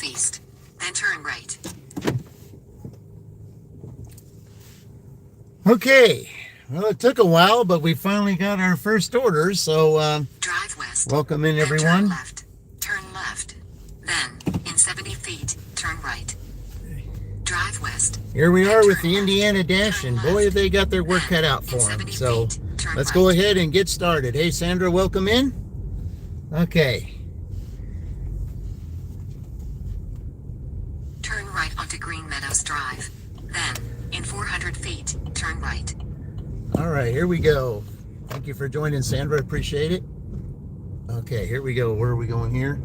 southeast, then turn right. Okay, well, it took a while, but we finally got our first orders, so Drive west. welcome in, Then everyone. Turn left. Turn left. Then, in 70 feet, turn right. Drive west. Here we Then are with turn the left. Indiana Dash, Turn and boy, left. have they got their work Then, cut out in for them. 70 So feet, turn let's right. go ahead and get started. Hey, Sandra, welcome in. Okay. Turn right onto Green Meadows Drive. Then, in 400 feet, turn right. All right, here we go. Thank you for joining, Sandra. Appreciate it. Okay, here we go. Where are we going here?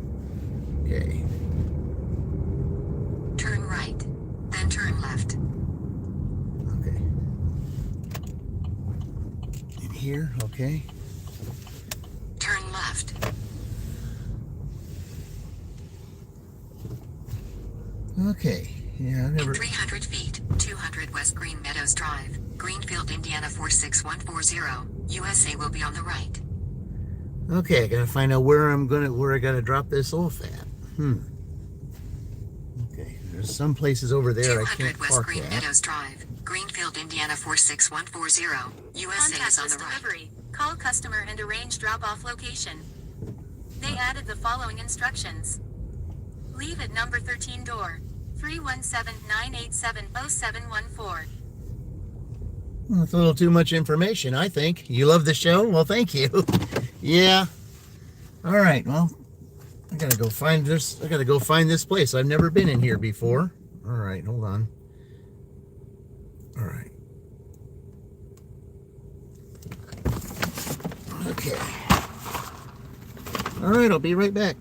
Okay. Turn right. Then turn left. Okay. In here, okay. Turn left. Okay. Yeah, I In never. 300 feet, 200 West Green Meadows Drive, Greenfield, Indiana 46140, USA will be on the right. Okay, I gotta find out where I gotta drop this off at. Okay, there's some places over there I 200 can't West park Green at. Meadows Drive, Greenfield, Indiana 46140, USA is on the right. Delivery. Call customer and arrange drop-off location. They added the following instructions. Leave at number 13 door. 317-987-0714. Well, that's a little too much information, I think. You love the show? Well, thank you. Yeah. All right, well, I gotta go find this place. I've never been in here before. All right, hold on. All right. Okay. All right, I'll be right back.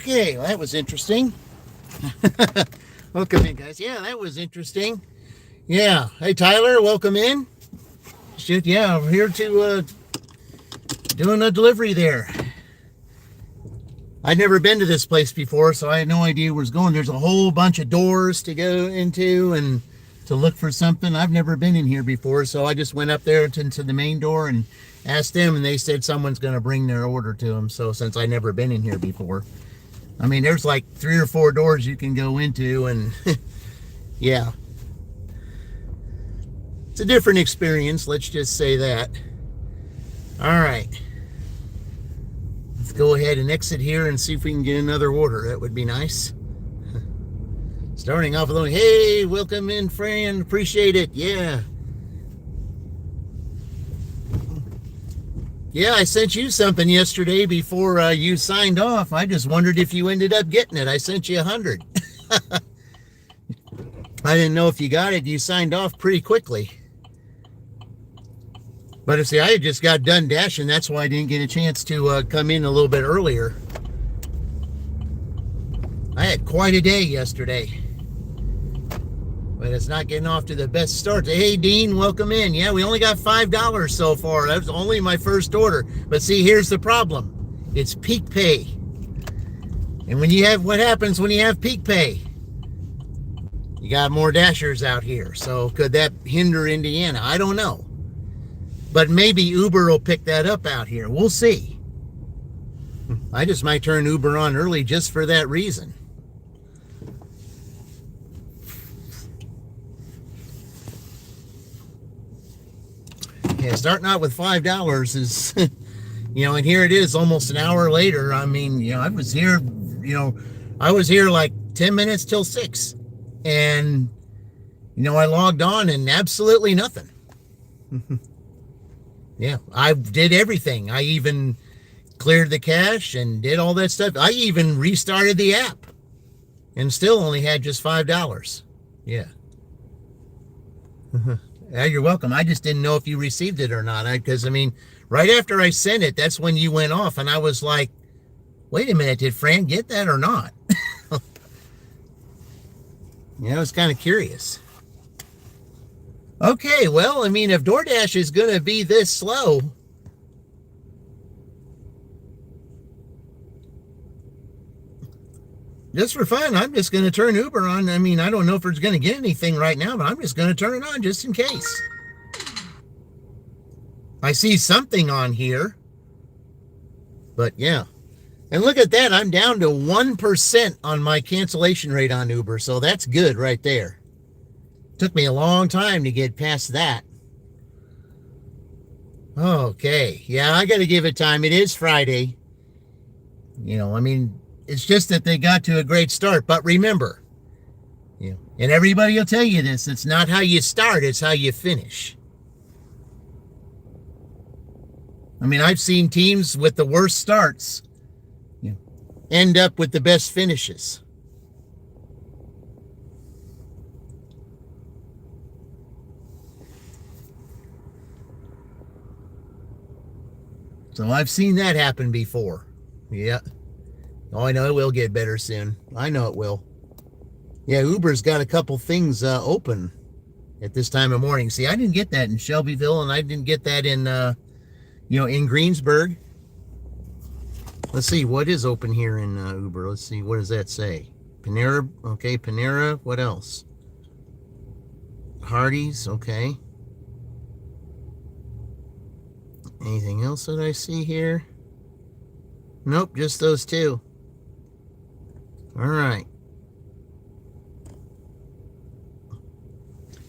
Okay, well, that was interesting. Welcome in, guys. Yeah, that was interesting. Yeah. Hey, Tyler, welcome in. Shit, yeah, we're here to doing a delivery there. I'd never been to this place before, so I had no idea where it's going. There's a whole bunch of doors to go into and to look for something. I've never been in here before, so I just went up there to the main door and asked them, and they said someone's going to bring their order to them. So since I've never been in here before, I mean, there's like 3 or 4 doors you can go into, and yeah, it's a different experience. Let's just say that. All right. Let's go ahead and exit here and see if we can get another order. That would be nice. Starting off with, hey, welcome in, friend. Appreciate it. Yeah. Yeah, I sent you something yesterday before you signed off. I just wondered if you ended up getting it. I sent you 100. I didn't know if you got it. You signed off pretty quickly. But see, I had just got done dashing. That's why I didn't get a chance to come in a little bit earlier. I had quite a day yesterday. But it's not getting off to the best start. Hey, Dean, welcome in. Yeah, we only got $5 so far. That was only my first order. But see, here's the problem. It's peak pay. And when you have, what happens when you have peak pay? You got more dashers out here. So could that hinder Indiana? I don't know. But maybe Uber will pick that up out here. We'll see. I just might turn Uber on early just for that reason. Yeah, starting out with $5 is, and here it is almost an hour later. I mean, I was here, like 10 minutes till 6. And, I logged on and absolutely nothing. Yeah, I did everything. I even cleared the cache and did all that stuff. I even restarted the app and still only had just $5. Yeah. Yeah, you're welcome. I just didn't know if you received it or not. Because, right after I sent it, that's when you went off. And I was like, wait a minute, did Fran get that or not? I was kind of curious. Okay, well, if DoorDash is going to be this slow, just for fun, I'm just going to turn Uber on. I don't know if it's going to get anything right now, but I'm just going to turn it on just in case. I see something on here, but yeah. And look at that, I'm down to 1% on my cancellation rate on Uber, so that's good right there. Took me a long time to get past that. Okay, yeah, I got to give it time. It is Friday. It's just that they got to a great start. But remember, and everybody will tell you this, it's not how you start, it's how you finish. I've seen teams with the worst starts end up with the best finishes. So I've seen that happen before. Yeah. Oh, I know it will get better soon. I know it will. Yeah, Uber's got a couple things open at this time of morning. See, I didn't get that in Shelbyville, and I didn't get that in, in Greensburg. Let's see, what is open here in Uber? Let's see, what does that say? Panera, okay, Panera, what else? Hardee's, okay. Anything else that I see here? Nope, just those two. All right.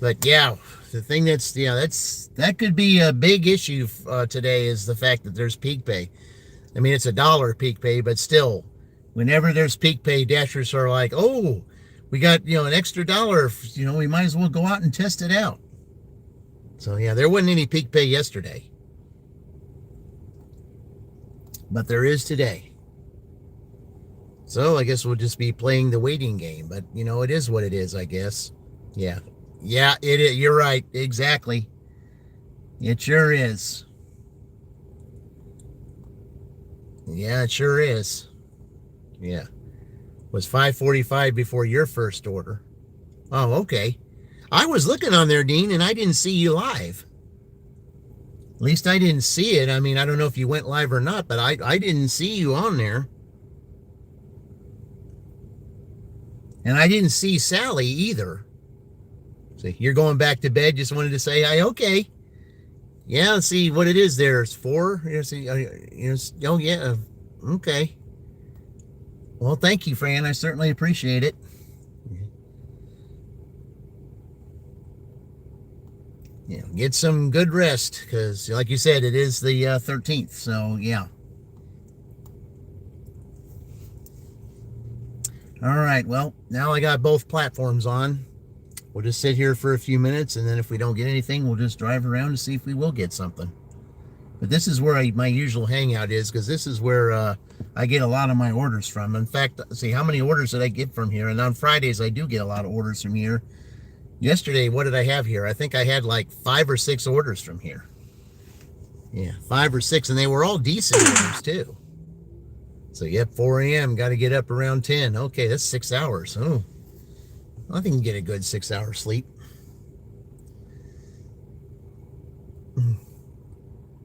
But yeah, the thing that could be a big issue today is the fact that there's peak pay. It's $1 peak pay, but still, whenever there's peak pay, dashers are like, oh, we got, an extra $1. We might as well go out and test it out. So yeah, there wasn't any peak pay yesterday. But there is today. So I guess we'll just be playing the waiting game. But, it is what it is, I guess. Yeah. Yeah, it is. You're right. Exactly. It sure is. Yeah, it sure is. Yeah. Was 5:45 before your first order. Oh, okay. I was looking on there, Dean, and I didn't see you live. At least I didn't see it. I mean, I don't know if you went live or not, but I didn't see you on there. And I didn't see Sally either. So you're going back to bed. Just wanted to say hi. Okay. Yeah, let's see what it is there. It's 4. Oh, yeah. Okay. Well, thank you, Fran. I certainly appreciate it. Yeah, get some good rest because, like you said, it is the 13th. So, yeah. All right. Well, now I got both platforms on. We'll just sit here for a few minutes, and then if we don't get anything, we'll just drive around to see if we will get something. But this is where my usual hangout is, because this is where I get a lot of my orders from. In fact, see, how many orders did I get from here? And on Fridays, I do get a lot of orders from here. Yesterday, what did I have here? I think I had like 5 or 6 orders from here. Yeah, 5 or 6, and they were all decent orders, too. So, yep, 4 a.m., got to get up around 10. Okay, that's 6 hours. Oh, I think you can get a good 6-hour sleep.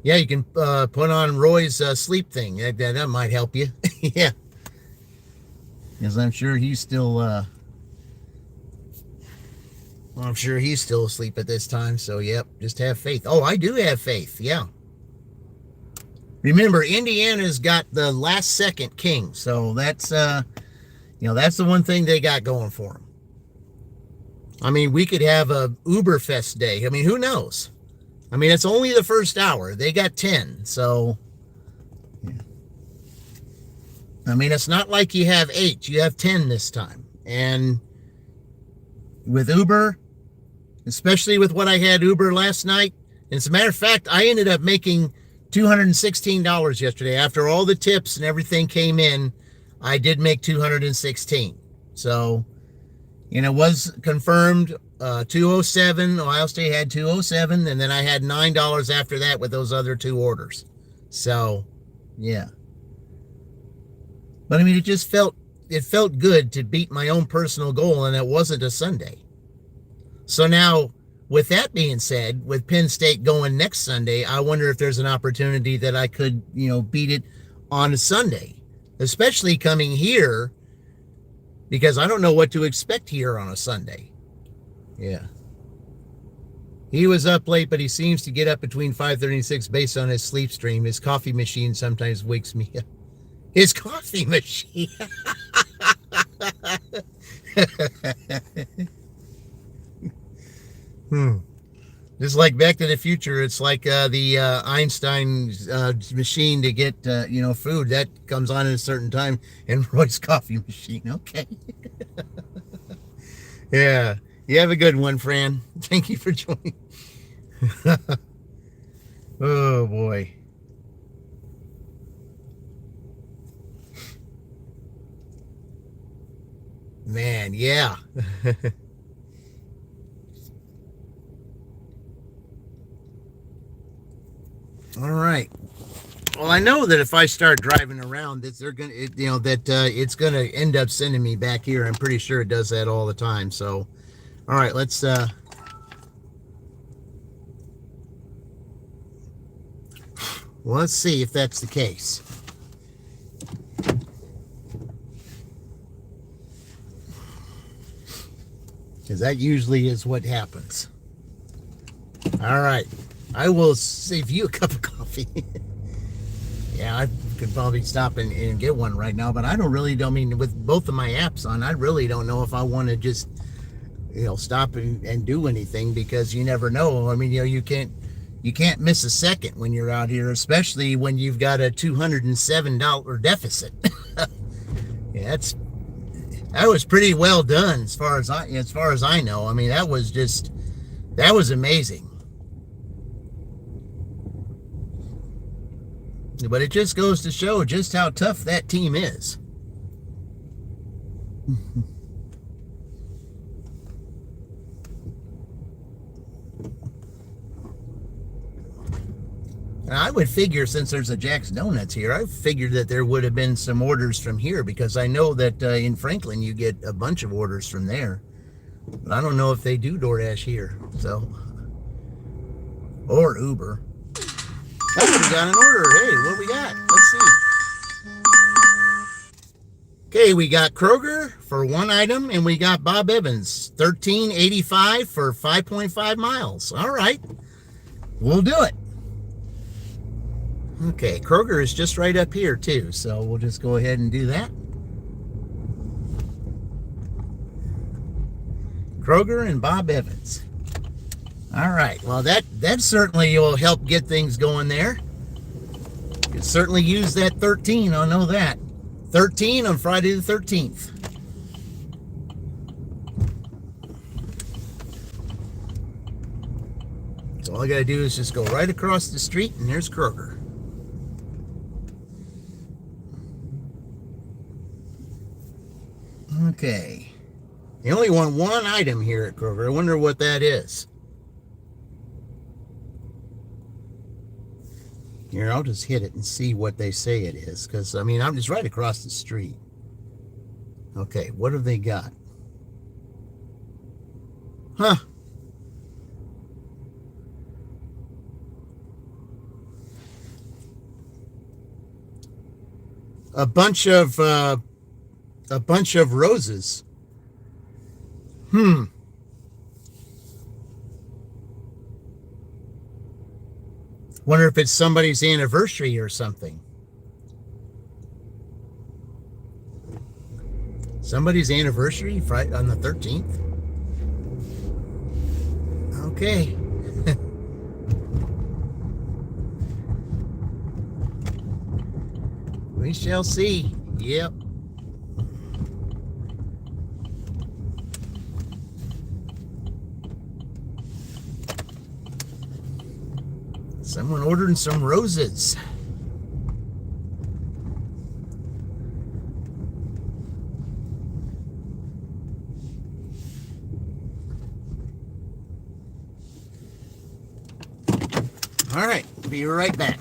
Yeah, you can put on Roy's sleep thing. That might help you. Yeah. Because I'm sure he's still asleep at this time. So, yep, just have faith. Oh, I do have faith. Yeah. Remember, Indiana's got the last second king. So that's, that's the one thing they got going for them. I mean, we could have a Uberfest day. I mean, who knows? I mean, it's only the first hour. They got 10. So, yeah. I mean, it's not like you have 8. You have 10 this time. And with Uber, especially with what I had Uber last night, and as a matter of fact, I ended up making $216 yesterday. After all the tips and everything came in, I did make $216. So, it was confirmed 207. Ohio State had 207, and then I had $9 after that with those other 2 orders. So, yeah. But I mean, it felt good to beat my own personal goal, and it wasn't a Sunday. So now, with that being said, with Penn State going next Sunday, I wonder if there's an opportunity that I could, beat it on a Sunday, especially coming here, because I don't know what to expect here on a Sunday. Yeah. He was up late, but he seems to get up between 5:30 and 6 based on his sleep stream. His coffee machine sometimes wakes me up. His coffee machine. Just like Back to the Future, it's like the Einstein machine to get, food. That comes on at a certain time, and Roy's coffee machine. Okay. Yeah. You have a good one, Fran. Thank you for joining. Oh, boy. Man, yeah. All right. Well, I know that if I start driving around, that it's gonna end up sending me back here. I'm pretty sure it does that all the time. So, all right, let's see if that's the case. Because that usually is what happens. All right. I will save you a cup of coffee. Yeah, I could probably stop and get one right now, but I don't mean, with both of my apps on, I really don't know if I want to just, stop and do anything, because you never know. I mean, you can't miss a second when you're out here, especially when you've got a $207 deficit. Yeah, that was pretty well done as far as I know. I mean, that was amazing. But it just goes to show just how tough that team is. And I would figure, since there's a Jack's Donuts here, I figured that there would have been some orders from here, because I know that in Franklin you get a bunch of orders from there. But I don't know if they do DoorDash here. So, or Uber. Oh, we got an order. Hey, what we got? Let's see. Okay, we got Kroger for one item, and we got Bob Evans, $13.85 for 5.5 miles. All right, we'll do it. Okay, Kroger is just right up here too, so we'll just go ahead and do that. Kroger and Bob Evans. All right, well that certainly will help get things going there. You can certainly use that 13, I know that. 13 on Friday the 13th. So all I gotta do is just go right across the street and there's Kroger. Okay. They only want one item here at Kroger. I wonder what that is. Here, I'll just hit it and see what they say it is. Because, I mean, I'm just right across the street. Okay, what have they got? Huh. A bunch of roses. Wonder if it's somebody's anniversary or something. Somebody's anniversary Friday on the 13th. Okay. We shall see. Yep. Someone ordering some roses. All right, be right back.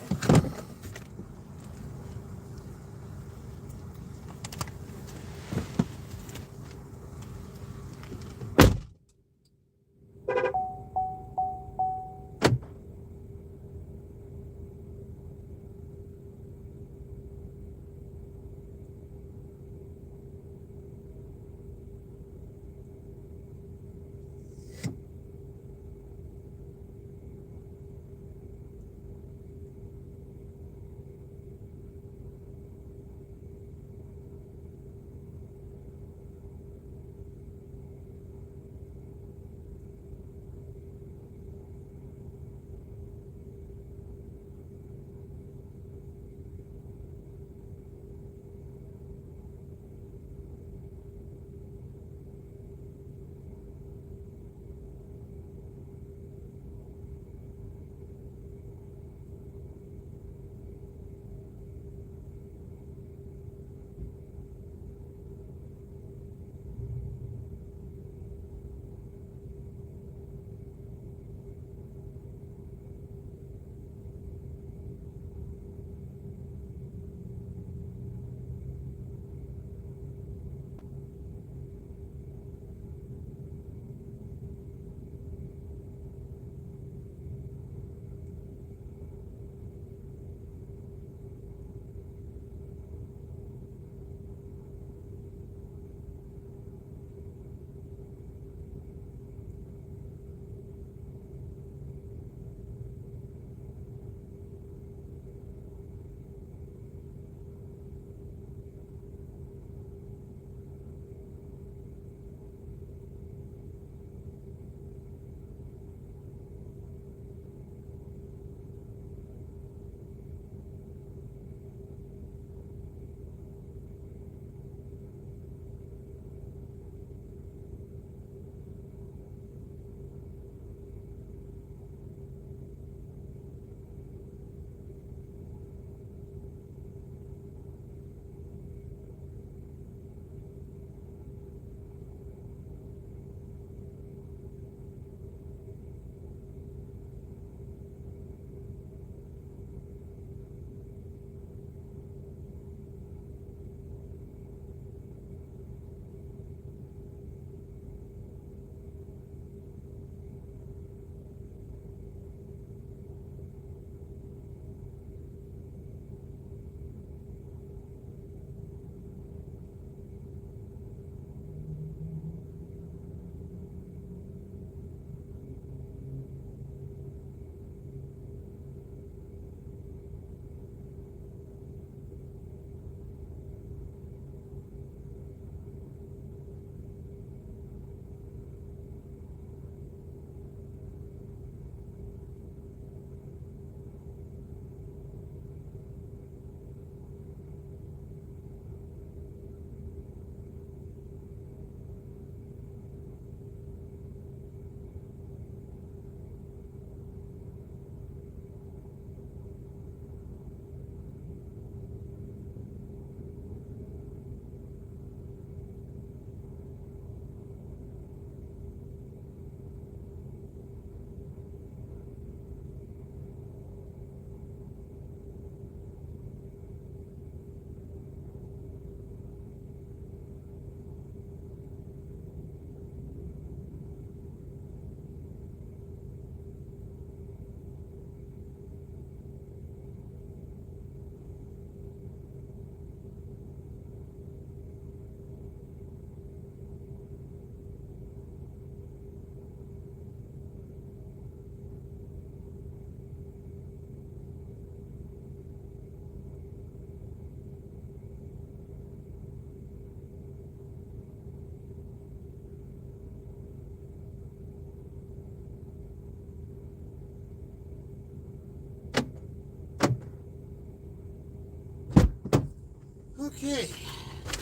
Okay,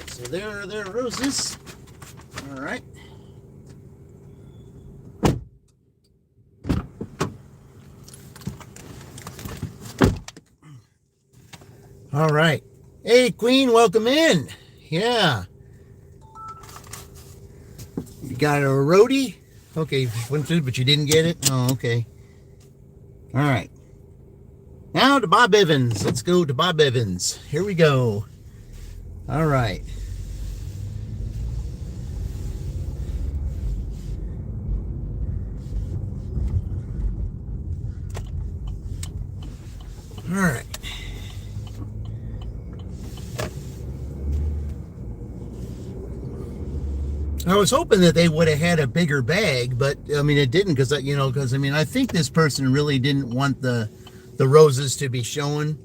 so there are their roses. All right. All right. Hey, Queen, welcome in. Yeah. You got a roadie? Okay, went through, but you didn't get it? Oh, okay. All right. Now to Bob Evans. Let's go to Bob Evans. Here we go. All right. All right. I was hoping that they would have had a bigger bag, but I mean it didn't, because I think this person really didn't want the roses to be shown.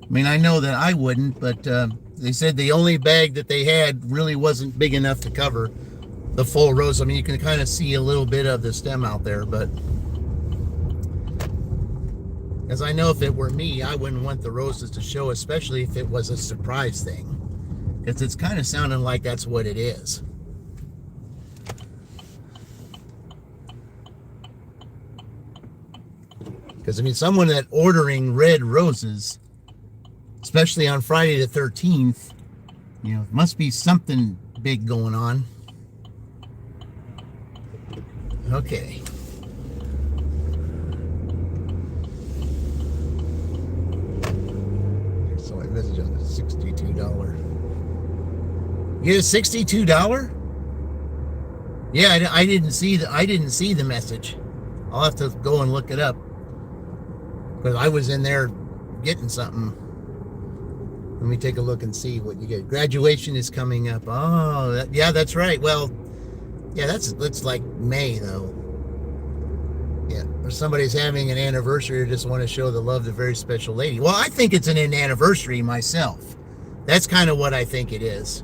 I mean, I know that I wouldn't, but they said the only bag that they had really wasn't big enough to cover the full rose. I mean, you can kind of see a little bit of the stem out there, but as I know, if it were me, I wouldn't want the roses to show, especially if it was a surprise thing, because it's kind of sounding like that's what it is. Because, I mean, someone that ordering red roses, especially on Friday the 13th, must be something big going on. Okay. So my message on the $62. You get a $62? Yeah, I didn't see the message. I'll have to go and look it up, because I was in there getting something. Let me take a look and see what you get. Graduation is coming up. Oh, yeah, that's right. Well, yeah, that's like May, though. Yeah, or somebody's having an anniversary or just want to show the love to a very special lady. Well, I think it's an anniversary myself. That's kind of what I think it is.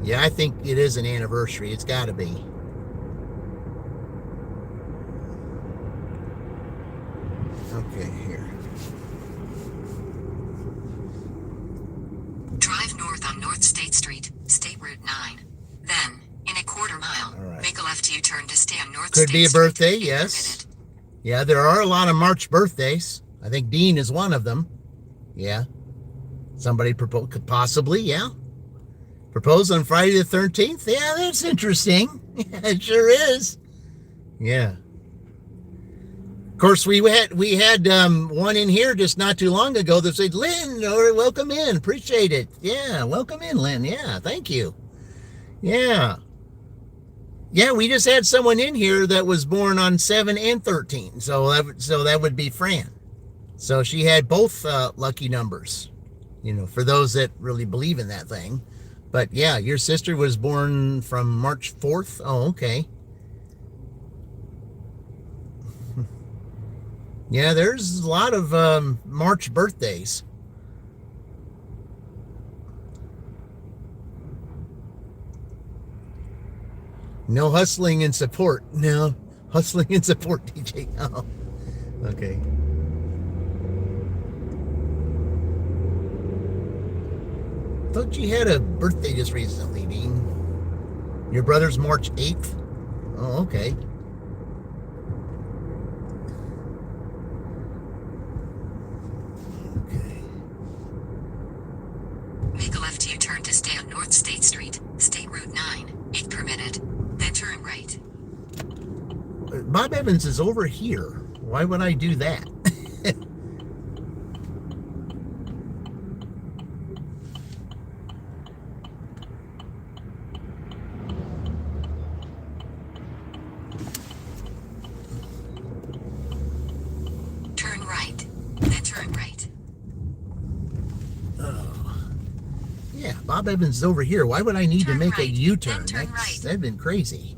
Yeah, I think it is an anniversary. It's got to be. Okay, here. Drive north on North State Street, State Route 9. Then, in a quarter mile, right. Make a left U-turn to stay on North Could State be a Street. birthday, yes. Yeah, there are a lot of March birthdays. I think Dean is one of them. Yeah. Somebody could possibly, yeah. Propose on Friday the 13th? Yeah, that's interesting. Yeah, it sure is. Yeah. Of course, we had one in here just not too long ago that said, Lynn, or welcome in. Appreciate it. Yeah, welcome in, Lynn. Yeah, thank you. Yeah. Yeah, we just had someone in here that was born on 7 and 13. So that would be Fran. So she had both lucky numbers, for those that really believe in that thing. But yeah, your sister was born from March 4th. Oh, okay. Yeah, there's a lot of March birthdays. No hustling and support. No hustling and support, DJ. Oh, okay. Thought you had a birthday just recently, Dean. Your brother's March 8th? Oh, okay. Okay. Make a left U-turn to stay on North State Street, State Route 9, if permitted. Then turn right. Bob Evans is over here. Why would I do that? Bob Evans is over here. Why would I need to make a U-turn? That'd been crazy.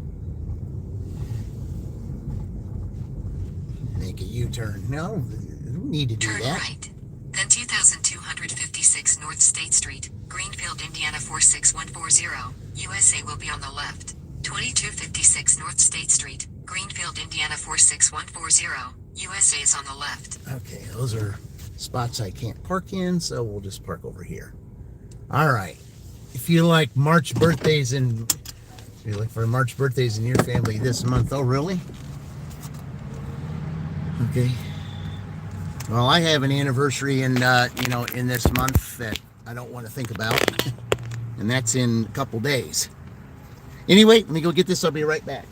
Make a U-turn. No, we don't need to do Turn that. right. Then 2256 North State Street, Greenfield, Indiana 46140. USA will be on the left. 2256 North State Street, Greenfield, Indiana 46140. USA is on the left. Okay, those are spots I can't park in, so we'll just park over here. All right. If you like March birthdays and if you look for March birthdays in your family this month, oh really? Okay. Well, I have an anniversary in in this month that I don't want to think about, and that's in a couple days. Anyway, let me go get this. I'll be right back.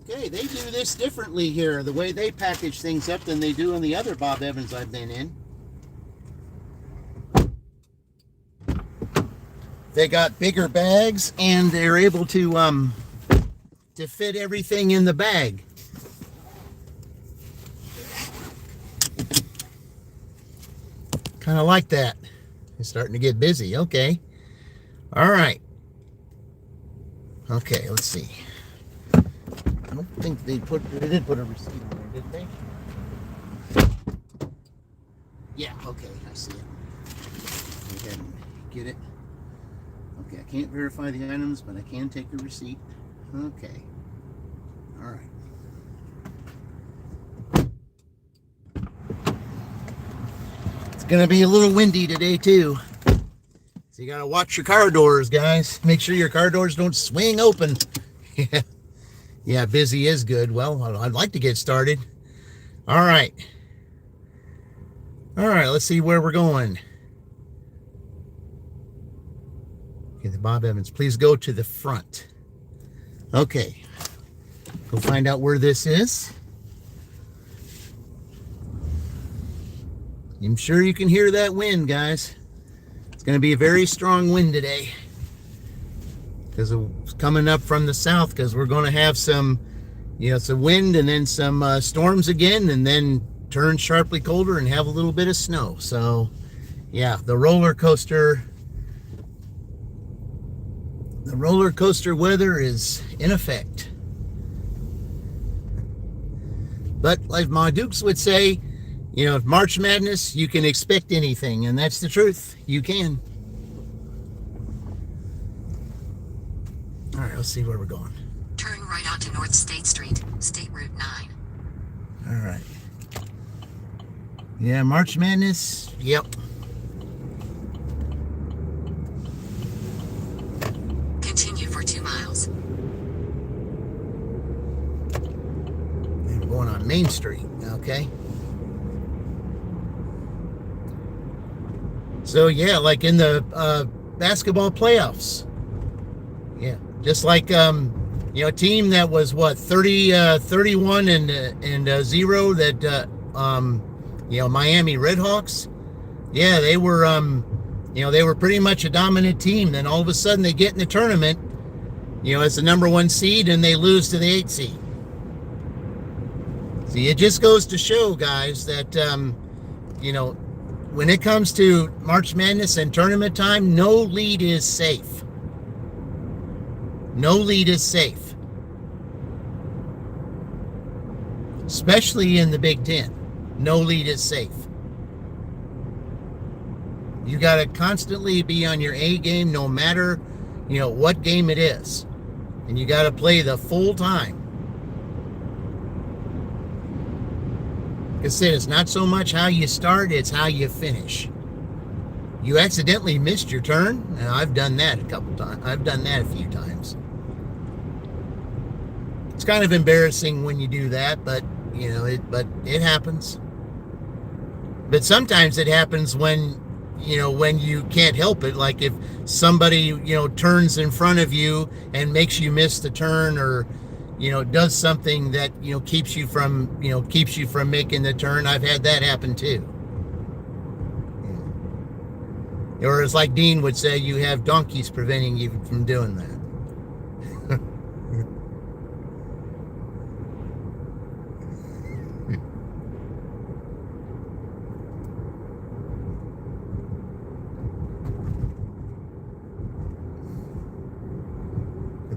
Okay, they do this differently here, the way they package things up than they do in the other Bob Evans I've been in. They got bigger bags and they're able to fit everything in the bag. Kind of like that. It's starting to get busy. Okay. All right. Okay, let's see. I don't think they did put a receipt on there, did they? Yeah, okay, I see it. Go ahead and get it. Okay, I can't verify the items, but I can take a receipt. Okay. All right. It's going to be a little windy today, too. So you got to watch your car doors, guys. Make sure your car doors don't swing open. Yeah. Yeah, busy is good. Well, I'd like to get started. All right. All right, let's see where we're going. Okay, the Bob Evans. Please go to the front. Okay. Go find out where this is. I'm sure you can hear that wind, guys. It's going to be a very strong wind today. Because it's coming up from the south, because we're going to have some, some wind and then some storms again, and then turn sharply colder and have a little bit of snow. So, yeah, the roller coaster weather is in effect. But like Ma Dukes would say, March Madness, you can expect anything, and that's the truth. You can. All right, let's see where we're going. Turn right onto North State Street, State Route 9. All right. Yeah, March Madness. Yep. Continue for 2 miles. And we're going on Main Street, okay? So, yeah, like in the basketball playoffs. Yeah. Just like a team that was 31 and 0 that Miami Redhawks. Yeah, they were they were pretty much a dominant team. Then all of a sudden they get in the tournament, as the number 1 seed, and they lose to the 8 seed. See, it just goes to show, guys, that when it comes to March Madness and tournament time, no lead is safe. No lead is safe. Especially in the Big Ten. No lead is safe. You got to constantly be on your A game no matter, what game it is. And you got to play the full time. Like I said, it's not so much how you start, it's how you finish. You accidentally missed your turn. Now, I've done that a couple times. I've done that a few times. It's kind of embarrassing when you do that, but it happens. But sometimes it happens when you can't help it. Like if somebody turns in front of you and makes you miss the turn, or does something that keeps you from making the turn. I've had that happen too. Or it's like Dean would say, you have donkeys preventing you from doing that.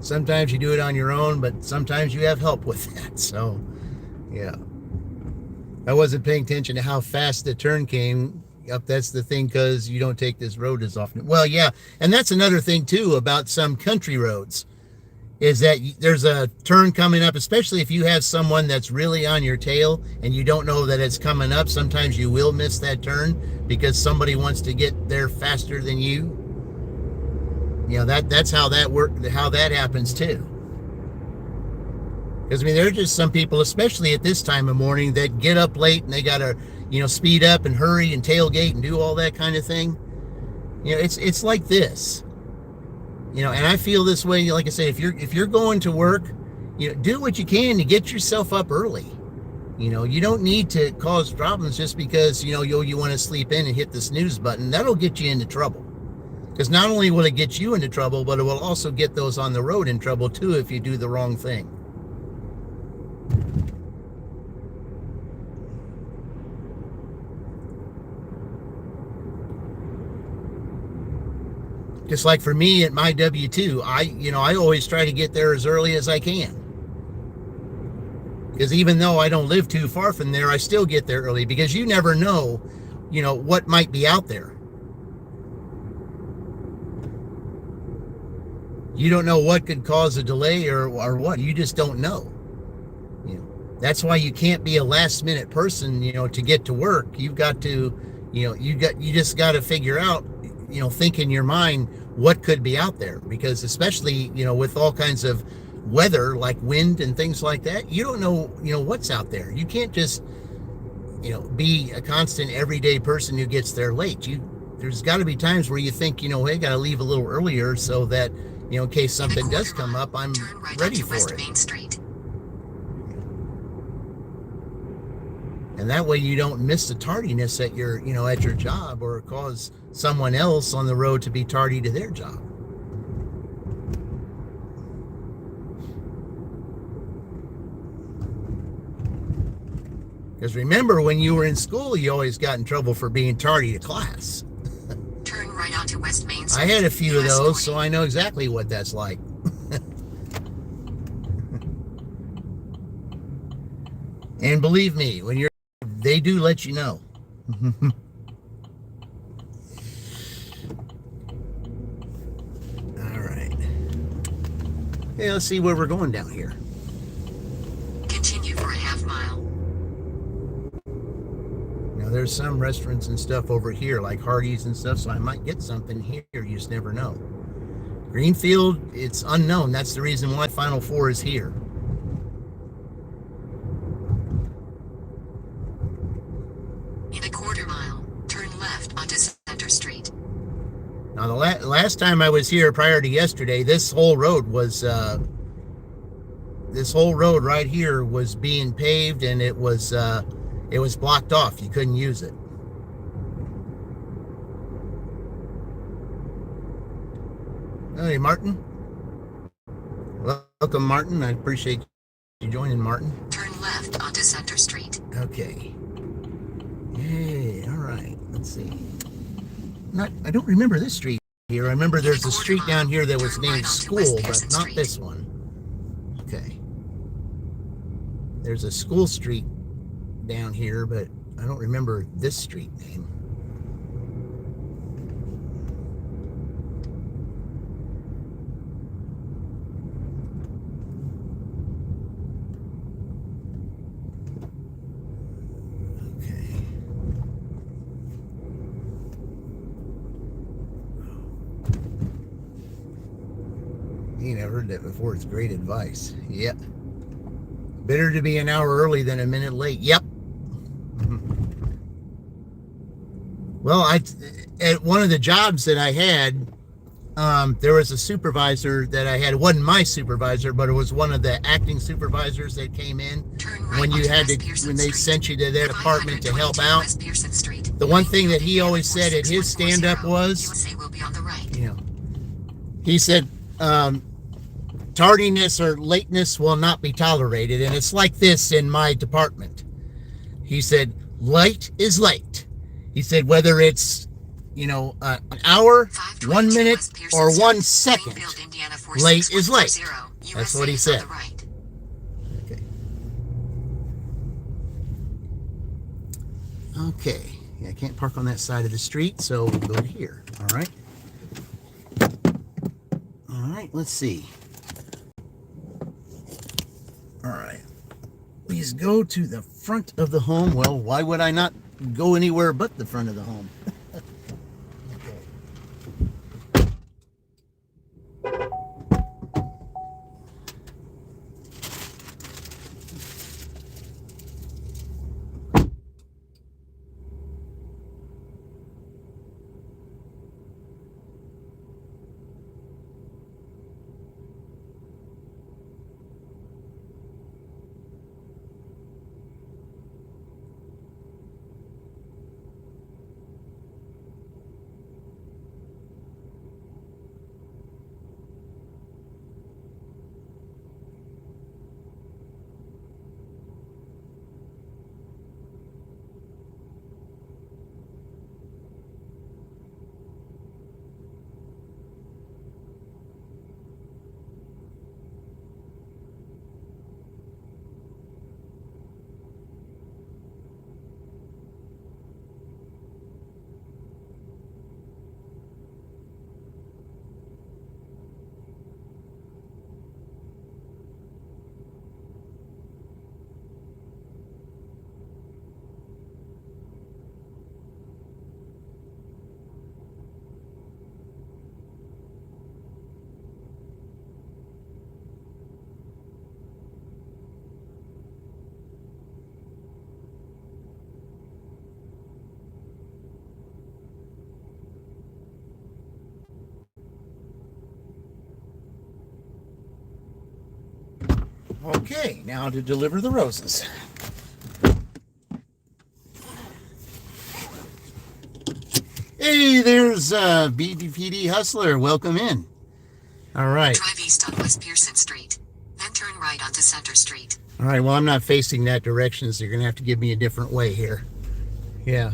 Sometimes you do it on your own, but sometimes you have help with that. So, yeah. I wasn't paying attention to how fast the turn came up. That's the thing, because you don't take this road as often. Well, yeah. And that's another thing, too, about some country roads, is that there's a turn coming up, especially if you have someone that's really on your tail and you don't know that it's coming up. Sometimes you will miss that turn because somebody wants to get there faster than you. That's how that happens too. Because there are just some people, especially at this time of morning, that get up late and they gotta, speed up and hurry and tailgate and do all that kind of thing. It's like this. And I feel this way. Like I say, if you're going to work, do what you can to get yourself up early. You don't need to cause problems just because, you want to sleep in and hit the snooze button. That'll get you into trouble. Because not only will it get you into trouble, but it will also get those on the road in trouble too if you do the wrong thing. Just like for me at my W-2, I always try to get there as early as I can. Because even though I don't live too far from there, I still get there early because you never know, what might be out there. You don't know what could cause a delay or what. You just don't know. That's why you can't be a last minute person, to get to work. You've got to, you just got to figure out, think in your mind what could be out there, because especially, with all kinds of weather like wind and things like that, you don't know, what's out there. You can't just, be a constant everyday person who gets there late. There's got to be times where you think, hey, I got to leave a little earlier so that, in case something does come up, I'm ready for it. Main Street. And that way you don't miss the tardiness at your, at your job, or cause someone else on the road to be tardy to their job. Because remember, when you were in school, you always got in trouble for being tardy to class. Turn right onto West Main Street. I had a few of those, so I know exactly what that's like. And believe me, they do let you know. All right. Okay, let's see where we're going down here. Continue for a half mile. Now, there's some restaurants and stuff over here, like Hardee's and stuff, so I might get something here. You just never know. Greenfield, it's unknown. That's the reason why Final Four is here. In a quarter mile, turn left onto Center Street. Now, the last time I was here prior to yesterday, this whole road right here was being paved, and it was blocked off. You couldn't use it. Hey, Martin. Welcome, Martin. I appreciate you joining, Martin. Turn left onto Center Street. Okay. Yay, all right. Let's see. I don't remember this street here. I remember there's a street down here that was named School, but not this one. Okay. There's a School Street down here, but I don't remember this street name. You never heard that before. It's great advice. Yep. Better to be an hour early than a minute late. Yep. Well, at one of the jobs that I had, there was a supervisor that I had. It wasn't my supervisor, but it was one of the acting supervisors that came in when they sent you to their department to help out. The one thing that he always said at his stand-up was, he said, tardiness or lateness will not be tolerated, and it's like this in my department. He said, late is late. He said, whether it's, an hour, 1 minute, or 1 second, late is late. That's what he said. Okay. Okay. Yeah, I can't park on that side of the street, so we'll go to here. All right. All right, let's see. All right. Please go to the front of the home. Well, why would I not go anywhere but the front of the home? Okay, now to deliver the roses. Hey, there's BDPD Hustler. Welcome in. All right. Drive east on West Pearson Street. Then turn right onto Center Street. All right, well, I'm not facing that direction, so you're going to have to give me a different way here. Yeah.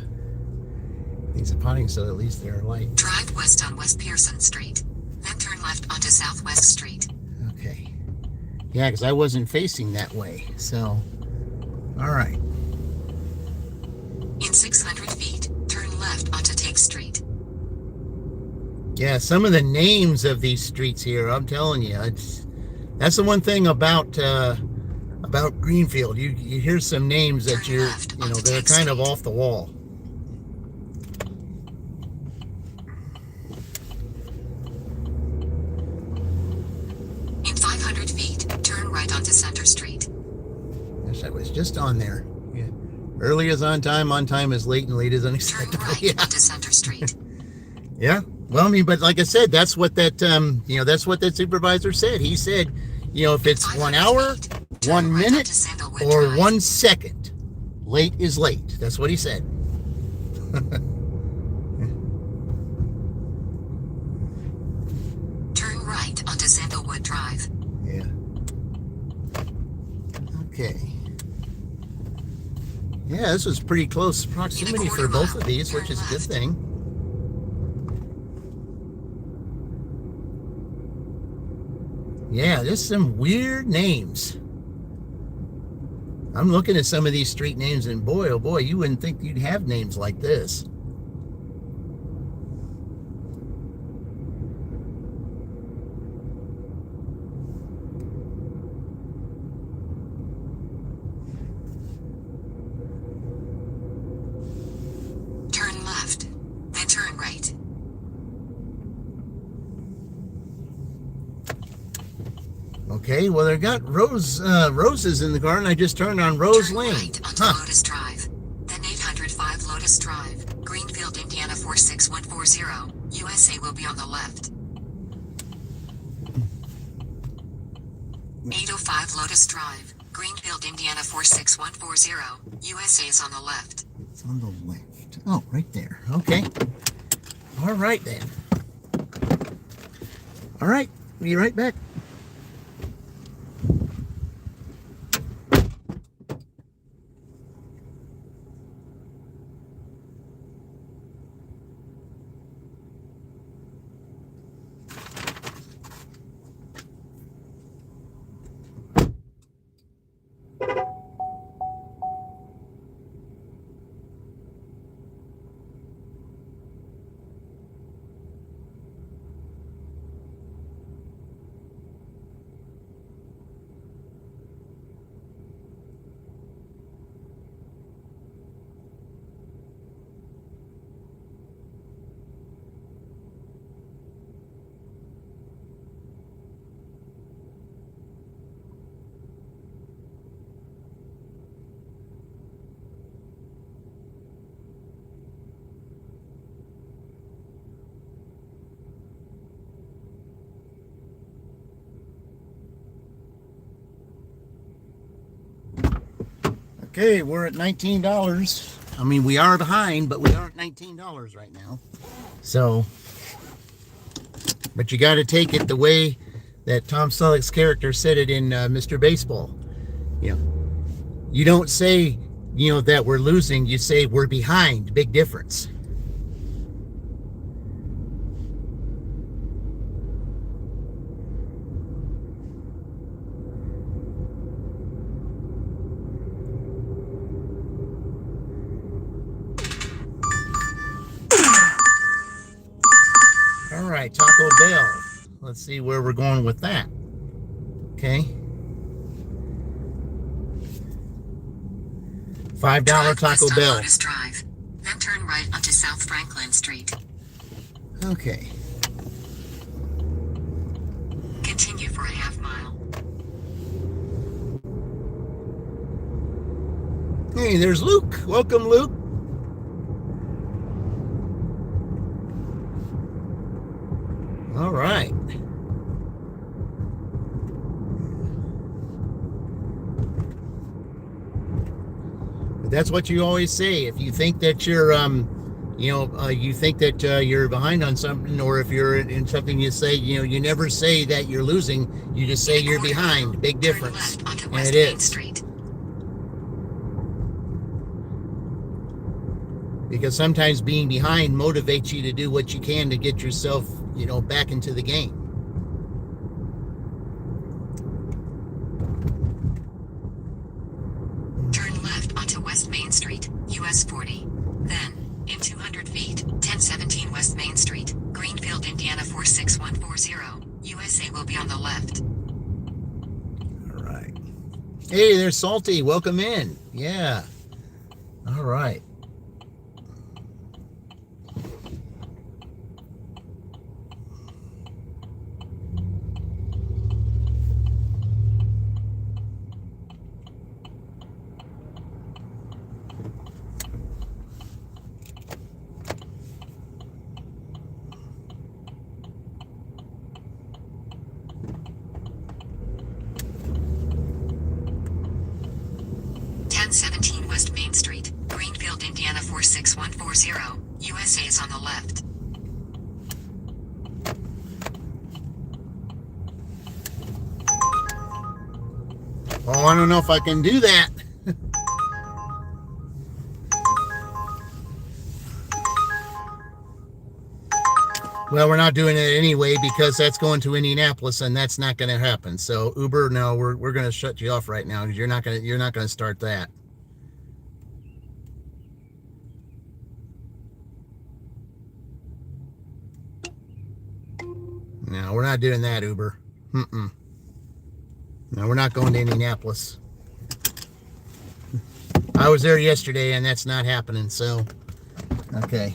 Things are potting, so at least they're light. Drive west on West Pearson Street. Then turn left onto Southwest Street. Okay. Yeah, because I wasn't facing that way, so. All right. In 600 feet, turn left onto Take Street. Yeah, some of the names of these streets here, I'm telling you, that's the one thing about Greenfield. You hear some names that they're kind of off the wall. In 500 feet, turn right onto Center Street. Gosh, I was just on there. Yeah. Early is on time is late, and late is Turn unexpected. right Yeah. onto Center Street. Yeah. Well, I mean, but like I said, that's what that that's what that supervisor said. He said, if it's 1 hour, 1 minute, or 1 second, late is late. That's what he said. Turn right onto Sandalwood Drive. Yeah. Okay. Yeah, this was pretty close proximity for both of these, which is a good thing. Yeah, there's some weird names. I'm looking at some of these street names, and boy, oh boy, you wouldn't think you'd have names like this. Turn left, then turn right. Okay, well, they got roses in the garden. I just turned on Rose Turn Lane. right onto Lotus Drive. Then 805 Lotus Drive, Greenfield, Indiana 46140. USA will be on the left. 805 Lotus Drive, Greenfield, Indiana 46140. USA is on the left. It's on the left. Oh, right there. Okay. All right, then. All right, be right back. Okay, we're at $19. I mean, we are behind, but we are at $19 right now. So, but you got to take it the way that Tom Selleck's character said it in Mr. Baseball. You don't say, that we're losing. You say we're behind. Big difference. All right, Taco Bell. Let's see where we're going with that. Okay. $5 Taco Bell. Lotus Drive, then turn right onto South Franklin Street. Okay. Continue for a half mile. Hey, there's Luke. Welcome, Luke. All right. But that's what you always say. If you think that you're, you think that you're behind on something, or if you're in something, you say, you never say that you're losing. You just say you're behind. Big difference. Turn left onto And West it Main is. Street. Because sometimes being behind motivates you to do what you can to get yourself, back into the game. Turn left onto West Main Street, US 40. Then, in 200 feet, 1017 West Main Street, Greenfield, Indiana 46140, USA will be on the left. All right. Hey, there's Salty. Welcome in. Yeah. All right. West Main Street, Greenfield, Indiana 46140, USA is on the left. Oh, I don't know if I can do that. Well, we're not doing it anyway because that's going to Indianapolis and that's not going to happen. So Uber, no, we're going to shut you off right now because you're not going to start that. No, we're not doing that, Uber. No, we're not going to Indianapolis. I was there yesterday and that's not happening. So, okay.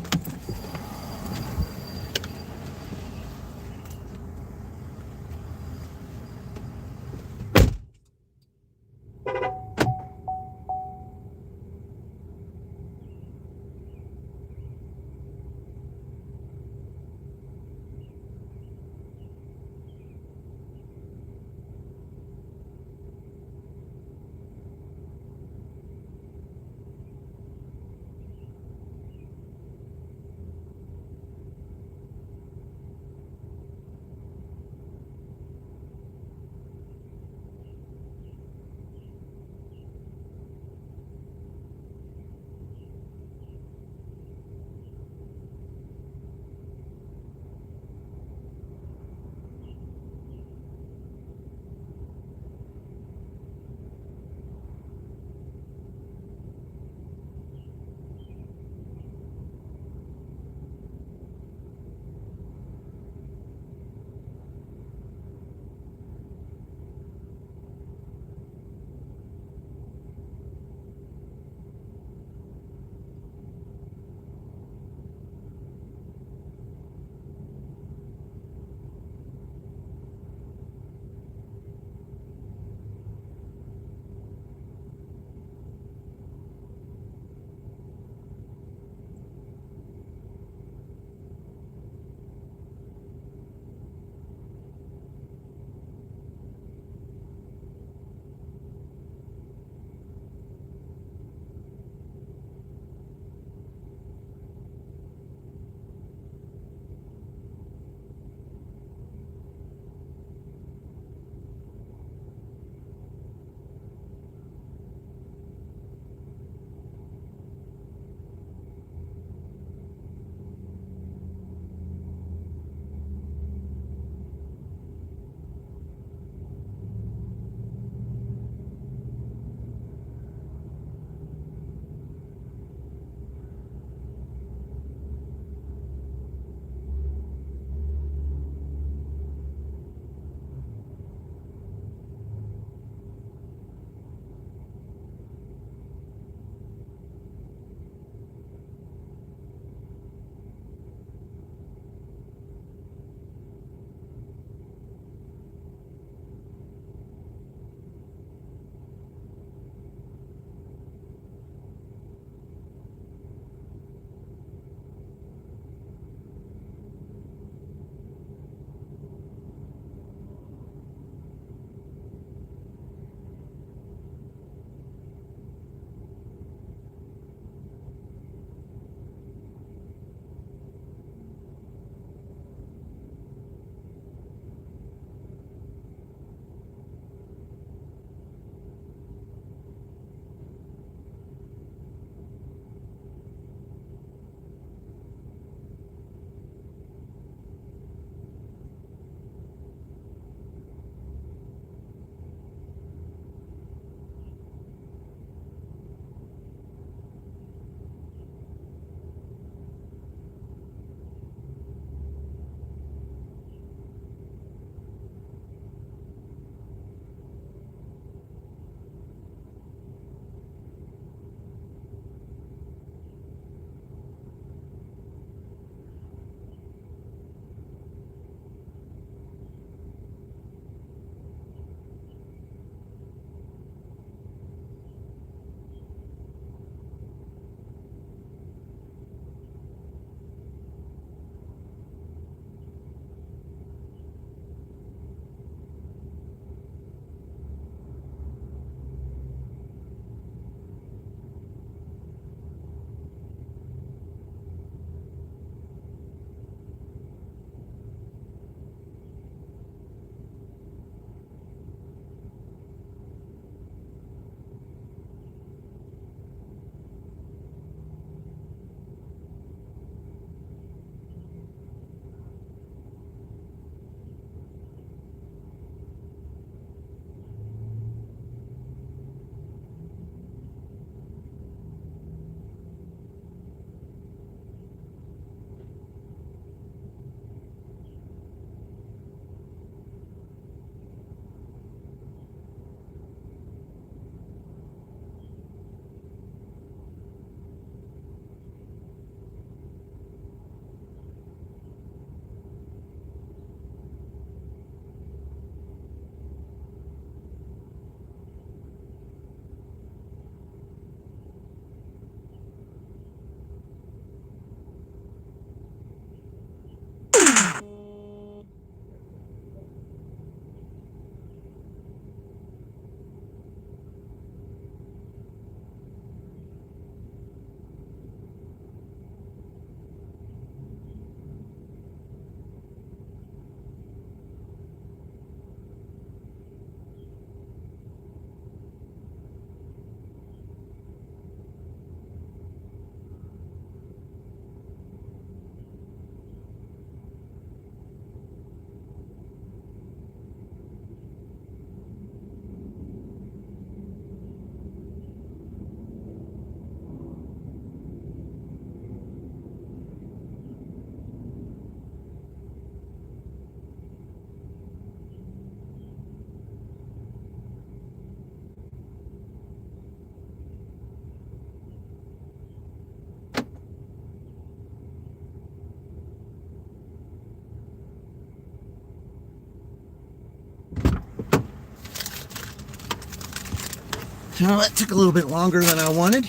Well, that took a little bit longer than I wanted.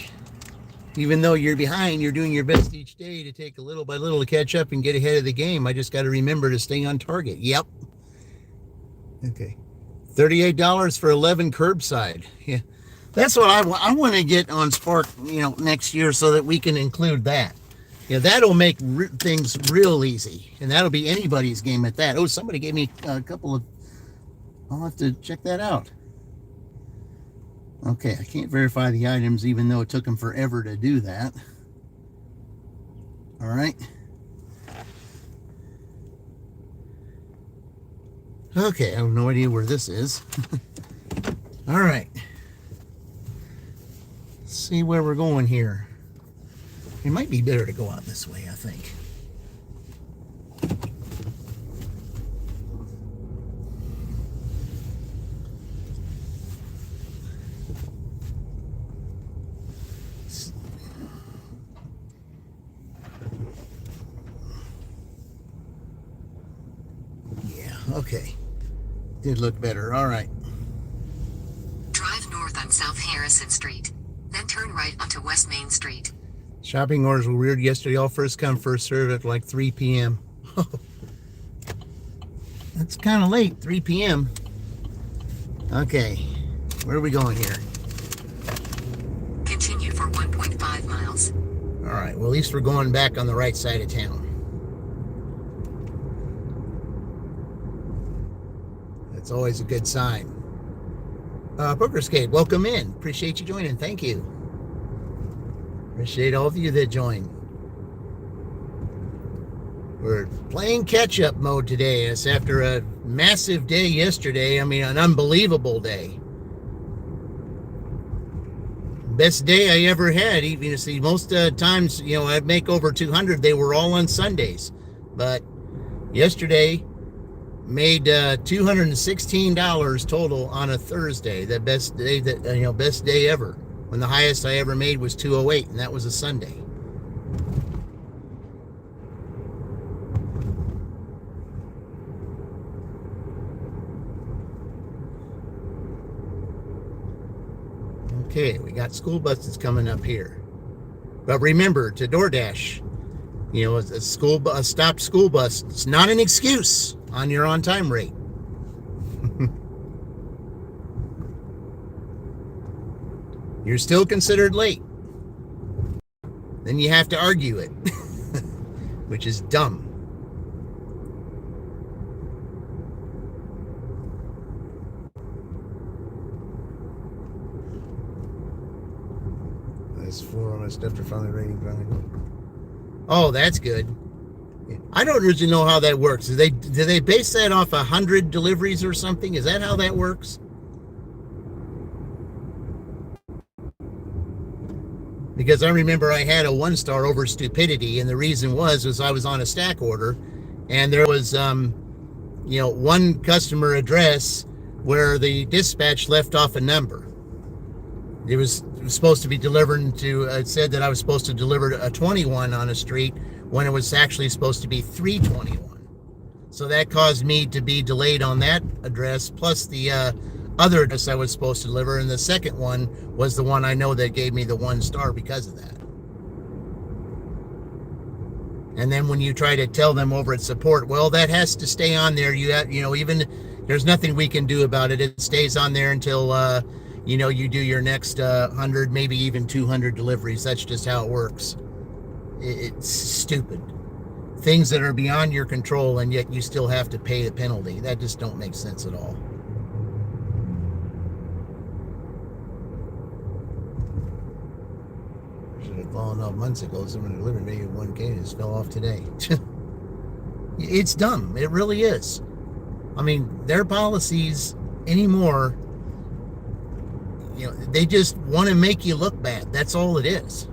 Even though you're behind, you're doing your best each day to take a little by little to catch up and get ahead of the game. I just got to remember to stay on target. Yep. Okay. $38 for 11 curbside. Yeah. That's what I want to get on Spark, next year so that we can include that. Yeah, that'll make things real easy. And that'll be anybody's game at that. Oh, somebody gave me a couple of... I'll have to check that out. Okay, I can't verify the items even though it took them forever to do that. All right. Okay, I have no idea where this is. All right. Let's see where we're going here. It might be better to go out this way, I think. Okay. Did look better. All right. Drive north on South Harrison Street. Then turn right onto West Main Street. Shopping orders were weird yesterday. All first come, first served at like 3 p.m. That's kind of late. 3 p.m. Okay. Where are we going here? Continue for 1.5 miles. All right. Well, at least we're going back on the right side of town. It's always a good sign. Bookerskate, welcome in. Appreciate you joining. Thank you. Appreciate all of you that joined. We're playing catch-up mode today. It's after a massive day yesterday. I mean, an unbelievable day. Best day I ever had. Even you see, most times, I'd make over 200. They were all on Sundays. But yesterday, made $216 total on a Thursday. The best day best day ever. When the highest I ever made was 208, and that was a Sunday. Okay, we got school buses coming up here. But remember, to DoorDash, a stopped school bus, it's not an excuse on your on-time rate. You're still considered late. Then you have to argue it, which is dumb. That's 4 on my stuff to finally rating. Oh, that's good. I don't really know how that works. Do they base that off 100 deliveries or something? Is that how that works? Because I remember I had a 1-star over stupidity, and the reason was I was on a stack order, and there was one customer address where the dispatch left off a number. It was supposed to be delivered to. It said that I was supposed to deliver a 21 on a street when it was actually supposed to be 321. So that caused me to be delayed on that address, plus the other address I was supposed to deliver, and the second one was the one I know that gave me the 1-star because of that. And then when you try to tell them over at support, well, that has to stay on there. Even there's nothing we can do about it. It stays on there until you do your next 100, maybe even 200 deliveries. That's just how it works. It's stupid. Things that are beyond your control, and yet you still have to pay the penalty. That just don't make sense at all. Should have fallen off months ago. Someone delivered me 1K just fell off today. It's dumb. It really is. I mean, their policies anymore, they just want to make you look bad. That's all it is.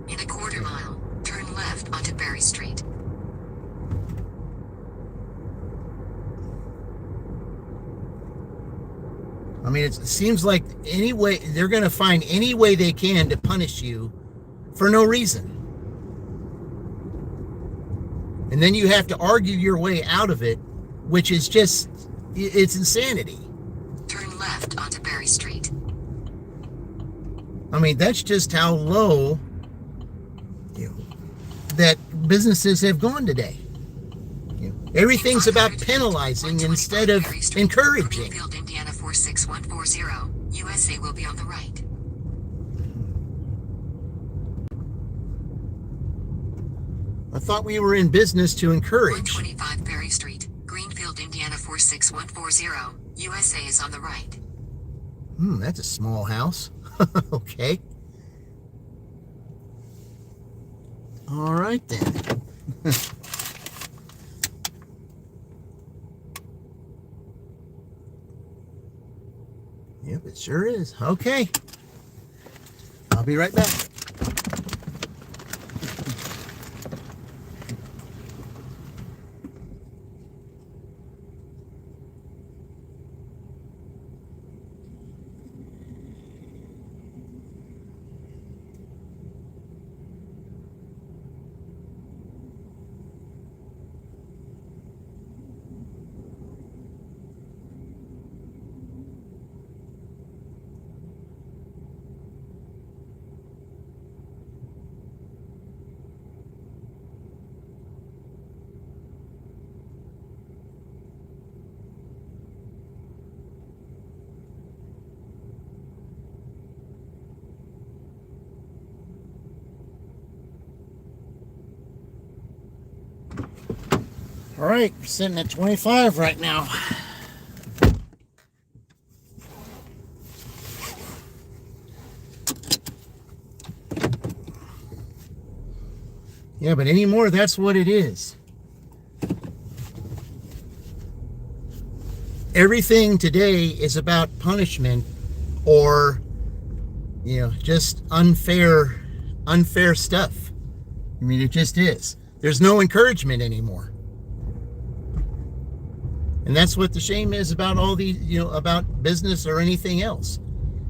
In a quarter mile, turn left onto Berry Street. I mean, it seems like they're going to find any way they can to punish you for no reason. And then you have to argue your way out of it, which is it's insanity. Turn left onto Berry Street. I mean, that's just how low, you know, that businesses have gone today. You know, everything's about penalizing instead of encouraging. Greenfield, Indiana 46140. USA will be on the right. I thought we were in business to encourage. 125 Perry Street, Greenfield, Indiana 46140. USA is on the right. That's a small house. Okay. All right then. Yep, it sure is. Okay. I'll be right back. All right, we're sitting at 25 right now. Yeah, but anymore, that's what it is. Everything today is about punishment or, you know, just unfair stuff. I mean, it just is. There's no encouragement anymore. And that's what the shame is about all these, you know, about business or anything else.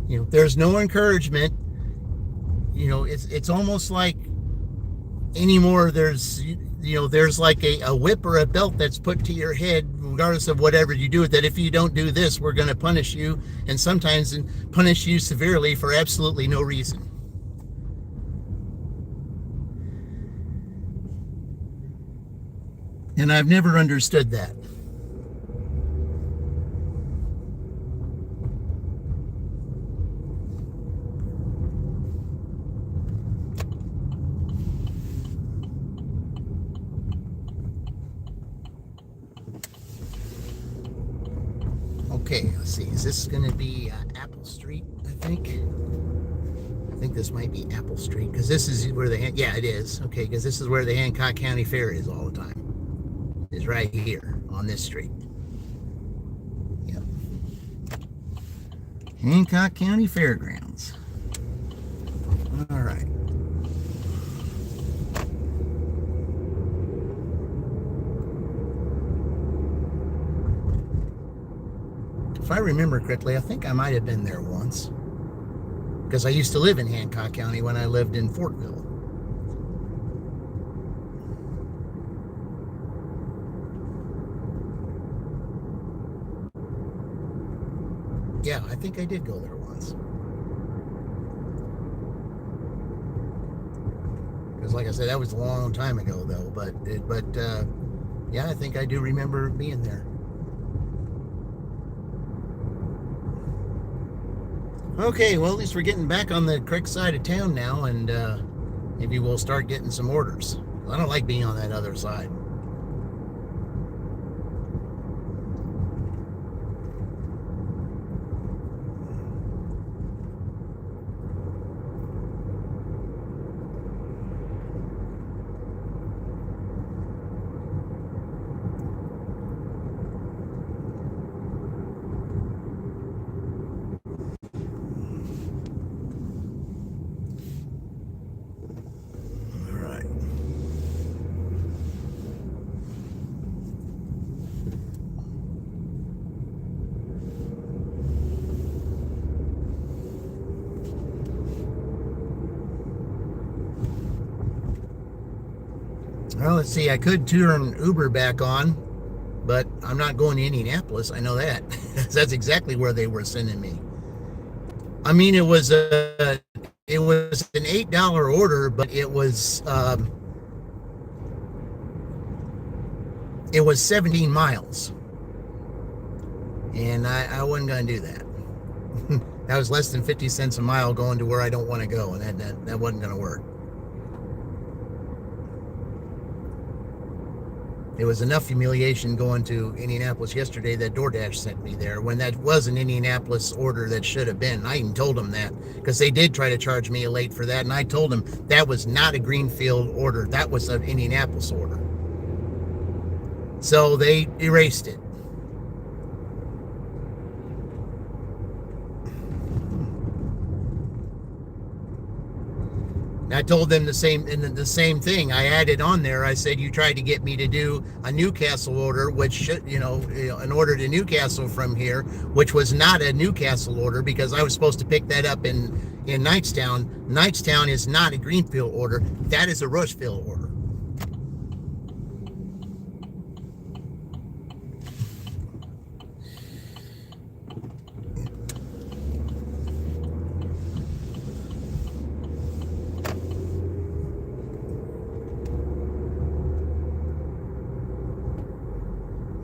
You know, there's no encouragement. You know, it's almost like anymore there's, you know, there's like a whip or a belt that's put to your head, regardless of whatever you do, that if you don't do this, we're going to punish you, and sometimes punish you severely for absolutely no reason. And I've never understood that. Okay, let's see. Is this going to be Apple Street, I think? I think this might be Apple Street, because this is where yeah, it is. Okay, because this is where the Hancock County Fair is all the time. It's right here on this street. Yep. Hancock County Fairgrounds. All right. If I remember correctly, I think I might have been there once, because I used to live in Hancock County when I lived in Fortville. Yeah, I think I did go there once. Because like I said, that was a long time ago though, but yeah, I think I do remember being there. Okay, well, at least we're getting back on the correct side of town now, and maybe we'll start getting some orders. I don't like being on that other side. Well, let's see, I could turn Uber back on, but I'm not going to Indianapolis. I know that. That's exactly where they were sending me. I mean, it was it was an $8 order, but it was 17 miles, and I wasn't going to do that. That was less than 50 cents a mile going to where I don't want to go, and that wasn't going to work. It was enough humiliation going to Indianapolis yesterday that DoorDash sent me there when that was an Indianapolis order that should have been. I even told them that because they did try to charge me late for that, and I told them that was not a Greenfield order. That was an Indianapolis order. So they erased it. I told them the same thing. I added on there. I said, you tried to get me to do a Newcastle order, which should, an order to Newcastle from here, which was not a Newcastle order because I was supposed to pick that up in Knightstown. Knightstown is not a Greenfield order. That is a Rushville order.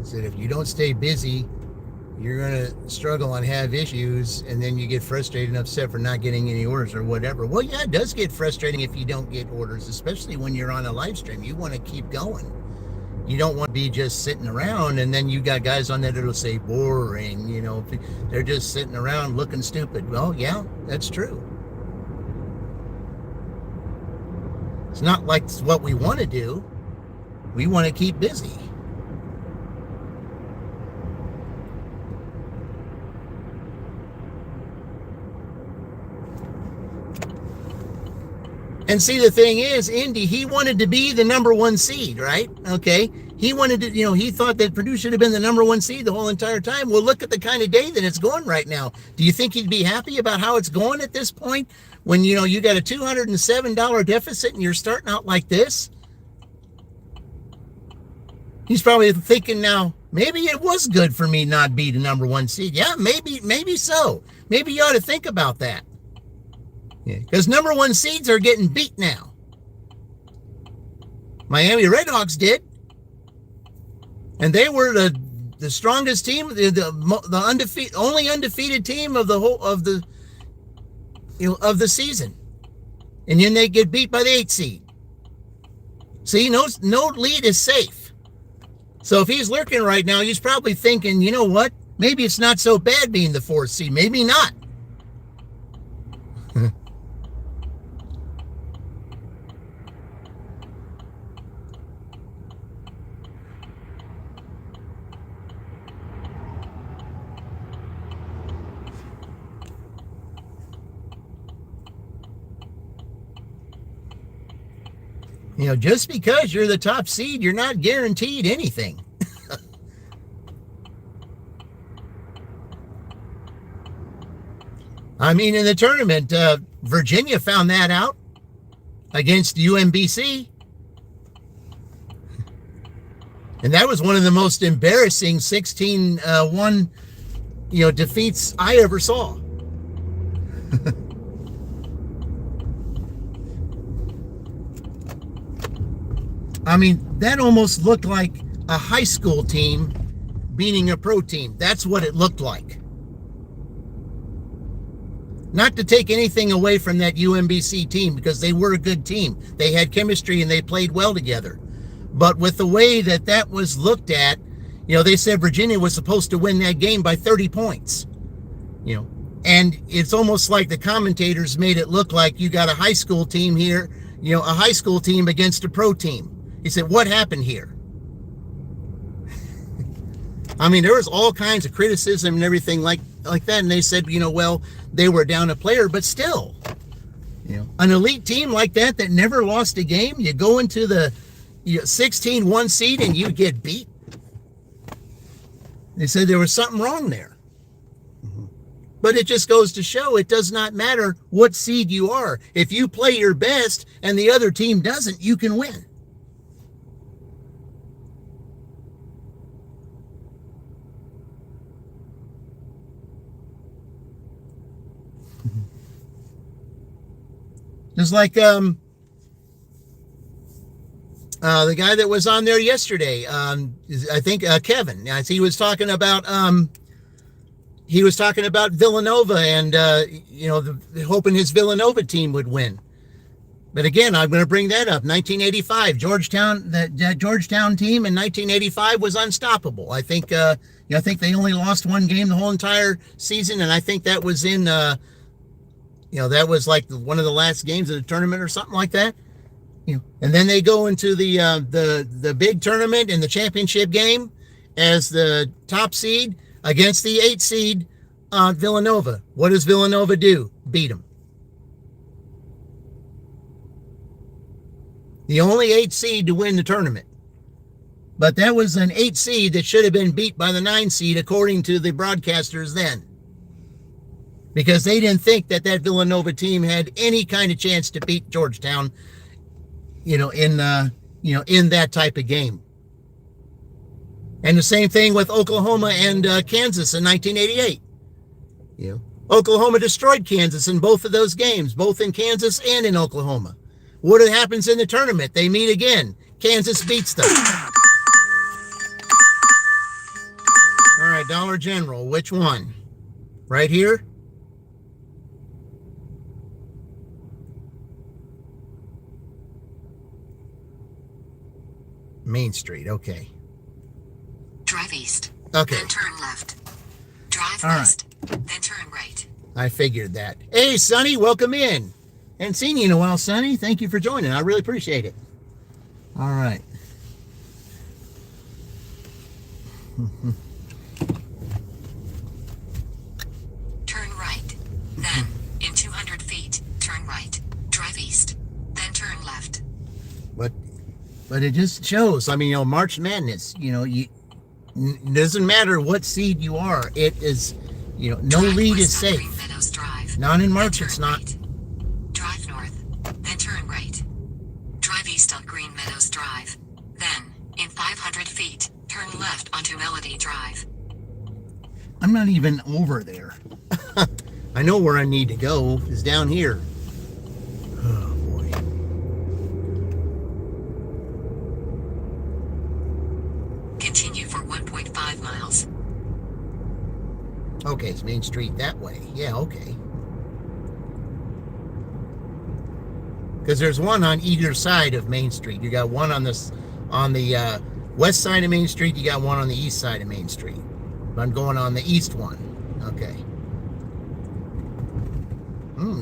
Said if you don't stay busy, you're going to struggle and have issues, and then you get frustrated and upset for not getting any orders or whatever. Well, yeah, it does get frustrating if you don't get orders, especially when you're on a live stream. You want to keep going. You don't want to be just sitting around, and then you got guys on there that'll say boring, they're just sitting around looking stupid. Well, yeah, that's true. It's not like it's what we want to do. We want to keep busy. And see, the thing is, Indy, he wanted to be the number one seed, right? Okay. He wanted to, he thought that Purdue should have been the number one seed the whole entire time. Well, look at the kind of day that it's going right now. Do you think he'd be happy about how it's going at this point when, you got a $207 deficit and you're starting out like this? He's probably thinking now, maybe it was good for me not be the number one seed. Yeah, maybe so. Maybe you ought to think about that. Because number one seeds are getting beat now. Miami Redhawks did, and they were the strongest team, the only undefeated team of the whole of the season, and then they get beat by the 8th seed. See, no lead is safe. So if he's lurking right now, he's probably thinking, you know what? Maybe it's not so bad being the 4th seed. Maybe not. Just because you're the top seed, you're not guaranteed anything. I mean, in the tournament, Virginia found that out against UMBC. And that was one of the most embarrassing 16-1, defeats I ever saw. I mean, that almost looked like a high school team beating a pro team. That's what it looked like. Not to take anything away from that UMBC team, because they were a good team. They had chemistry and they played well together. But with the way that was looked at, they said Virginia was supposed to win that game by 30 points. And it's almost like the commentators made it look like you got a high school team here, a high school team against a pro team. He said, what happened here? I mean, there was all kinds of criticism and everything like that. And they said, well, they were down a player, but still, an elite team like that never lost a game, you go into the 16-1 seed and you get beat. They said there was something wrong there. But it just goes to show it does not matter what seed you are. If you play your best and the other team doesn't, you can win. Just like the guy that was on there yesterday, I think Kevin. He was talking about Villanova and hoping his Villanova team would win. But again, I'm going to bring that up. 1985, Georgetown, that Georgetown team in 1985 was unstoppable. I think they only lost one game the whole entire season, and I think that was in that was like one of the last games of the tournament or something like that. And then they go into the big tournament in the championship game as the top seed against the 8 seed Villanova. What does Villanova do? Beat them. The only 8 seed to win the tournament. But that was an 8 seed that should have been beat by the 9 seed according to the broadcasters then. Because they didn't think that Villanova team had any kind of chance to beat Georgetown, in that type of game. And the same thing with Oklahoma and Kansas in 1988. Oklahoma destroyed Kansas in both of those games, both in Kansas and in Oklahoma. What happens in the tournament? They meet again. Kansas beats them. All right, Dollar General, which one? Right here? Main Street, okay. Drive east. Okay. Then turn left. Drive All west. Right. Then turn right. I figured that. Hey, Sonny, welcome in. Hadn't seen you in a while, Sonny. Thank you for joining. I really appreciate it. All right. Turn right. Then, in 200 feet, turn right. Drive east. Then turn left. But it just shows. I mean, March Madness, it doesn't matter what seed you are. It is, no Drive lead is west on safe. Green Meadows Drive. Not in March, Then it's turn not. right. Drive north. Then turn right. Drive east on Green Meadows Drive. Then, in 500 feet, turn left onto Melody Drive. I'm not even over there. I know where I need to go. It's down here. Oh, boy. Continue for 1.5 miles. Okay, it's Main Street that way. Yeah, okay. Because there's one on either side of Main Street. You got one on the west side of Main Street. You got one on the east side of Main Street. I'm going on the east one. Okay.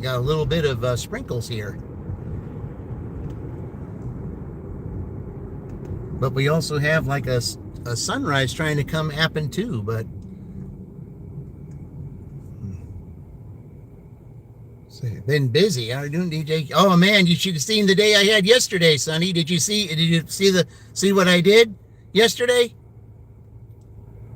Got a little bit of sprinkles here. But we also have like a sunrise trying to come happen too, but been busy. How are you doing, DJ? Oh man, you should have seen the day I had yesterday, Sonny. Did you see what I did yesterday?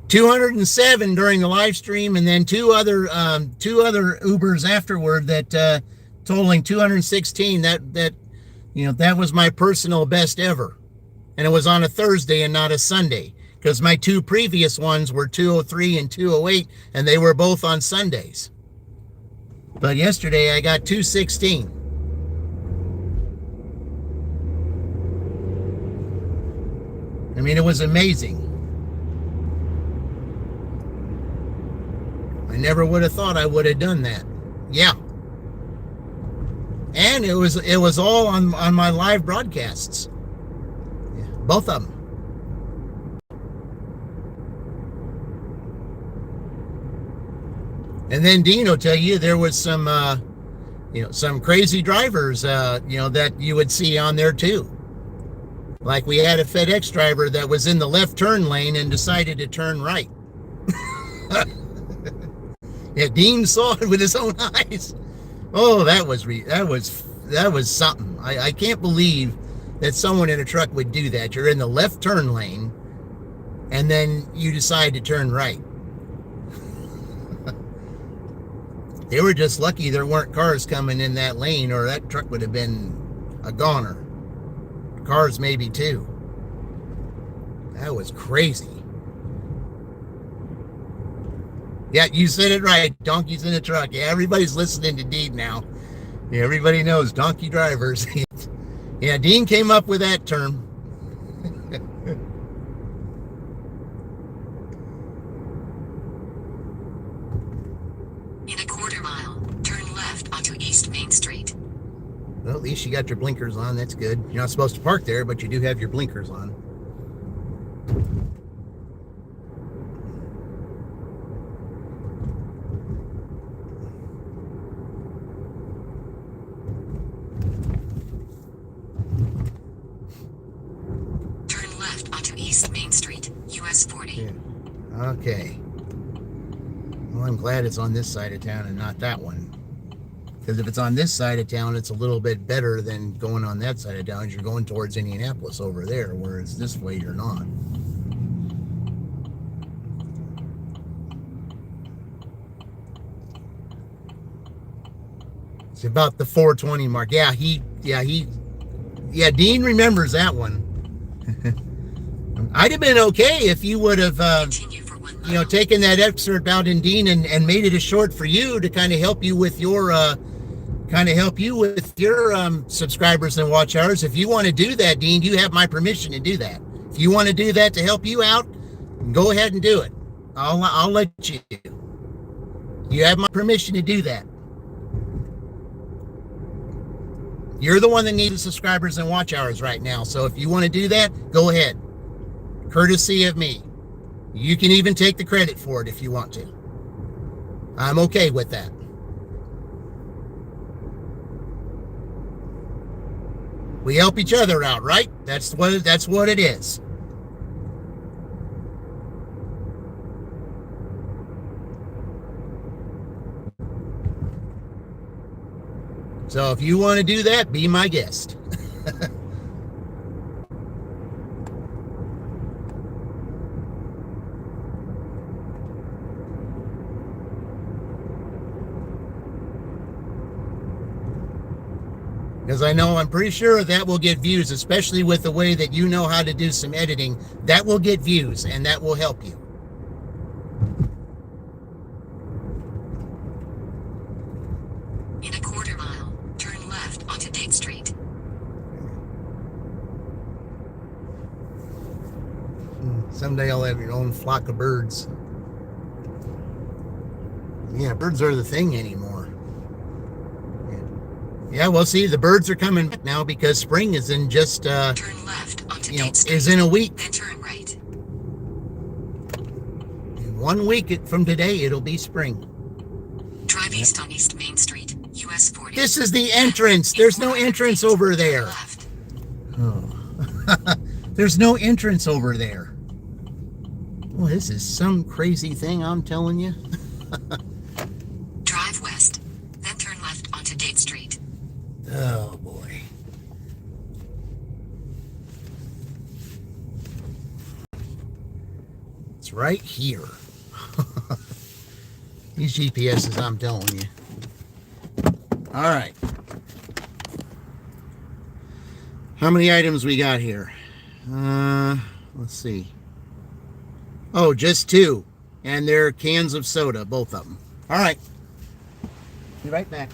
207 during the live stream, and then two other Ubers afterward that totaling 216. That was my personal best ever. And it was on a Thursday and not a Sunday, because my 2 previous ones were 203 and 208, and they were both on Sundays. But yesterday I got 216. I mean, it was amazing. I never would have thought I would have done that. Yeah. And it was all on my live broadcasts. Yeah, both of them. And then Dean will tell you there was some crazy drivers, that you would see on there too. Like we had a FedEx driver that was in the left turn lane and decided to turn right. Yeah, Dean saw it with his own eyes. Oh, that was something. I can't believe that someone in a truck would do that. You're in the left turn lane, and then you decide to turn right. They were just lucky there weren't cars coming in that lane, or that truck would have been a goner. Cars maybe too. That was crazy. Yeah, you said it right. Donkeys in the truck. Yeah, everybody's listening to Deed now. Yeah, everybody knows donkey drivers. Yeah, Dean came up with that term. In a quarter mile, turn left onto East Main Street. Well, at least you got your blinkers on. That's good. You're not supposed to park there, but you do have your blinkers on. Turn left onto East Main Street, US 40. Yeah. Okay. Well, I'm glad it's on this side of town and not that one. Because if it's on this side of town, it's a little bit better than going on that side of town. You're going towards Indianapolis over there, whereas this way you're not. It's about the 420 mark. Yeah, Dean remembers that one. I'd have been okay if you would have, Continue for 1 mile. taken that excerpt out in Dean and made it a short for you to kind of help you with your, subscribers and watch hours. If you want to do that, Dean, you have my permission to do that. If you want to do that to help you out, go ahead and do it. I'll let you. You have my permission to do that. You're the one that needs the subscribers and watch hours right now. So if you want to do that, go ahead. Courtesy of me. You can even take the credit for it if you want to. I'm okay with that. We help each other out, right? That's what it is. So if you want to do that, be my guest. Because I'm pretty sure that will get views, especially with the way that you know how to do some editing. That will get views, and that will help you. In a quarter mile, turn left onto Date Street. Someday I'll have your own flock of birds. Yeah, birds are the thing anymore. Yeah, well, see, the birds are coming back now because spring is in just, Turn left onto Date Street. is in a week. Then turn right. In 1 week from today, it'll be spring. Drive east on East Main Street, US 40. This is the entrance. There's no entrance over there. Left. Oh. There's no entrance over there. Well, this is some crazy thing, I'm telling you. Drive west, then turn left onto Date Street. Oh, boy. It's right here. These GPSs, I'm telling you. All right. How many items we got here? Let's see. Oh, just 2. And they're cans of soda, both of them. All right. Be right back.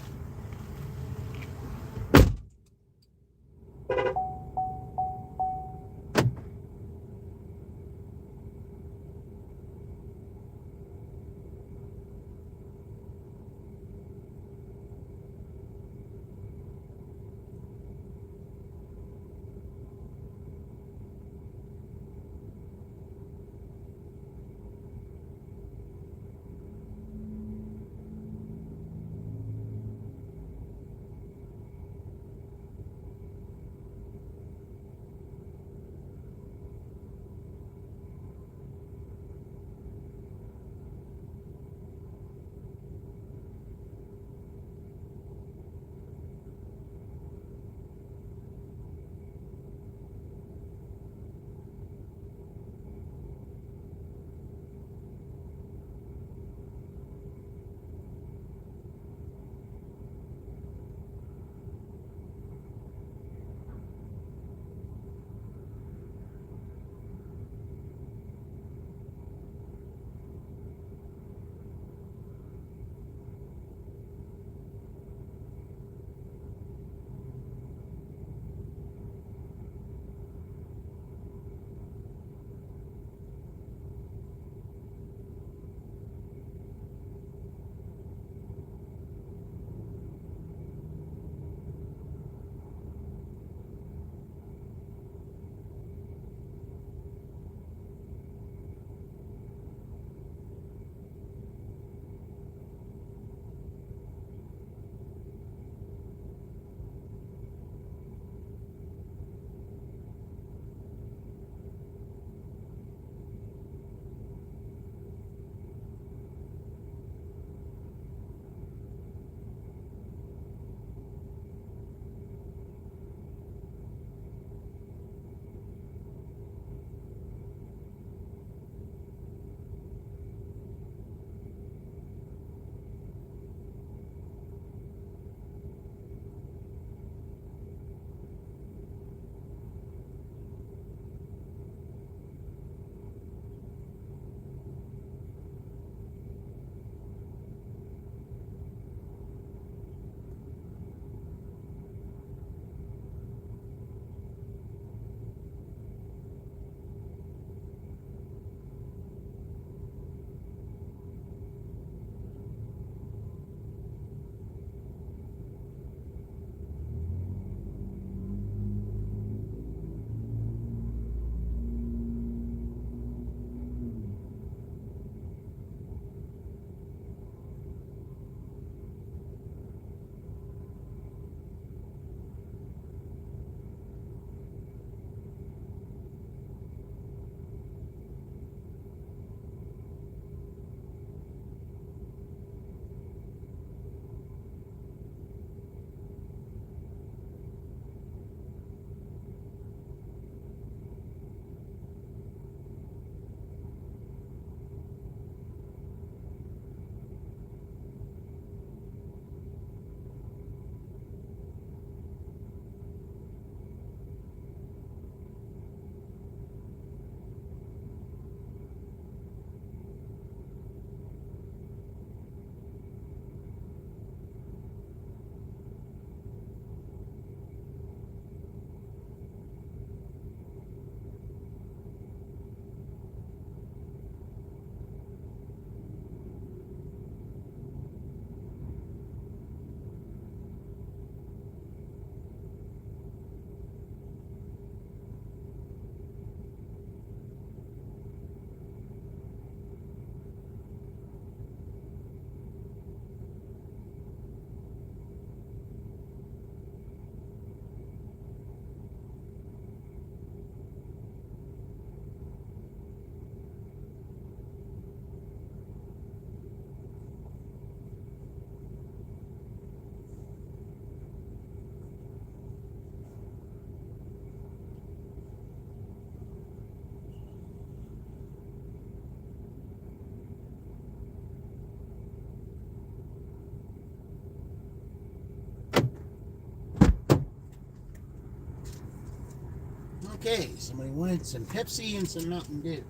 Okay, somebody wanted some Pepsi and some Mountain Dew.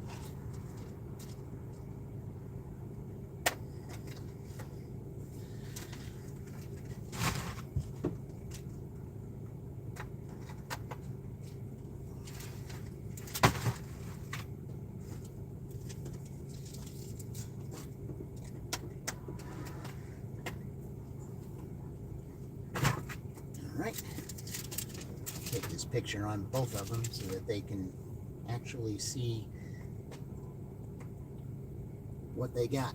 Alright. Take this picture on both of them so that they can actually see what they got.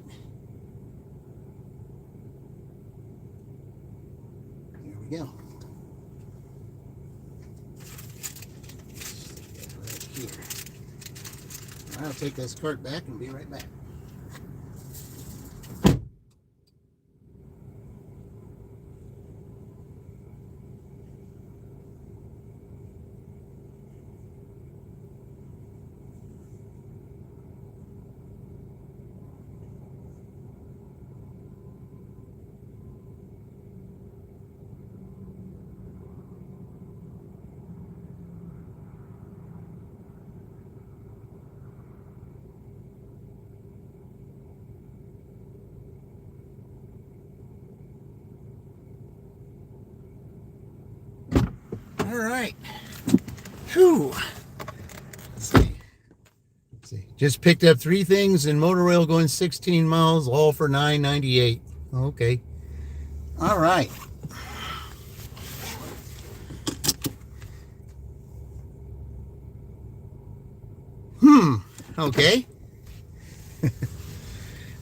Here we go. Right here. I'll take this cart back and be right back. All right. Whew. Let's see. Just picked up 3 things in motor oil going 16 miles, all for $9.98. Okay. All right. Okay.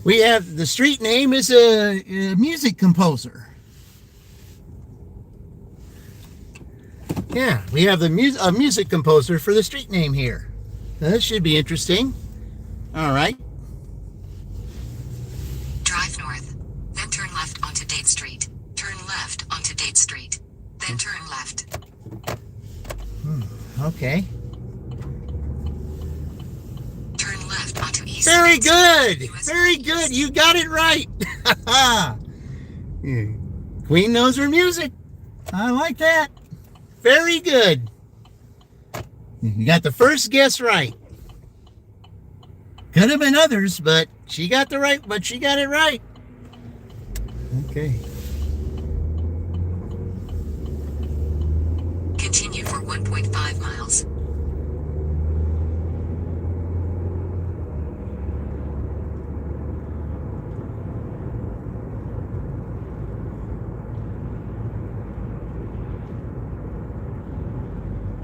We have the street name is a music composer. Yeah, we have a music composer for the street name here. Now, this should be interesting. All right. Drive north, then turn left onto Date Street. Turn left onto Date Street, then turn left. Okay. Turn left onto East Very Street. good. US Very good. You got it right. Yeah. Queen knows her music. I like that. Very good. You got the first guess right. Could have been others, but she got it right. Okay. Continue for 1.5 miles.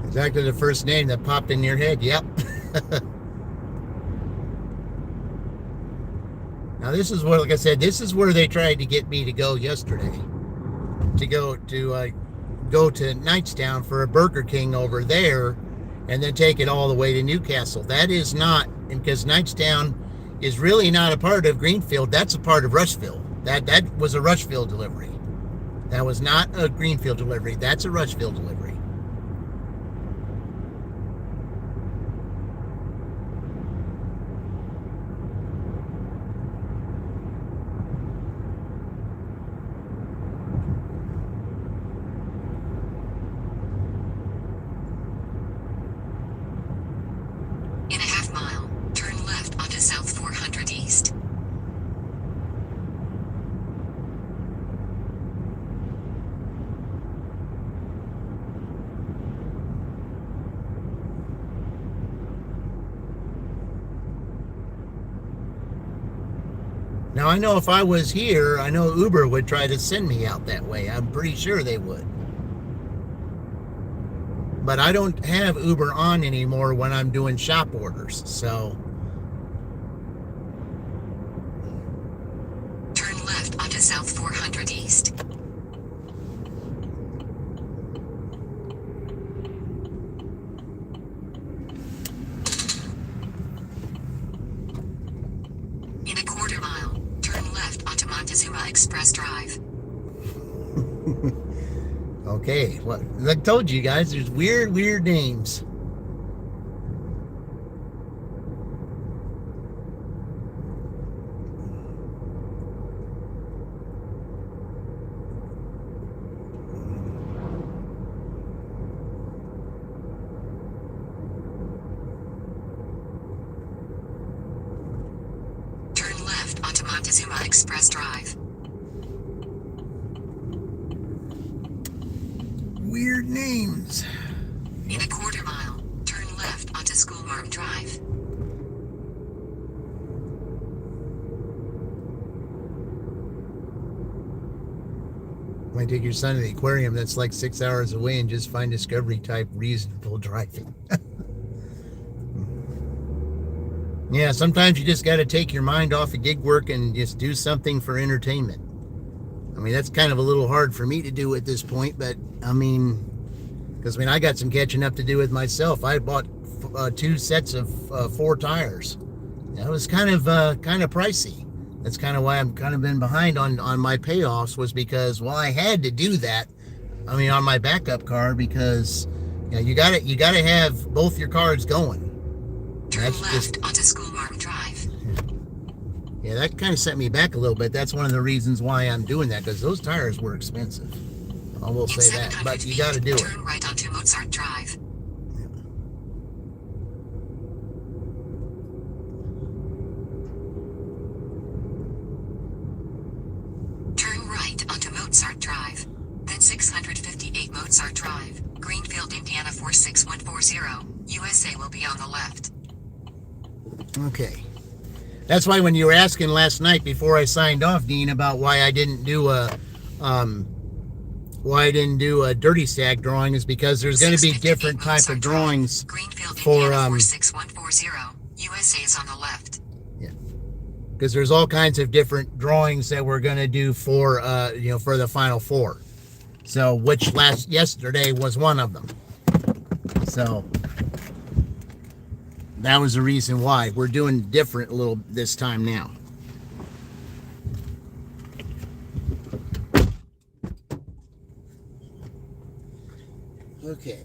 Exactly the first name that popped in your head. Yep. Now this is what, like I said, this is where they tried to get me to go yesterday. To go to Knightstown for a Burger King over there, and then take it all the way to Newcastle. That is not, because Knightstown is really not a part of Greenfield. That's a part of Rushville. That was a Rushville delivery. That was not a Greenfield delivery. That's a Rushville delivery. In a half mile, turn left onto South 400 East. Now I know if I was here, I know Uber would try to send me out that way. I'm pretty sure they would. But I don't have Uber on anymore when I'm doing shop orders, so. Turn left onto South 400 East. In a quarter mile, turn left onto Montezuma Express Drive. Okay, well, like I told you guys, there's weird names. Montezuma Express Drive. Weird names. In a quarter mile, turn left onto Schoolmarm Drive. Might take your son to the aquarium that's like 6 hours away and just find Discovery type reasonable driving. Yeah, sometimes you just got to take your mind off of gig work and just do something for entertainment. I mean, that's kind of a little hard for me to do at this point, but I mean, because I got some catching up to do with myself. I bought 2 sets of 4 tires. That was kind of pricey. That's kind of why I'm kind of been behind on my payoffs, was because, well, I had to do that. I mean, on my backup car, because you gotta have both your cars going. Turn That's left just onto Schoolmarm Drive. Yeah, that kind of set me back a little bit. That's one of the reasons why I'm doing that, because those tires were expensive. I will In say that, 700 but you feet, got to do it. turn right onto Mozart Drive. Turn right onto Mozart Drive. Then 658 Mozart Drive, Greenfield, Indiana 46140. USA will be on the left. Okay. That's why when you were asking last night before I signed off, Dean, about why I didn't do a dirty stack drawing, is because there's going to be different type of drawings Greenfield, for Indiana 46140. USA is on the left. yeah, because there's all kinds of different drawings that we're going to do for for the Final Four. So which yesterday was one of them. So that was the reason why we're doing different a little this time now. Okay.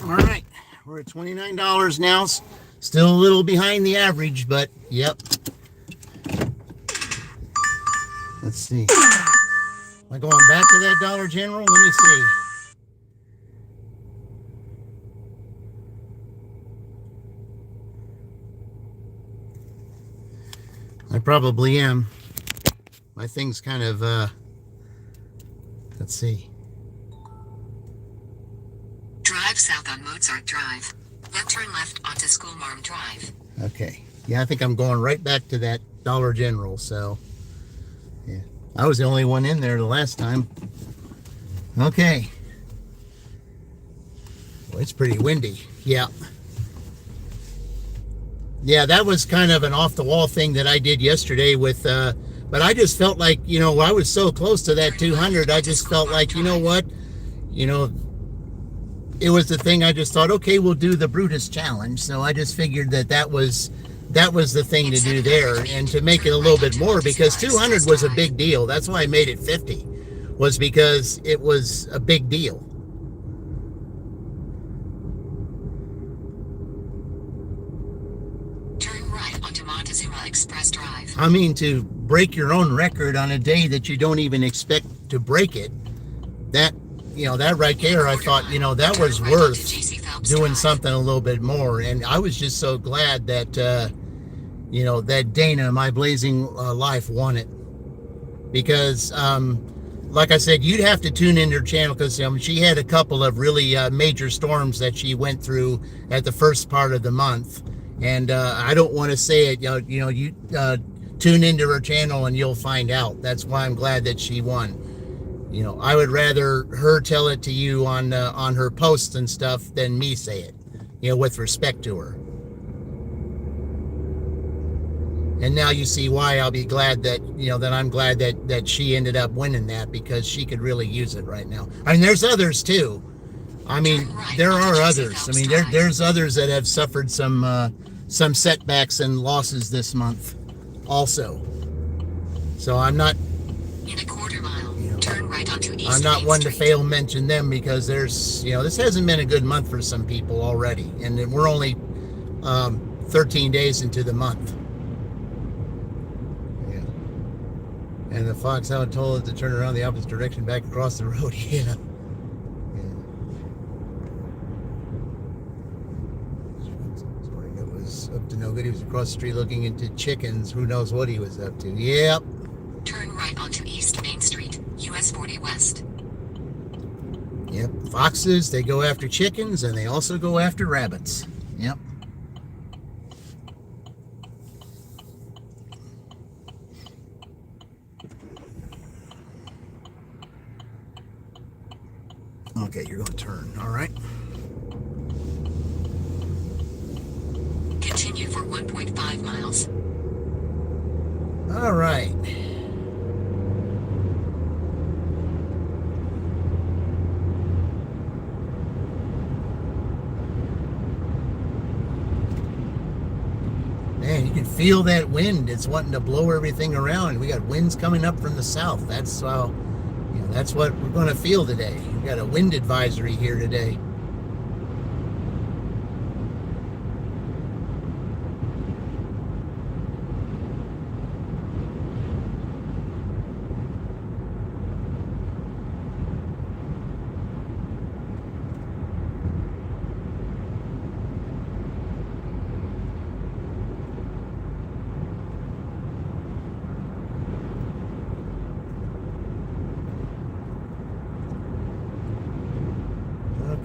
All right, we're at $29 now. Still a little behind the average, but yep. Let's see. Am I going back to that Dollar General? Let me see. I probably am. My thing's kind of, let's see. Drive south on Mozart Drive. Then turn left onto Schoolmarm Drive. Okay. Yeah, I think I'm going right back to that Dollar General, so yeah. I was the only one in there the last time. Okay. Well, it's pretty windy. Yeah. Yeah, that was kind of an off-the-wall thing that I did yesterday with, but I just felt like, I was so close to that 200, I just felt like, you know what, it was the thing. I just thought, okay, we'll do the Brutus challenge. So I just figured that was the thing to do there, and to make it a little bit more, because 200 was a big deal. That's why I made it 50, was because it was a big deal. Turn right onto Montezuma Express Drive. I mean, to break your own record on a day that you don't even expect to break it, that that right there, I thought, that was worth doing something a little bit more. And I was just so glad that, that Dana, my blazing life, won it. Because, like I said, you'd have to tune in her channel because she had a couple of really major storms that she went through at the first part of the month. And I don't want to say it, you tune into her channel and you'll find out. That's why I'm glad that she won. I would rather her tell it to you on her posts and stuff than me say it, with respect to her. And now you see why I'll be glad that, that I'm glad that she ended up winning that, because she could really use it right now. I mean, there's others too. I mean, there are others. I mean, there's others that have suffered some setbacks and losses this month also. So I'm not, In a quarter mile, turn right onto East I'm not Main one to Street. fail mention them, because there's, this hasn't been a good month for some people already. And we're only 13 days into the month. Yeah. And the fox hound told us to turn around the opposite direction back across the road. Yeah. It was up to no good. He was across the street looking into chickens. Who knows what he was up to. Yep. Turn right onto East Main Street, US 40 West. Yep. Foxes, they go after chickens, and they also go after rabbits. Yep. Okay, you're going to turn. All right. Continue for 1.5 miles. All right. Man, you can feel that wind. It's wanting to blow everything around. We got winds coming up from the south. That's how, that's what we're going to feel today. We got a wind advisory here today.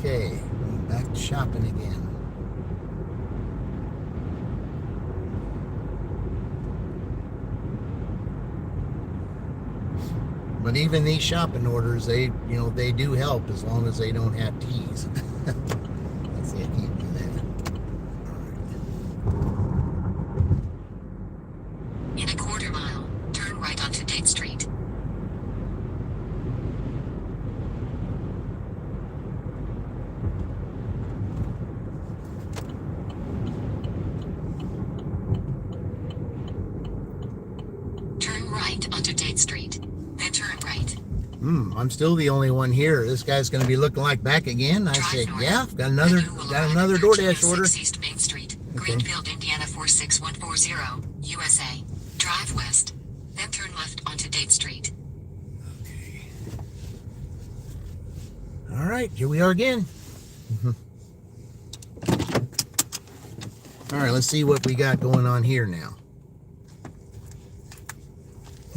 Okay, going back to shopping again. But even these shopping orders, they do help as long as they don't have T's. Let's see, I can't do that. In a quarter mile, turn right onto Date Street. Turn right onto Date Street, then turn right. I'm still the only one here. This guy's going to be looking like back again. I said, yeah, got another DoorDash order. East Main Street, Greenfield, Indiana 46140, USA. Drive west, then turn left onto Date Street. Okay. All right, here we are again. All right, let's see what we got going on here now.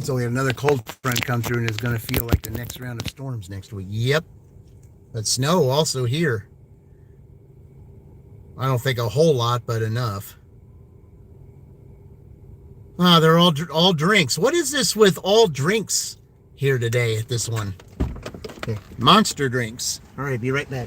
So we have another cold front come through, and it's going to feel like the next round of storms next week. Yep. But snow also here. I don't think a whole lot, but enough. Ah, they're all drinks. What is this with all drinks here today at this one? Okay. Monster drinks. All right, be right back.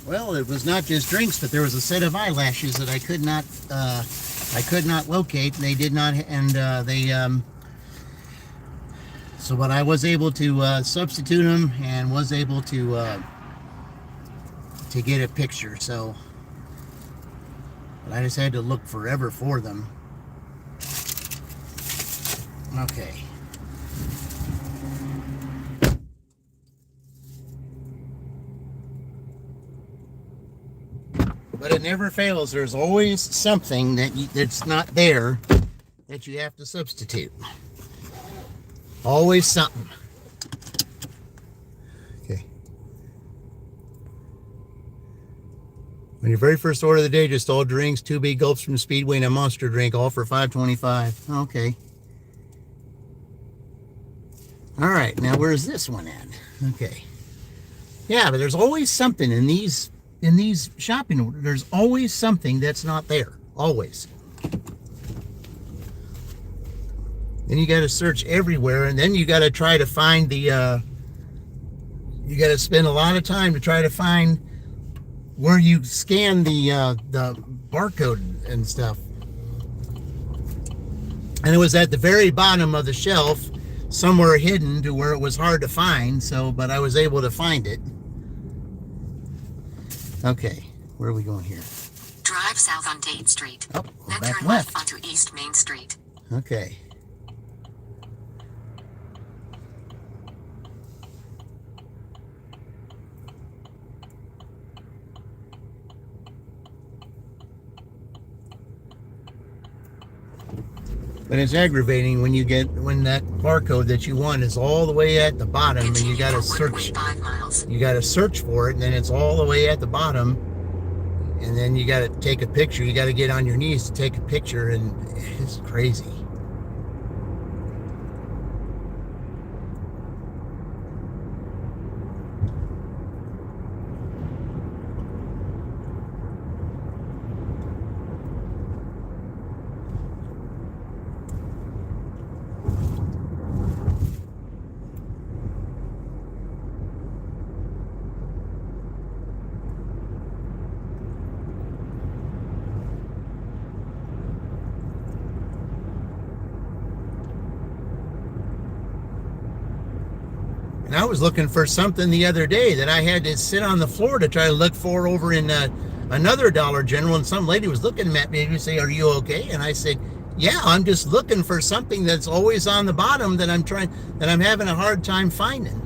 Well, it was not just drinks, but there was a set of eyelashes that I could not locate. And they did not, and so but I was able to substitute them and was able to get a picture. So, but I just had to look forever for them. Okay. But it never fails. There's always something that's not there that you have to substitute. Always something. Okay. On your very first order of the day, just all drinks, 2 big gulps from Speedway and a monster drink, all for $5.25. Okay. All right, now where's this one at? Okay. Yeah, but there's always something in these shopping orders. There's always something that's not there. Always. Then you got to search everywhere, and then you got to try to find you got to spend a lot of time to try to find where you scan the barcode and stuff. And it was at the very bottom of the shelf, somewhere hidden to where it was hard to find. So, but I was able to find it. Okay, where are we going here? Drive south on Date Street. Oh, Then back turn left. left onto East Main Street. Okay. But it's aggravating when that barcode that you want is all the way at the bottom, and you gotta search. 1.5 miles. You gotta search for it, and then it's all the way at the bottom, and then you gotta take a picture. You gotta get on your knees to take a picture, and it's crazy. And I was looking for something the other day that I had to sit on the floor to try to look for over in another Dollar General, and some lady was looking at me and say, "Are you okay?" And I said, "Yeah, I'm just looking for something that's always on the bottom that I'm having a hard time finding."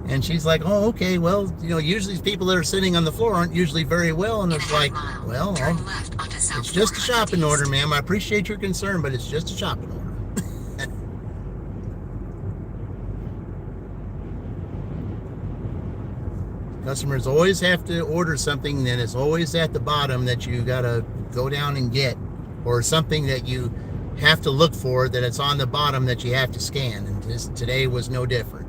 And she's like, "Oh, okay. Well, usually people that are sitting on the floor aren't usually very well." And it's like, well, Turn left onto South it's just a 400 shopping East. order, ma'am. I appreciate your concern, but it's just a shopping order. Customers always have to order something that is always at the bottom that you gotta go down and get, or something that you have to look for that it's on the bottom that you have to scan. And today was no different.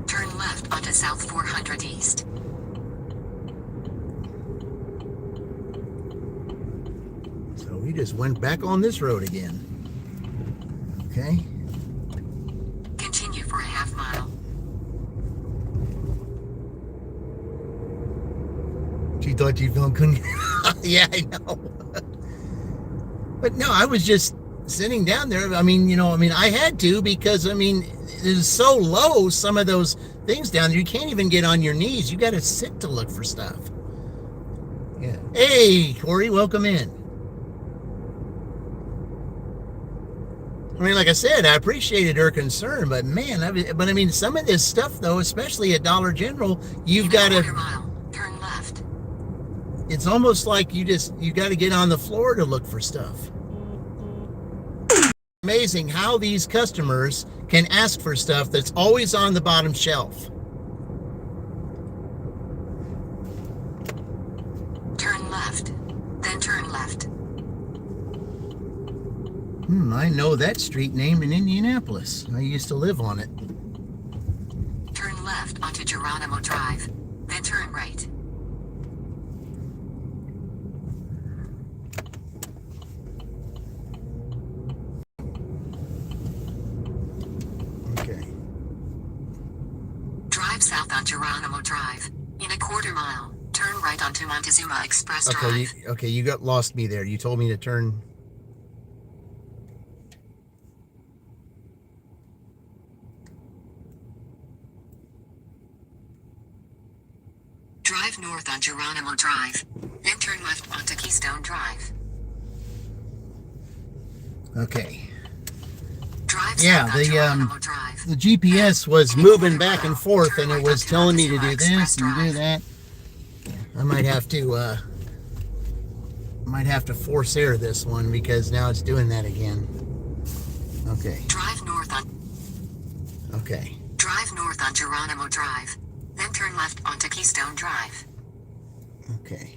Turn left onto South 400 East. So we just went back on this road again. Okay. Continue for a half mile. She thought you couldn't. Yeah, I know. But no, I was just sitting down there. I had to, because it's so low, some of those things down there. You can't even get on your knees. You got to sit to look for stuff. Yeah. Hey, Corey, welcome in. Like I said, I appreciated her concern, but man, some of this stuff though, especially at Dollar General, you've got to. Turn left. It's almost like you got to get on the floor to look for stuff. Amazing how these customers can ask for stuff that's always on the bottom shelf. Turn left. Then turn left. I know that street name in Indianapolis. I used to live on it. Turn left onto Geronimo Drive. Then turn right. south on Geronimo Drive. In a quarter mile, turn right onto Montezuma Express Okay, Drive. you got lost me there. You told me to turn. Drive north on Geronimo Drive. Then turn left onto Keystone Drive. Okay. Drive Yeah, south on Geronimo Drive. the GPS was moving back and forth, and it was telling me to do this and do that. I might have to force air this one because now it's doing that again. Okay. Drive north on Geronimo Drive. Then turn left onto Keystone Drive. Okay.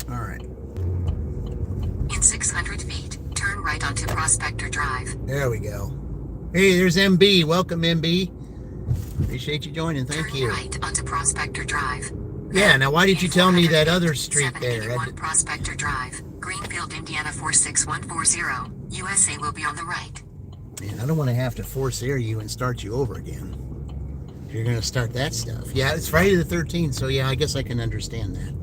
All right. In 600 feet, turn right onto Prospector Drive. There we go. Hey, there's MB. Welcome, MB. Appreciate you joining. Thank you. Turn right onto Prospector Drive. Yeah, now why did you tell me that other street there? 781 Prospector Drive, Greenfield, Indiana 46140. USA will be on the right. Man, I don't want to have to force air you and start you over again. If you're going to start that stuff. Yeah, it's Friday the 13th, so yeah, I guess I can understand that.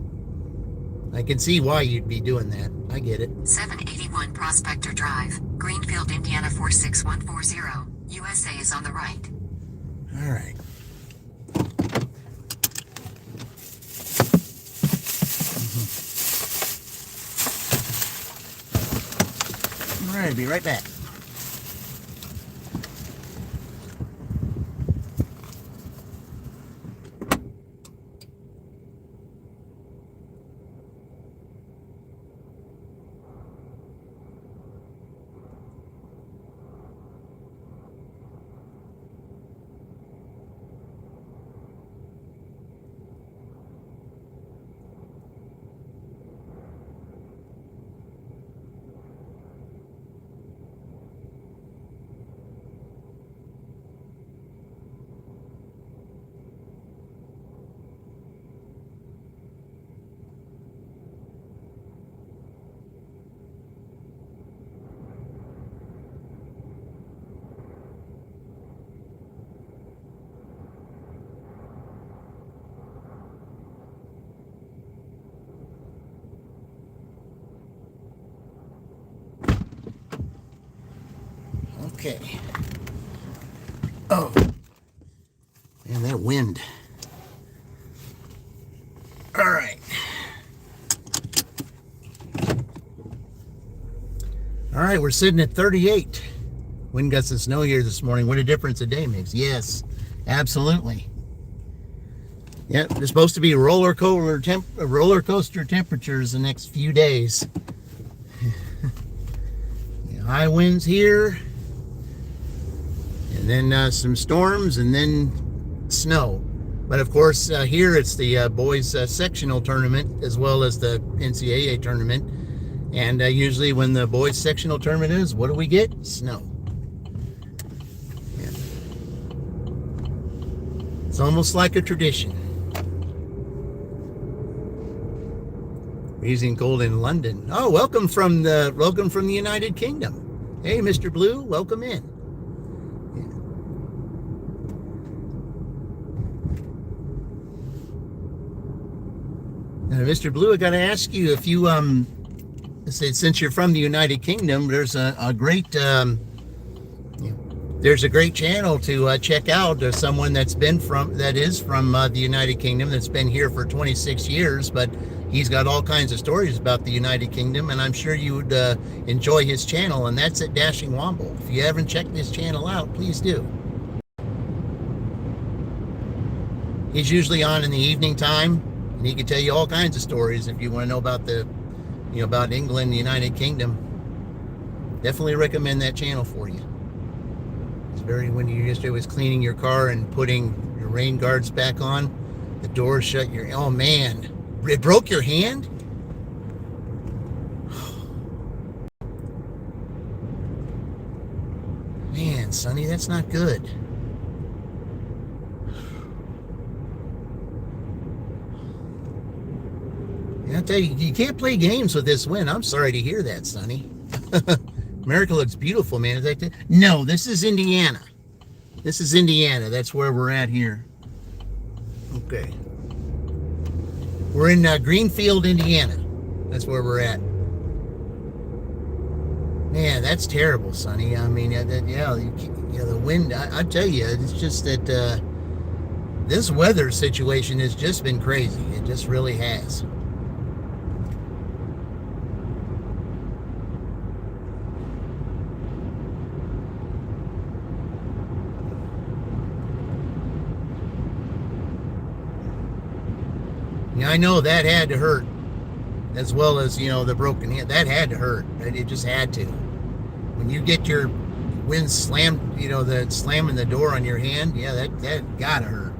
I can see why you'd be doing that. I get it. 781 Prospector Drive, Greenfield, Indiana 46140. USA is on the right. All right. All right, be right back. Okay. Oh. Man, that wind. All right. All right, we're sitting at 38. Wind gusts and snow here this morning. What a difference a day makes. Yes, absolutely. Yeah, there's supposed to be roller coaster temperatures the next few days. Yeah, high winds here, and then some storms, and then snow. But of course, here it's the boys sectional tournament as well as the NCAA tournament. And usually when the boys sectional tournament is, what do we get? Snow. Yeah. It's almost like a tradition. Freezing cold in London. Oh, welcome from the United Kingdom. Hey, Mr. Blue, welcome in. Yeah. Now, Mr. Blue, I got to ask you if you since you're from the United Kingdom, there's a great channel to check out. There's someone that is from the United Kingdom that's been here for 26 years, but he's got all kinds of stories about the United Kingdom, and I'm sure you would enjoy his channel, and that's at Dashing Womble. If you haven't checked his channel out, please do. He's usually on in the evening time, and he can tell you all kinds of stories if you want to know about about England, the United Kingdom. Definitely recommend that channel for you. It's when you yesterday was cleaning your car and putting your rain guards back on, the doors shut. Oh man, it broke your hand? Man, Sonny, that's not good. I tell you, you can't play games with this wind. I'm sorry to hear that, Sonny. America looks beautiful, man. Is that no, this is Indiana. This is Indiana. That's where we're at here. Okay. We're in Greenfield, Indiana. That's where we're at. Man, that's terrible, Sonny. I mean, the wind. I tell you, it's just that this weather situation has just been crazy. It just really has. Yeah, I know that had to hurt, as well as the broken hand. That had to hurt. It just had to. When you get your wind slammed, the slamming the door on your hand, yeah, that gotta hurt.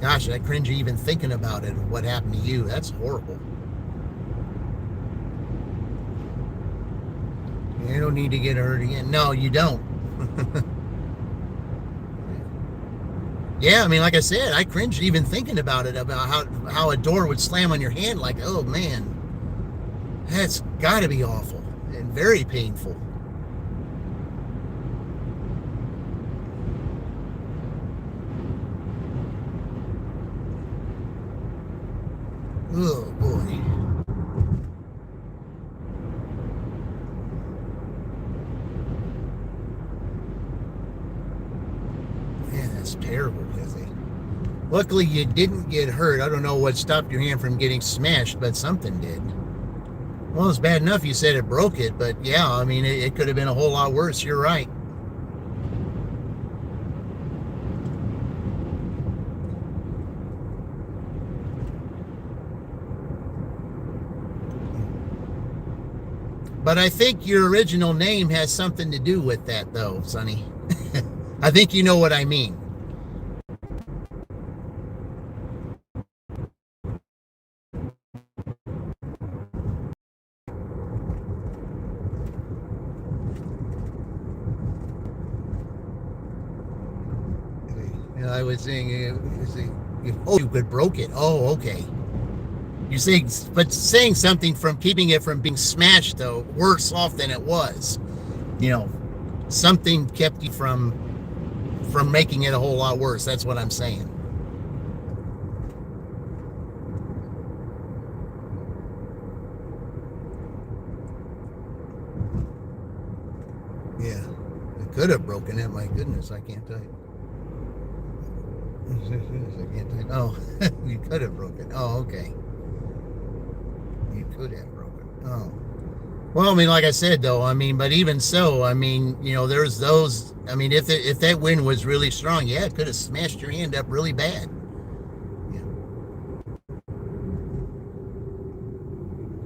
Gosh, I cringe even thinking about it. What happened to you? That's horrible. You don't need to get hurt again. No, you don't. Yeah, I mean, like I said, I cringed even thinking about it, about how a door would slam on your hand. Like, oh man, that's got to be awful and very painful. Oh boy. Man, that's terrible, Lizzie. Luckily, you didn't get hurt. I don't know what stopped your hand from getting smashed, but something did. Well, it's bad enough you said it broke it, but yeah, I mean, it could have been a whole lot worse. You're right. But I think your original name has something to do with that, though, Sonny. I think you know what I mean. I was saying, oh, you could broke it. Oh, okay. You're saying, but saying something from keeping it from being smashed, though, worse off than it was. Something kept you from making it a whole lot worse. That's what I'm saying. Yeah, it could have broken it. My goodness, I can't type. I can't type. Oh, you could have broken. Oh, okay. You could have broken. Oh. Well, I mean, like I said, though, I mean, but even so, I mean, there's those. I mean, if that wind was really strong, yeah, it could have smashed your hand up really bad. Yeah.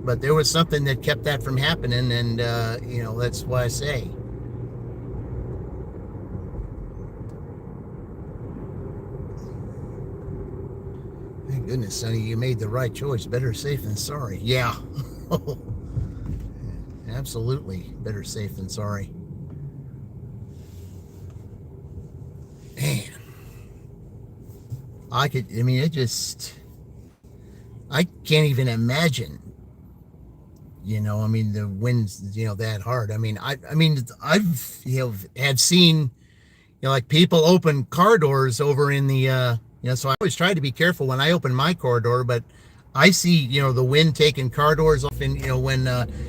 But there was something that kept that from happening, and that's why I say. Thank goodness, Sonny, you made the right choice. Better safe than sorry. Yeah. Absolutely. Better safe than sorry. Man. I can't even imagine, the winds, that hard. I mean, I've had seen, like people open car doors over in the, so I always try to be careful when I open my car door, but I see, the wind taking car doors off, and when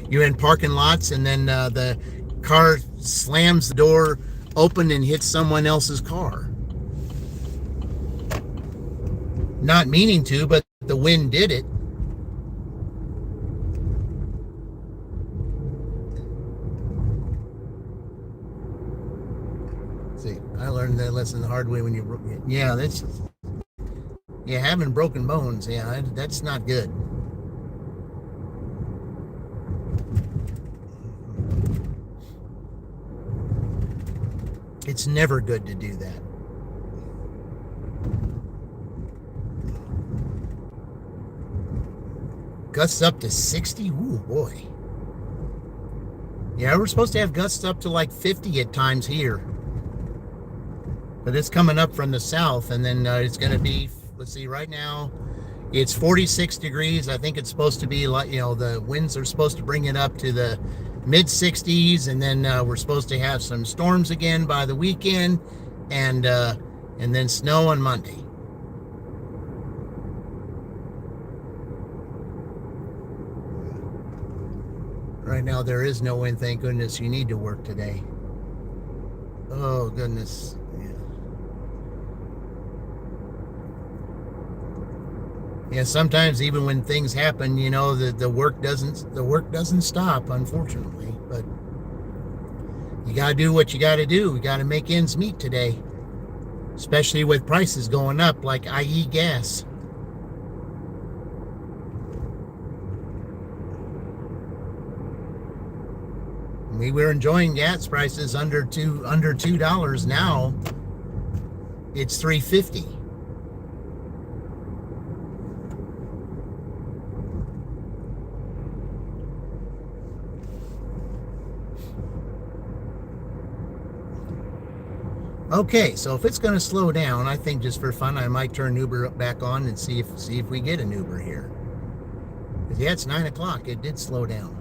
you're in parking lots, and then the car slams the door open and hits someone else's car. Not meaning to, but the wind did it. See, I learned that lesson the hard way when you, yeah, having broken bones, yeah, that's not good. It's never good to do that. Gusts up to 60? Ooh, boy. Yeah, we're supposed to have gusts up to like 50 at times here. But it's coming up from the south, and then it's going to be, let's see, right now It's 46 degrees. I think it's supposed to be like, the winds are supposed to bring it up to the mid 60s, and then we're supposed to have some storms again by the weekend, and then snow on Monday. Right now there is no wind, thank goodness. You need to work today. Oh goodness. Yeah, sometimes even when things happen, the work doesn't stop, unfortunately. But you gotta do what you gotta do. We gotta make ends meet today, especially with prices going up, like i.e. gas. We were enjoying gas prices under $2 now. It's $3.50. Okay, so if it's going to slow down, I think just for fun, I might turn Uber back on and see if we get an Uber here. Because yeah, it's 9 o'clock. It did slow down.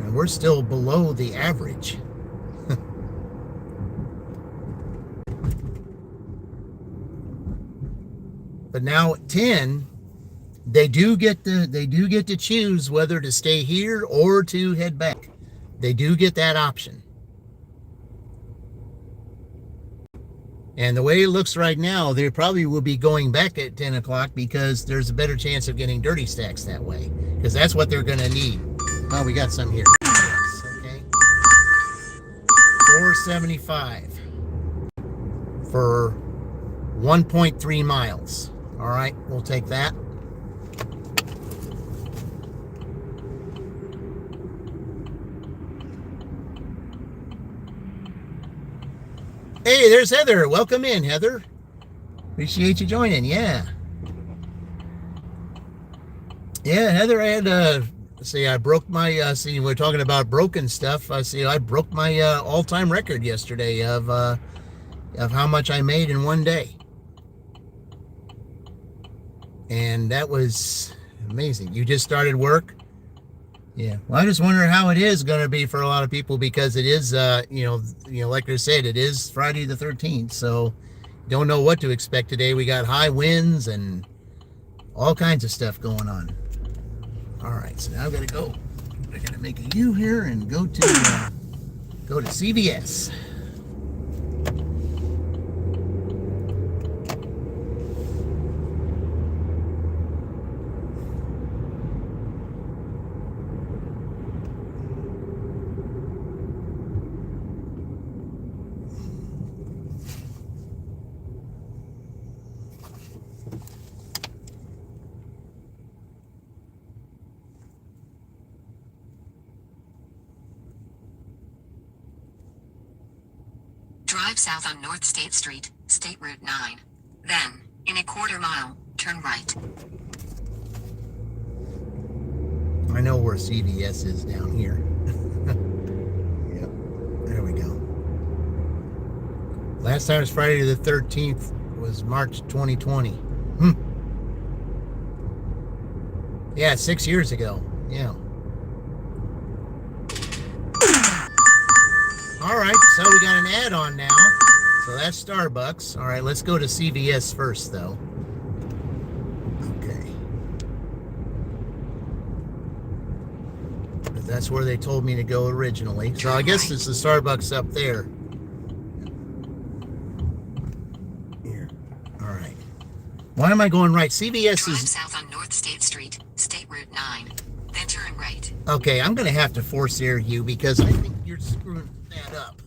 And we're still below the average. But now at 10, they do get to choose whether to stay here or to head back. They do get that option. And the way it looks right now, they probably will be going back at 10 o'clock because there's a better chance of getting dirty stacks that way. Because that's what they're going to need. Oh, we got some here. Yes, okay. $4.75 for 1.3 miles. All right, we'll take that. Hey, there's Heather. Welcome in, Heather. Appreciate you joining. Yeah. Yeah, Heather, I had I broke my we're talking about broken stuff. I broke my all-time record yesterday of how much I made in one day. And that was amazing. You just started work? Yeah. Well, I just wonder how it is going to be for a lot of people, because it is, like I said, it is Friday the 13th. So don't know what to expect today. We got high winds and all kinds of stuff going on. All right. So now I've got to go. I got to make a U here and go to CVS. Drive south on North State Street, State Route 9. Then, in a quarter mile, turn right. I know where CVS is down here. Yep, there we go. Last time was Friday the 13th, was March 2020. Yeah, 6 years ago. Yeah. All right, so we got an ad on now. So that's Starbucks. All right, let's go to CVS first, though. Okay. That's where they told me to go originally. So I guess it's the Starbucks up there. Here. All right. Why am I going right? CVS Drive is... south on North State Street, State Route 9. Then turn right. Okay, I'm going to have to force air you because I think you're screwing that up.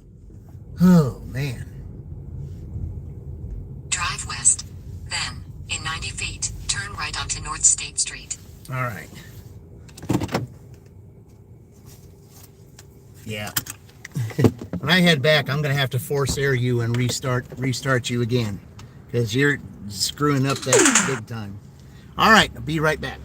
Oh, man. Drive west. Then, in 90 feet, turn right onto North State Street. All right. Yeah. When I head back, I'm going to have to force air you and restart you again, because you're screwing up that big time. All right, I'll be right back.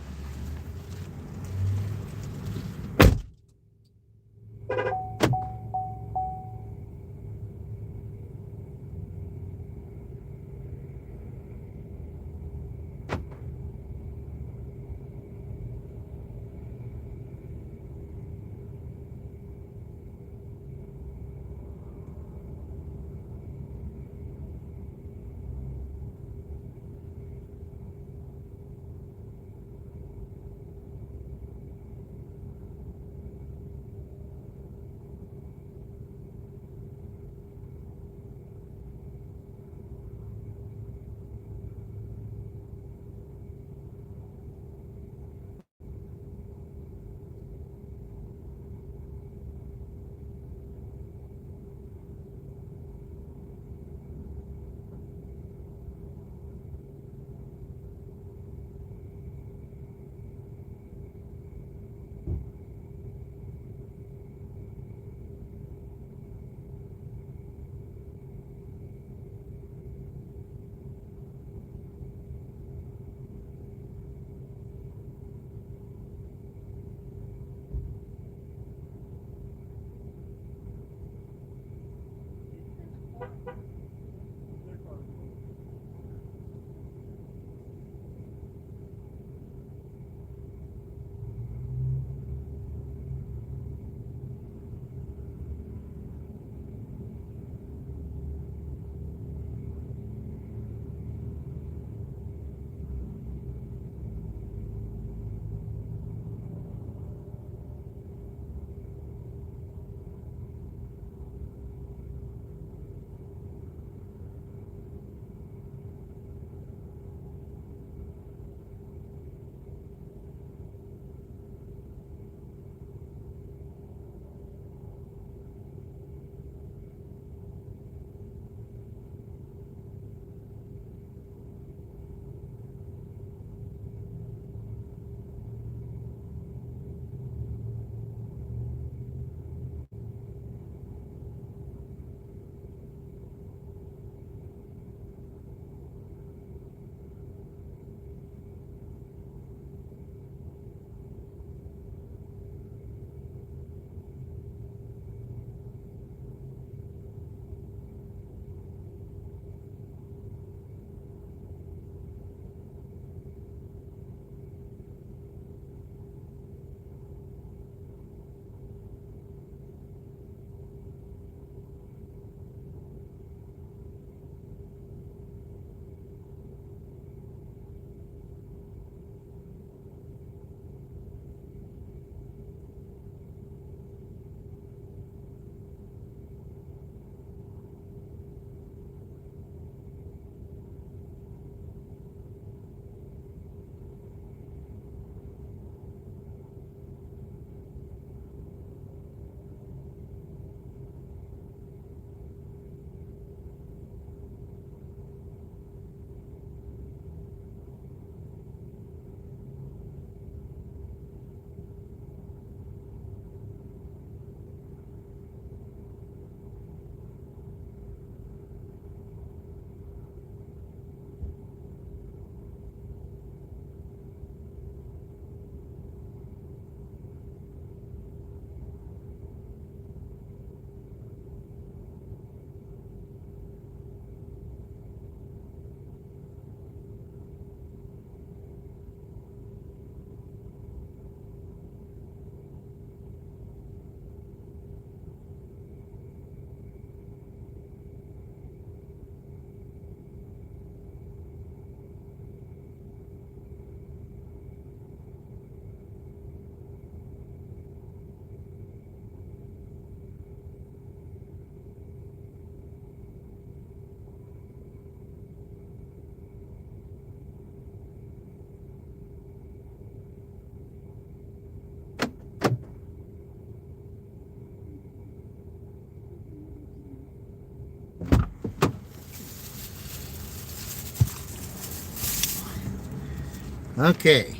Okay.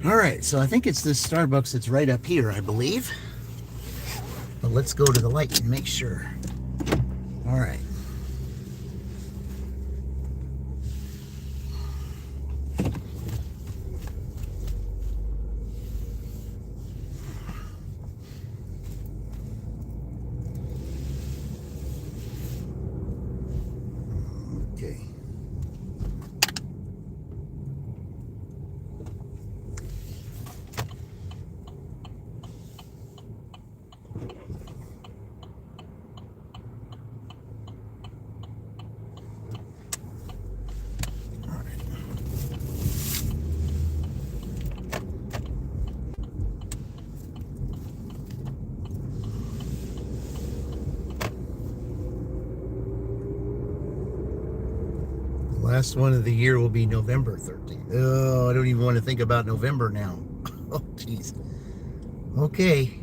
All right, so I think it's this Starbucks that's right up here, I believe. But let's go to the light and make sure. All right. Okay. Last one of the year will be November 13th. Oh, I don't even want to think about November now. Oh, jeez. Okay.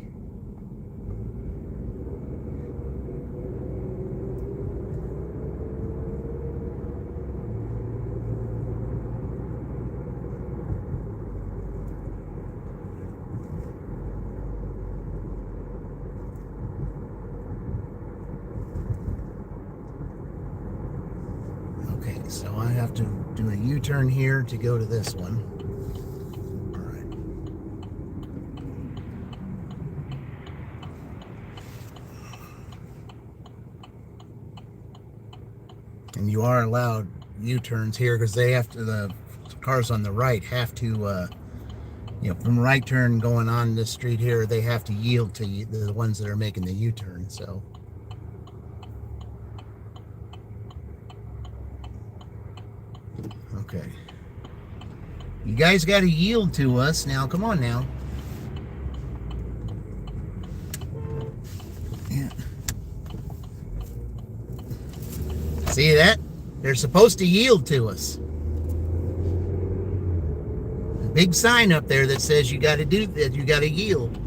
Okay, so I have to Do a U-turn here to go to this one. All right. And you are allowed U-turns here because they have to, the cars on the right have to, from right turn going on this street here, they have to yield to the ones that are making the U-turn, so. Okay. You guys got to yield to us now. Come on now. Yeah. See that? They're supposed to yield to us. A big sign up there that says you got to do that. You got to yield.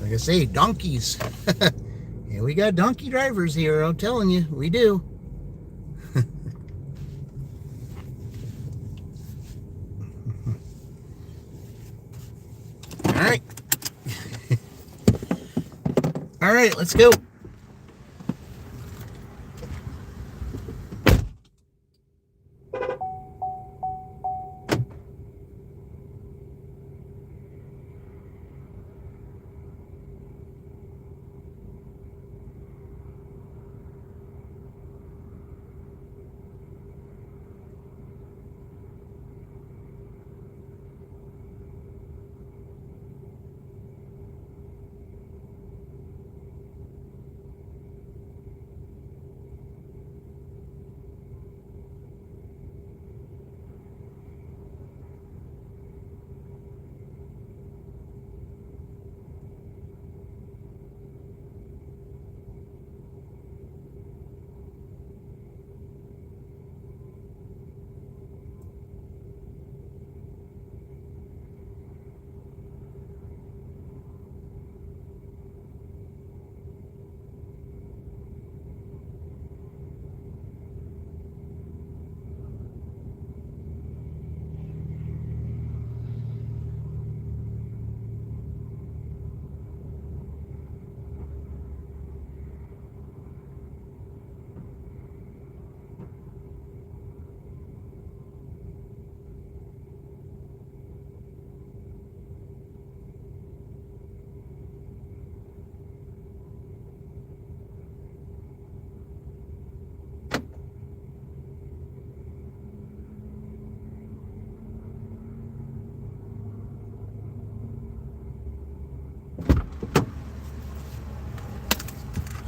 Like I say, donkeys. Yeah, we got donkey drivers here. I'm telling you, we do. All right. All right, let's go.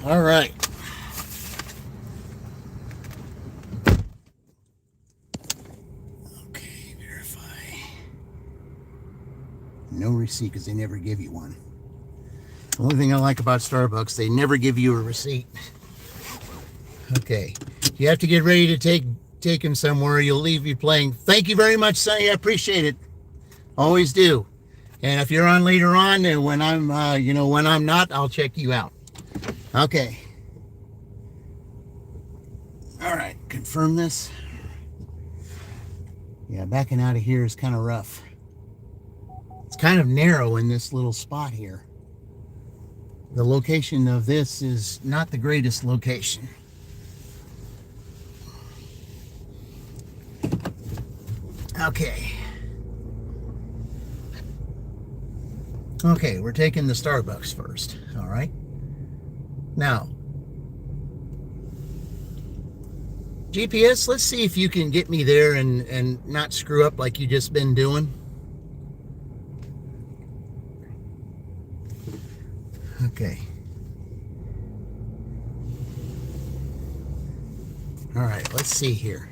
All right. Okay, verify. No receipt because they never give you one. The only thing I like about Starbucks, they never give you a receipt. Okay. You have to get ready to take him somewhere. You'll leave you playing. Thank you very much, Sonny. I appreciate it. Always do. And if you're on later on, and when I'm, when I'm not, I'll check you out. Okay. All right, confirm this. Yeah, backing out of here is kind of rough. It's kind of narrow in this little spot here. The location of this is not the greatest location. Okay. Okay, we're taking the Starbucks first, all right? Now, GPS, let's see if you can get me there and not screw up like you just been doing. Okay. All right, let's see here.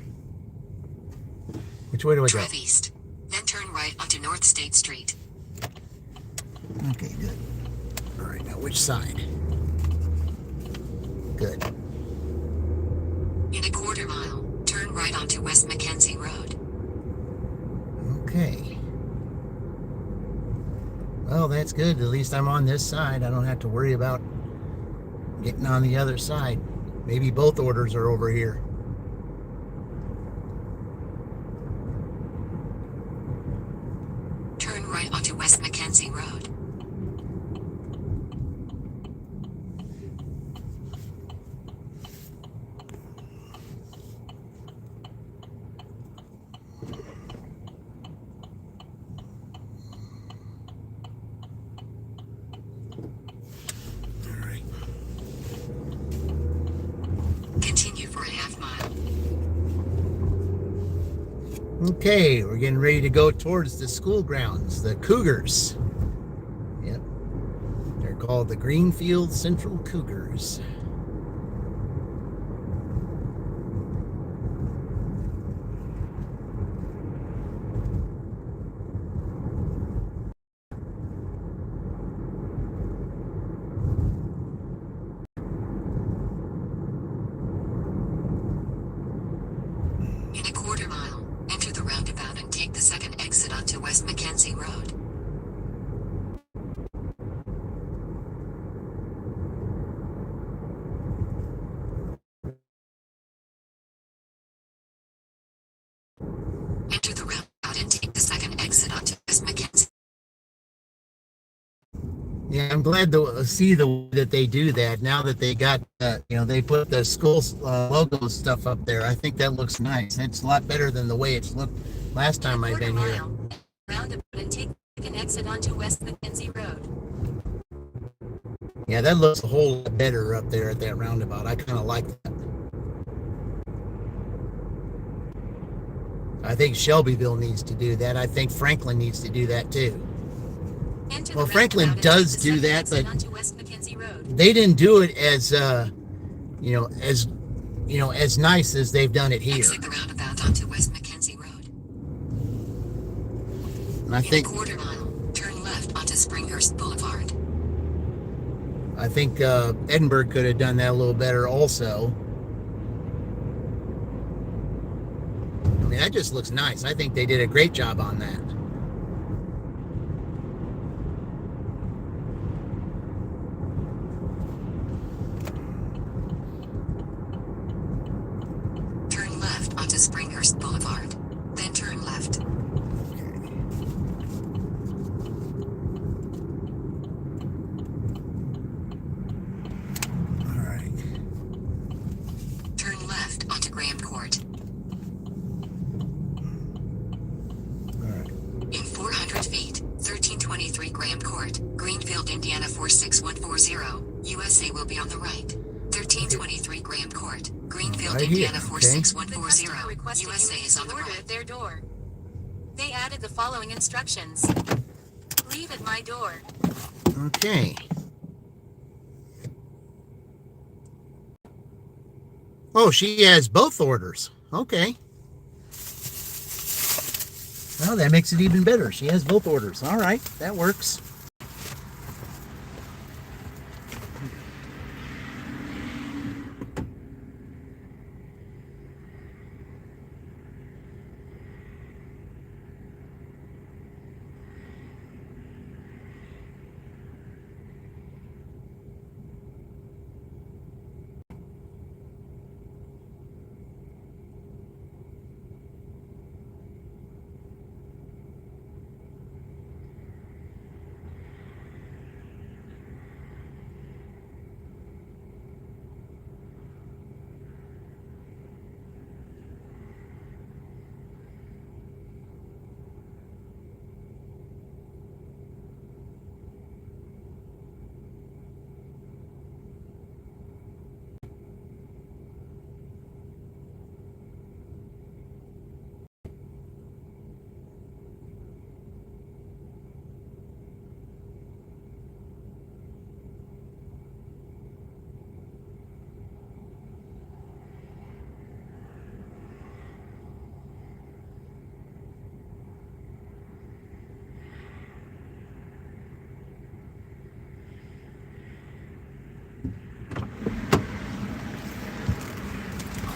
Which way do I go? Drive east, then turn right onto North State Street. Okay, good. All right, now which side? Good. In a quarter mile, turn right onto West Mackenzie Road. Okay. Well, that's good. At least I'm on this side. I don't have to worry about getting on the other side. Maybe both orders are over here. right onto West Mackenzie Road. All right. Continue for a half mile. Okay, we're getting ready to go towards the school grounds, the Cougars. Yep. They're called the Greenfield Central Cougars. In a quarter mile, enter the roundabout and take the second exit onto West Mackenzie Road. Enter the roundabout and take the second exit onto West Mackenzie. Yeah, I'm glad to see the way that they do that now that they got, they put the school logo stuff up there. I think that looks nice. It's a lot better than the way it's looked last time I've been here. Roundabout and take an exit onto West Mackenzie Road. Yeah, that looks a whole lot better up there at that roundabout. I kind of like that. I think Shelbyville needs to do that. I think Franklin needs to do that too. Well, Franklin does do that, but they didn't do it as, as nice as they've done it here. Exit the roundabout onto West Mackenzie Road. And I think In a quarter mile, turn left onto Springhurst Boulevard. Edinburgh could have done that a little better also. I mean, that just looks nice. I think they did a great job on that. Turn left onto Springhurst Boulevard. Then turn left. All right. Turn left onto Graham Court. All right. In 400 feet, 1323 Graham Court, Greenfield, Indiana 46140, USA will be on the right. 1323 Graham Court, Greenfield, Right here, Indiana okay. 46140, USA is on the order right. at their door. They added the following instructions. Leave at my door. Okay. Oh, she has both orders. Okay. Well, that makes it even better. She has both orders. All right, that works.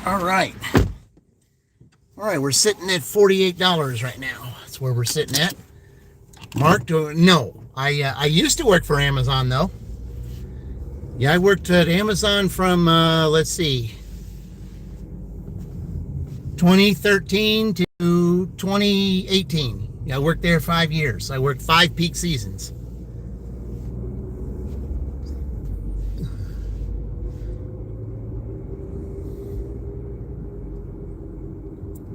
All right. All right, we're sitting at $48 right now. That's where we're sitting at. Mark, no. I used to work for Amazon, though. Yeah, I worked at Amazon from, let's see, 2013 to 2018. Yeah, I worked there 5 years. I worked 5 peak seasons.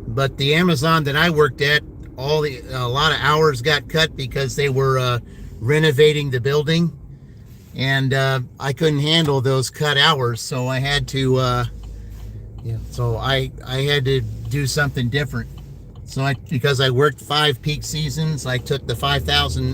But the Amazon that I worked at, a lot of hours got cut because they were renovating the building, and I couldn't handle those cut hours, so I had to I had to do something different. So because I worked 5 peak seasons, I took the 5,000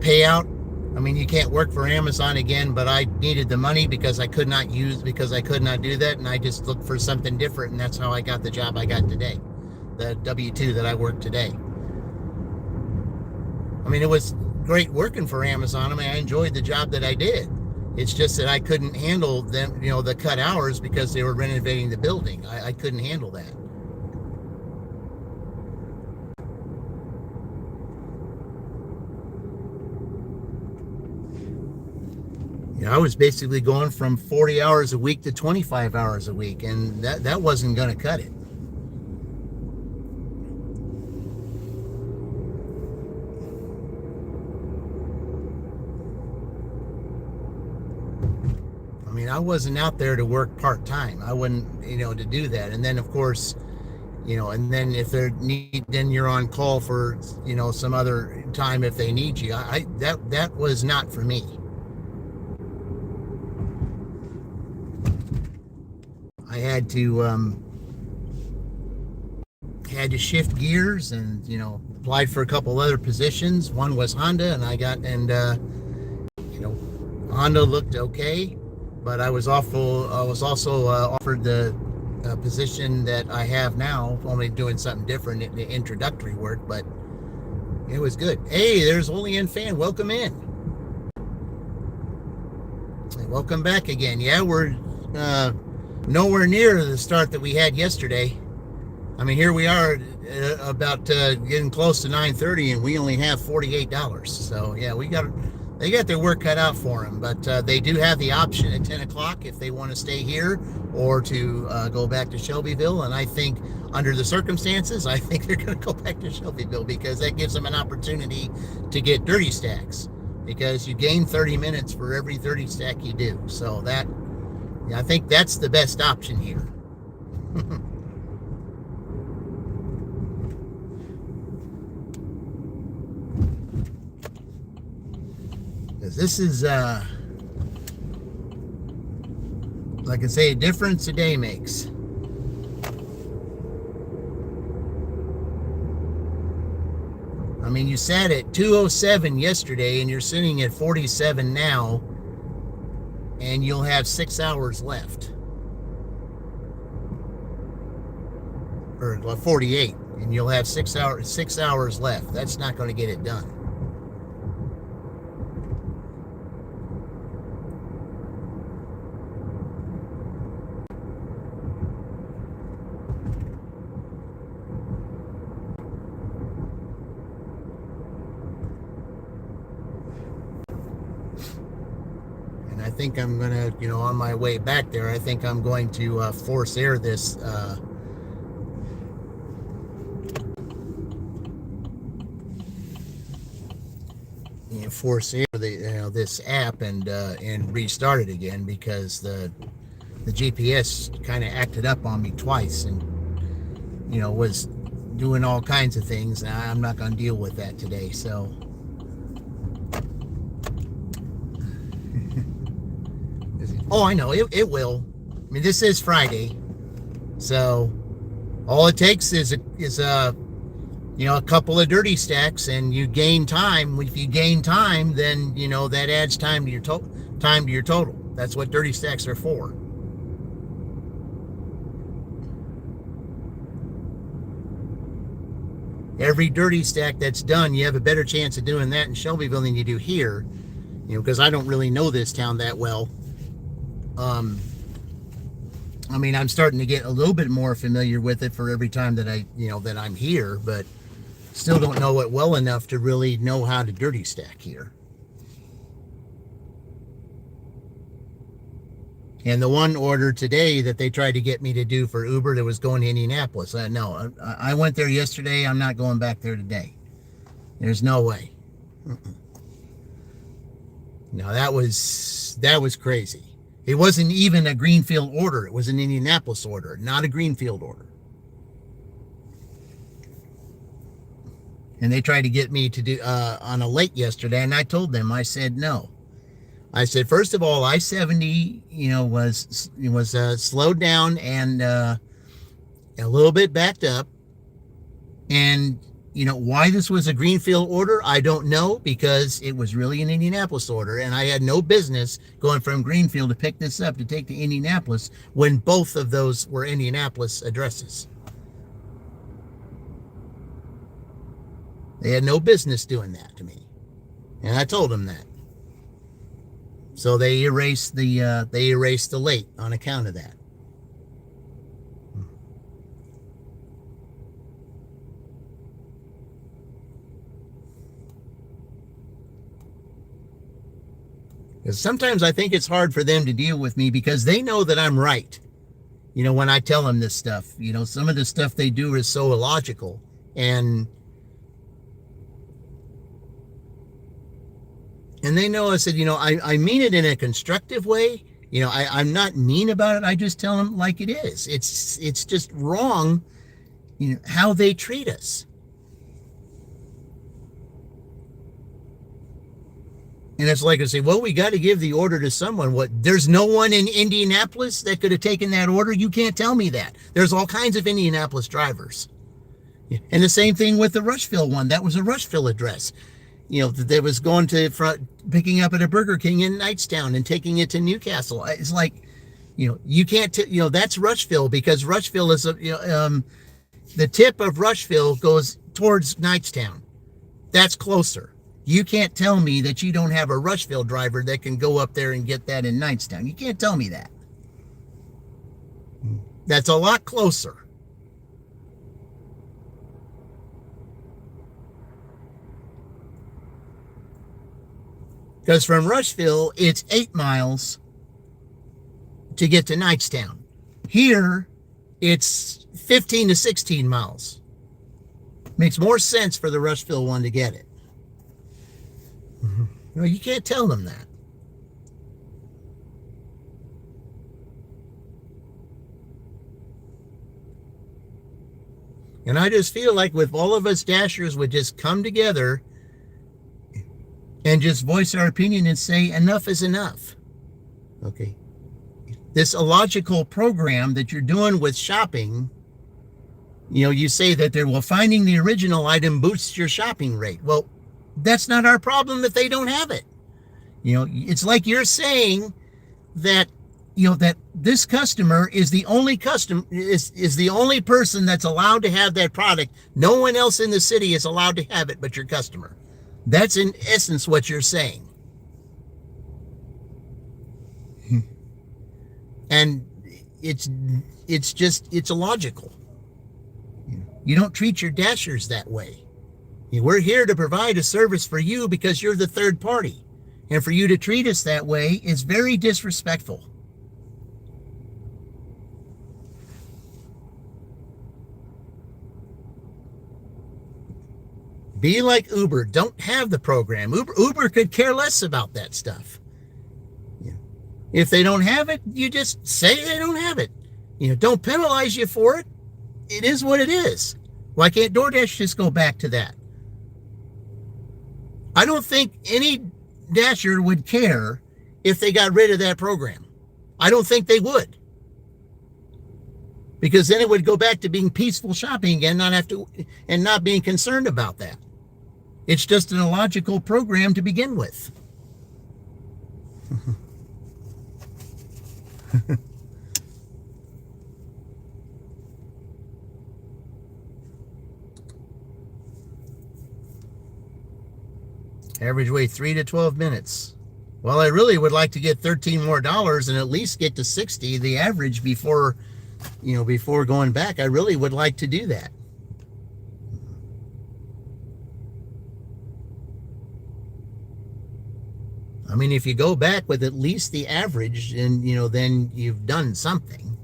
payout. I mean, you can't work for Amazon again, but I needed the money because I could not do that, and I just looked for something different, and that's how I got the job I got today, the W-2 that I work today. I mean, it was great working for Amazon. I mean, I enjoyed the job that I did. It's just that I couldn't handle them, the cut hours because they were renovating the building. I couldn't handle that. I was basically going from 40 hours a week to 25 hours a week, and that wasn't going to cut it. I mean, I wasn't out there to work part-time. I wouldn't, to do that. And then, of course, and then if they're then you're on call for, some other time if they need you. That was not for me. I had to shift gears and applied for a couple other positions. One was Honda, and Honda looked okay, but I was also offered the position that I have now, only doing something different in the introductory work, but it was good. Hey, there's Oli and Fan. Welcome in. Welcome back again. Yeah, we're nowhere near the start that we had yesterday. I mean, here we are about getting close to 9:30, and we only have $48. So yeah, they got their work cut out for them, but they do have the option at 10 o'clock if they want to stay here or to go back to Shelbyville. And I think under the circumstances, I think they're going to go back to Shelbyville because that gives them an opportunity to get dirty stacks, because you gain 30 minutes for every 30 stack you do. So I think that's the best option here. Because this is, like I say, a difference a day makes. I mean, you sat at 207 yesterday, and you're sitting at 47 now, and you'll have 6 hours left. Or 48, and you'll have 6 hours left. That's not going to get it done. I think I'm gonna, on my way back there, I think I'm going to force air this this app and restart it again, because the GPS kind of acted up on me twice and was doing all kinds of things, and I'm not going to deal with that today. So oh, I know it will. I mean, this is Friday, so all it takes is a couple of dirty stacks, and you gain time. If you gain time, then that adds time to your total. That's what dirty stacks are for. Every dirty stack that's done, you have a better chance of doing that in Shelbyville than you do here. Because I don't really know this town that well. I mean, I'm starting to get a little bit more familiar with it for every time that that I'm here, but still don't know it well enough to really know how to dirty stack here. And the one order today that they tried to get me to do for Uber that was going to Indianapolis, no, I went there yesterday. I'm not going back there today. There's no way. No, that was crazy. It wasn't even a Greenfield order. It was an Indianapolis order, not a Greenfield order. And they tried to get me to do on a late yesterday, and I told them, I said no. I said, first of all, I-70, was slowed down and a little bit backed up. And, why this was a Greenfield order, I don't know, because it was really an Indianapolis order. And I had no business going from Greenfield to pick this up to take to Indianapolis when both of those were Indianapolis addresses. They had no business doing that to me. And I told them that. So they erased the late on account of that. Because sometimes I think it's hard for them to deal with me because they know that I'm right. When I tell them this stuff, some of the stuff they do is so illogical. And they know I said, I mean it in a constructive way. I'm not mean about it. I just tell them like it is. It's just wrong, how they treat us. And it's like I say, well, we got to give the order to someone. What? There's no one in Indianapolis that could have taken that order? You can't tell me that. There's all kinds of Indianapolis drivers. And the same thing with the Rushville one. That was a Rushville address. That was going to picking up at a Burger King in Knightstown and taking it to Newcastle. It's like, you can't, that's Rushville because Rushville is, the tip of Rushville goes towards Knightstown. That's closer. You can't tell me that you don't have a Rushville driver that can go up there and get that in Knightstown. You can't tell me that. That's a lot closer. Because from Rushville, it's 8 miles to get to Knightstown. Here, it's 15 to 16 miles. Makes more sense for the Rushville one to get it. You can't tell them that. And I just feel like if all of us Dashers would just come together and just voice our opinion and say enough is enough. Okay. This illogical program that you're doing with shopping, you say that finding the original item boosts your shopping rate. Well, that's not our problem if they don't have it. It's like you're saying that, that this customer is the only is the only person that's allowed to have that product. No one else in the city is allowed to have it but your customer. That's in essence what you're saying. And it's illogical. You don't treat your Dashers that way. We're here to provide a service for you because you're the third party. And for you to treat us that way is very disrespectful. Be like Uber. Don't have the program. Uber could care less about that stuff. If they don't have it, you just say they don't have it. Don't penalize you for it. It is what it is. Why can't DoorDash just go back to that? I don't think any Dasher would care if they got rid of that program. I don't think they would. Because then it would go back to being peaceful shopping again, and not being concerned about that. It's just an illogical program to begin with. Average wait 3 to 12 minutes. Well, I really would like to get $13 more and at least get to 60, the average before going back. I really would like to do that. I mean, if you go back with at least the average, and then you've done something.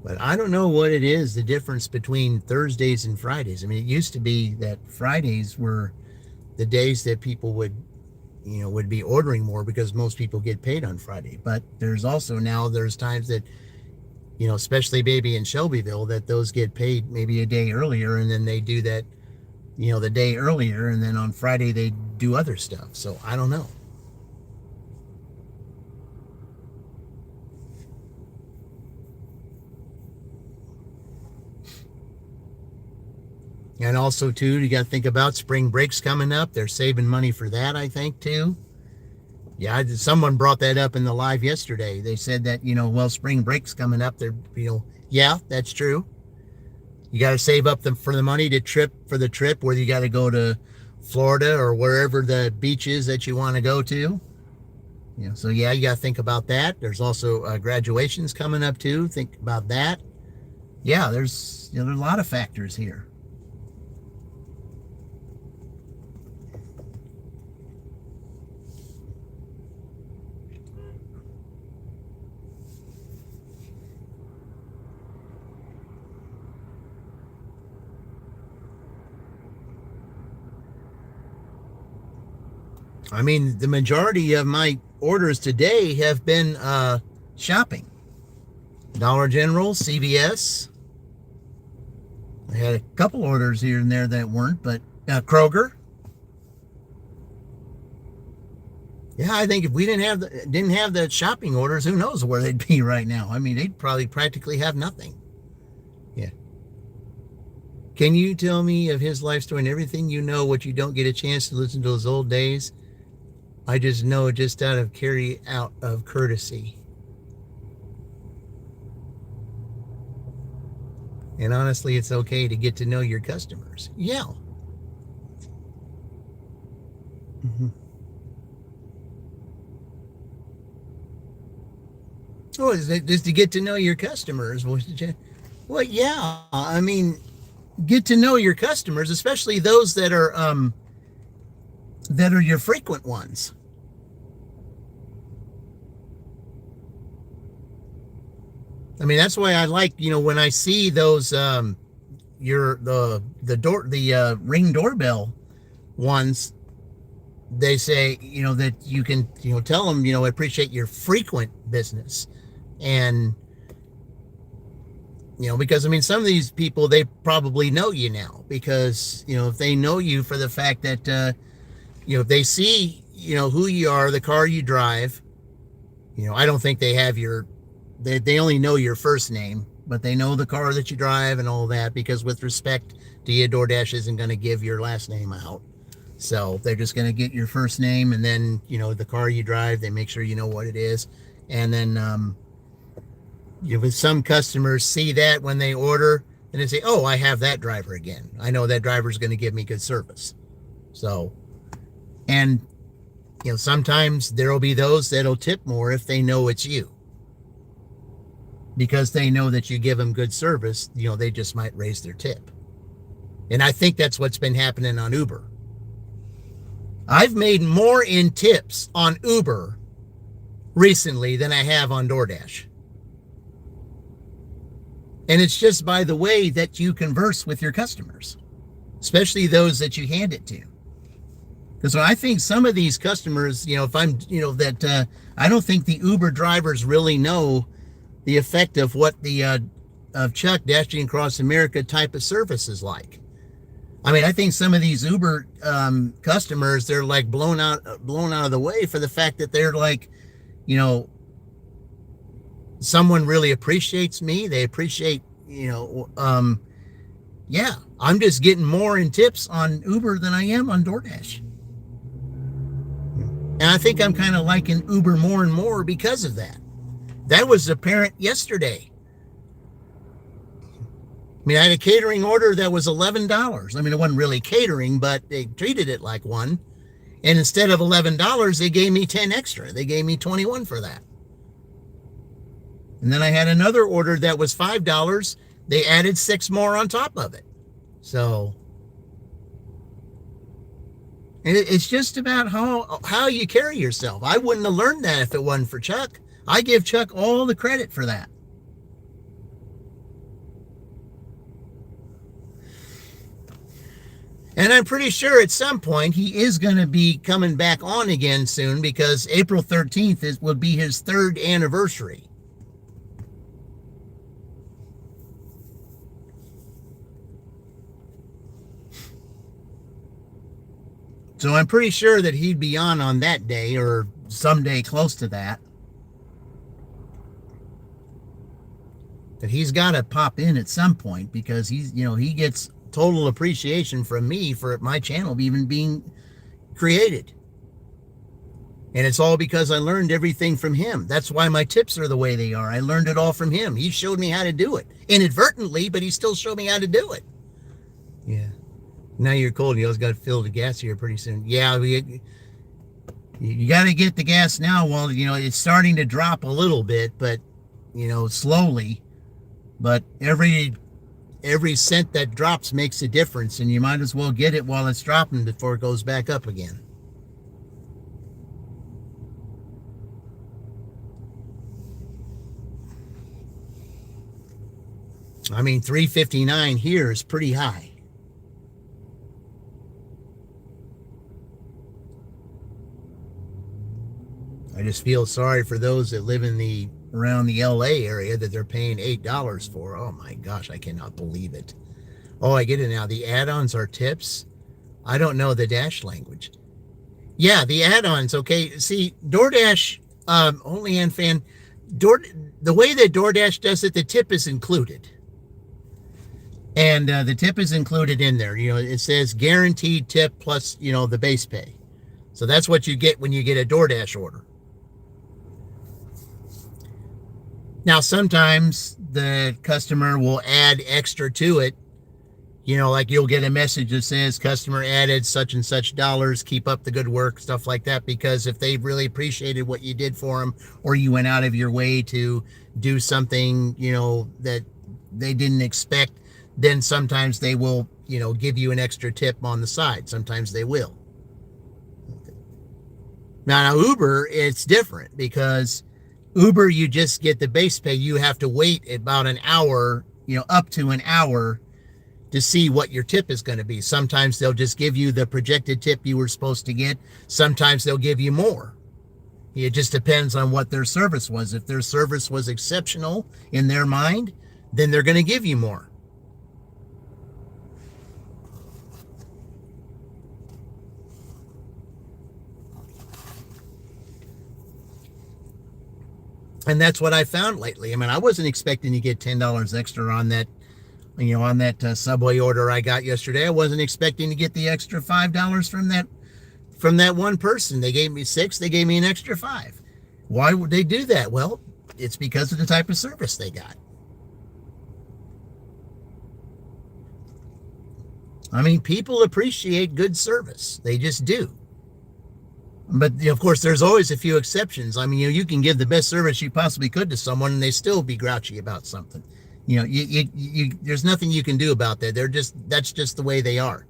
But I don't know what it is, the difference between Thursdays and Fridays. I mean, it used to be that Fridays were the days that people would be ordering more because most people get paid on Friday. But there's times that, especially maybe in Shelbyville, that those get paid maybe a day earlier, and then they do that, the day earlier, and then on Friday they do other stuff. So I don't know. And also, too, you got to think about spring breaks coming up. They're saving money for that, I think, too. Yeah, someone brought that up in the live yesterday. They said that, spring break's coming up. Yeah, that's true. You got to save up for the money for the trip, whether you got to go to Florida or wherever the beach is that you want to go to. So yeah, you got to think about that. There's also graduations coming up, too. Think about that. Yeah, there's a lot of factors here. I mean, the majority of my orders today have been shopping. Dollar General, CVS. I had a couple orders here and there that weren't, but Kroger. Yeah, I think if we didn't have the shopping orders, who knows where they'd be right now. I mean, they'd probably practically have nothing. Yeah. Can you tell me of his life story and everything what you don't get a chance to listen to those old days? I just know just out of courtesy. And honestly, it's okay to get to know your customers. Yeah. Mm-hmm. Oh, is it just to get to know your customers? Well, yeah. I mean, get to know your customers, especially those that are your frequent ones. I mean, that's why I like, when I see those the Ring doorbell ones, they say, that you can, tell them, I appreciate your frequent business. And because I mean, some of these people, they probably know you now, because if they know you for the fact that if they see who you are, the car you drive, I don't think they have they only know your first name, but they know the car that you drive and all that, because with respect to you, DoorDash isn't going to give your last name out. So they're just going to get your first name, and then the car you drive, they make sure you know what it is. And then with some customers see that when they order, and they say, oh, I have that driver again. I know that driver's going to give me good service. So, and sometimes there'll be those that'll tip more if they know it's you, because they know that you give them good service. They just might raise their tip. And I think that's what's been happening on Uber. I've made more in tips on Uber recently than I have on DoorDash. And it's just by the way that you converse with your customers, especially those that you hand it to. Because I think some of these customers, if I'm, that I don't think the Uber drivers really know the effect of what the of Chuck Dashing Across America type of service is like. I mean, I think some of these Uber customers, they're like blown out of the way for the fact that they're like, someone really appreciates me. They appreciate, I'm just getting more in tips on Uber than I am on DoorDash. And I think I'm kind of liking Uber more and more because of that. That was apparent yesterday. I mean, I had a catering order that was $11. I mean, it wasn't really catering, but they treated it like one. And instead of $11, they gave me 10 extra. They gave me 21 for that. And then I had another order that was $5. They added 6 more on top of it. So it's just about how you carry yourself. I wouldn't have learned that if it wasn't for Chuck. I give Chuck all the credit for that. And I'm pretty sure at some point he is going to be coming back on again soon, because April 13th will be his 3rd anniversary. So I'm pretty sure that he'd be on that day or someday close to that. But he's got to pop in at some point, because he gets total appreciation from me for my channel even being created. And it's all because I learned everything from him. That's why my tips are the way they are. I learned it all from him. He showed me how to do it. Inadvertently, but he still showed me how to do it. Yeah. Now you're cold. You always got to fill the gas here pretty soon. Yeah, you got to get the gas now. Well, it's starting to drop a little bit, but slowly. But every cent that drops makes a difference, and you might as well get it while it's dropping before it goes back up again. I mean, $3.59 here is pretty high. I just feel sorry for those that live around the LA area that they're paying $8 for. Oh my gosh, I cannot believe it. Oh, I get it now. The add-ons are tips. I don't know the Dash language. Yeah, the add-ons. Okay, see, DoorDash, only and fan, the way that DoorDash does it, the tip is included. And the tip is included in there. It says guaranteed tip plus, the base pay. So that's what you get when you get a DoorDash order. Now, sometimes the customer will add extra to it. Like you'll get a message that says customer added such and such dollars, keep up the good work, stuff like that. Because if they really appreciated what you did for them, or you went out of your way to do something, that they didn't expect, then sometimes they will, give you an extra tip on the side. Sometimes they will. Now, Uber, it's different, because Uber, you just get the base pay. You have to wait about an hour, up to an hour to see what your tip is going to be. Sometimes they'll just give you the projected tip you were supposed to get. Sometimes they'll give you more. It just depends on what their service was. If their service was exceptional in their mind, then they're going to give you more. And that's what I found lately. I mean, I wasn't expecting to get $10 extra on that, on that Subway order I got yesterday. I wasn't expecting to get the extra $5 from that one person. They gave me 6. They gave me an extra 5. Why would they do that? Well, it's because of the type of service they got. I mean, people appreciate good service. They just do. But, of course, there's always a few exceptions. I mean, you can give the best service you possibly could to someone and they still be grouchy about something. There's nothing you can do about that. That's just the way they are.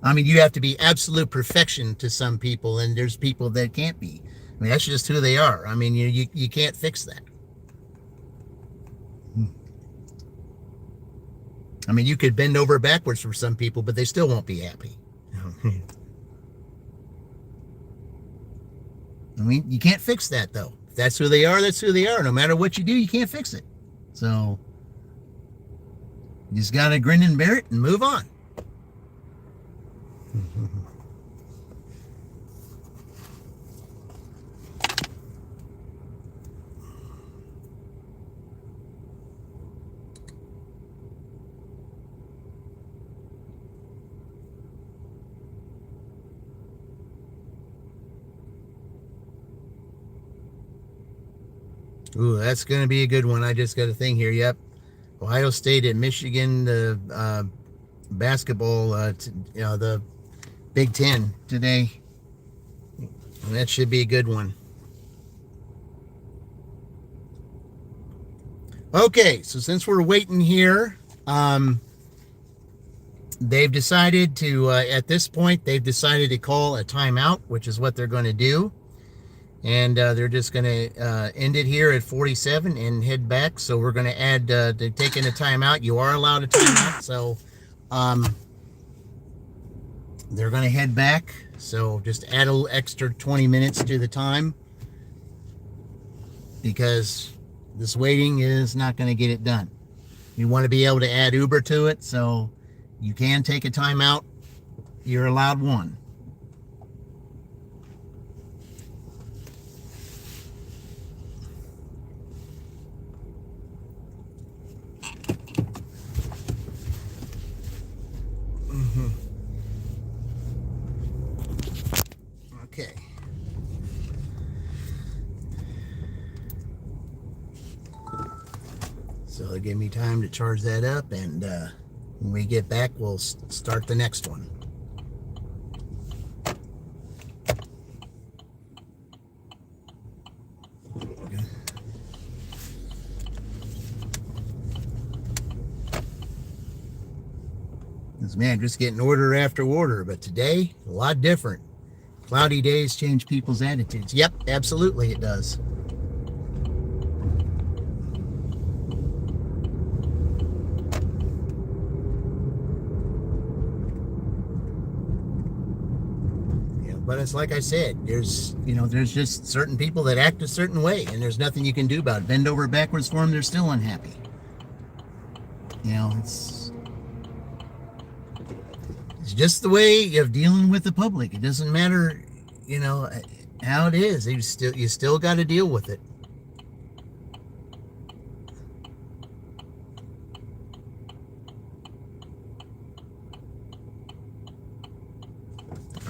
I mean, you have to be absolute perfection to some people, and there's people that can't be. I mean, that's just who they are. I mean, you can't fix that. I mean, you could bend over backwards for some people, but they still won't be happy. I mean, you can't fix that, though. If that's who they are, that's who they are. No matter what you do, you can't fix it. So, you just got to grin and bear it and move on. Ooh, that's going to be a good one. I just got a thing here. Yep. Ohio State at Michigan, the basketball, the Big Ten today. That should be a good one. Okay, so since we're waiting here, they've decided to, at this point, they've decided to call a timeout, which is what they're going to do. And they're just going to end it here at 47 and head back. So we're going to add, they're taking a timeout. You are allowed a timeout. So they're going to head back. So just add a little extra 20 minutes to the time, because this waiting is not going to get it done. You want to be able to add Uber to it, so you can take a timeout. You're allowed one. Okay. So it'll give me time to charge that up, and when we get back, we'll start the next one. This man just getting order after order, but today a lot different. Cloudy days change people's attitudes. Yep, absolutely it does. Yeah, but it's like I said, there's just certain people that act a certain way, and there's nothing you can do about it. Bend over backwards for them, they're still unhappy. It's just the way of dealing with the public. It doesn't matter, how it is. You still got to deal with it.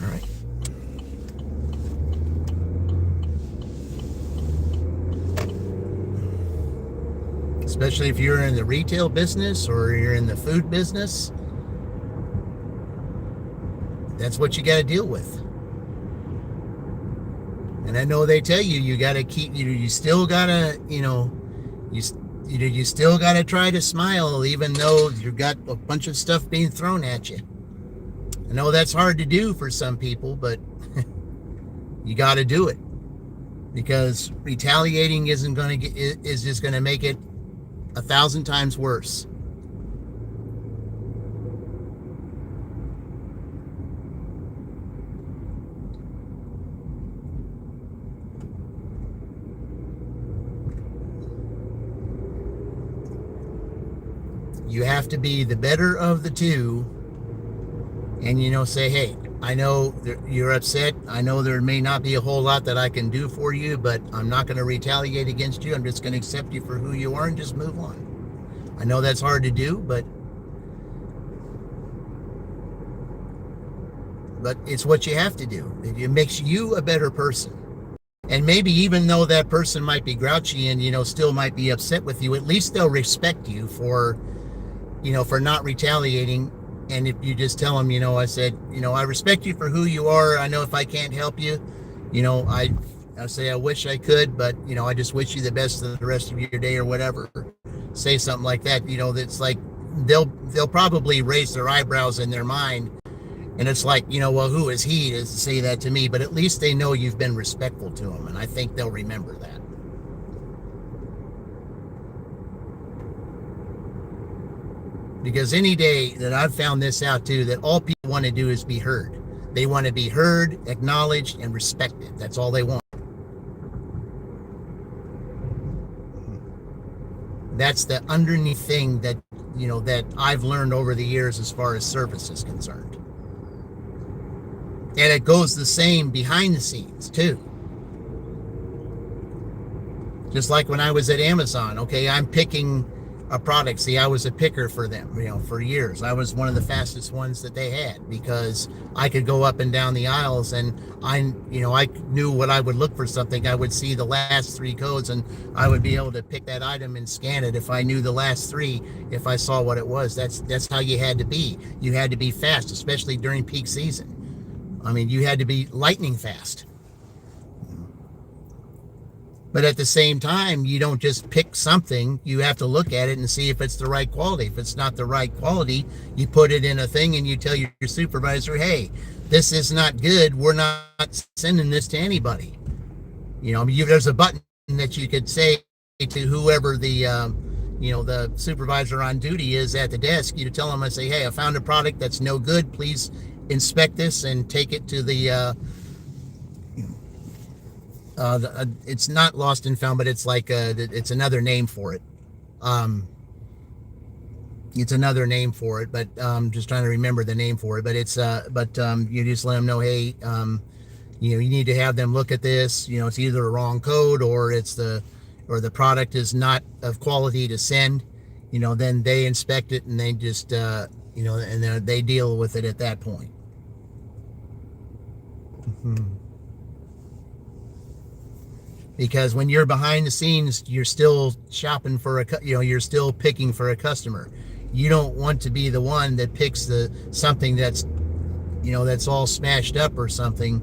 All right. Especially if you're in the retail business or you're in the food business. That's what you got to deal with. And I know they tell you got to keep, you still got to, you still got to try to smile even though you've got a bunch of stuff being thrown at you. I know that's hard to do for some people, but you got to do it, because retaliating is just going to make it 1,000 times worse. You have to be the better of the two, and say, hey, I know you're upset. I know there may not be a whole lot that I can do for you, but I'm not going to retaliate against you. I'm just going to accept you for who you are and just move on. I know that's hard to do, but it's what you have to do. It makes you a better person. And maybe even though that person might be grouchy and still might be upset with you, at least they'll respect you for not retaliating. And if you just tell them, I said, I respect you for who you are. I know if I can't help you, I say I wish I could, but I just wish you the best of the rest of your day or whatever. Say something like that. That's like they'll probably raise their eyebrows in their mind, and it's like, well, who is he to say that to me? But at least they know you've been respectful to them, and I think they'll remember that. Because any day that I've found this out too, that all people want to do is be heard. They want to be heard, acknowledged, and respected. That's all they want. That's the underneath thing that, that I've learned over the years as far as service is concerned. And it goes the same behind the scenes too. Just like when I was at Amazon, okay, I'm picking a product. See, I was a picker for them, for years. I was one of the fastest ones that they had, because I could go up and down the aisles, and I knew what I would look for something. I would see the last 3 codes, and I would be able to pick that item and scan it if I knew the last 3, if I saw what it was. That's how you had to be. You had to be fast, especially during peak season. I mean, you had to be lightning fast. But at the same time, you don't just pick something. You have to look at it and see if it's the right quality. If it's not the right quality, you put it in a thing and you tell your supervisor, hey, this is not good. We're not sending this to anybody. There's a button that you could say to whoever the supervisor on duty is at the desk. You tell them, I say, hey, I found a product that's no good. Please inspect this and take it to the it's not lost and found, but it's like it's another name for it. It's another name for it, but just trying to remember the name for it. But you just let them know, hey, you need to have them look at this. It's either a wrong code or the product is not of quality to send. Then they inspect it and they just and they deal with it at that point. Mm-hmm. Because when you're behind the scenes, you're still shopping for you're still picking for a customer. You don't want to be the one that picks something that's that's all smashed up or something,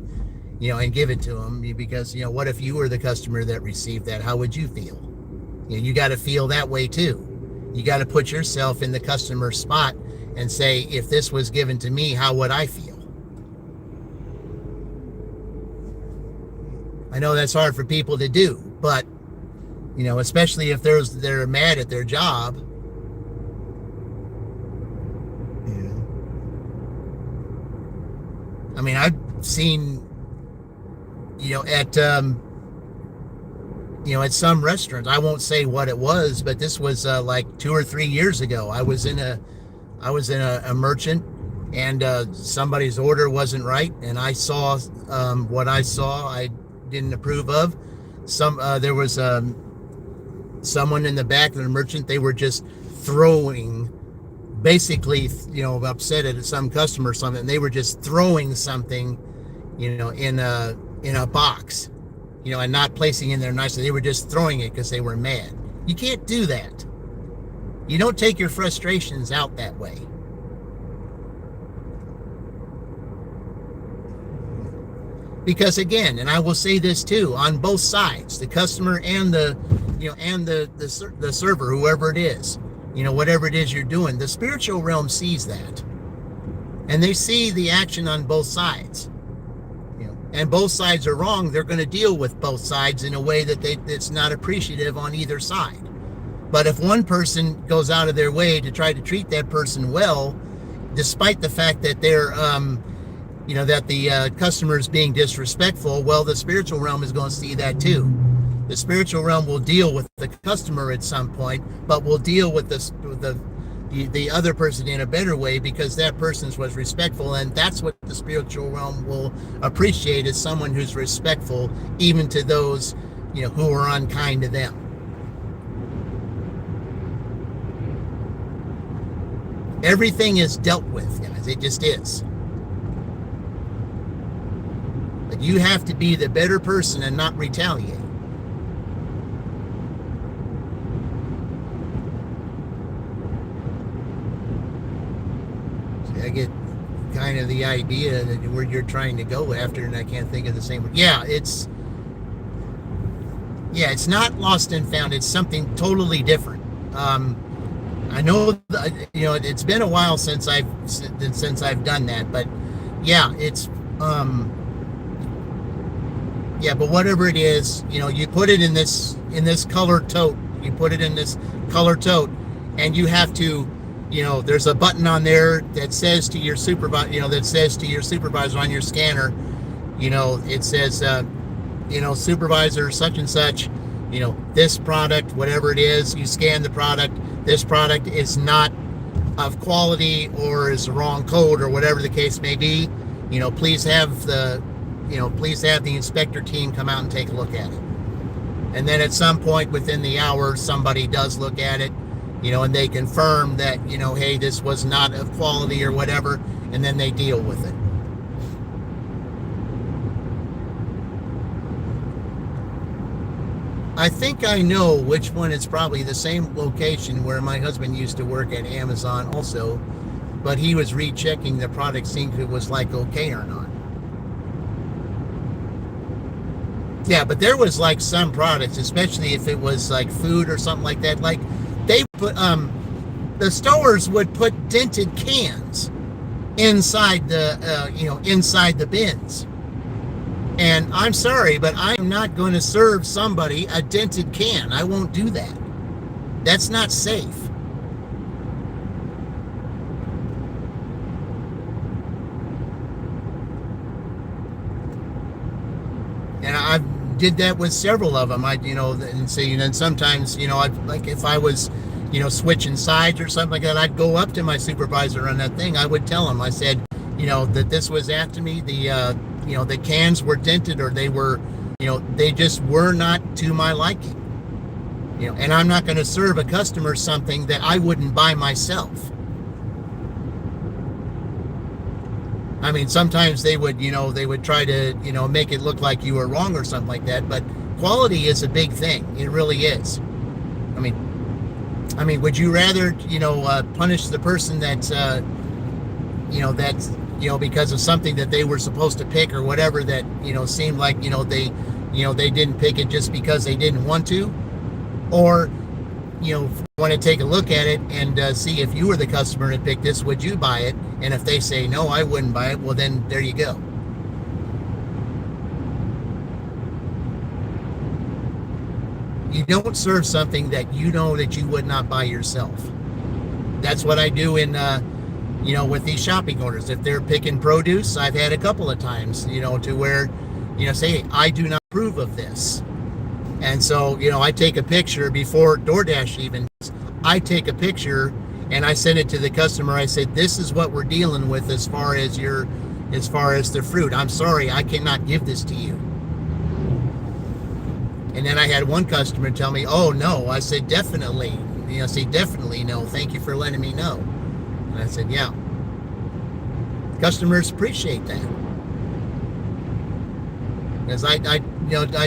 and give it to them, because what if you were the customer that received that? How would you feel? You got to feel that way too. You got to put yourself in the customer's spot and say, if this was given to me, how would I feel? I know that's hard for people to do, but especially if they're mad at their job. I mean, I've seen at some restaurants, I won't say what it was, but this was like 2 or 3 years ago. I was in a merchant, and somebody's order wasn't right, and I saw what I saw. I didn't approve of. There was someone in the back of the merchant. They were just throwing, basically, upset at some customer or something. They were just throwing something, in a box, and not placing in there nicely. They were just throwing it because they were mad. You can't do that. You don't take your frustrations out that way. Because again, and I will say this too, on both sides, the customer and the server, whoever it is, whatever it is you're doing, the spiritual realm sees that, and they see the action on both sides. And both sides are wrong. They're going to deal with both sides in a way that's not appreciative on either side. But if one person goes out of their way to try to treat that person well, despite the fact that they're that the customer is being disrespectful, well, the spiritual realm is going to see that too. The spiritual realm will deal with the customer at some point, but will deal with the other person in a better way, because that person was respectful, and that's what the spiritual realm will appreciate, is someone who's respectful, even to those who are unkind to them. Everything is dealt with, guys. It just is. But you have to be the better person and not retaliate. See, I get kind of the idea that where you're trying to go after, and I can't think of the same word. Yeah, it's not lost and found. It's something totally different. I know it's been a while since I've done that, but yeah, it's but whatever it is, you put it in this color tote. You put it in this color tote, and you have to, there's a button on there that says to your supervisor, on your scanner, it says, supervisor such and such, this product, whatever it is, you scan the product. This product is not of quality or is the wrong code or whatever the case may be. Please have the inspector team come out and take a look at it. And then at some point within the hour, somebody does look at it, and they confirm that, hey, this was not of quality or whatever, and then they deal with it. I think I know which one. It's probably the same location where my husband used to work at Amazon also, but he was rechecking the product, seeing if it was like okay or not. Yeah, but there was like some products, especially if it was like food or something like that. Like they put the stores would put dented cans inside the inside the bins. And I'm sorry, but I'm not going to serve somebody a dented can. I won't do that. That's not safe. And I did that with several of them. And say, and then sometimes, like if I was, switching sides or something like that, I'd go up to my supervisor on that thing. I would tell him, I said, that this was after me. The cans were dented, or they were, they just were not to my liking. And I'm not going to serve a customer something that I wouldn't buy myself. I mean, sometimes they would try to, make it look like you were wrong or something like that. But quality is a big thing. It really is. I mean, would you rather, punish the person that's because of something that they were supposed to pick or whatever that, seemed like, they didn't pick it just because they didn't want to? Or, want to take a look at it and see if you were the customer and picked this, would you buy it? And if they say, no, I wouldn't buy it, well, then there you go. You don't serve something that you know that you would not buy yourself. That's what I do in, with these shopping orders. If they're picking produce, I've had a couple of times, to where, say, I do not approve of this. And so, I take a picture before DoorDash even. I take a picture and I send it to the customer. I said, this is what we're dealing with as far as the fruit. I'm sorry, I cannot give this to you. And then I had one customer tell me, oh no. I said, definitely. Definitely no. Thank you for letting me know. And I said, yeah. Customers appreciate that. Because I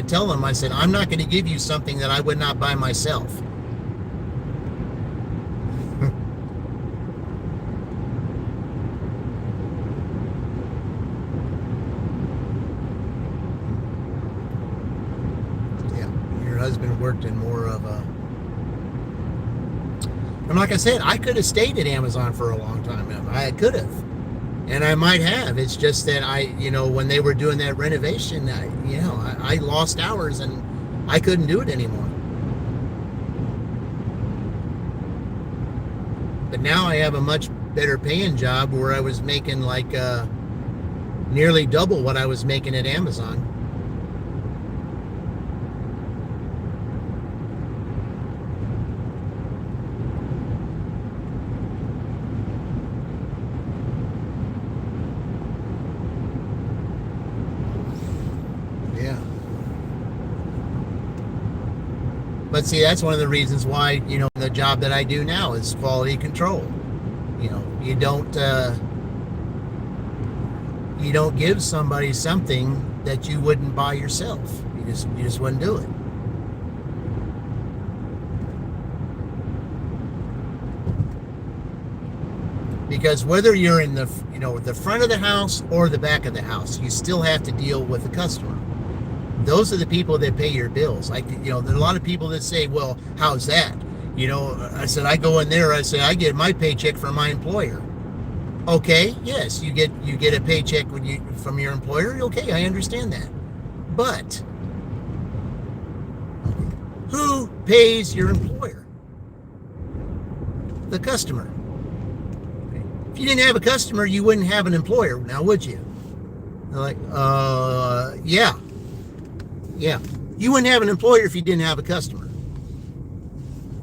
tell them, I said, I'm not going to give you something that I would not buy myself. Yeah, your husband worked in more of a... And like I said, I could have stayed at Amazon for a long time. I could have. And I might have. It's just that when they were doing that renovation, I lost hours and I couldn't do it anymore. But now I have a much better paying job where I was making like nearly double what I was making at Amazon. But see, that's one of the reasons why, the job that I do now is quality control. You don't give somebody something that you wouldn't buy yourself. You just wouldn't do it. Because whether you're in the front of the house or the back of the house, you still have to deal with the customer. Those are the people that pay your bills. Like, there are a lot of people that say, well, how's that? I said, I go in there, I say, I get my paycheck from my employer. Okay, yes, you get a paycheck from your employer. Okay, I understand that. But who pays your employer? The customer. If you didn't have a customer, you wouldn't have an employer, now would you? They're like, yeah. Yeah, you wouldn't have an employer if you didn't have a customer.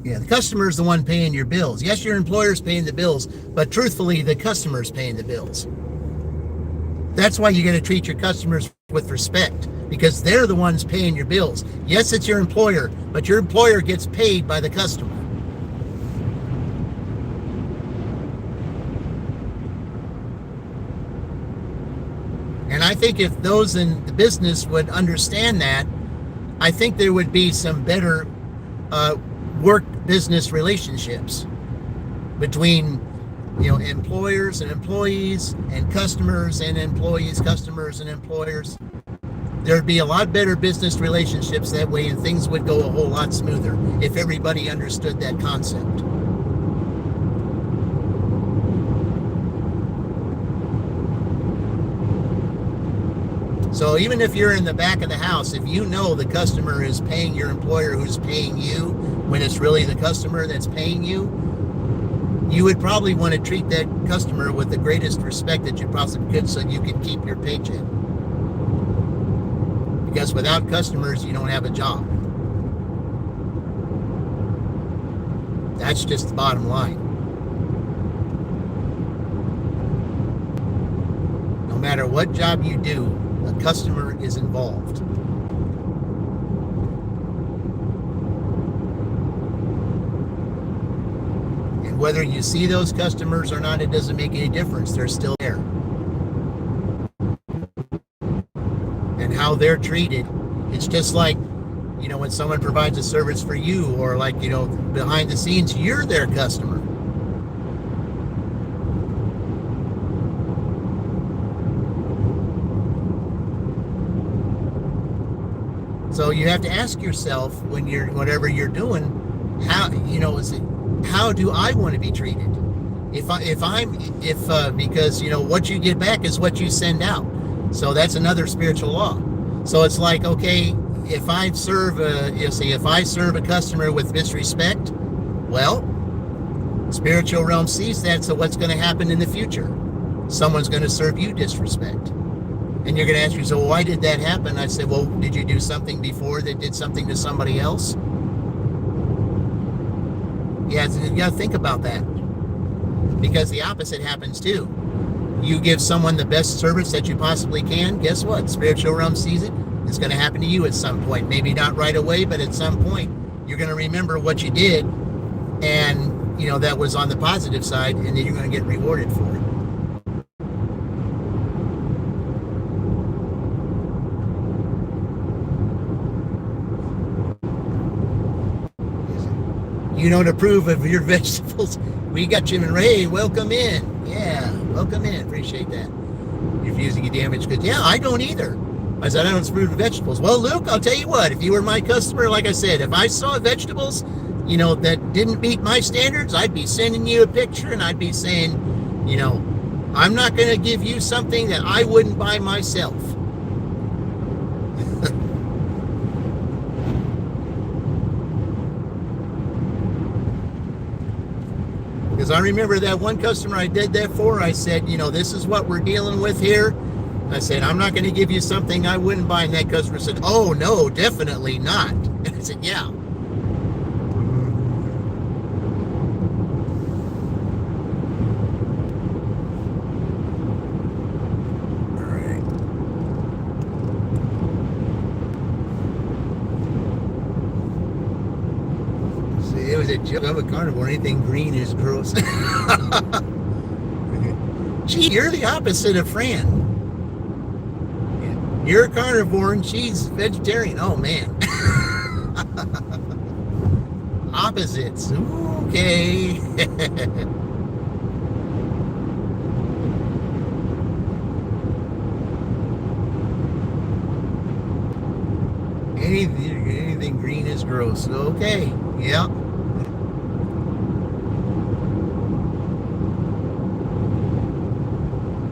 Yeah, the customer is the one paying your bills. Yes, your employer's paying the bills, but truthfully, the customer's paying the bills. That's why you got to treat your customers with respect, because they're the ones paying your bills. Yes, it's your employer, but your employer gets paid by the customer. And I think if those in the business would understand that, I think there would be some better work-business relationships between, employers and employees, and customers and employees, customers and employers. there'd be a lot better business relationships that way, and things would go a whole lot smoother if everybody understood that concept. So even if you're in the back of the house, if you know the customer is paying your employer who's paying you when it's really the customer that's paying you, you would probably want to treat that customer with the greatest respect that you possibly could so you could keep your paycheck. Because without customers, you don't have a job. That's just the bottom line. No matter what job you do, a customer is involved. And whether you see those customers or not, it doesn't make any difference. They're still there. And how they're treated, it's just like, you know, when someone provides a service for you, or like, you know, behind the scenes, you're their customer. So you have to ask yourself when you're, whatever you're doing, how, you know, is it, how do I want to be treated? Because, you know, what you get back is what you send out. So that's another spiritual law. So it's like, okay, if I serve a customer with disrespect, well, spiritual realm sees that. So what's going to happen in the future? Someone's going to serve you disrespect. And you're going to ask yourself, well, why did that happen? I said, well, did you do something before that did something to somebody else? Yeah, you got to think about that. Because the opposite happens too. You give someone the best service that you possibly can, guess what? Spiritual realm sees it. It's going to happen to you at some point. Maybe not right away, but at some point, you're going to remember what you did. And, you know, that was on the positive side, and then you're going to get rewarded for it. You don't approve of your vegetables. We got Jim and Ray. Welcome in. Yeah, welcome in. Appreciate that. Refusing to damage goods. Yeah, I don't either. I said, I don't approve of vegetables. Well, Luke, I'll tell you what. If you were my customer, like I said, if I saw vegetables, you know, that didn't meet my standards, I'd be sending you a picture and I'd be saying, you know, I'm not going to give you something that I wouldn't buy myself. Because I remember that one customer I did that for, I said, you know, this is what we're dealing with here. I said, I'm not going to give you something I wouldn't buy. And that customer said, oh, no, definitely not. And I said, yeah. It was a joke. I'm a carnivore. Anything green is gross. Gee, you're the opposite of Fran. You're a carnivore and she's vegetarian. Oh, man. Opposites. Okay. Anything green is gross. Okay. Yeah.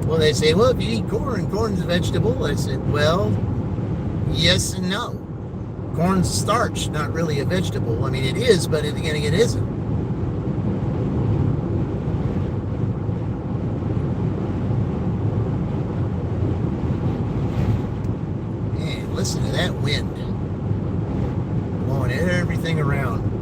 Well, they say, well, if you eat corn, corn's a vegetable. I said, well, yes and no. Corn's starch, not really a vegetable. I mean, it is, but again, it isn't. Man, listen to that wind. Blowing everything around.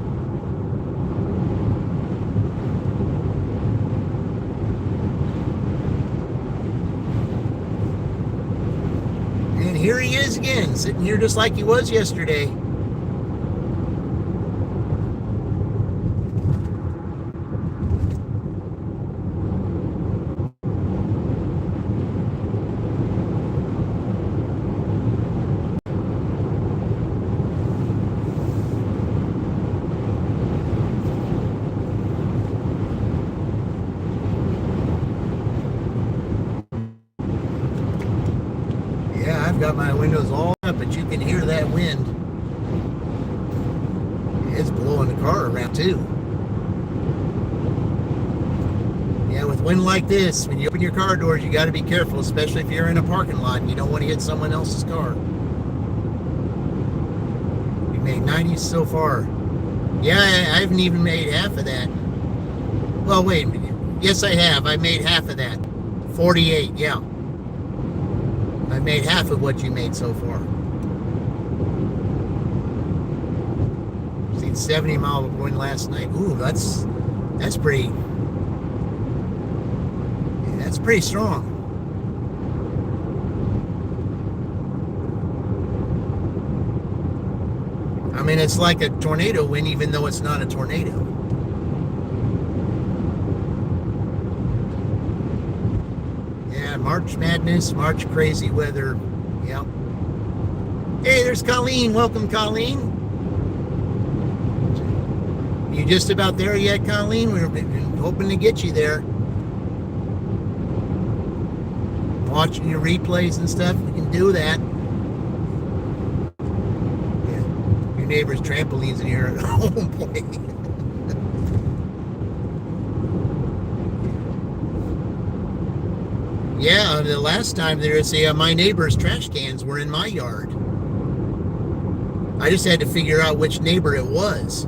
Here he is again, sitting here just like he was yesterday. I've got my windows all but you can hear that wind. It's blowing the car around too. Yeah, with wind like this, when you open your car doors, you got to be careful, especially if you're in a parking lot. You don't want to hit someone else's car. We made 90 so far. Yeah, I haven't even made half of that. Well, wait a minute. Yes, I have. I made half of that. 48, yeah. I made half of what you made so far. Seen 70 mile wind last night. Ooh, that's pretty. Yeah, that's pretty strong. I mean, it's like a tornado wind, even though it's not a tornado. Yeah, March madness, March crazy weather. Yep. Hey, there's Colleen. Welcome, Colleen. You just about there yet, Colleen? We're hoping to get you there. Watching your replays and stuff, we can do that. Yeah. Your neighbor's trampolines in here. Oh boy. Yeah, the last time there was my neighbor's trash cans were in my yard. I just had to figure out which neighbor it was.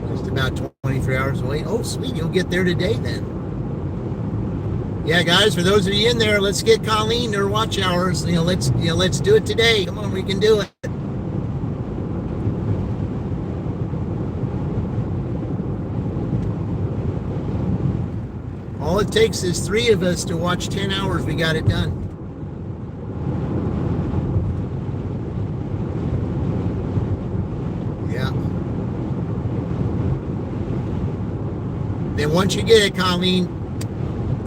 Just about 23 hours away. Oh, sweet, you'll get there today then. Yeah, guys, for those of you in there, let's get Colleen her watch hours. Let's do it today. Come on, we can do it. All it takes is 3 of us to watch 10 hours. We got it done. Yeah. Then once you get it, Colleen,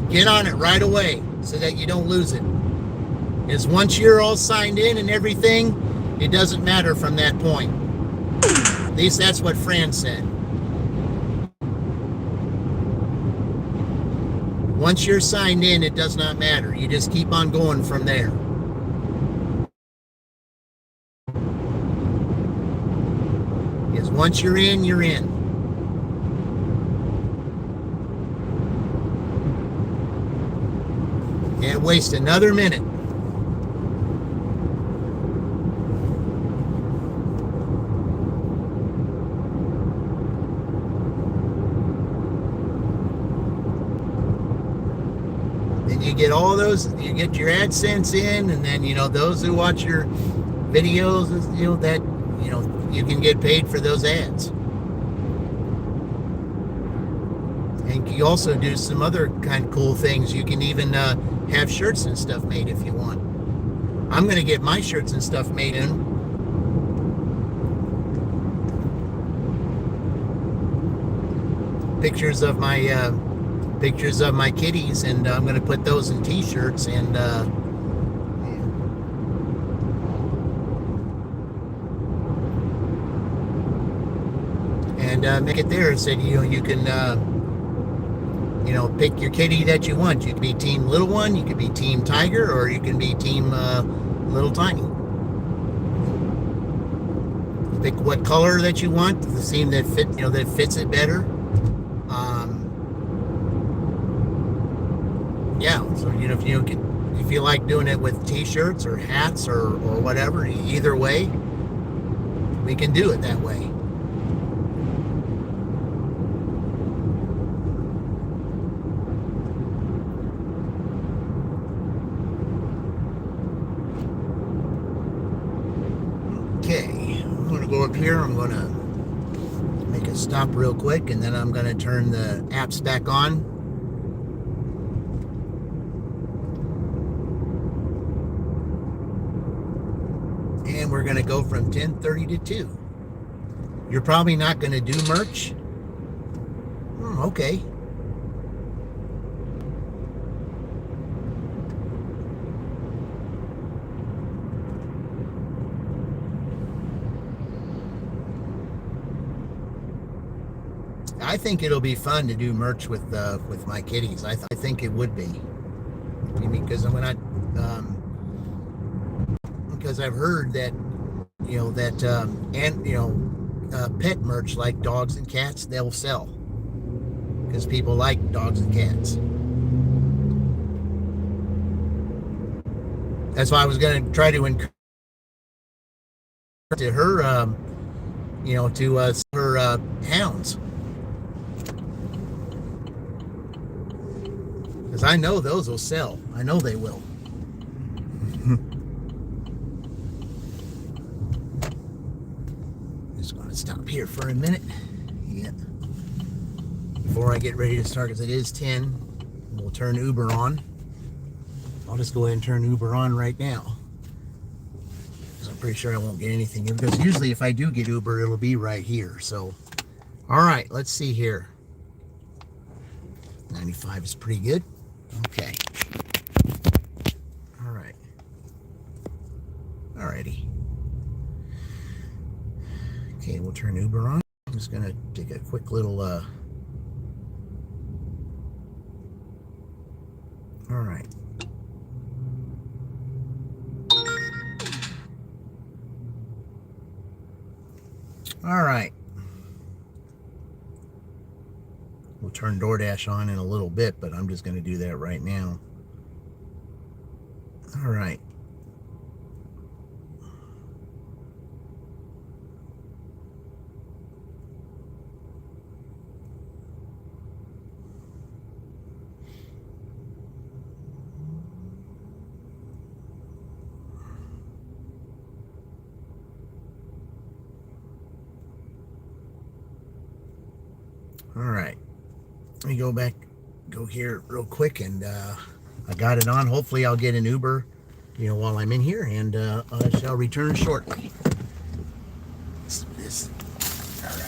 get on it right away so that you don't lose it. Because once you're all signed in and everything, it doesn't matter from that point. At least that's what Fran said. Once you're signed in, it does not matter. You just keep on going from there. Because once you're in, you're in. Can't waste another minute. Then you get all those, you get your AdSense in, and then, those who watch your videos, that, you can get paid for those ads. And you also do some other kind of cool things. You can even have shirts and stuff made if you want. I'm going to get my shirts and stuff made in. Pictures of my kitties, and I'm going to put those in t-shirts and make it there. So you can pick your kitty that you want. You can be Team Little One, you can be Team Tiger, or you can be Team Little Tiny. Pick what color that you want, the theme that fits it better. Yeah, so if you feel like doing it with t-shirts or hats or whatever, either way, we can do it that way. Okay, I'm going to go up here. I'm going to make a stop real quick, and then I'm going to turn the apps back on. And we're going to go from 10:30 to 2. You're probably not going to do merch? Okay. I think it'll be fun to do merch with my kitties. I think it would be. I mean, because when I because I've heard that pet merch like dogs and cats, they'll sell because people like dogs and cats. That's why I was going to try to encourage to her, to her hounds, because I know those will sell. I know they will. Just going to stop here for a minute. Yeah. Before I get ready to start, because it is 10, we'll turn Uber on. I'll just go ahead and turn Uber on right now, because I'm pretty sure I won't get anything. Because usually if I do get Uber, it'll be right here. So, all right, let's see here. 95 is pretty good. Okay. All right. Alrighty. Okay, we'll turn Uber on. I'm just gonna take a quick little all right. All right. We'll turn DoorDash on in a little bit, but I'm just going to do that right now. All right. All right. Let me go here real quick, and I got it on. Hopefully I'll get an Uber, while I'm in here, and I shall return shortly. Let's do this. All right.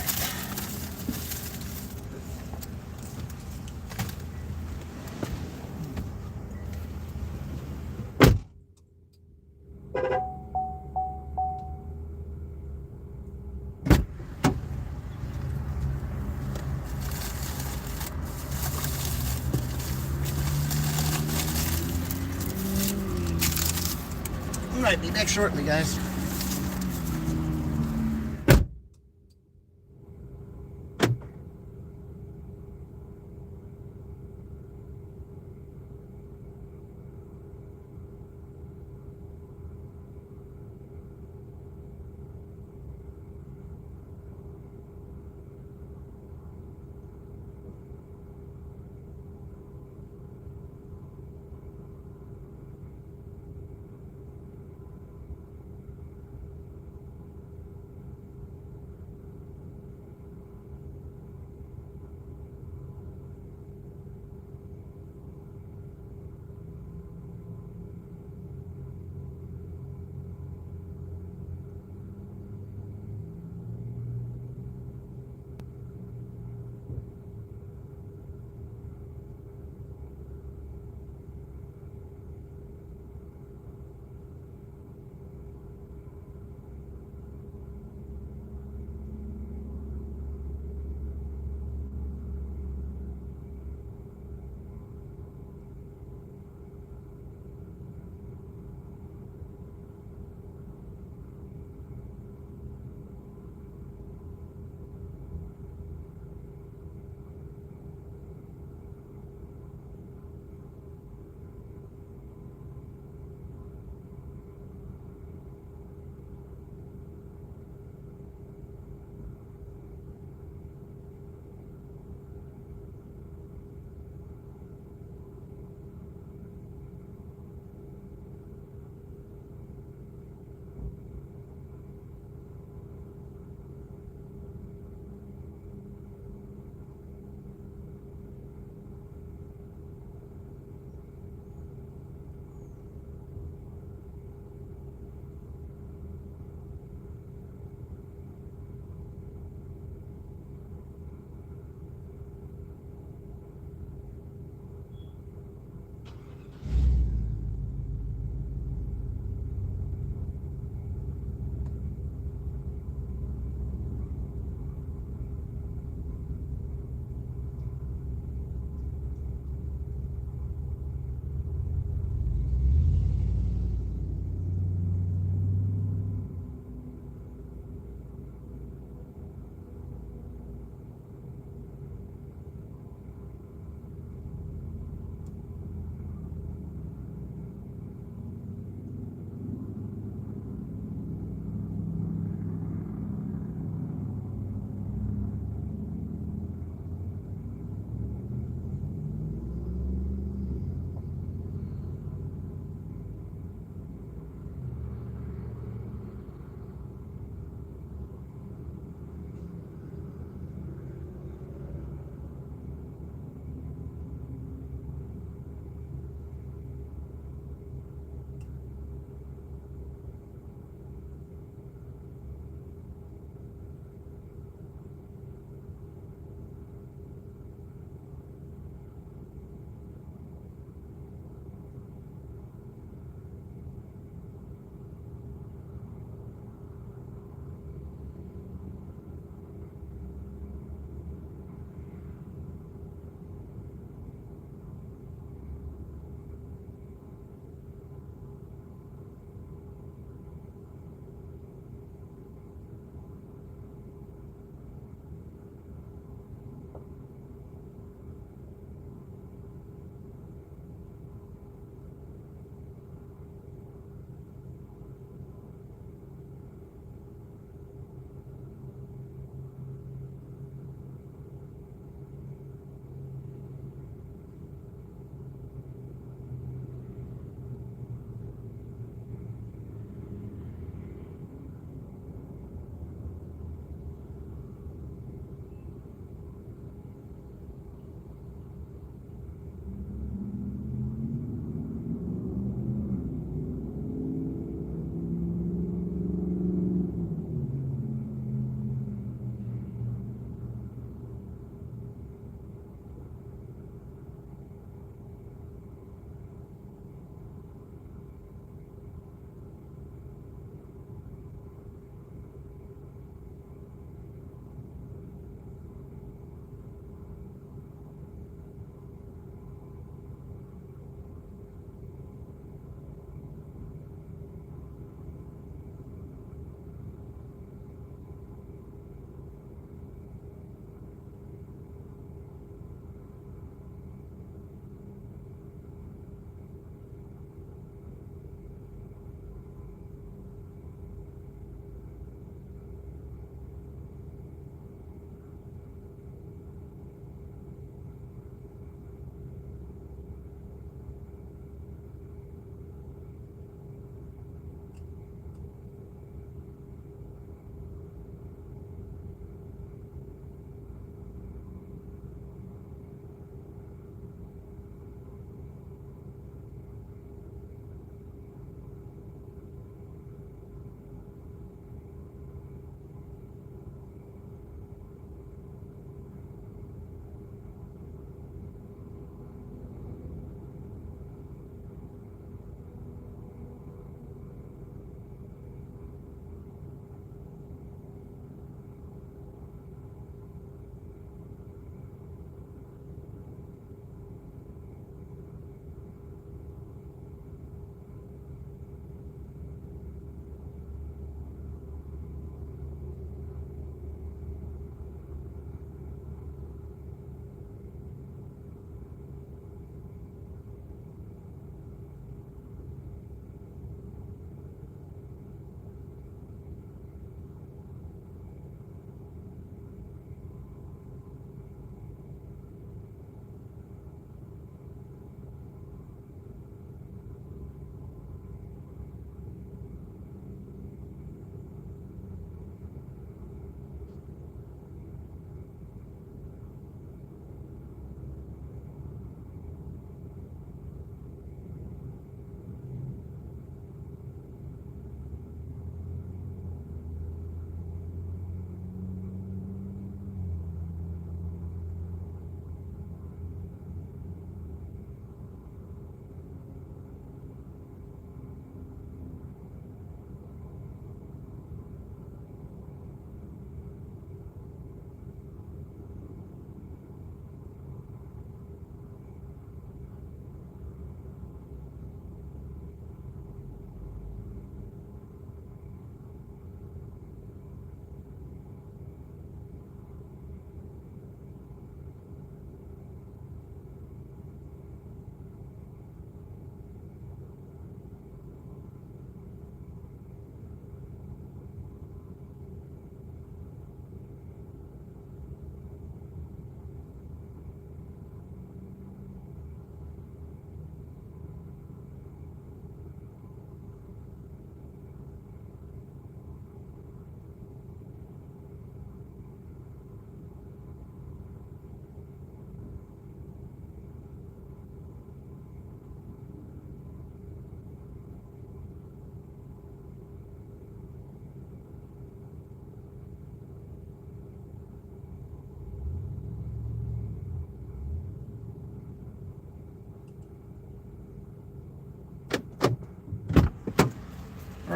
All right, be back shortly, guys.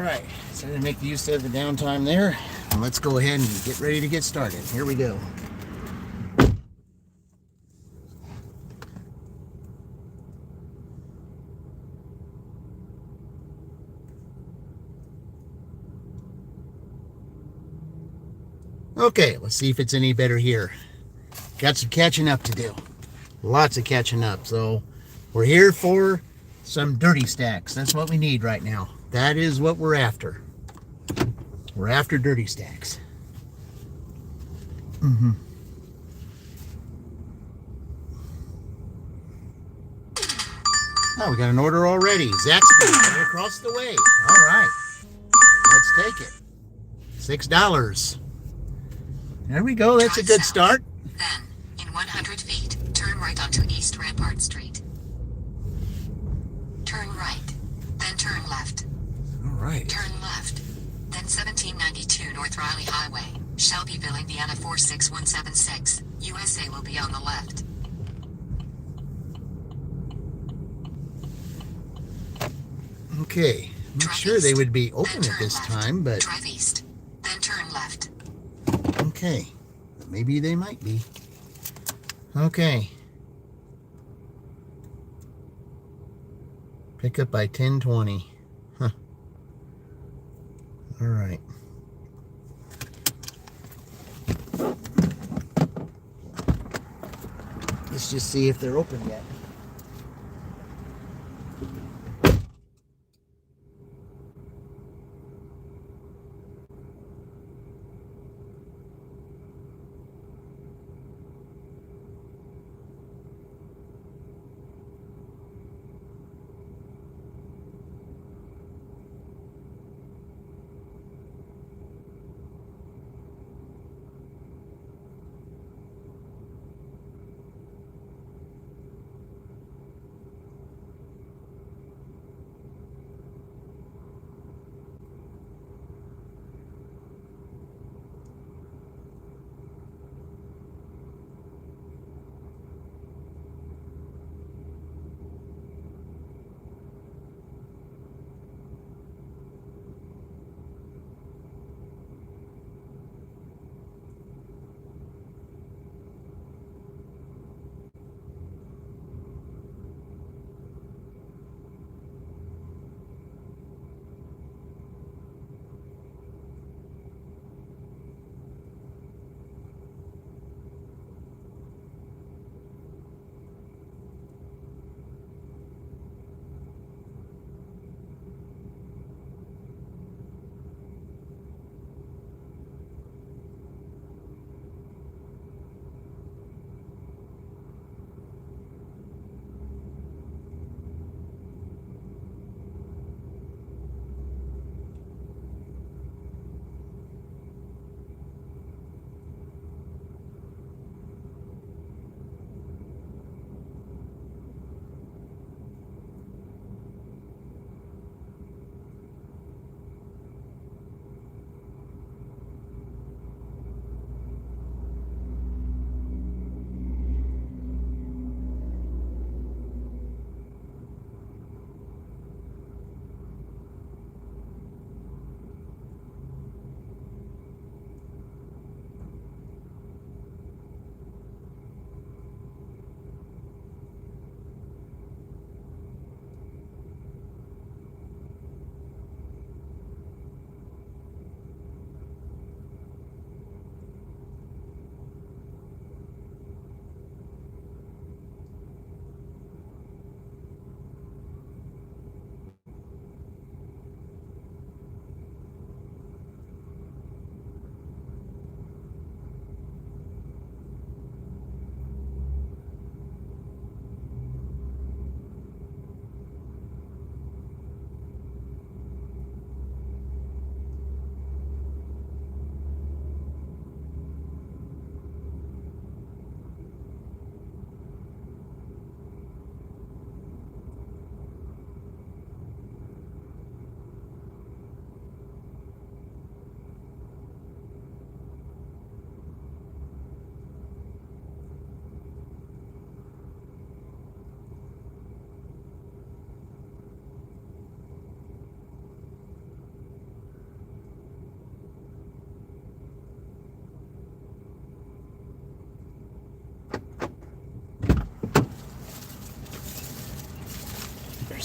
right, so to make use of the downtime there, and let's go ahead and get ready to get started. Here we go. Okay, let's see if it's any better here. Got some catching up to do. Lots of catching up. So we're here for some dirty stacks. That's what we need right now. That is what we're after. We're after dirty stacks. Oh, we got an order already. Zaxby's right across the way. All right. Let's take it. $6. There we go. That's a good start. Then, in 100 feet, turn right onto East Rampart Street. Turn right, then turn left. All right. Turn left, then 1792 North Riley Highway, Shelbyville, Indiana 46176. USA will be on the left. Okay. I'm not sure they would be open at this time, but Drive east, then turn left. okay. Maybe they might be. Okay. Pick up by 10:20. Huh. All right. Let's just see if they're open yet.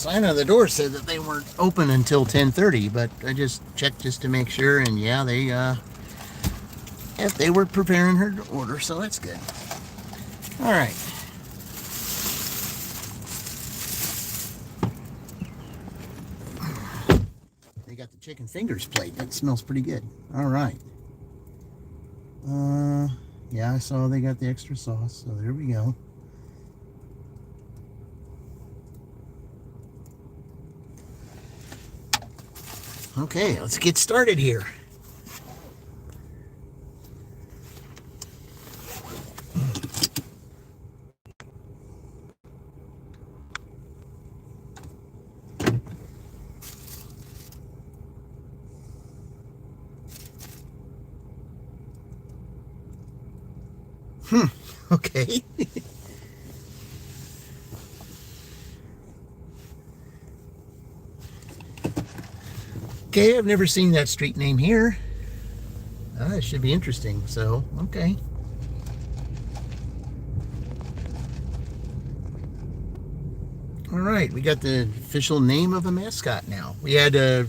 sign on the door said that they weren't open until 10:30, but I just checked just to make sure, and yeah, they were preparing her order, so that's good. All right. They got the chicken fingers plate. That smells pretty good. All right. Yeah, I saw they got the extra sauce, so there we go. Okay, let's get started here. Okay. Okay, I've never seen that street name here. It should be interesting, so, okay. All right, we got the official name of a mascot now. We had a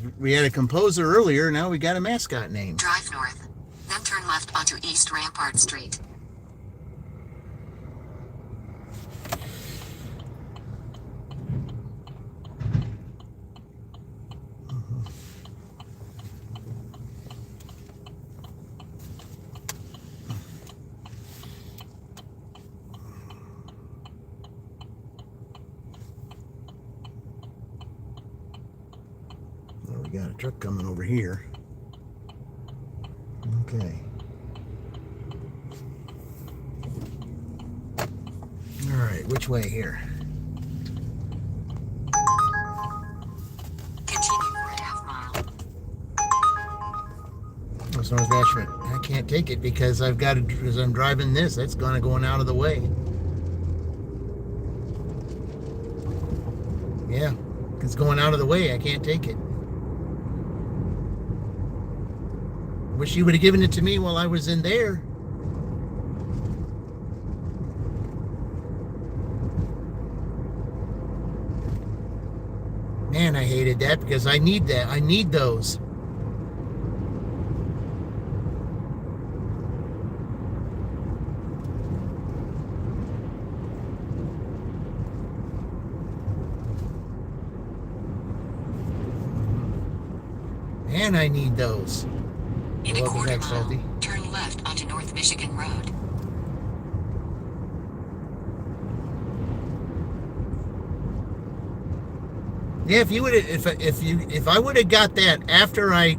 composer earlier, now we got a mascot name. Drive north, then turn left onto East Rampart Street. We got a truck coming over here. Okay. All right, which way here? Continue for a half mile. That's North Ashland. I can't take it because I've got to, as I'm driving this, that's going out of the way. Yeah, it's going out of the way. I can't take it. Wish you would have given it to me while I was in there. Man, I hated that because I need that. I need those. Man, I need those. In a Welcome quarter back, mile, Salty. turn left onto North Michigan Road. Yeah, if you would if I would have got that after I,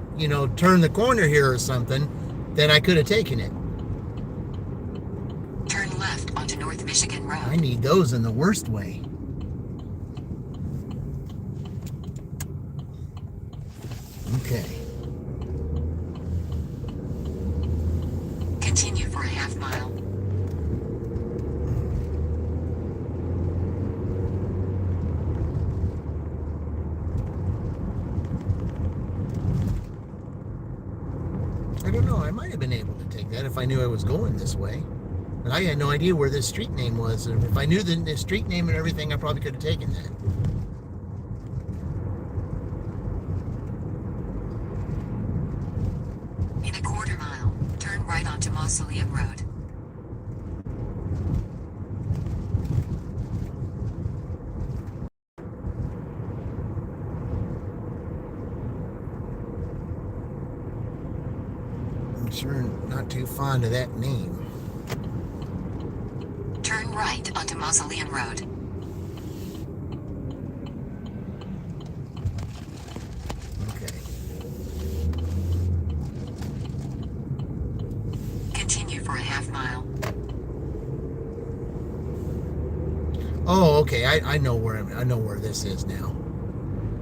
turned the corner here or something, then I could have taken it. Turn left onto North Michigan Road. I need those in the worst way. Okay. Continue for a half mile. I don't know. I might have been able to take that if I knew I was going this way. But I had no idea where this street name was. If I knew the street name and everything, I probably could have taken that. In a quarter mile, turn right onto Mausoleum Road. I'm sure not too fond of that name. Turn right onto Mausoleum Road. Okay. Continue for a half mile. Oh, okay. I know where this is now.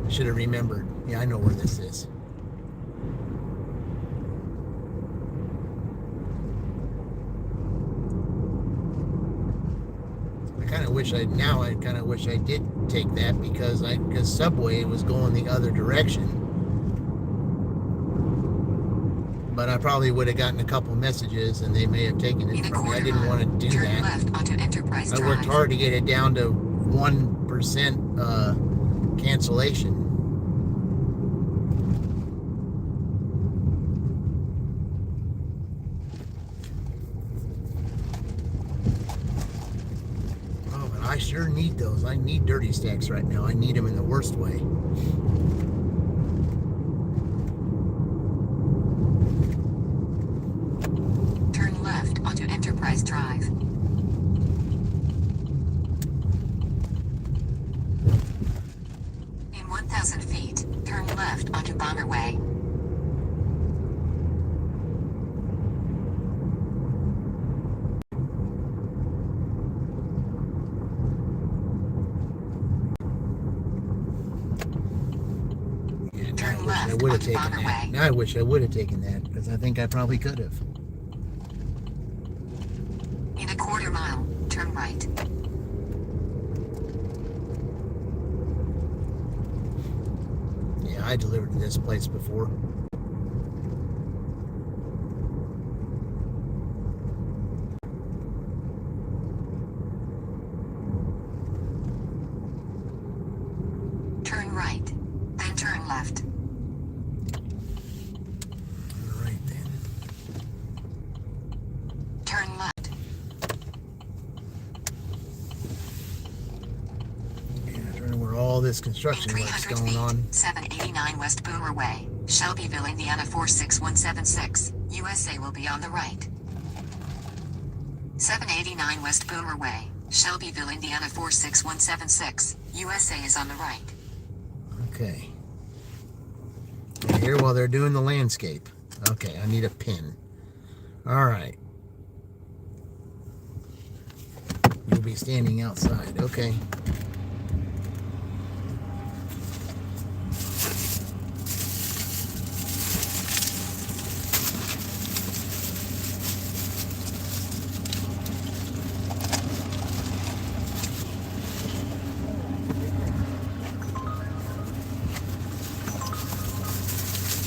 Should have remembered. Yeah, I know where this is. I kind of wish I did take that because Subway was going the other direction. But I probably would have gotten a couple messages and they may have taken it from me. I didn't want to do Turn that. left onto Enterprise I Drive. worked hard to get it down to 1% cancellation. Oh, but I sure need those. I need dirty stacks right now. I need them in the worst way. Turn left onto Enterprise Drive. In 1,000 feet, turn left onto Bomber Way. Yeah, Turn now I wish I left would have onto taken Bomber that. Way. Now I wish I would have taken that, because I think I probably could have. In a quarter mile, turn right. Yeah, I delivered to this place before. Turn right. Then turn left. All right then. Turn left. Yeah, turn where all this In construction work's 300 going feet, on. 789 West Boomer Way, Shelbyville, Indiana 46176, USA will be on the right. 789 West Boomer Way, Shelbyville, Indiana 46176, USA is on the right. Okay. Here while they're doing the landscape. Okay, I need a pin. All right. You'll be standing outside. Okay.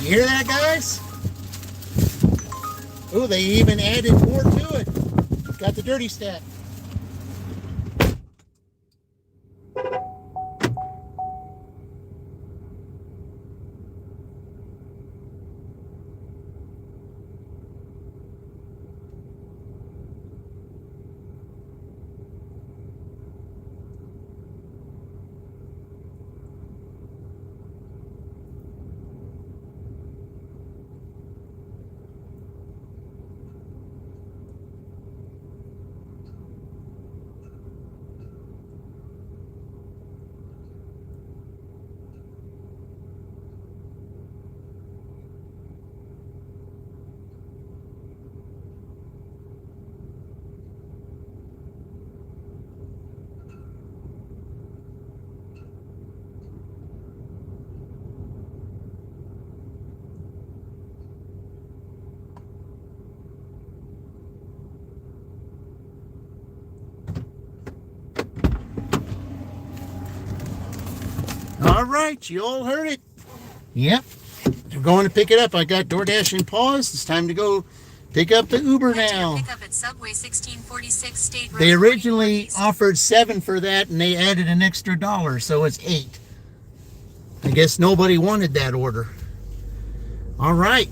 You hear that, guys? Oh, they even added more to it. Got the dirty stack. All right, you all heard it. Yep. I'm going to pick it up. I got DoorDash in pause. It's time to go pick up the Uber now. Pick up at Subway 1646 State Road. They 40 originally Northeast. offered $7 for that, and they added an extra $1, so it's $8. I guess nobody wanted that order. All right.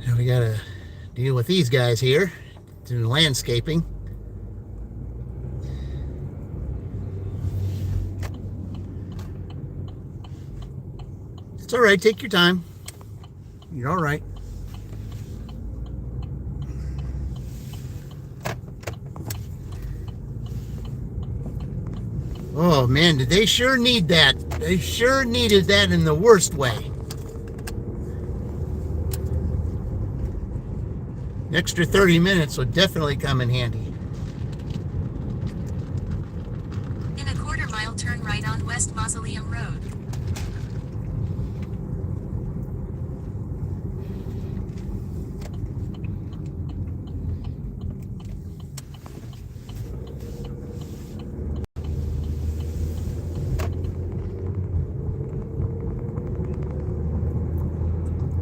Now we gotta deal with these guys here, doing landscaping. It's all right. Take your time. You're all right. Oh man, did they sure need that? They sure needed that in the worst way. An extra 30 minutes would definitely come in handy. In a quarter mile, turn right on West Mausoleum Road.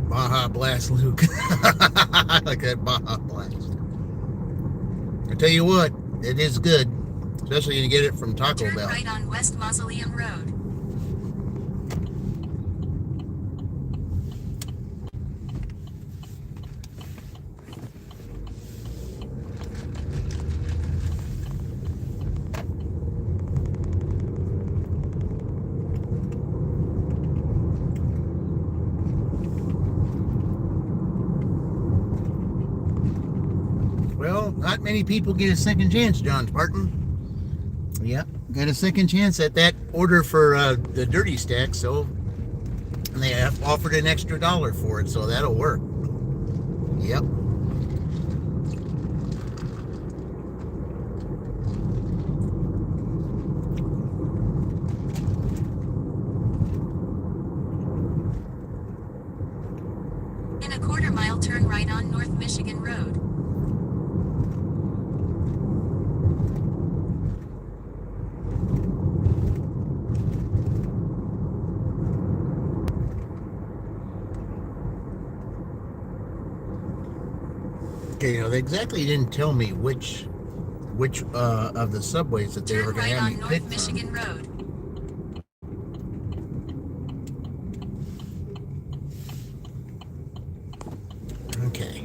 Baja Blast, Luke. I like that Baja Blast. I tell you what, it is good. especially when you get it from Taco Turn Bell. right on West Mausoleum Road. Well, not many people get a second chance, John Spartan. Yep, got a second chance at that order for the dirty stack, so and they have offered an extra $1 for it, so that'll work. Yep. In a quarter mile, turn right on North Michigan Road. Okay, they exactly didn't tell me which of the subways that they were Turn going to right have on me North pick from. Michigan Road. Okay.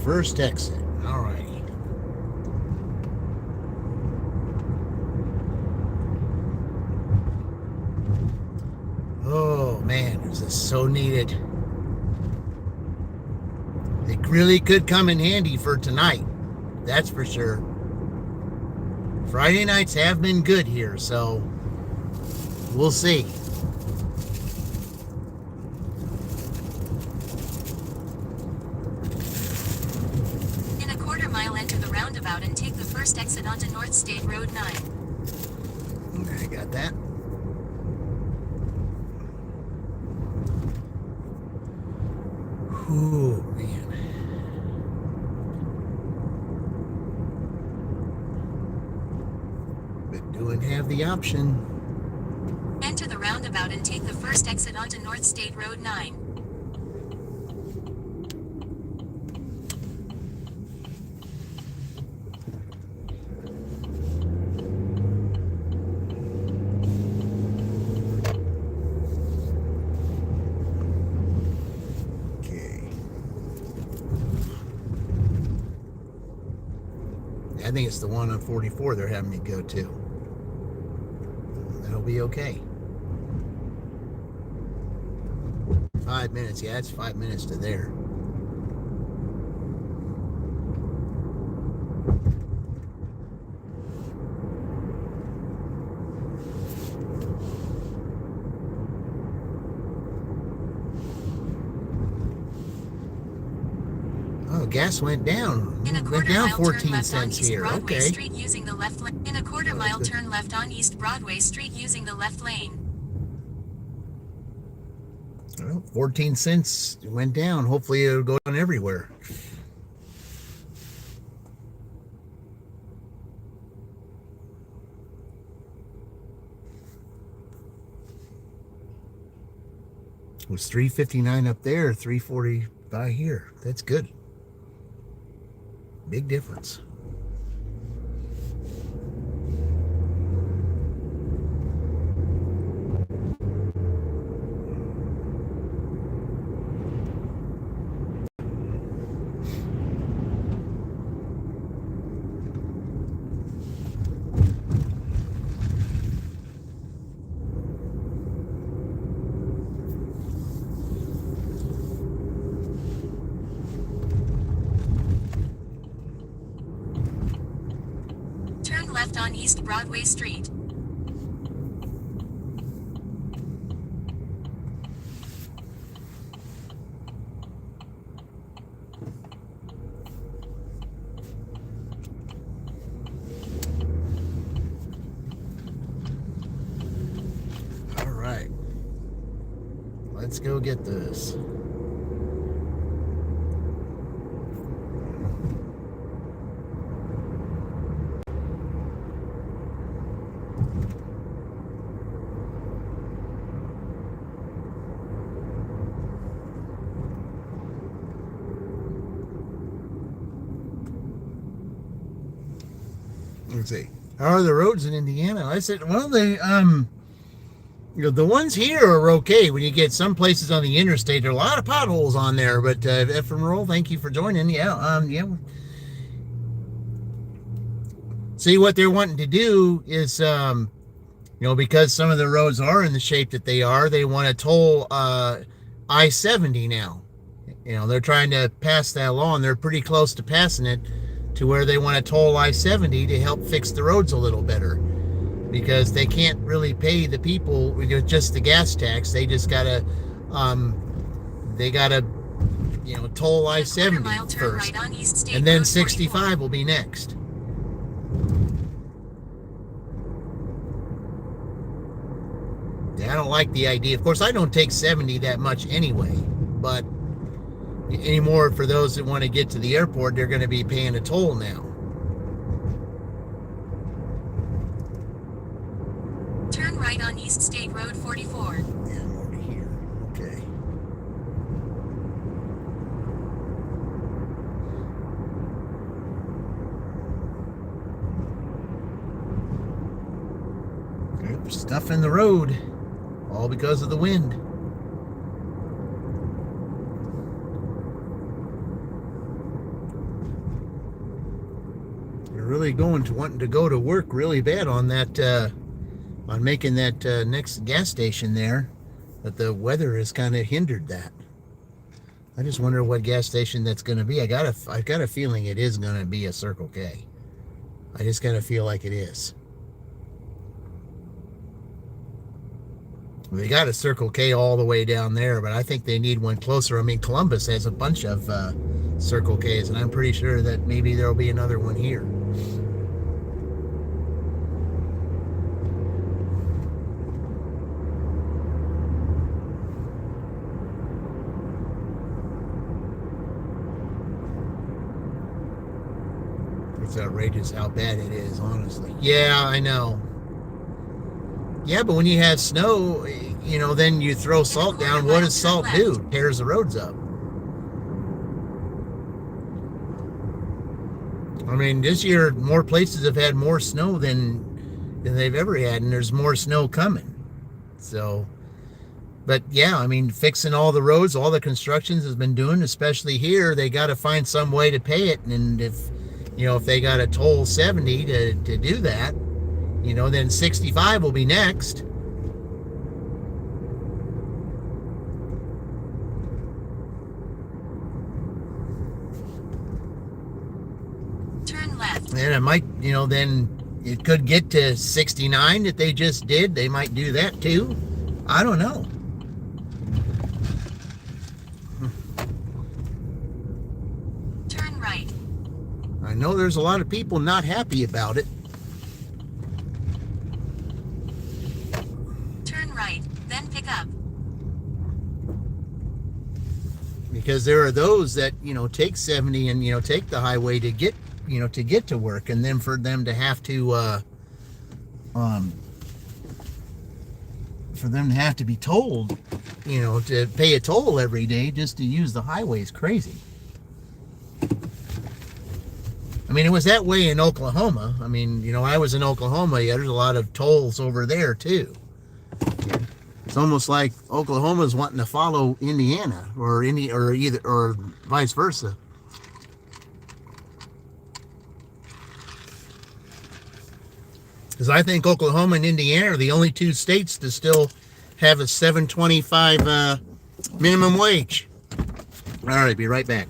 First exit. All righty. Oh man, this is so needed. It really could come in handy for tonight. That's for sure. Friday nights have been good here, so we'll see. In a quarter mile, enter the roundabout and take the first exit onto North State Road 9. Okay, got that. Ooh, man. But do have the option. Enter the roundabout and take the first exit onto North State Road 9. Okay. I think it's the one on 44 they're having me go to. That'll be okay. 5 minutes. Yeah, it's 5 minutes to there. Oh, gas went down. In a Went quarter down mile, turn 14 left on cents East here. Broadway Okay. Street using the left lane. In a quarter mile, good. turn left on East Broadway Street using the left lane. Well, 14 cents went down. Hopefully it'll go down everywhere. It was $3.59 up there, $3.40 by here. That's good. Big difference. Turn left on East Broadway Street. All right. Let's go get this. let's see. How are the roads in Indiana? I said, well, the ones here are okay. When you get some places on the interstate, there are a lot of potholes on there. But Ephraim Roll, thank you for joining. Yeah. See, what they're wanting to do is, because some of the roads are in the shape that they are, they want to toll I-70 now. They're trying to pass that law, and they're pretty close to passing it to where they want to toll I-70 to help fix the roads a little better, because they can't really pay the people with just the gas tax. They just gotta toll I-70 first, and then 65 will be next. I don't like the idea. Of course, I don't take 70 that much anyway, but anymore, for those that want to get to the airport, they're going to be paying a toll now. Turn right on East State Road 44. Yeah, I'm over here. Okay. There's stuff in the road, all because of the wind. Really wanting to go to work really bad on that, on making that next gas station there, but the weather has kind of hindered that. I just wonder what gas station that's going to be. I got a feeling it is going to be a Circle K. I just kind of feel like it is. They got a Circle K all the way down there, but I think they need one closer. I mean, Columbus has a bunch of Circle Ks, and I'm pretty sure that maybe there'll be another one here. It's outrageous how bad it is, honestly. Yeah, I know. Yeah, but when you have snow, then you throw salt down. What does salt do? It tears the roads up. I mean, this year, more places have had more snow than they've ever had, and there's more snow coming. So, but yeah, I mean, fixing all the roads, all the constructions has been doing, especially here, they got to find some way to pay it. And if they got to toll 70 to do that, then 65 will be next. Turn left. And it might, then it could get to 69 that they just did. They might do that too. I don't know. Turn right. I know there's a lot of people not happy about it. Then pick up. Because there are those that, take 70 and, take the highway to get to work. And then for them to have to, be told, to pay a toll every day just to use the highway is crazy. I mean, it was that way in Oklahoma. I mean, I was in Oklahoma. Yeah, there's a lot of tolls over there too. It's almost like Oklahoma's wanting to follow Indiana, or vice versa. Because I think Oklahoma and Indiana are the only two states to still have a $7.25 minimum wage. All right, be right back.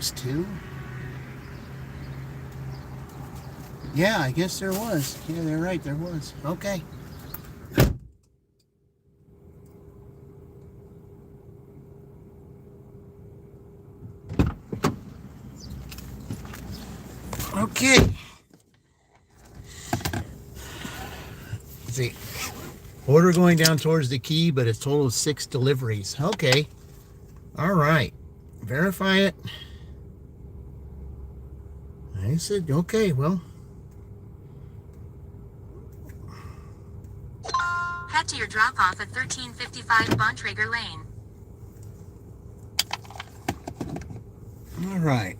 was two. Yeah, I guess there was. Yeah, they're right, there was. Okay. Okay. Let's see. Order going down towards the key, but a total of 6 deliveries. Okay. All right. Verify it. I said, okay, well. Head to your drop-off at 1355 Bontrager Lane. All right.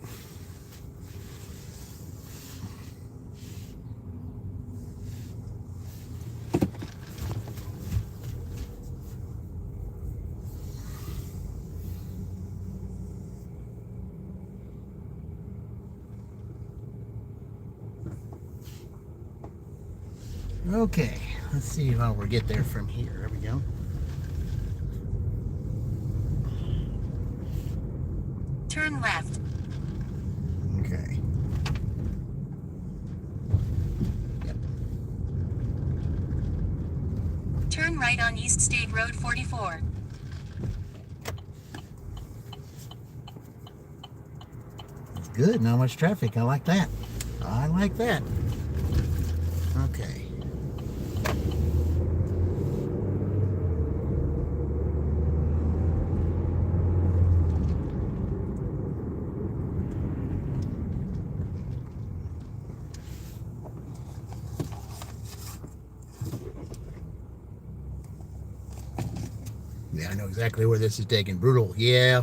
Okay, let's see how we get there from here. There we go. Turn left. Okay. Yep. Turn right on East State Road 44. That's good. Not much traffic. I like that. I like that. Okay. Yeah, I know exactly where this is taking. Brutal. Yeah.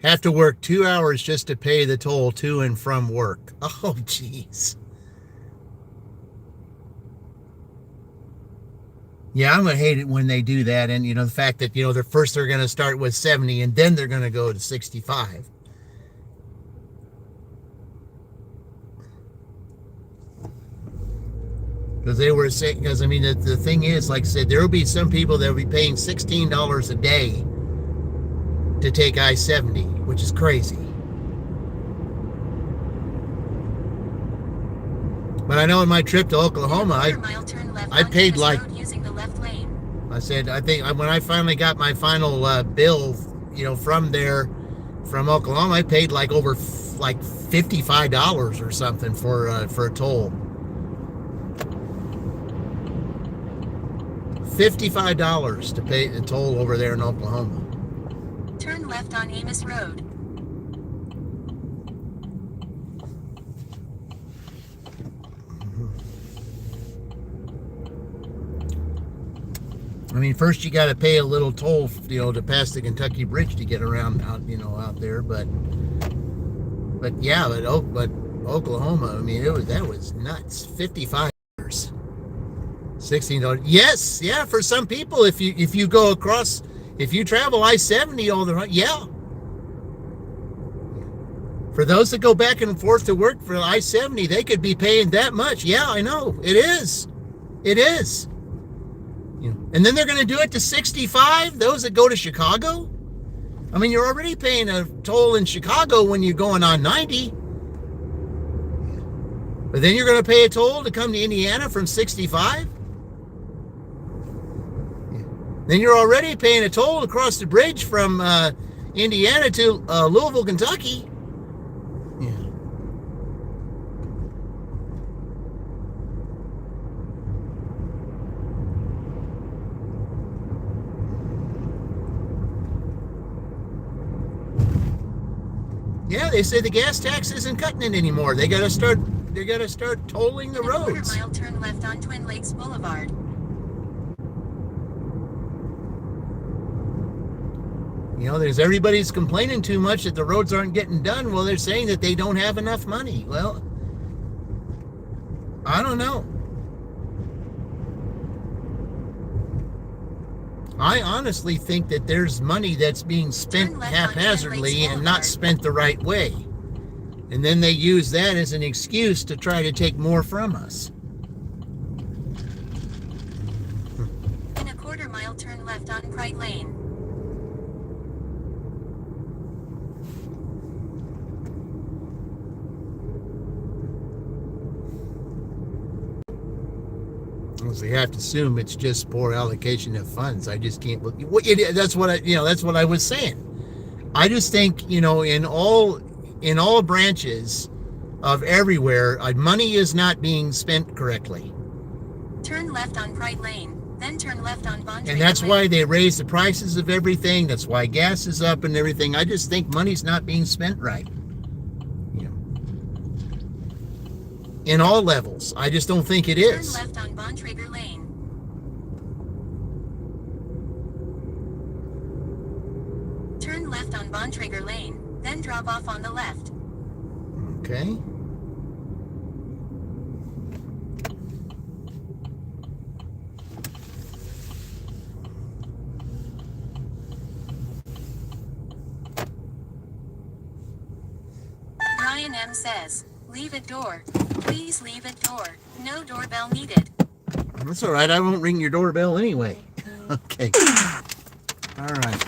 Have to work 2 hours just to pay the toll to and from work. Oh, jeez. Yeah, I'm going to hate it when they do that. And, the fact that, they're going to start with 70 and then they're going to go to 65. Because they were saying, the thing is, like I said, there will be some people that will be paying $16 a day to take I-70, which is crazy. But I know in my trip to Oklahoma, I paid like, I said, I think when I finally got my final bill, from Oklahoma, I paid like over like $55 or something for a toll. $55 to pay the toll over there in Oklahoma. Turn left on Amos Road. First you got to pay a little toll, to pass the Kentucky Bridge to get around out there. But Oklahoma, that was nuts. $55, $16. Yes, yeah, for some people, if you go across, if you travel I-70 all the time, yeah. For those that go back and forth to work for I-70, they could be paying that much. Yeah, I know. It is. It is. And then they're going to do it to 65, those that go to Chicago. You're already paying a toll in Chicago when you're going on 90. But then you're going to pay a toll to come to Indiana from 65? Then you're already paying a toll across the bridge from Indiana to Louisville, Kentucky. Yeah. Yeah, they say the gas tax isn't cutting it anymore. They gotta start tolling the roads. In a quarter mile, turn left on Twin Lakes Boulevard. There's everybody's complaining too much that the roads aren't getting done. Well, they're saying that they don't have enough money. Well, I don't know. I honestly think that there's money that's being spent haphazardly and not spent the right way. And then they use that as an excuse to try to take more from us. In a quarter mile, turn left on Pride Lane. obviously have to assume it's just poor allocation of funds. I just can't. That's what that's what I was saying. I just think in all branches of everywhere, money is not being spent correctly. Turn left on Pride Lane, then turn left on Bontrager And that's Lane. why they raise the prices of everything. That's why gas is up and everything. I just think money's not being spent right. In all levels. I just don't think it is. Turn left on Bontrager Lane. Turn left on Bontrager Lane, then drop off on the left. Okay. Brian M. says, leave it door. Please leave it door. No doorbell needed. That's all right. I won't ring your doorbell anyway. Okay. All right.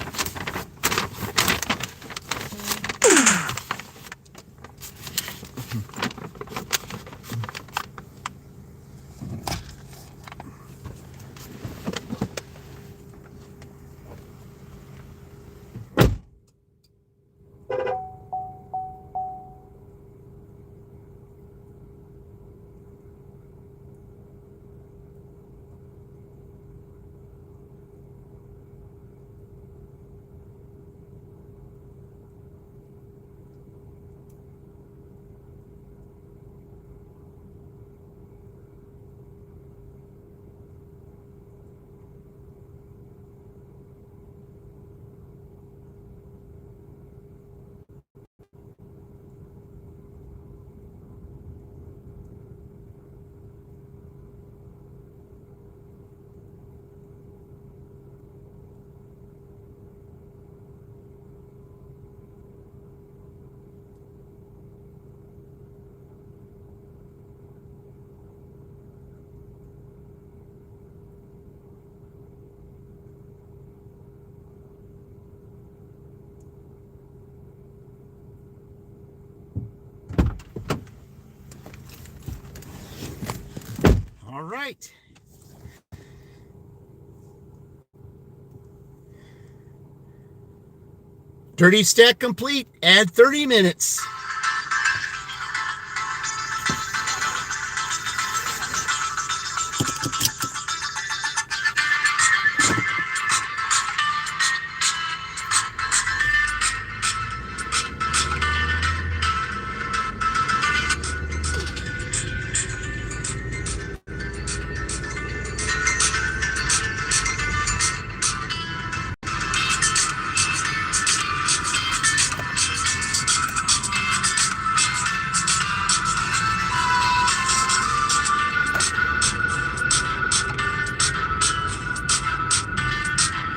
All right. Dirty stack complete. Add 30 minutes.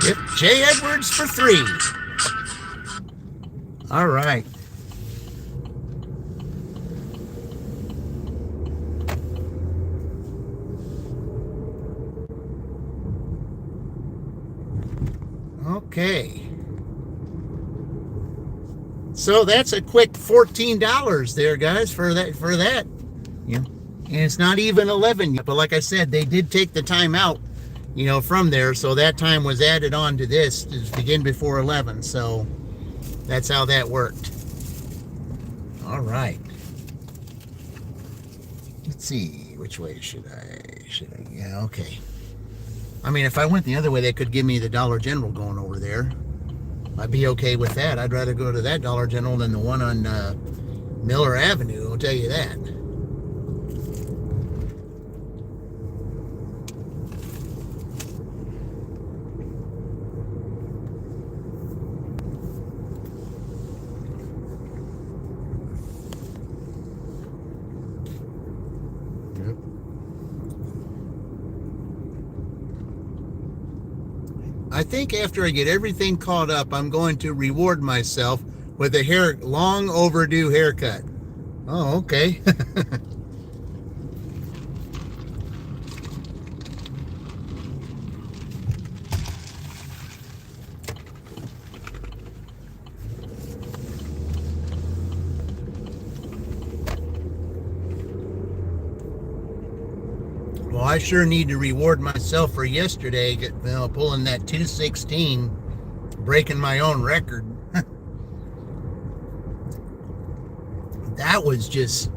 Yep, Jay Edwards for 3. All right. Okay. So that's a quick $14 there, guys, for that. Yeah. And it's not even 11 yet, but like I said, they did take the time out, from there, so that time was added on to this to begin before 11. So that's how that worked. All right. Let's see, which way should I? Yeah, okay. I mean, if I went the other way, they could give me the Dollar General going over there. I'd be okay with that. I'd rather go to that Dollar General than the one on Miller Avenue, I'll tell you that. I think after I get everything caught up, I'm going to reward myself with a long overdue haircut. Oh, okay. Well, I sure need to reward myself for yesterday, pulling that 216, breaking my own record. That was just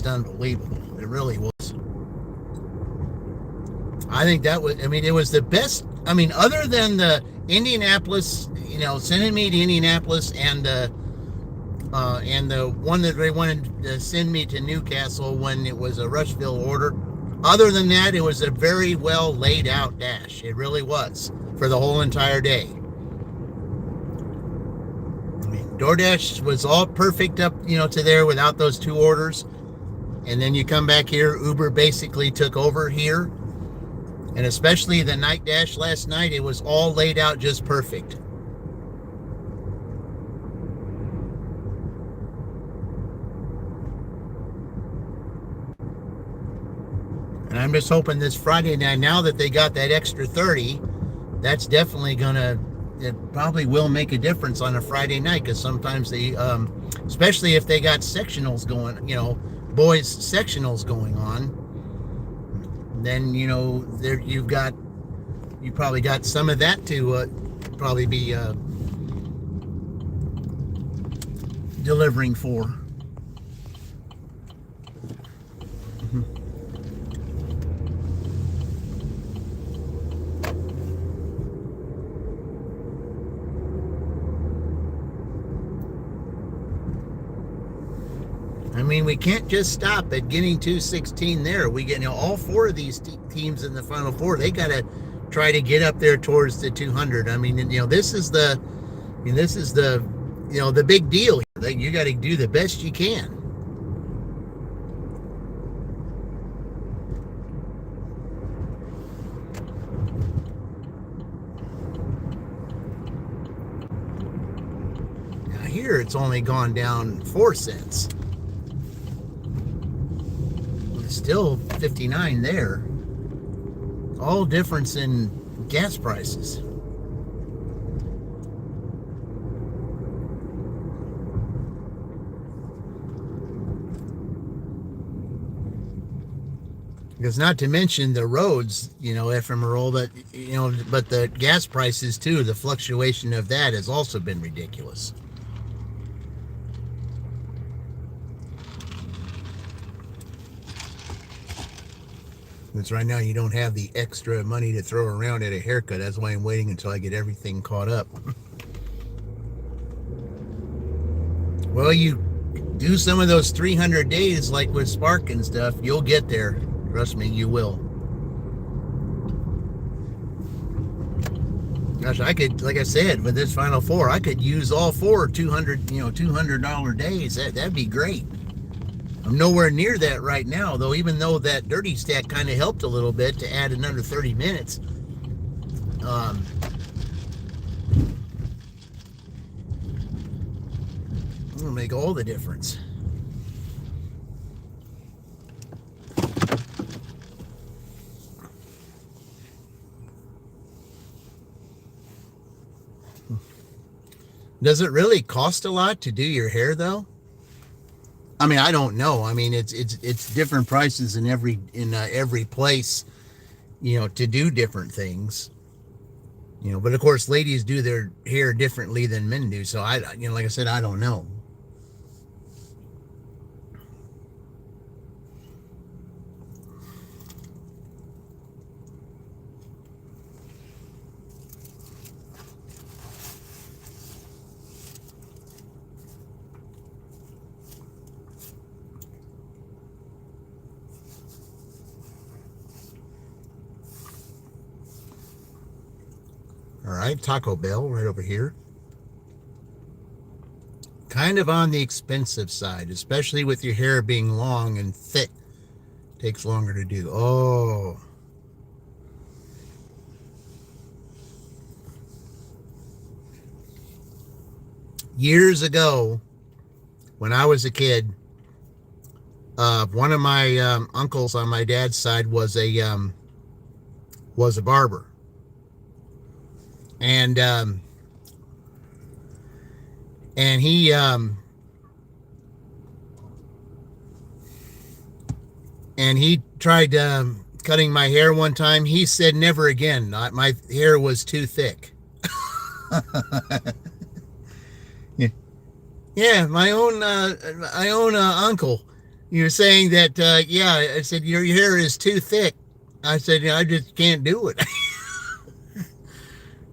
unbelievable. It really was. I think that was, it was the best. Other than the Indianapolis, sending me to Indianapolis and the one that they wanted to send me to Newcastle when it was a Rushville order. Other than that, it was a very well laid out dash. It really was for the whole entire day. DoorDash was all perfect up, to there without those 2 orders. And then you come back here, Uber basically took over here. And especially the night dash last night, it was all laid out just perfect. And I'm just hoping this Friday night, now that they got that extra 30, that's definitely it probably will make a difference on a Friday night, because sometimes they, especially if they got sectionals going, boys sectionals going on, then, there you probably got some of that to probably be delivering for. We can't just stop at getting 216 there. We get, all 4 of these teams in the Final Four. They got to try to get up there towards the 200. This is the the big deal here. You got to do the best you can. Now here it's only gone down 4 cents. Still 59 there. All difference in gas prices. Because not to mention the roads, ephemeral, but the gas prices too, the fluctuation of that has also been ridiculous. Because right now you don't have the extra money to throw around at a haircut. That's why I'm waiting until I get everything caught up. Well, you do some of those 300 days like with Spark and stuff, you'll get there. Trust me, you will. Gosh, I could, like I said, with this Final Four, I could use all 4 $200 days. That'd be great. I'm nowhere near that right now, though, even though that dirty stack kind of helped a little bit to add another 30 minutes. It'll make all the difference. Does it really cost a lot to do your hair, though? I don't know. It's different prices in every place, to do different things. But of course, ladies do their hair differently than men do. So like I said, I don't know. All right, Taco Bell right over here. Kind of on the expensive side, especially with your hair being long and thick. Takes longer to do. Oh. Years ago, when I was a kid, one of my uncles on my dad's side was a barber. And he, he, and he tried cutting my hair one time. He said never again. My hair was too thick. Yeah, my own uncle. You're saying that? Yeah, I said your hair is too thick. I said, yeah, I just can't do it.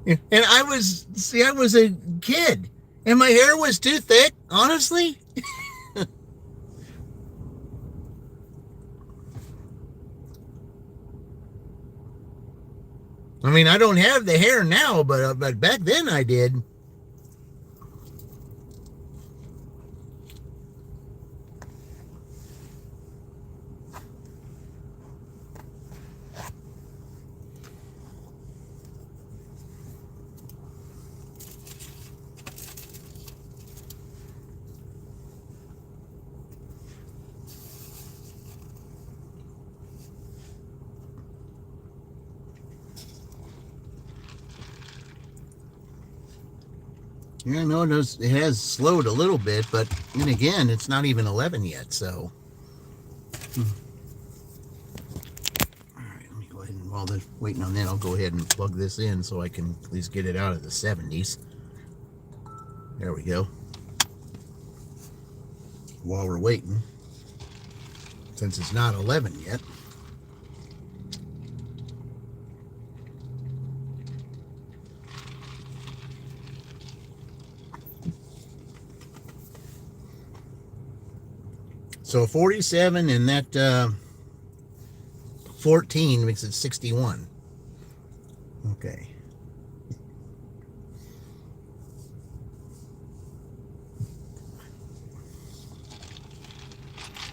And I was a kid, and my hair was too thick. Honestly. I mean, I don't have the hair now, but back then I did. Yeah, no, it has slowed a little bit, but then again, it's not even 11 yet, so. All right, let me go ahead and, while they're waiting on that, I'll go ahead and plug this in so I can at least get it out of the 70s. There we go. While we're waiting, since it's not 11 yet. So 47 and that 14 makes it 61. Okay.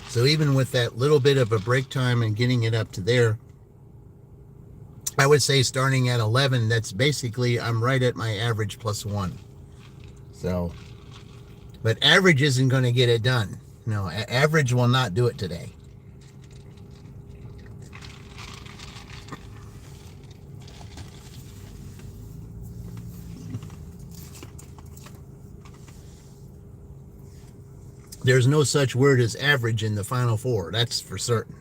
So even with that little bit of a break time and getting it up to there, I would say starting at 11, that's basically, I'm right at my average plus 1. So, but average isn't going to get it done. No, average will not do it today. There's no such word as average in the Final Four. That's for certain.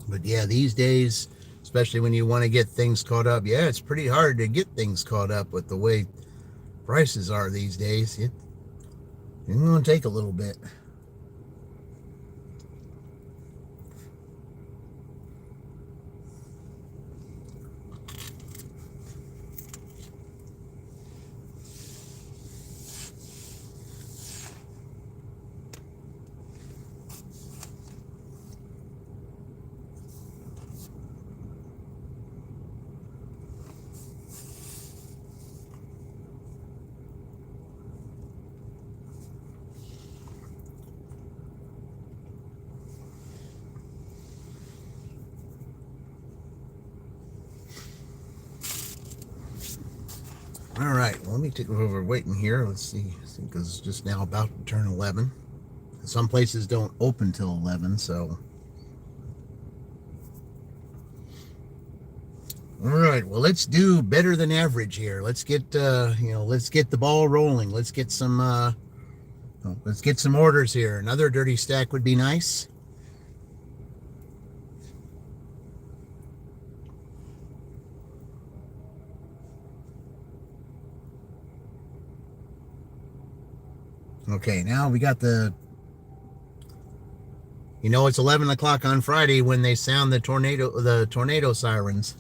But yeah, these days, especially when you want to get things caught up, yeah, it's pretty hard to get things caught up with the way prices are these days. It's going to take a little bit. All right, well, let me take over waiting here. Let's see, because it's just now about to turn 11. Some places don't open till 11, so. All right, well, let's do better than average here. Let's get, let's get the ball rolling. Let's get some orders here. Another dirty stack would be nice. Okay, now we got it's 11 o'clock on Friday when they sound the tornado sirens.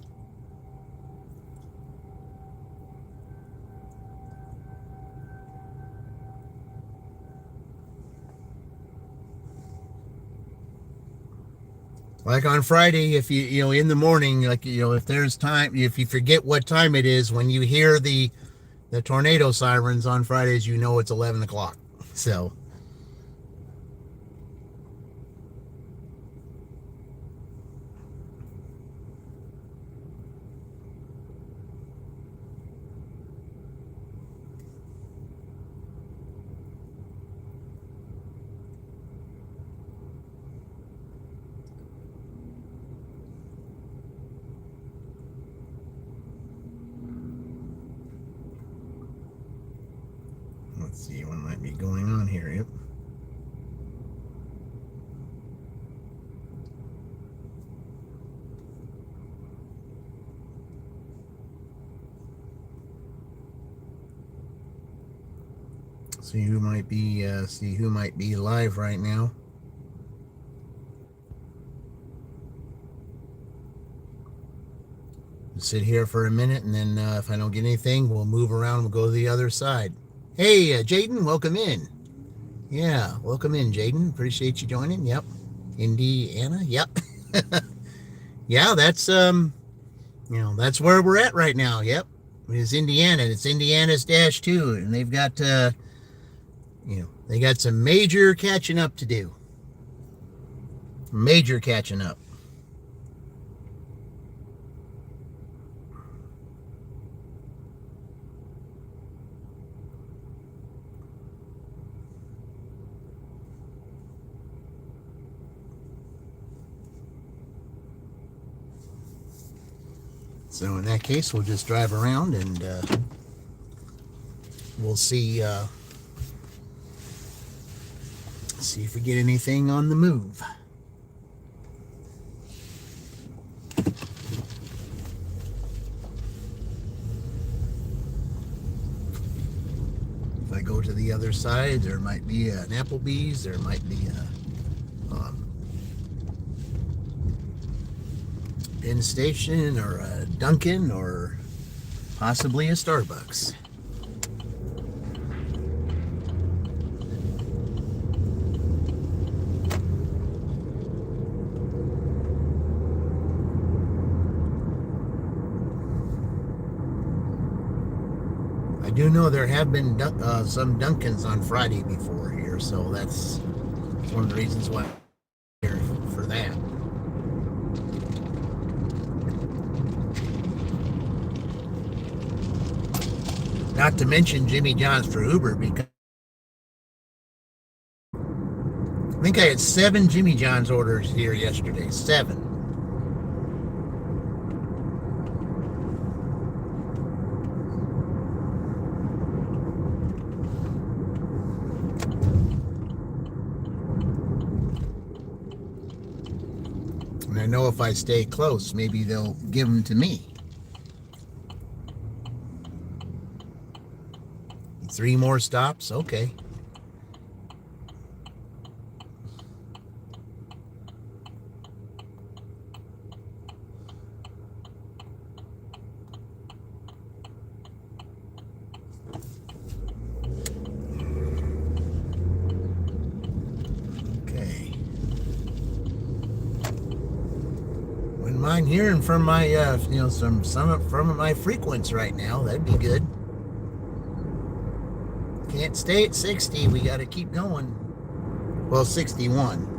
Like on Friday, if you in the morning, like, if there's time, if you forget what time it is, when you hear the tornado sirens on Fridays, it's 11 o'clock. So, Let's see what might be going on here. Yep. See who might be live right now. We'll sit here for a minute, and then if I don't get anything, we'll move around. We'll go to the other side. Hey, Jaden, welcome in. Yeah, welcome in, Jaden. Appreciate you joining. Yep. Indiana. Yep. Yeah, that's that's where we're at right now. Yep. It's Indiana. It's Indiana's Dash 2, and they've got they got some major catching up to do. Major catching up. So in that case, we'll just drive around and we'll see if we get anything on the move. If I go to the other side, there might be an Applebee's, there might be a Penn Station or a Dunkin' or possibly a Starbucks. I do know there have been some Dunkins on Friday before here, so that's one of the reasons why I'm here for that. Not to mention Jimmy John's for Uber, because I think I had 7 Jimmy John's orders here yesterday. 7. And I know if I stay close, maybe they'll give them to me. 3 more stops? Okay. Okay. Wouldn't mind hearing from my, some from my frequents right now. That'd be good. Can't stay at 60. We got to keep going. Well, 61.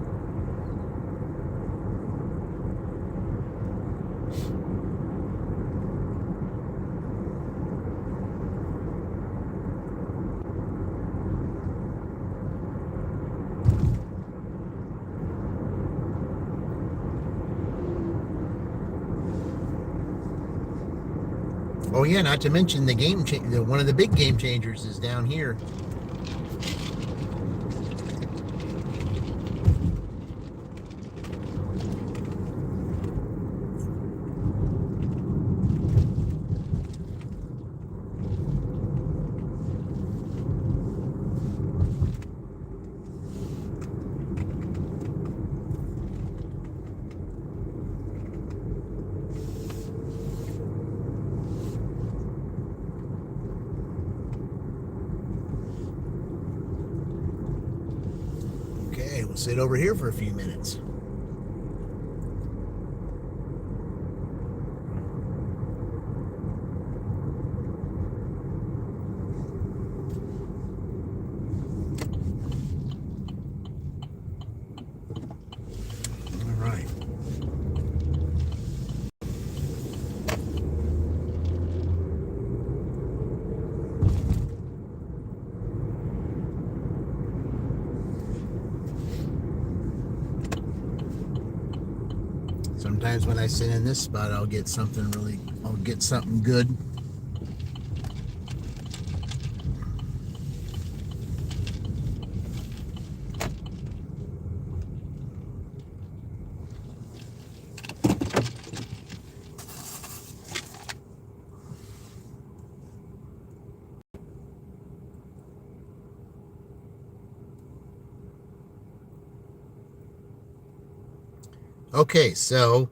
Oh yeah, not to mention one of the big game changers is down here. We'll sit over here for a few minutes. All right. Sometimes when I sit in this spot, I'll get something good. Okay, so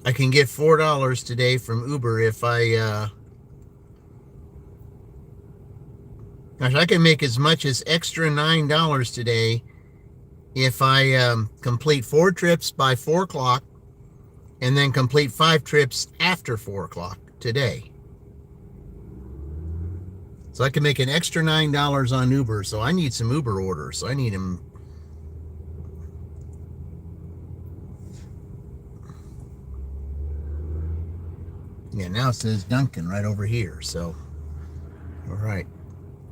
I can get $4 today from Uber if I gosh, I can make as much as extra $9 today if I complete 4 trips by 4 o'clock and then complete 5 trips after 4 o'clock today. So I can make an extra $9 on Uber. So I need some Uber orders. So I need them. Yeah, now it says Duncan right over here. So, all right.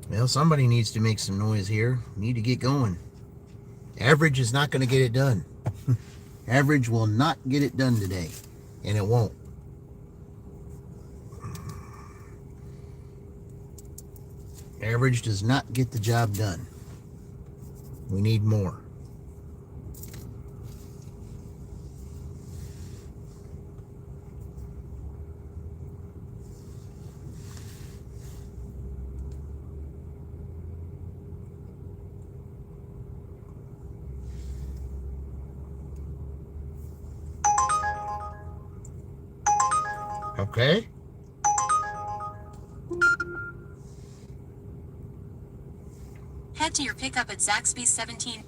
Well, somebody needs to make some noise here. Need to get going. Average is not going to get it done. Average will not get it done today. And it won't. Average does not get the job done. We need more. Okay. Head to your pickup at Zaxby's 17.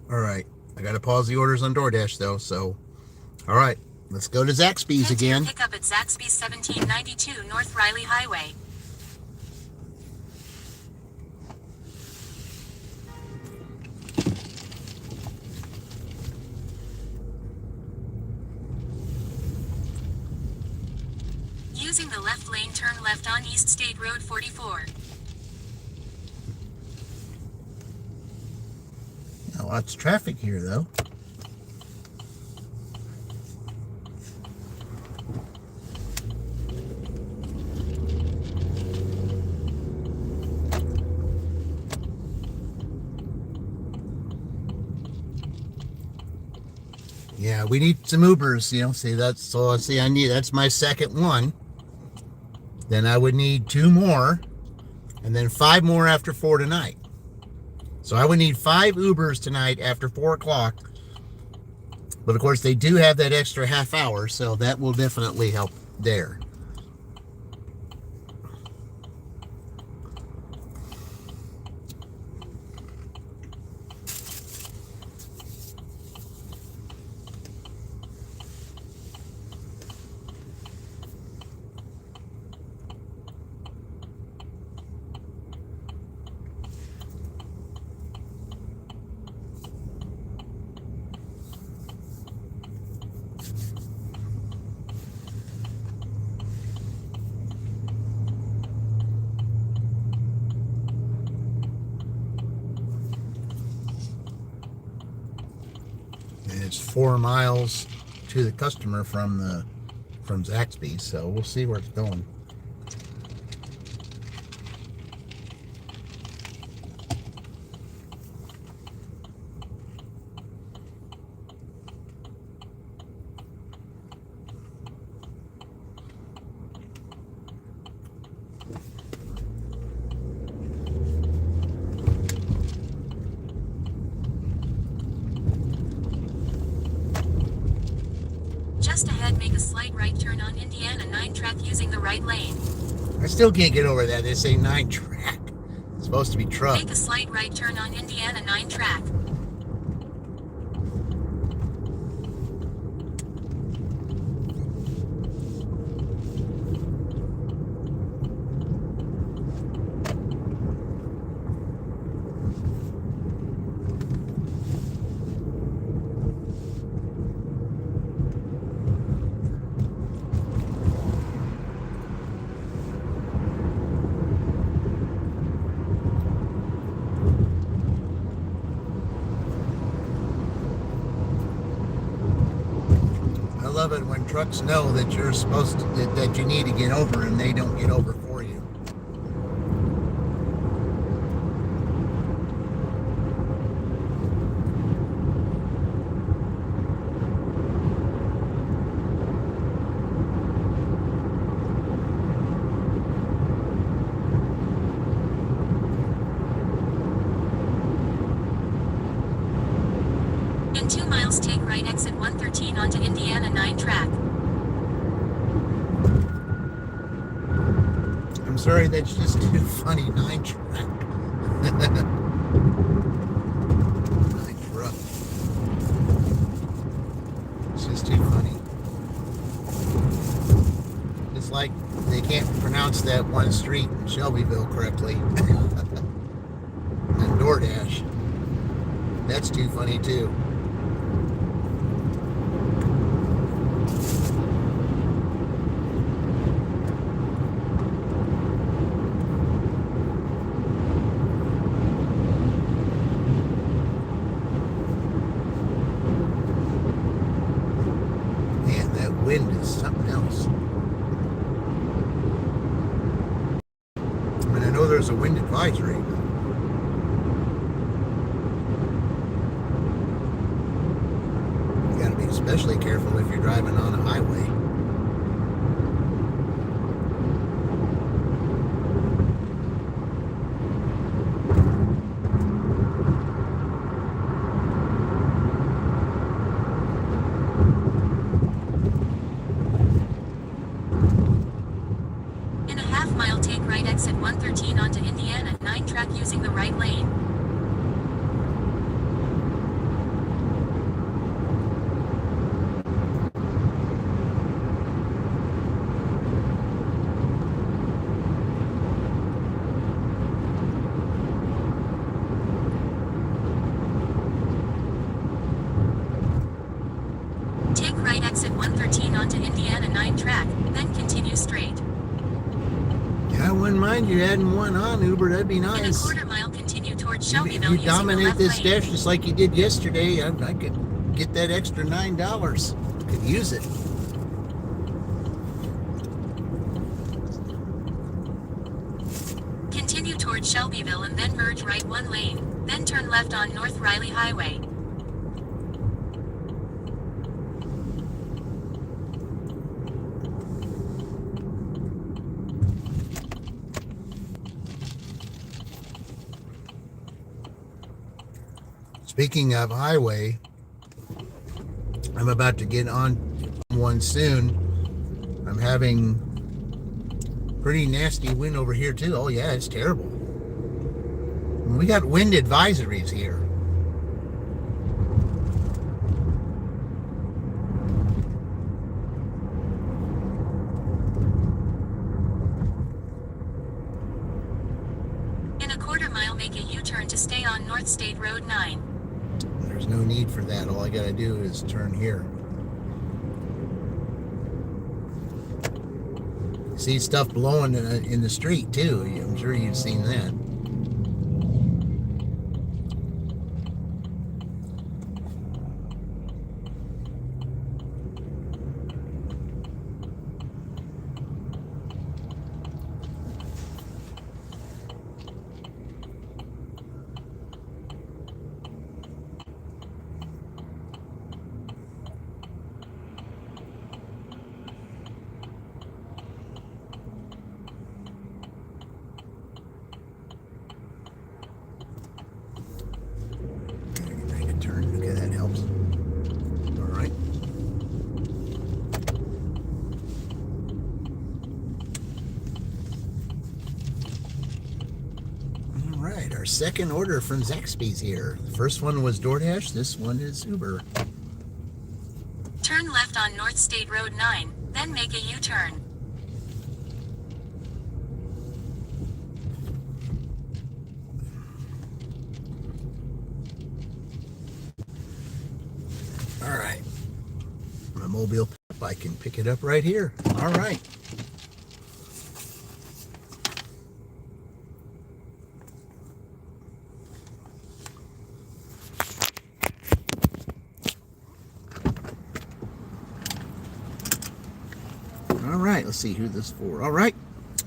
All right. I got to pause the orders on DoorDash though. So, all right. Let's go to Zaxby's Head to your again. pickup at Zaxby's 1792 North Riley Highway. Using the left lane, turn left on East State Road 44. Lots of traffic here though. Yeah, we need some Ubers, see that's so see I need that's my second one. Then I would need 2 more and then 5 more after 4 tonight. So I would need 5 Ubers tonight after 4 o'clock. But of course they do have that extra half hour, so that will definitely help there. And it's 4 miles to the customer from Zaxby's, so we'll see where it's going. Just ahead, make a slight right turn on Indiana 9 track using the right lane. I still can't get over that. They say 9 track. It's supposed to be truck. Make a slight right turn on Indiana 9 track. I love it when trucks know that you're supposed to, that you need to get over and they don't get over for you. In 2 miles, take 113 onto Indiana 9 track. I'm sorry, that's just too funny. 9 track. 9 truck. It's just too funny. It's like they can't pronounce that one street in Shelbyville correctly. And DoorDash. That's too funny too. Man, that wind is something else. And I know there's a wind advisory. You gotta be especially careful if you're driving on a highway. In a half-mile, take right exit 113 onto Indiana 9 track using the right lane. Take right exit 113 onto Indiana 9 track, then continue straight. Yeah, I wouldn't mind you adding one on, Uber. That'd be In a nice. quarter mile, continue towards If Shelbyville you using the dominate left this lane. dash just like you did yesterday, I could get that extra $9. Could use it. Continue towards Shelbyville and then merge right 1 lane, then turn left on North Riley Highway. Speaking of highway, I'm about to get on one soon. I'm having pretty nasty wind over here too. Oh yeah, it's terrible. We got wind advisories here. In a quarter mile, make a U-turn to stay on North State Road 9. There's no need for that. All I gotta do is turn here. See stuff blowing in the street too. I'm sure you've seen that. Ready to turn. Okay, that helps. All right. All right, our second order from Zaxby's here. The first one was DoorDash. This one is Uber. Turn left on North State Road 9, then make a U-turn. All right. My mobile pickup, I can pick it up right here. All right. All right, let's see who this is for. All right,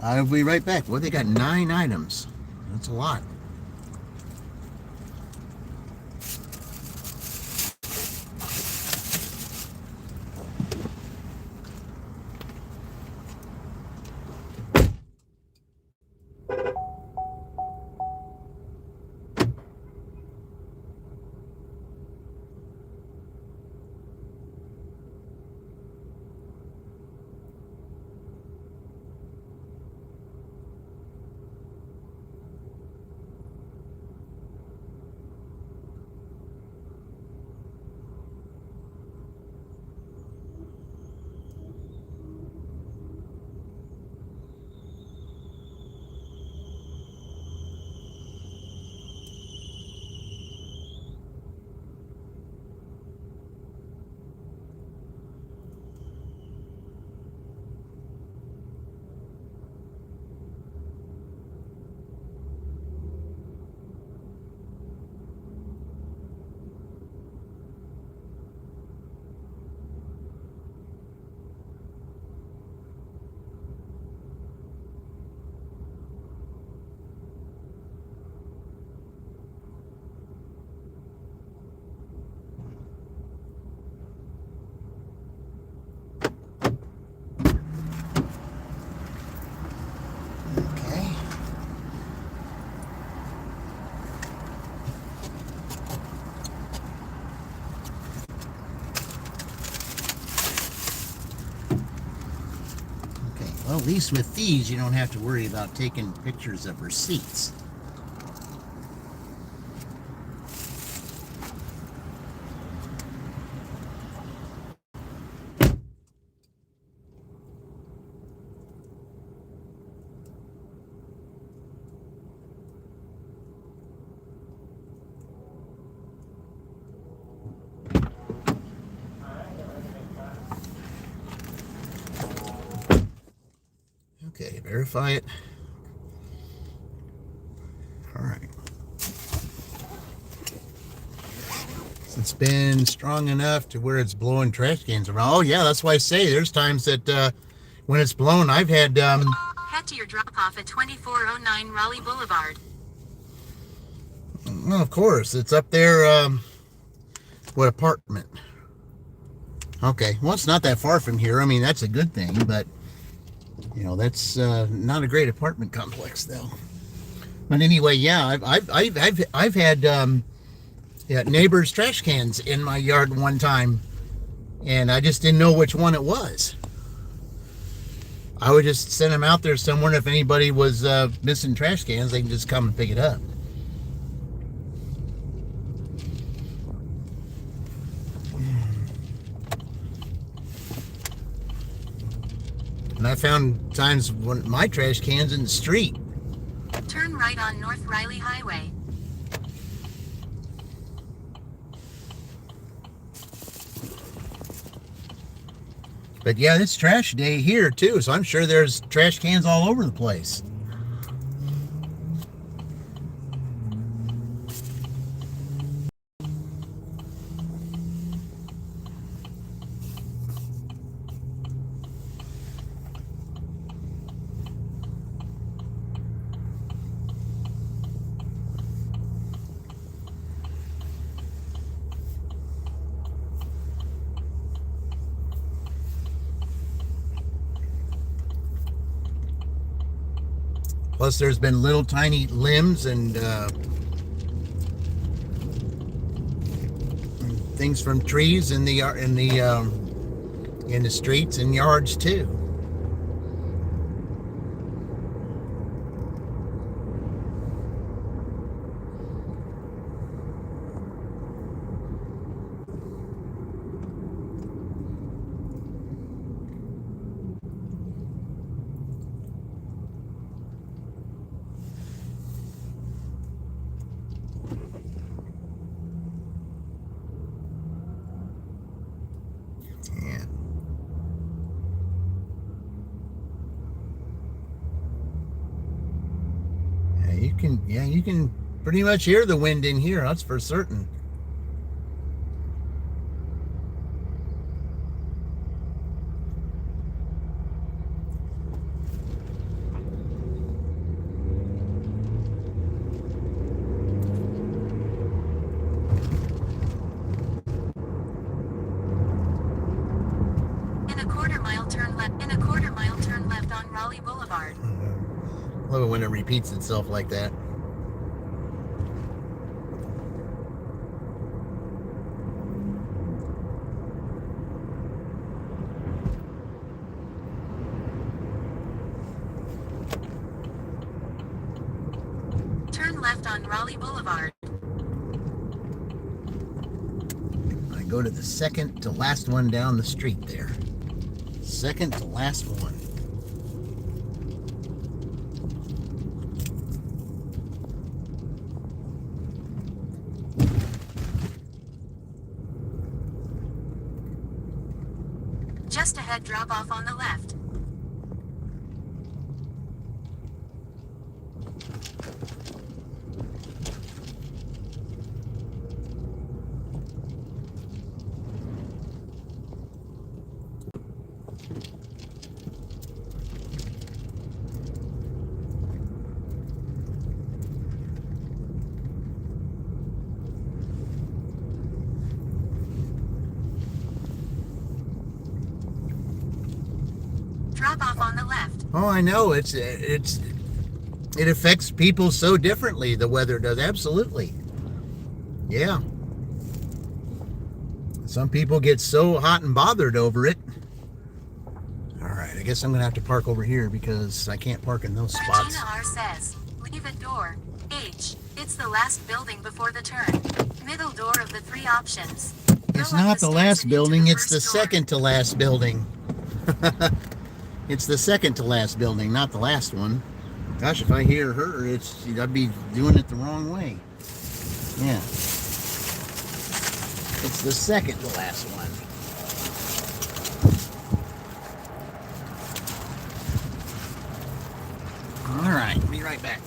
I'll be right back. Well, they got 9 items. That's a lot. Well, at least with these, you don't have to worry about taking pictures of receipts. Okay, verify it. All right. It's been strong enough to where it's blowing trash cans around. Oh yeah, that's why I say there's times that when it's blown, I've had Head to your drop-off at 2409 Raleigh Boulevard. well, of course, it's up there. What apartment? Okay, well, it's not that far from here. I mean, that's a good thing, but you know, that's not a great apartment complex, though. But anyway, yeah, I've had yeah, neighbors' trash cans in my yard one time, and I just didn't know which one it was. I would just send them out there somewhere, and if anybody was missing trash cans, they can just come and pick it up. And I found times when my trash cans in the street. Turn right on North Riley Highway. But yeah, it's trash day here too, so I'm sure there's trash cans all over the place. Plus, there's been little tiny limbs and things from trees in the streets and yards too. You can pretty much hear the wind in here, that's for certain. In a quarter mile, turn left on Raleigh Boulevard. Love it when it repeats itself like that. Turn left on Raleigh Boulevard. I go to the second to last one down the street there. Second to last one. Just ahead, drop off on the left. Drop off on the left. Oh, I know. It affects people so differently. The weather does, absolutely. Yeah. Some people get so hot and bothered over it. All right, I guess I'm gonna have to park over here because I can't park in those spots. Regina R says, leave at door H. It's the last building before the turn. Middle door of the 3 options. It's Go up not the stairs last and into building, it's the first door. second to last building. It's the second to last building, not the last one. Gosh, if I hear her, I'd be doing it the wrong way. Yeah. It's the second to last one. All right, be right back.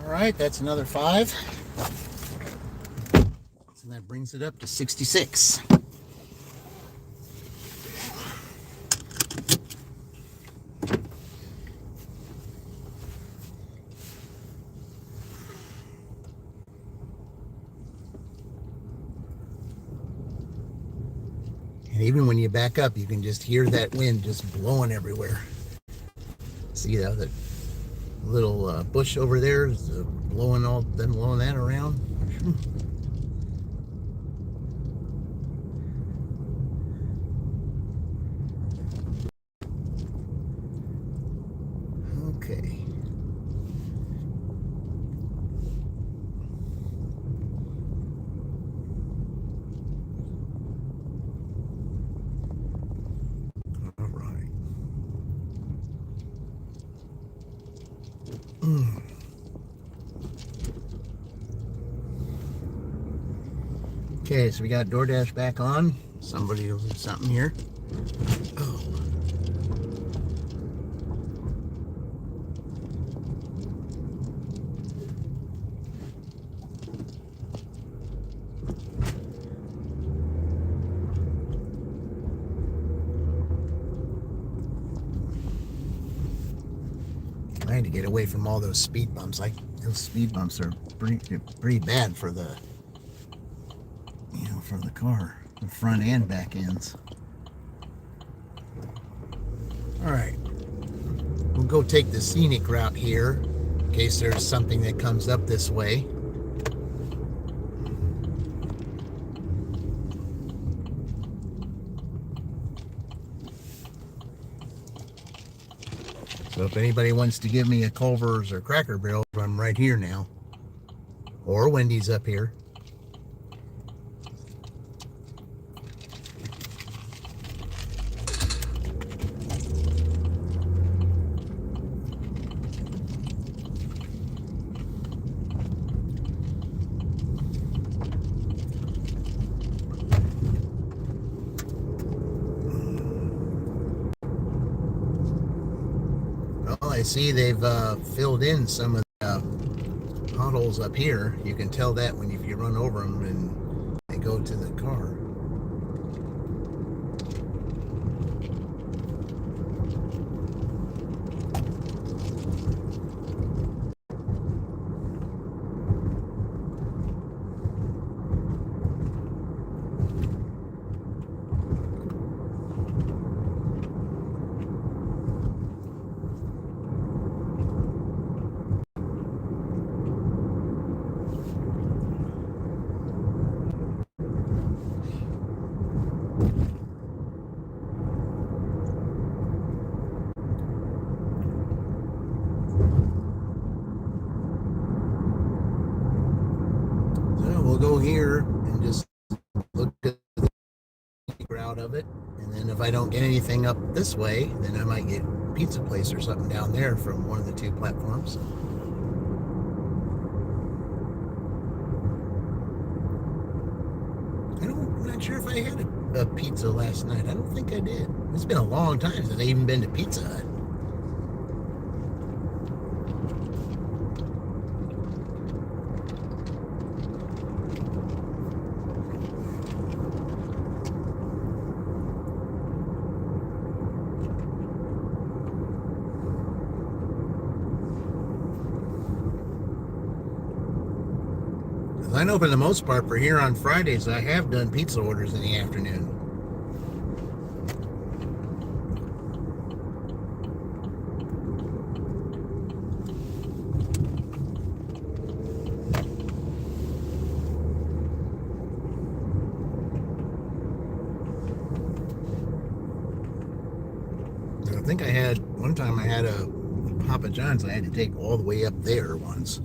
All right, that's another 5. So that brings it up to 66. And even when you back up, you can just hear that wind just blowing everywhere. See that little bush over there is blowing that around. Okay. All right. Okay, so we got DoorDash back on. Somebody will do something here. Oh. I had to get away from all those speed bumps. Those speed bumps are pretty bad for the for the car, the front and back ends. All right, we'll go take the scenic route here. in case there's something that comes up this way. So if anybody wants to give me a Culver's or Cracker Barrel, I'm right here now. Or Wendy's up here. Well, I see they've filled in some of the potholes up here. You can tell that when if you run over them and they go to the car. So we'll go here and just look at the route of it, and then if I don't get anything up this way, then I might get a pizza place or something down there from one of the two platforms. I'm not sure if I had a pizza last night. I don't think I did. It's been a long time since I've even been to Pizza Hut. I know for the most part, for here on Fridays, I have done pizza orders in the afternoon. I think one time I had a Papa John's, I had to take all the way up there once.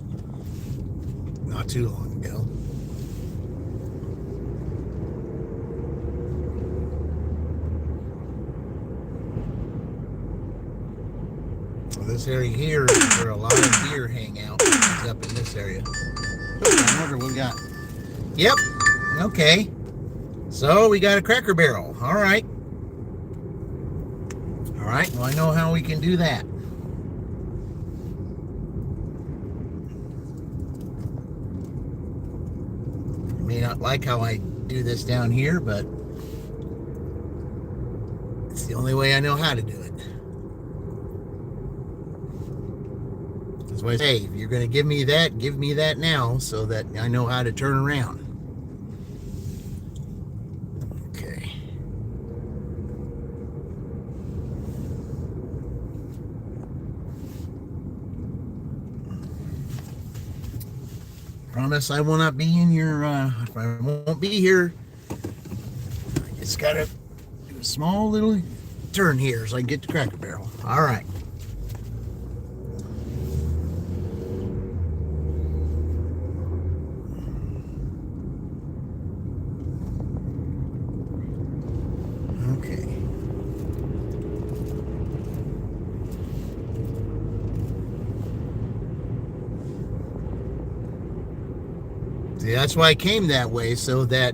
Not too long ago. Well, this area here is where a lot of deer hang out. It's up in this area. Oh, I wonder what we got. Yep. Okay. So we got a Cracker Barrel. All right. All right. Well, I know how we can do that. May not like how I do this down here, but it's the only way I know how to do it. That's why I say, if you're going to give me that now so that I know how to turn around. Okay. Promise I will not be in your, if I won't be here, I just gotta do a small little turn here so I can get to Cracker Barrel. All right. Okay. See, that's why I came that way, so that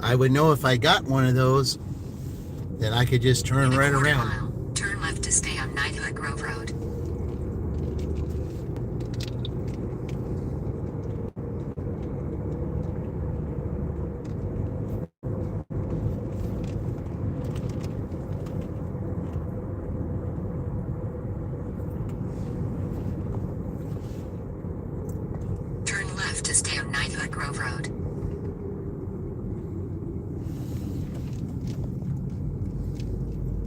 I would know if I got one of those, that I could just turn right around. Mile, turn left to stay on Knighthood Grove Road. Turn left to stay on Knighthood Grove Road.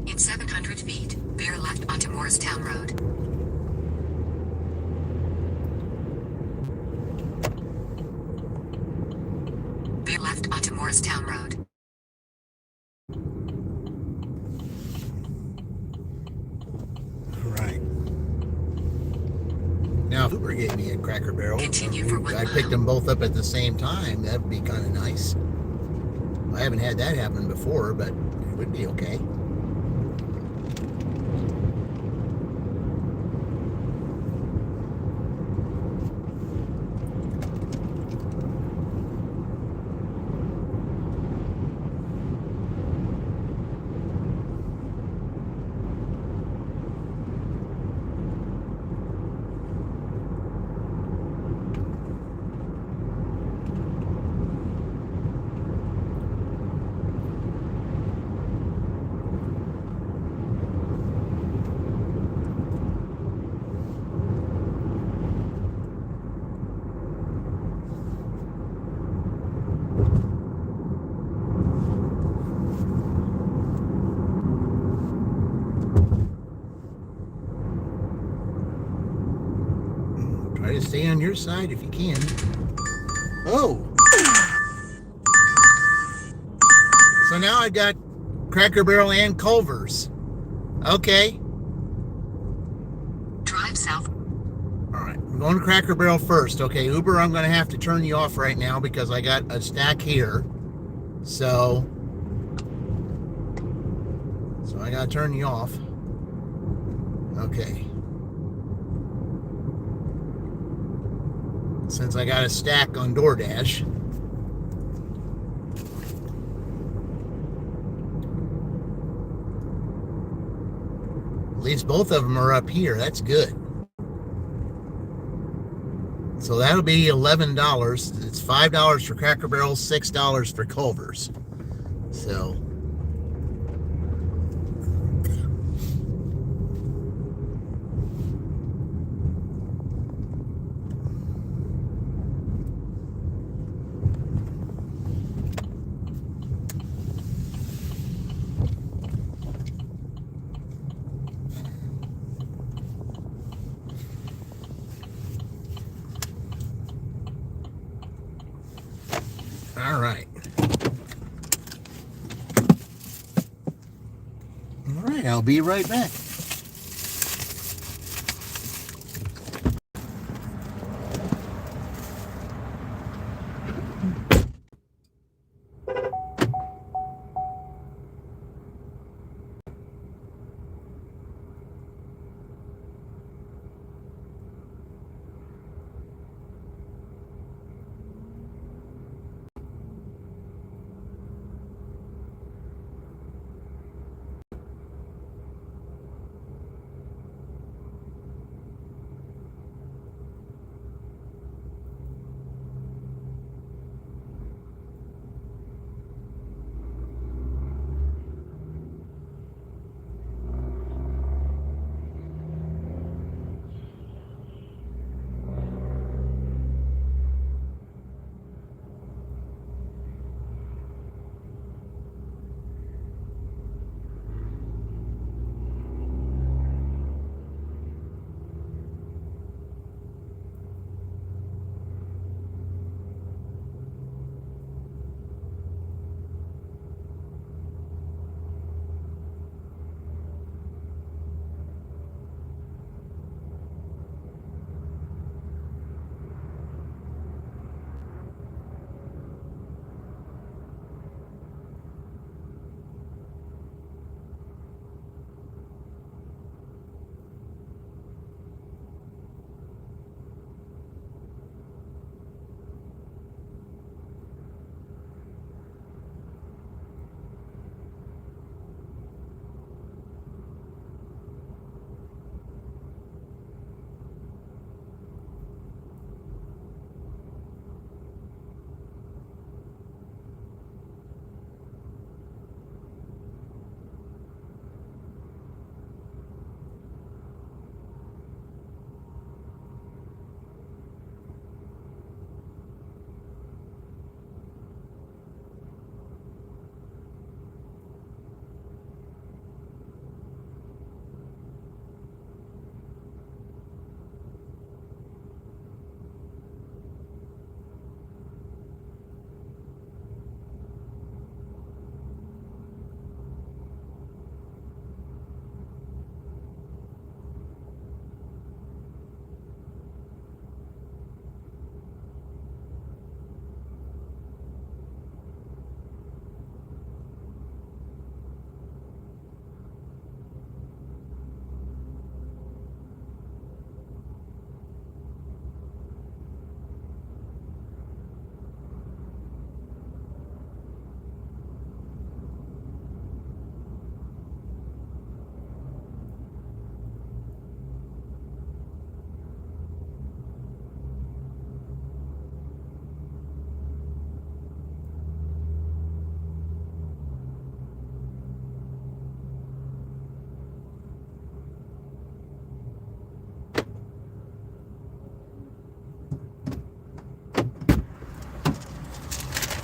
In 700 feet, veer left onto Morristown Road. Veer left onto Morristown Road. All right. Now, if Uber gave me a Cracker Barrel, Continue for 1 I mile. picked them both up at the same time. That'd be kind of nice. I haven't had that happen before, but it would be okay. Try to stay on your side if you can. Oh! So now I got Cracker Barrel and Culver's. Okay. Drive south. All right. I'm going to Cracker Barrel first. Okay, Uber, I'm going to have to turn you off right now because I got a stack here. So I got to turn you off. Okay. Since I got a stack on DoorDash. At least both of them are up here. That's good. So that'll be $11. It's $5 for Cracker Barrel, $6 for Culver's. So all right. All right, I'll be right back.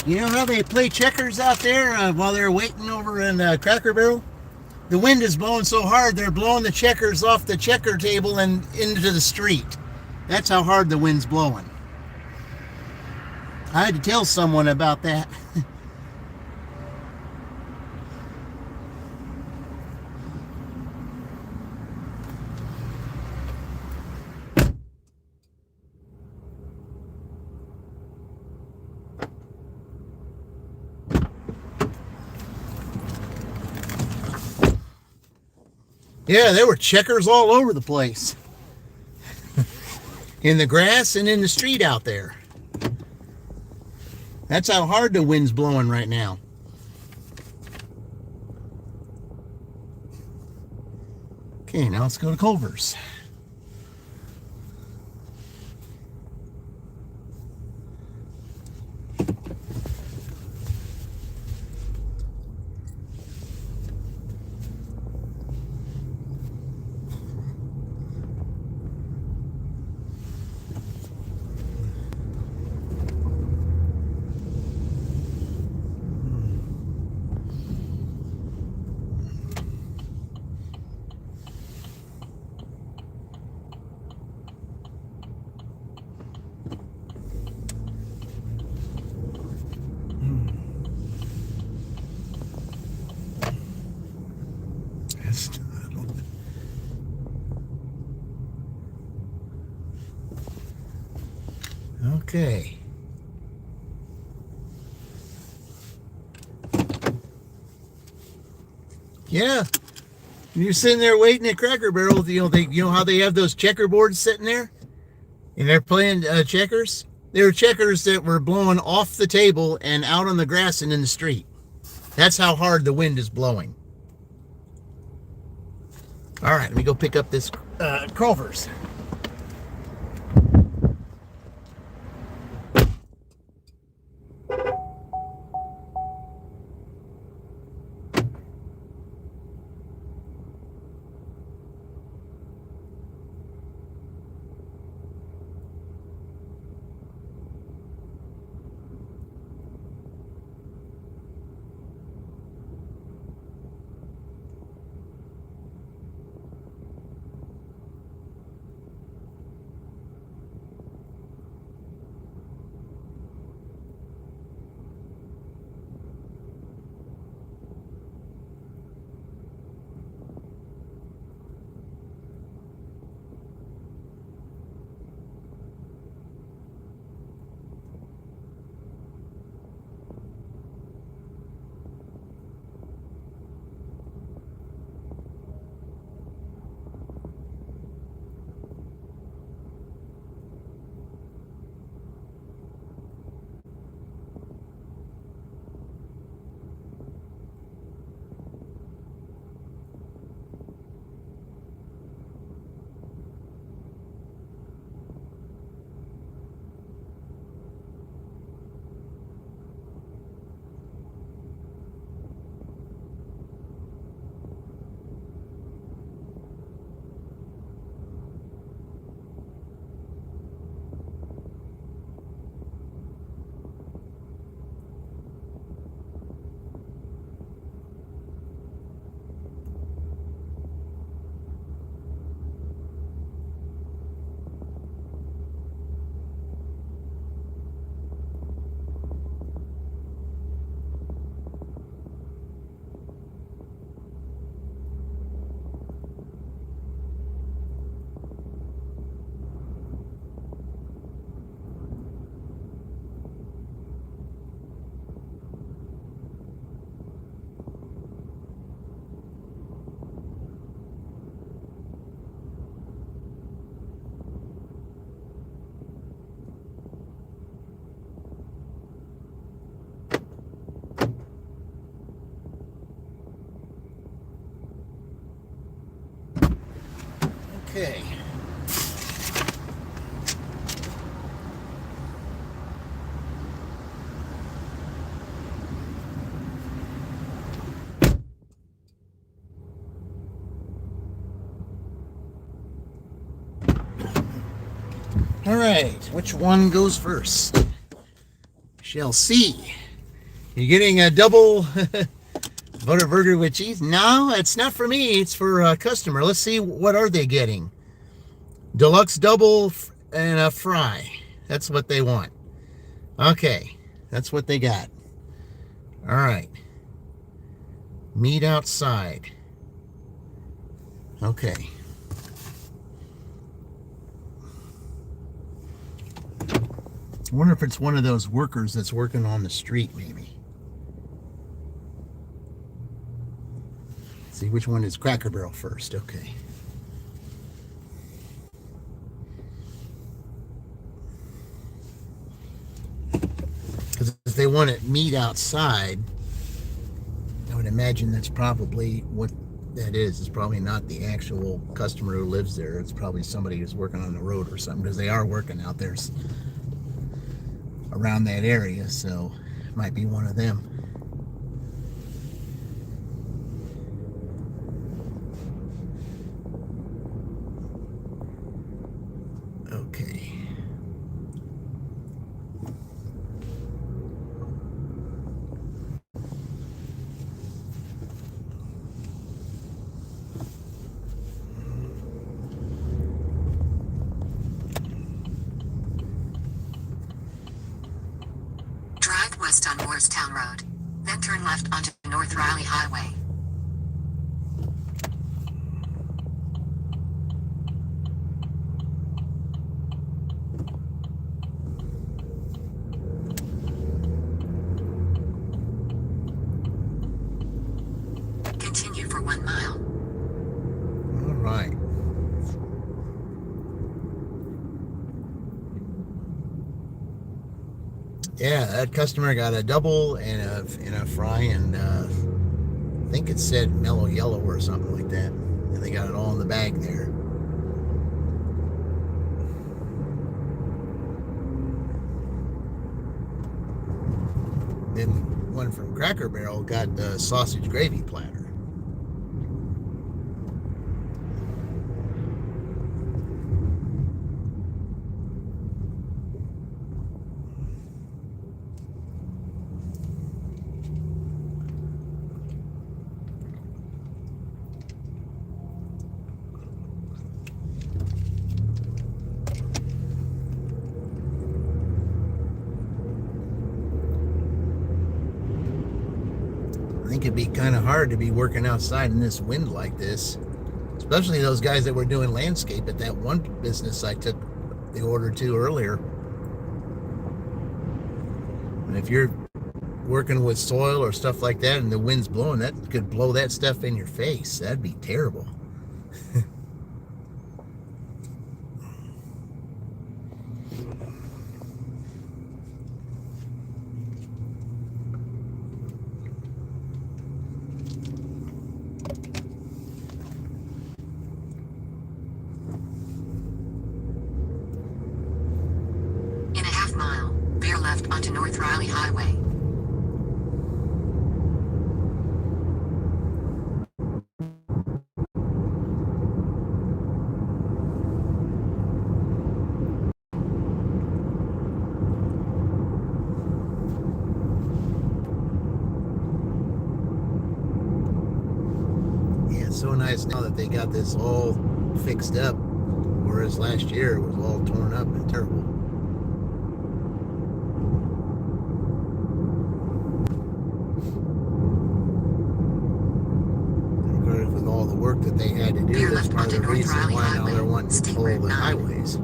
You know how they play checkers out there while they're waiting over in Cracker Barrel? The wind is blowing so hard, they're blowing the checkers off the checker table and into the street. That's how hard the wind's blowing. I had to tell someone about that. Yeah, there were checkers all over the place. In the grass and in the street out there. That's how hard the wind's blowing right now. Okay, now let's go to Culver's. Okay. Yeah. You're sitting there waiting at Cracker Barrel. You know how they have those checkerboards sitting there, and they're playing checkers. They were checkers that were blowing off the table and out on the grass and in the street. That's how hard the wind is blowing. All right, let me go pick up this Culver's. Okay. All right, which one goes first? Shall see. You getting a double Butterburger with cheese? No, it's not for me. It's for a customer. Let's see, what are they getting? Deluxe double and a fry. That's what they want. Okay, that's what they got. All right. Meat outside. Okay. I wonder if it's one of those workers that's working on the street, maybe. See which one is Cracker Barrel first. Okay. Because if they want it meat outside, I would imagine that's probably what that is. It's probably not the actual customer who lives there. It's probably somebody who's working on the road or something, because they are working out there around that area, so it might be one of them. Okay. Drive west on Moorestown Road. Then turn left onto North Riley Highway. Continue for 1 mile. All right. Yeah, that customer got a double and a fry, and I think it said mellow yellow or something like that. And they got it all in the bag there. Then one from Cracker Barrel got the sausage gravy platter. I think it'd be kind of hard to be working outside in this wind like this, especially those guys that were doing landscape at that one business I took the order to earlier. And if you're working with soil or stuff like that and the wind's blowing, that could blow that stuff in your face. That'd be terrible. In a half mile, veer left onto North Riley Highway. Yeah, it's so nice now that they got this all fixed up, whereas last year it was all torn up and terrible. With all the work that they had to do, that's part of the reason why now they're wanting to control the highways.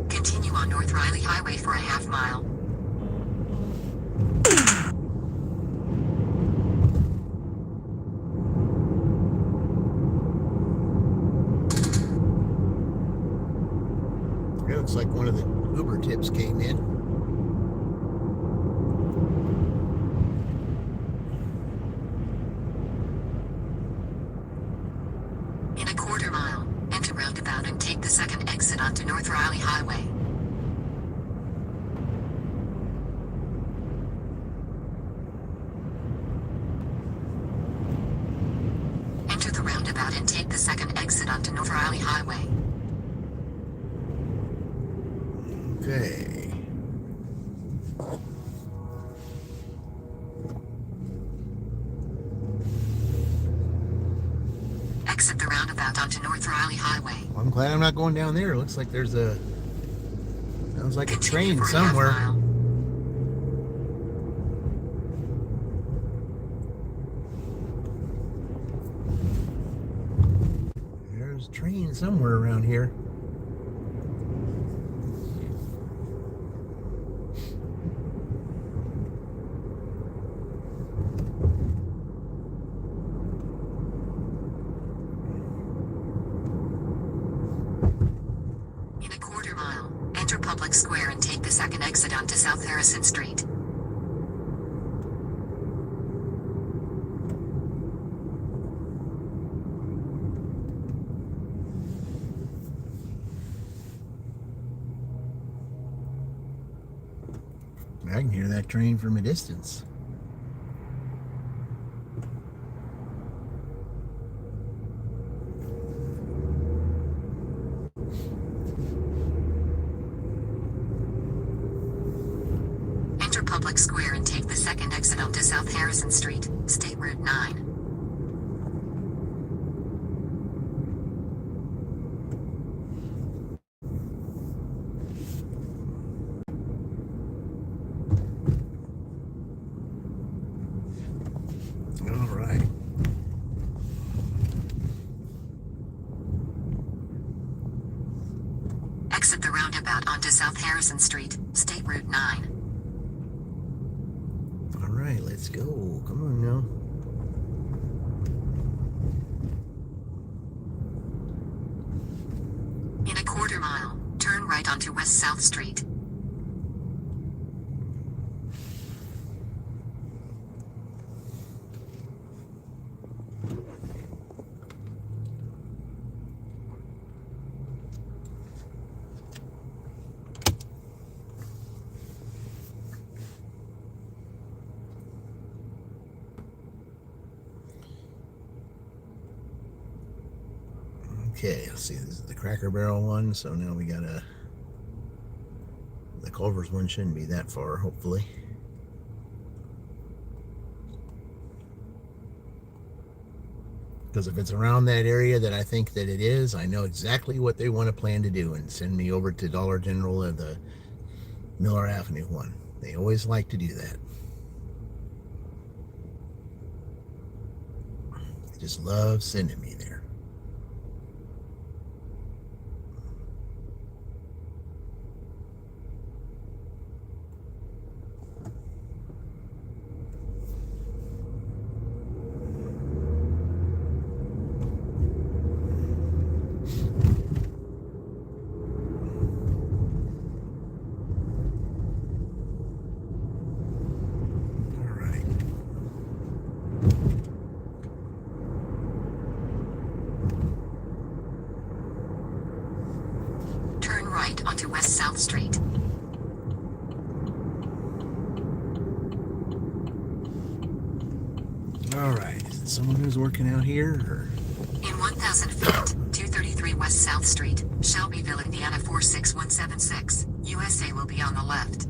Continue on North Riley Highway for a half mile. It looks like one of the Uber tips came in. In a quarter mile, enter roundabout and take the second exit onto North Riley Highway. and take the second exit onto North Riley Highway. Okay. Exit the roundabout onto North Riley Highway. Well, I'm glad I'm not going down there. It looks like there's a... Sounds like Continue a train for a half somewhere. mile. There's a train somewhere around here. In a quarter mile, enter Public Square and take the second exit onto South Harrison Street. I can hear that train from a distance. Enter Public Square and take the second exit onto South Harrison Street, State Route 9. All right. Exit the roundabout onto South Harrison Street, State Route 9. All right, let's go. Come on now. In a quarter mile, turn right onto West South Street. Okay, let's see. This is the Cracker Barrel one. So now we got a... The Culver's one shouldn't be that far, hopefully. Because if it's around that area that I think that it is, I know exactly what they want to plan to do and send me over to Dollar General or the Miller Avenue one. They always like to do that. They just love sending me there. Turn right onto West South Street. All right, is it someone who's working out here? Or? In 1,000 feet, 233 West South Street, Shelbyville, Indiana 46176, USA will be on the left.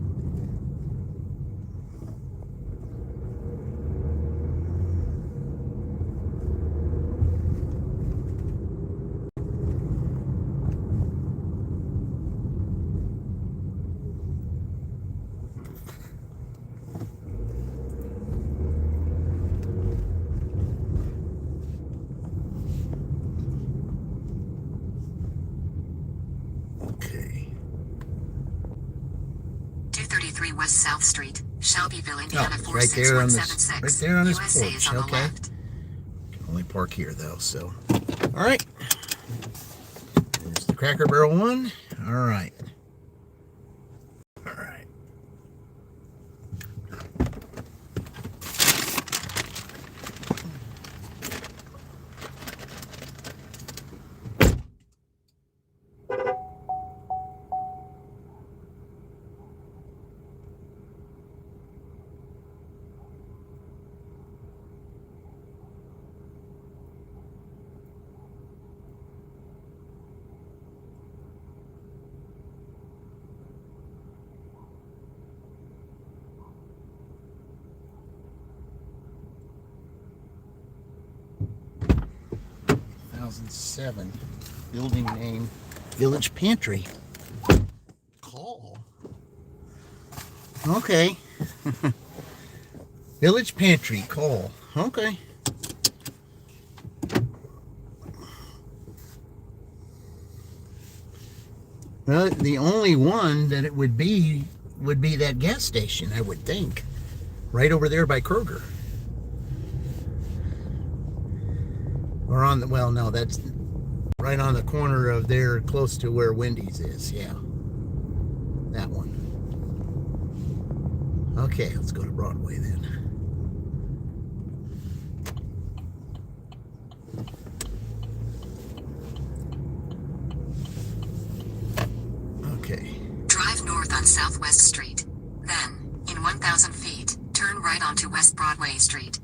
Okay. 233 West South Street, Shelbyville, Indiana Oh, right there on this, 46176, right there on this USA porch. is on the Okay. left. Can only park here though. So, all right. There's the Cracker Barrel one. All right. All right. 2007. Building name, Village Pantry. Call. Okay. Village Pantry, call. Okay. Well, the only one that it would be that gas station, I would think. Right over there by Kroger. Or on the, well, no, that's right on the corner of there, close to where Wendy's is. Yeah. That one. Okay, let's go to Broadway then. Okay. Drive north on Southwest Street. Then, in 1,000 feet, turn right onto West Broadway Street.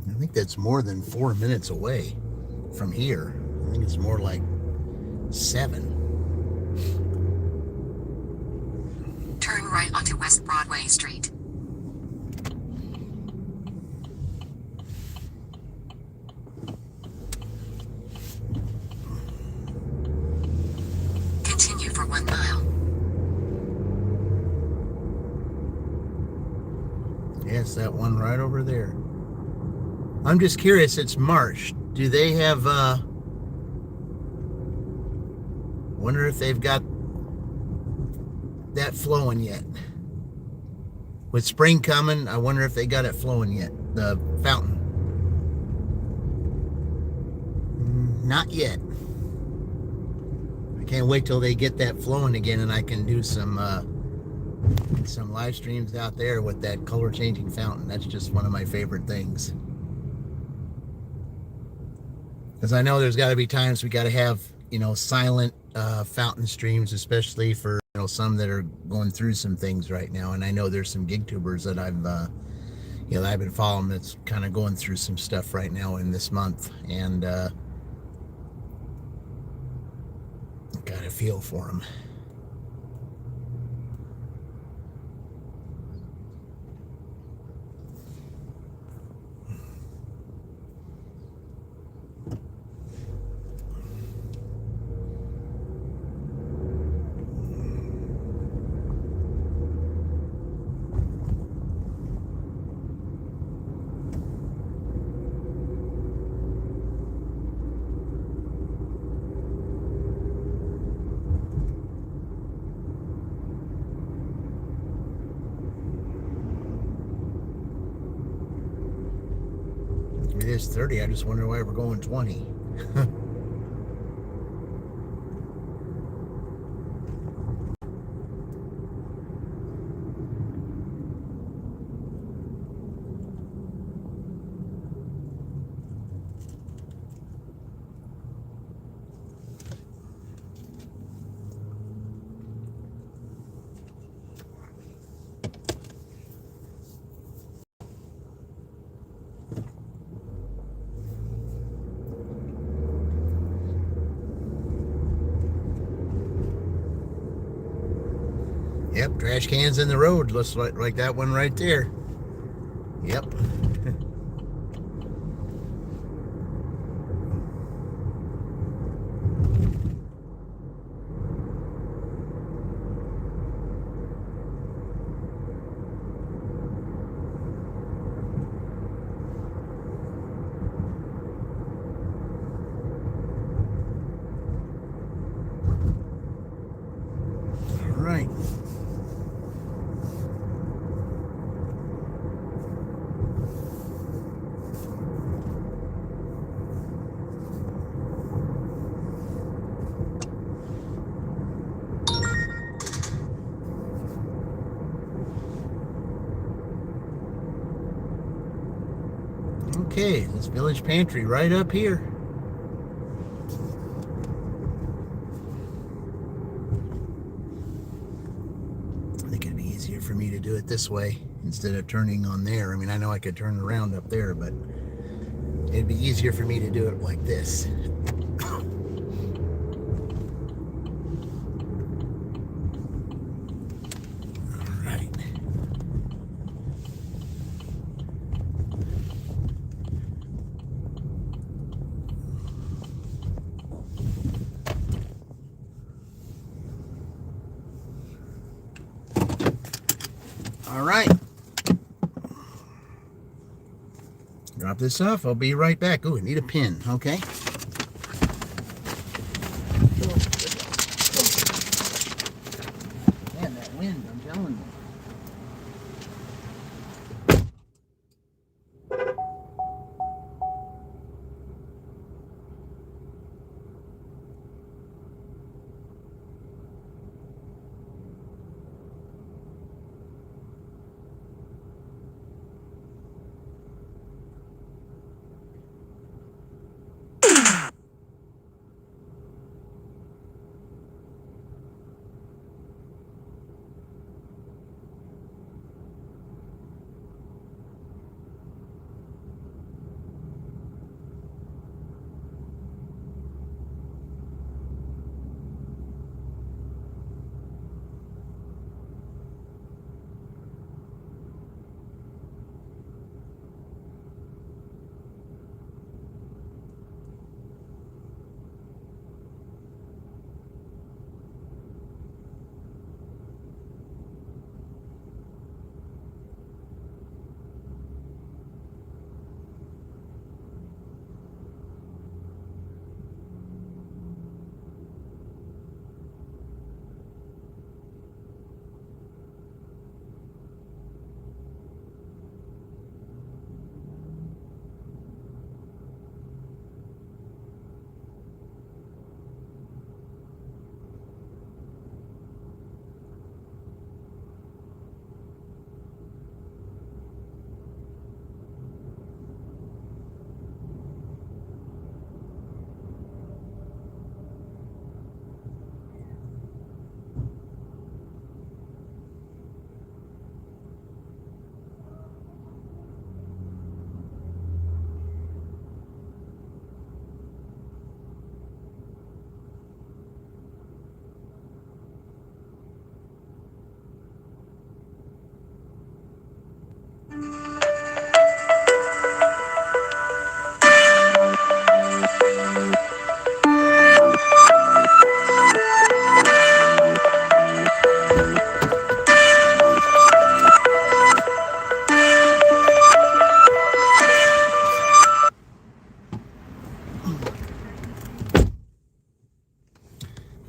I think that's more than 4 minutes away from here. I think it's more like 7. Turn right onto West Broadway Street. Continue for 1 mile. Yes, that one right over there. I'm just curious, it's March. Do they have, wonder if they've got that flowing yet. With spring coming, I wonder if they got it flowing yet. The fountain. Not yet. I can't wait till they get that flowing again and I can do some live streams out there with that color changing fountain. That's just one of my favorite things. Because I know there's got to be times we got to have, silent fountain streams, especially for, some that are going through some things right now. And I know there's some gig tubers that I've been following that's kind of going through some stuff right now in this month. And got a feel for them. It is 30. I just wonder why we're going 20. Yep, trash cans in the road. Looks like that one right there. Yep. All right. Okay, this Village Pantry right up here. I think it'd be easier for me to do it this way instead of turning on there. I mean, I know I could turn around up there, but It'd be easier for me to do it like this. Alright. Alright. Drop this off. I'll be right back. Ooh, I need a pin. Okay. Man, that wind, I'm telling you.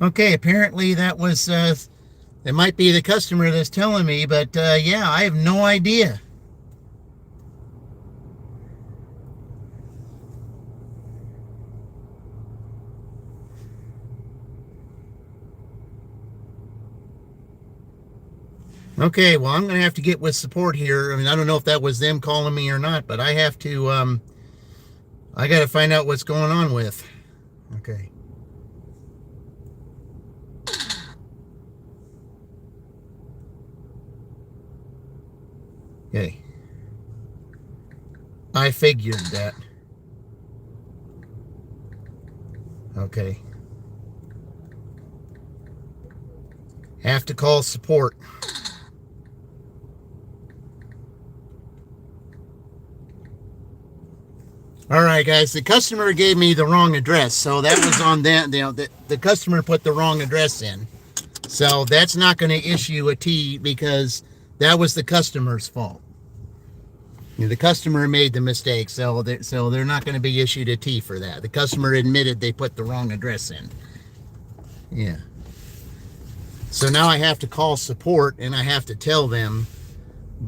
Okay, apparently that was, it might be the customer that's telling me, but yeah, I have no idea. Okay, well, I'm going to have to get with support here. I mean, I don't know if that was them calling me or not, but I have to, I got to find out what's going on with. Okay. Okay. I figured that. Okay. Have to call support. All right, guys, the customer gave me the wrong address, so that was on them. You know, the customer put the wrong address in. So that's not going to issue a T because that was the customer's fault. You know, the customer made the mistake, so they're not going to be issued a T for that. The customer admitted they put the wrong address in. Yeah. So now I have to call support and I have to tell them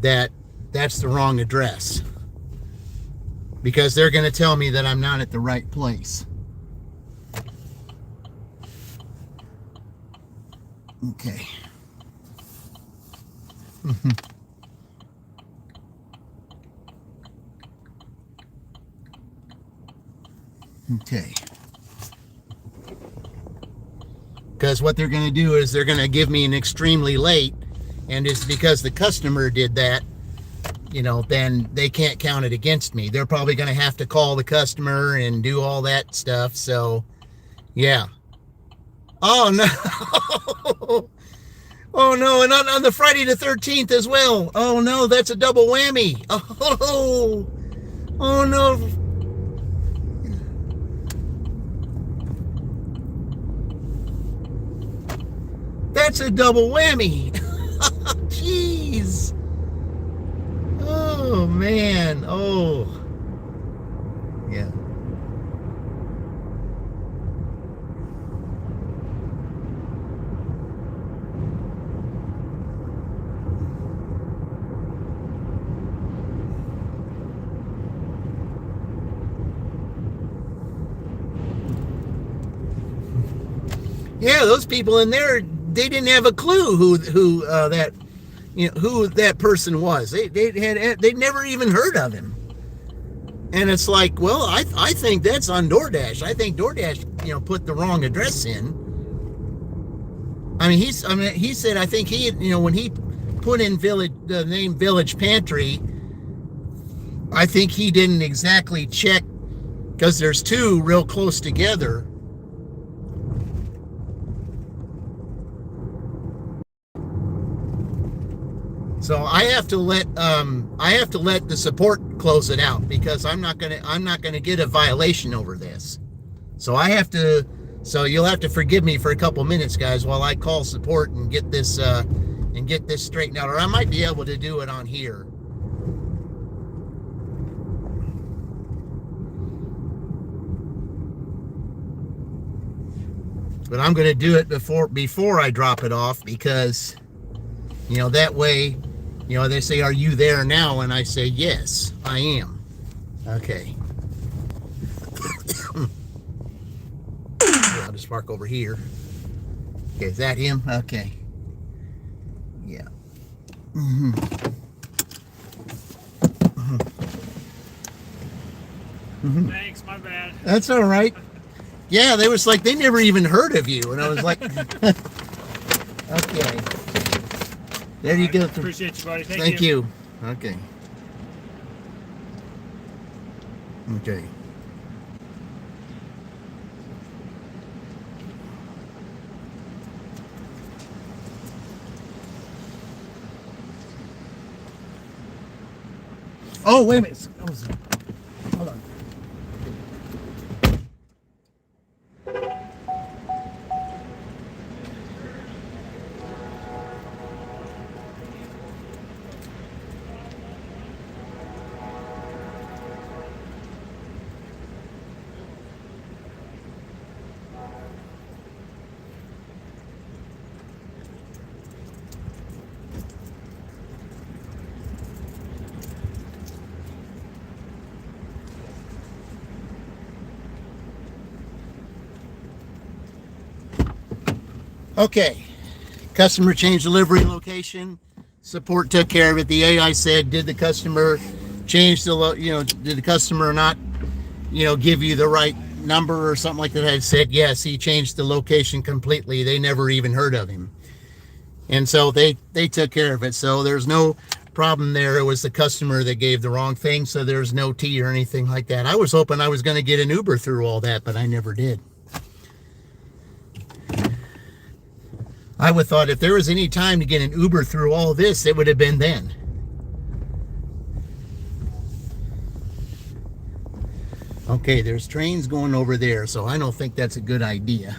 that that's the wrong address. Because they're going to tell me that I'm not at the right place. Okay. Okay. Because what they're going to do is they're going to give me an extremely late, and it's because the customer did that then they can't count it against me. They're probably going to have to call the customer and do all that stuff. So, yeah. Oh, no. Oh, no. And on the Friday the 13th as well. Oh, no. That's a double whammy. Oh, no. That's a double whammy. Jeez. Oh, man. Oh. Yeah. Yeah, those people in there, they didn't have a clue who that person was. They'd never even heard of him. And it's like, well, I think that's on DoorDash. I think DoorDash, put the wrong address in. He said, I think when he put in the name Village Pantry, I think he didn't exactly check, because there's two real close together. So I have to let the support close it out, because I'm not gonna get a violation over this. So you'll have to forgive me for a couple minutes, guys, while I call support and get this straightened out. Or I might be able to do it on here. But I'm gonna do it before I drop it off, because that way, they say, "Are you there now?" And I say, "Yes, I am." Okay. I'll just park over here. Okay, is that him? Okay. Yeah. Mm-hmm. Mm-hmm. Thanks, my bad. That's all right. Yeah, they was like, they never even heard of you. And I was like, okay. There you go. Appreciate you, buddy. Thank you. Okay. Okay. Oh, wait a minute. Hold on. Okay, customer changed delivery location. Support took care of it. The AI said, did the customer change did the customer not, give you the right number or something like that? I said, yes, he changed the location completely. They never even heard of him. And so they took care of it. So there's no problem there. It was the customer that gave the wrong thing. So there's no tea or anything like that. I was hoping I was going to get an Uber through all that, but I never did. I would have thought if there was any time to get an Uber through all this, it would have been then. Okay, there's trains going over there, so I don't think that's a good idea.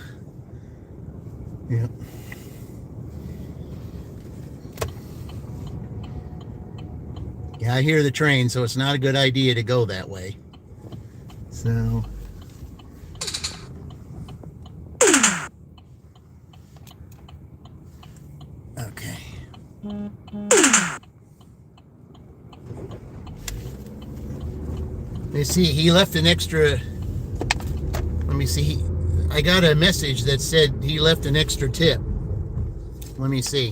Yep. Yeah, I hear the train, so it's not a good idea to go that way. So... okay. Let's see, he left an extra... let me see. I got a message that said he left an extra tip. Let me see.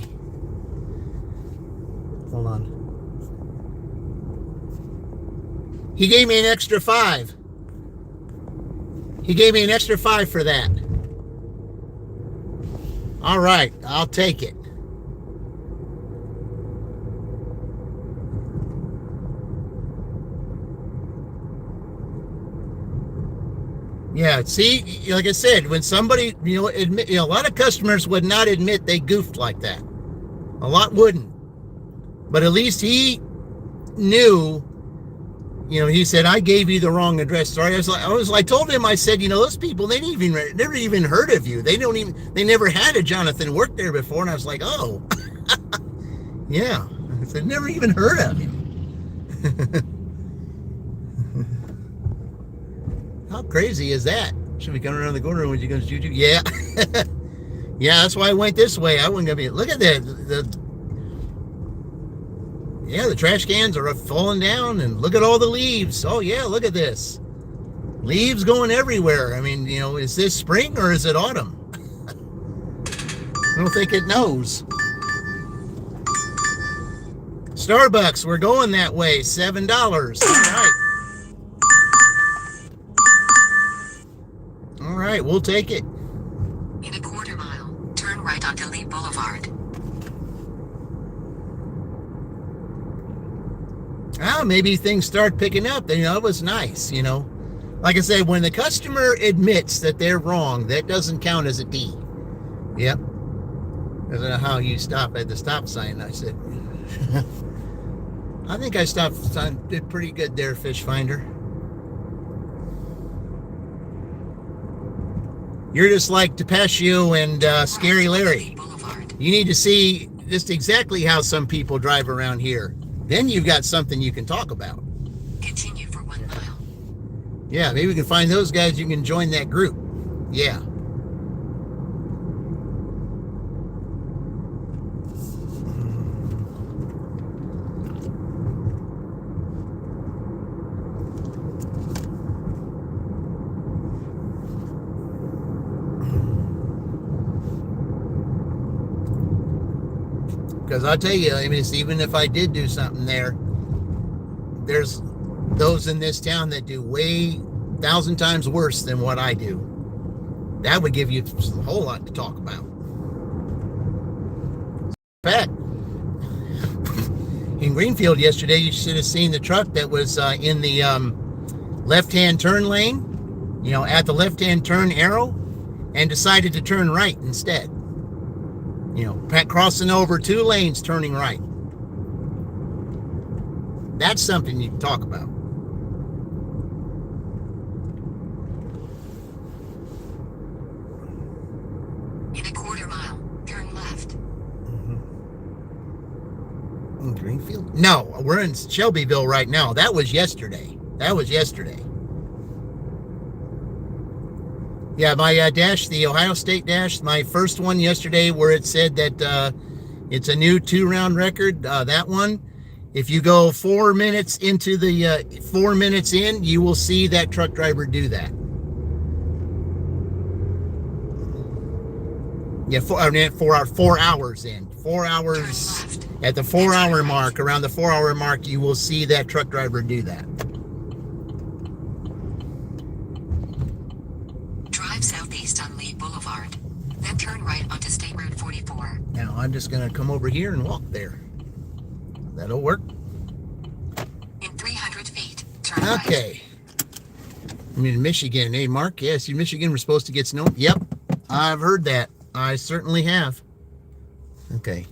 Hold on. He gave me an extra $5. He gave me an extra $5 for that. All right, I'll take it. Yeah, see, like I said, when somebody, admit, a lot of customers would not admit they goofed like that. A lot wouldn't. But at least he knew, he said, I gave you the wrong address. Sorry, I told him, I said, those people, they never even heard of you. They never had a Jonathan work there before. And I was like, oh, yeah. I said, never even heard of him. How crazy is that? Should be coming around the corner when you go to Juju. Yeah. Yeah, that's why I went this way. I wasn't going to be, look at that. The trash cans are falling down, and look at all the leaves. Oh, yeah, look at this. Leaves going everywhere. I mean, is this spring or is it autumn? I don't think it knows. Starbucks, we're going that way. $7. All right. All right, we'll take it. In a quarter mile, turn right onto Lee Boulevard. Maybe things start picking up. It was nice, Like I said, when the customer admits that they're wrong, that doesn't count as a D. Yep. I don't know how you stop at the stop sign. I said, I think I did pretty good there, Fish Finder. You're just like DePascio and Scary Larry. You need to see just exactly how some people drive around here. Then you've got something you can talk about. Continue for 1 mile. Yeah, maybe we can find those guys. You can join that group. Yeah. Because I'll tell you, even if I did do something there, there's those in this town that do way 1,000 times worse than what I do. That would give you a whole lot to talk about. In fact, in Greenfield yesterday, you should have seen the truck that was in the left-hand turn lane, at the left-hand turn arrow, and decided to turn right instead. Crossing over 2 lanes, turning right. That's something you can talk about. In a quarter mile, turn left. In Greenfield? No, we're in Shelbyville right now. That was yesterday. Yeah, my dash, the Ohio State dash, my first one yesterday where it said that it's a new 2-round record, that one, if you go 4 minutes into the 4 minutes in, you will see that truck driver do that. Yeah, 4 hours in. 4 hours at the 4-hour mark, around the 4-hour mark, you will see that truck driver do that. Drive southeast on Lee Boulevard. Then turn right onto State Road 44. Now I'm just going to come over here and walk there. That'll work. In 300 feet, turn right. Okay. I'm in Michigan. Hey, Mark. Yes, in Michigan, we're supposed to get snow. Yep. I've heard that. I certainly have. Okay.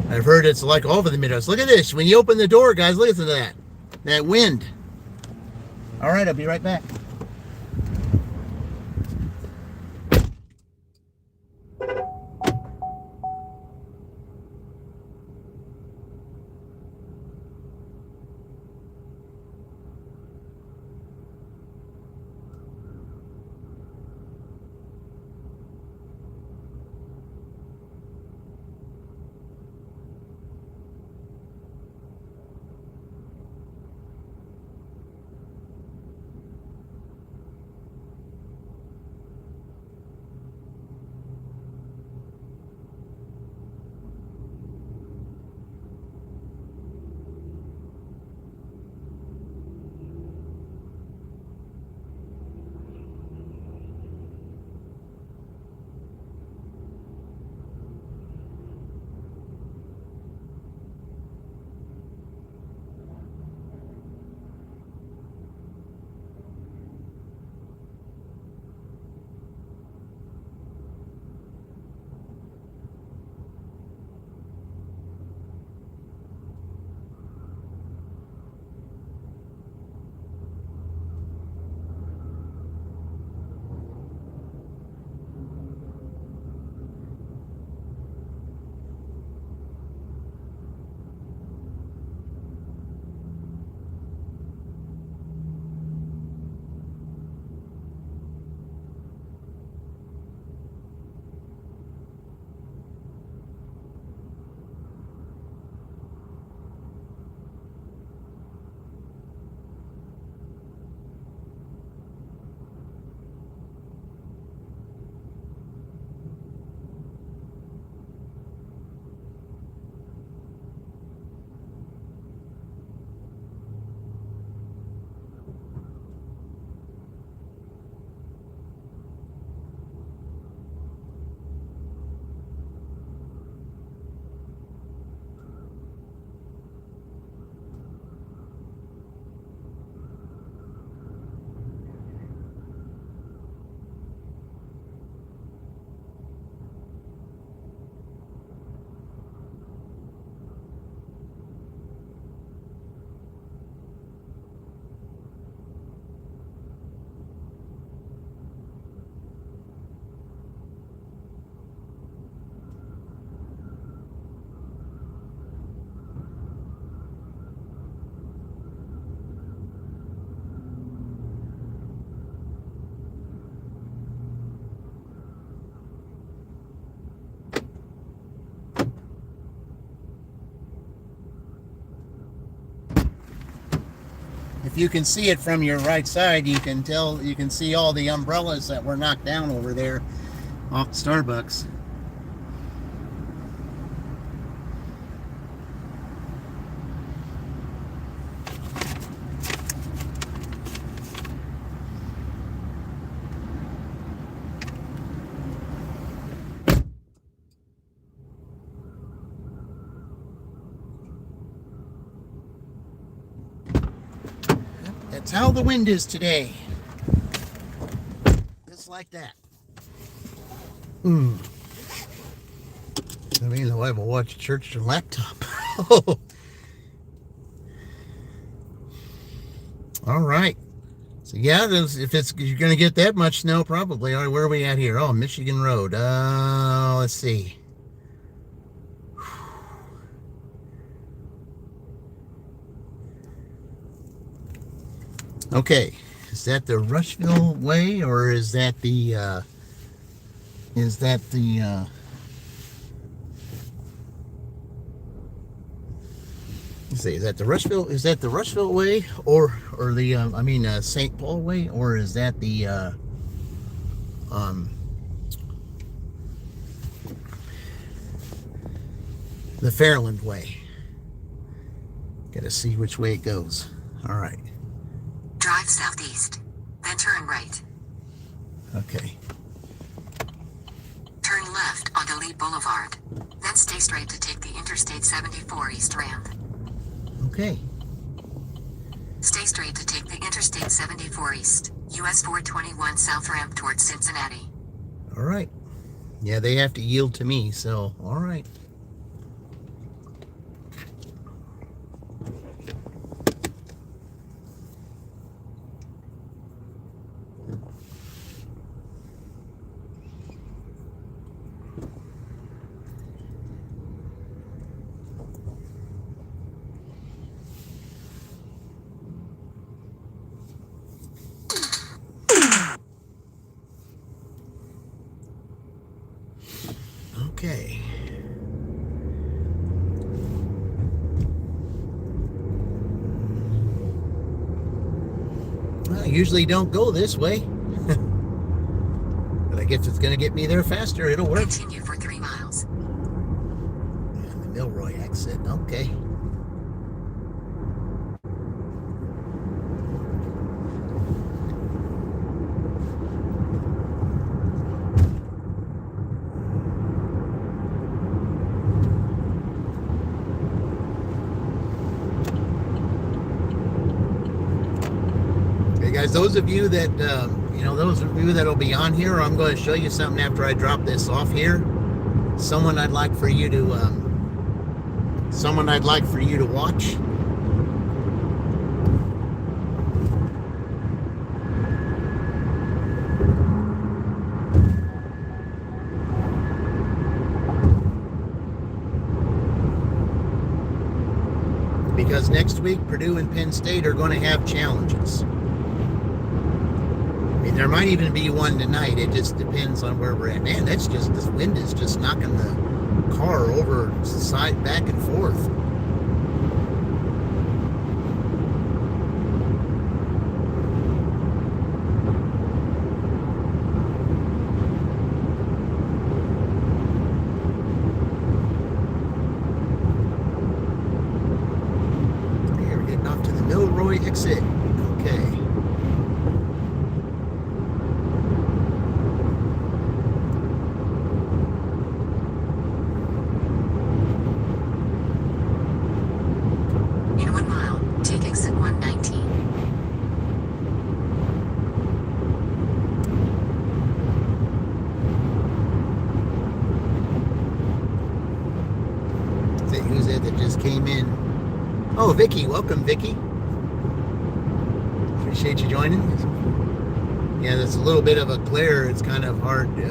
I've heard it's like all over the Midwest. Look at this. When you open the door, guys, listen to that. That wind. All right, I'll be right back. if you can see it from your right side, you can see all the umbrellas that were knocked down over there off Starbucks. That's how the wind is today. Just like that. I mean, I have a watch church laptop. All right. So yeah, if you're gonna get that much snow, probably. All right, where are we at here? Oh, Michigan Road. Let's see. Okay, is that the Rushville Way, or is that the let's see, is that the Rushville Way, or the St. Paul Way, or is that the Fairland Way? Gotta see which way it goes. All right. Drive southeast, then turn right. Okay. Turn left onto Lee Boulevard, then stay straight to take the Interstate 74 East ramp. Okay. Stay straight to take the Interstate 74 East, US 421 South ramp towards Cincinnati. All right. Yeah, they have to yield to me, so all right. Okay. Well, I usually don't go this way. But I guess it's going to get me there faster. It'll work. Continue for 3 miles. And the Milroy exit. Okay. Guys, those of you that that'll be on here, I'm going to show you something after I drop this off here. Someone I'd like for you to watch. Because next week, Purdue and Penn State are going to have challenges. There might even be one tonight. It just depends on where we're at. Man, this wind is just knocking the car over side back and forth. Here, we're getting off to the Milroy exit. Okay. Who's that just came in? Oh, Vicky. Welcome, Vicky. Appreciate you joining. Yeah, there's a little bit of a glare. It's kind of hard. In a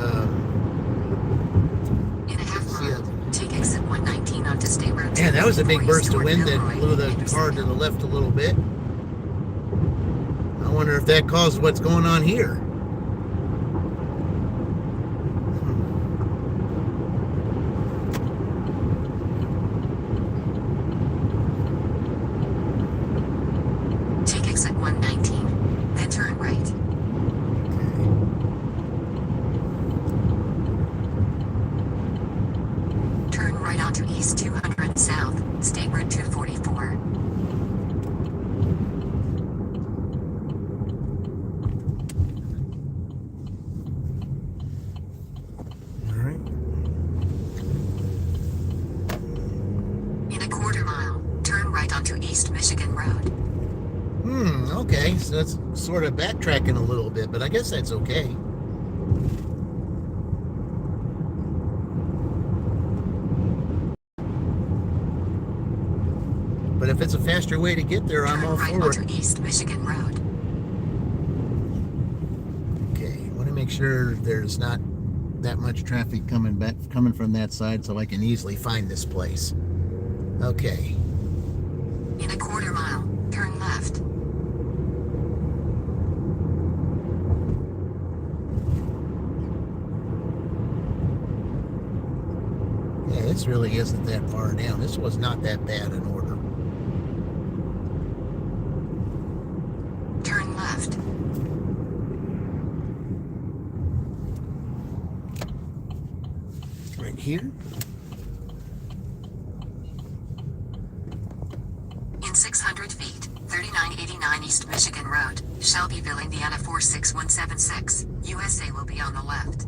half mile, take exit 119 onto State Road. Yeah, that was a big burst of wind that blew the car to the left a little bit. I wonder if that caused what's going on here. Take exit East Michigan Road. Okay, so that's sort of backtracking a little bit, but I guess that's okay. But if it's a faster way to get there, I'm all Turn right for it. onto East Michigan Road. Okay, I want to make sure there's not that much traffic coming from that side, so I can easily find this place. Okay. In a quarter mile, turn left. Yeah, this really isn't that far down. This was not that bad an order. Turn left. Right here. In 600 feet, 3989 East Michigan Road, Shelbyville, Indiana 46176. USA will be on the left.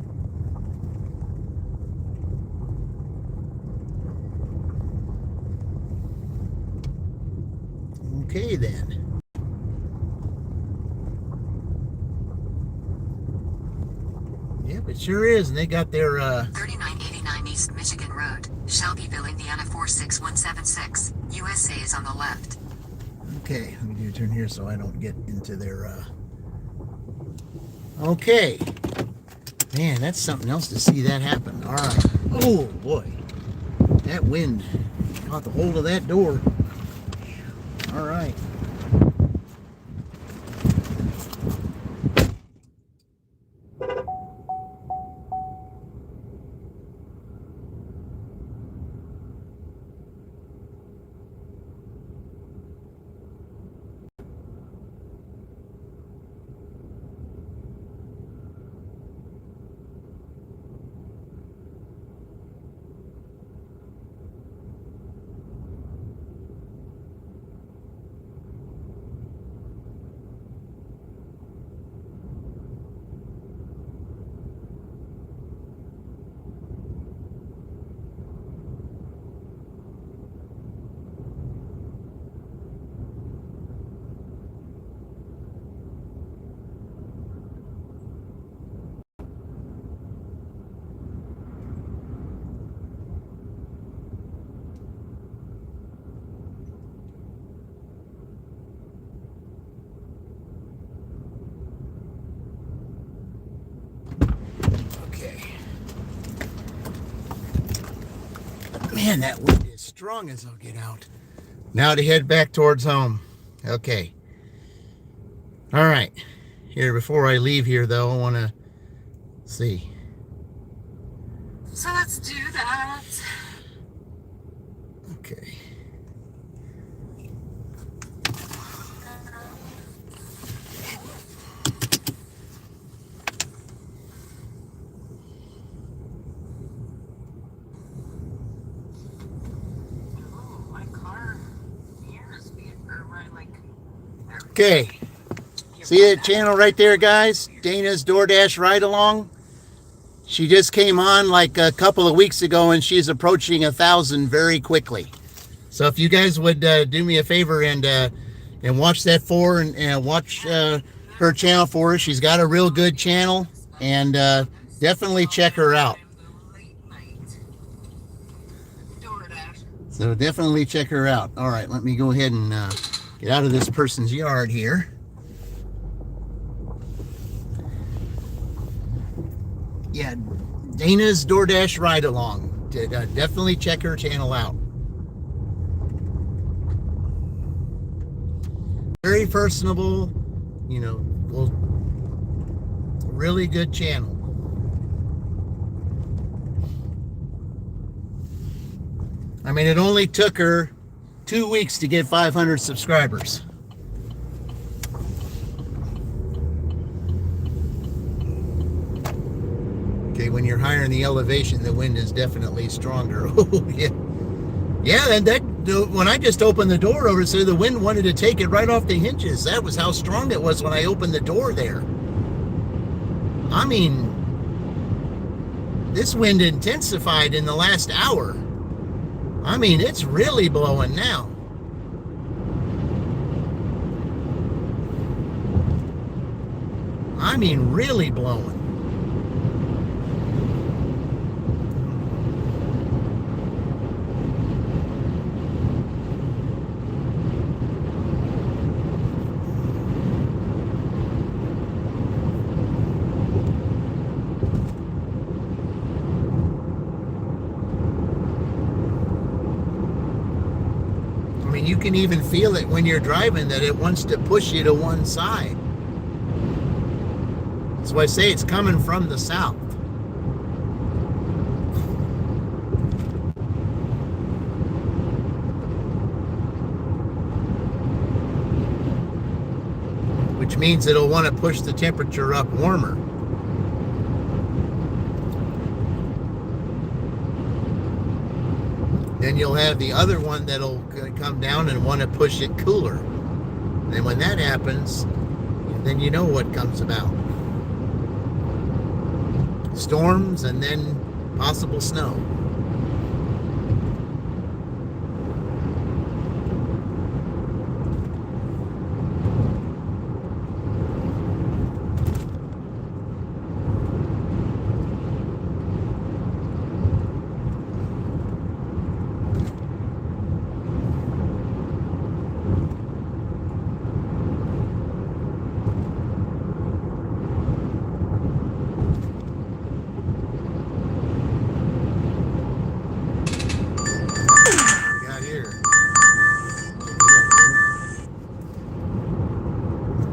Okay then. Yep, it sure is. And they got their 3989 East Michigan Road, Shelbyville, Indiana 46176. USA is on the left. okay, let me do a turn here so I don't get into their okay. Man, that's something else to see that happen. Alright. Oh boy. That wind caught the hold of that door. Alright. Man, that wind is strong as I'll get out. Now to head back towards home. Okay. All right. Here, before I leave here, though, I want to see. So let's do that. Okay. Okay. See that channel right there, guys? Dana's DoorDash Ride Along. She just came on like a couple of weeks ago, and she's approaching 1,000 very quickly. So if you guys would do me a favor and watch that for and watch her channel for her. She's got a real good channel, and definitely check her out. So definitely check her out. All right, let me go ahead and get out of this person's yard here. Yeah, Dana's DoorDash Ride Along. Definitely check her channel out. Very personable, you know, really good channel. I mean, it only took her 2 weeks to get 500 subscribers. Okay, when you're higher in the elevation, the wind is definitely stronger. Oh, yeah. Yeah, and when I just opened the door over, so the wind wanted to take it right off the hinges. That was how strong it was when I opened the door there. I mean, this wind intensified in the last hour. I mean, it's really blowing now. I mean, really blowing. I mean, you can even feel it when you're driving that it wants to push you to one side. That's why I say it's coming from the south. Which means it'll want to push the temperature up warmer. Then you'll have the other one that'll come down and want to push it cooler. And when that happens, then you know what comes about. Storms and then possible snow.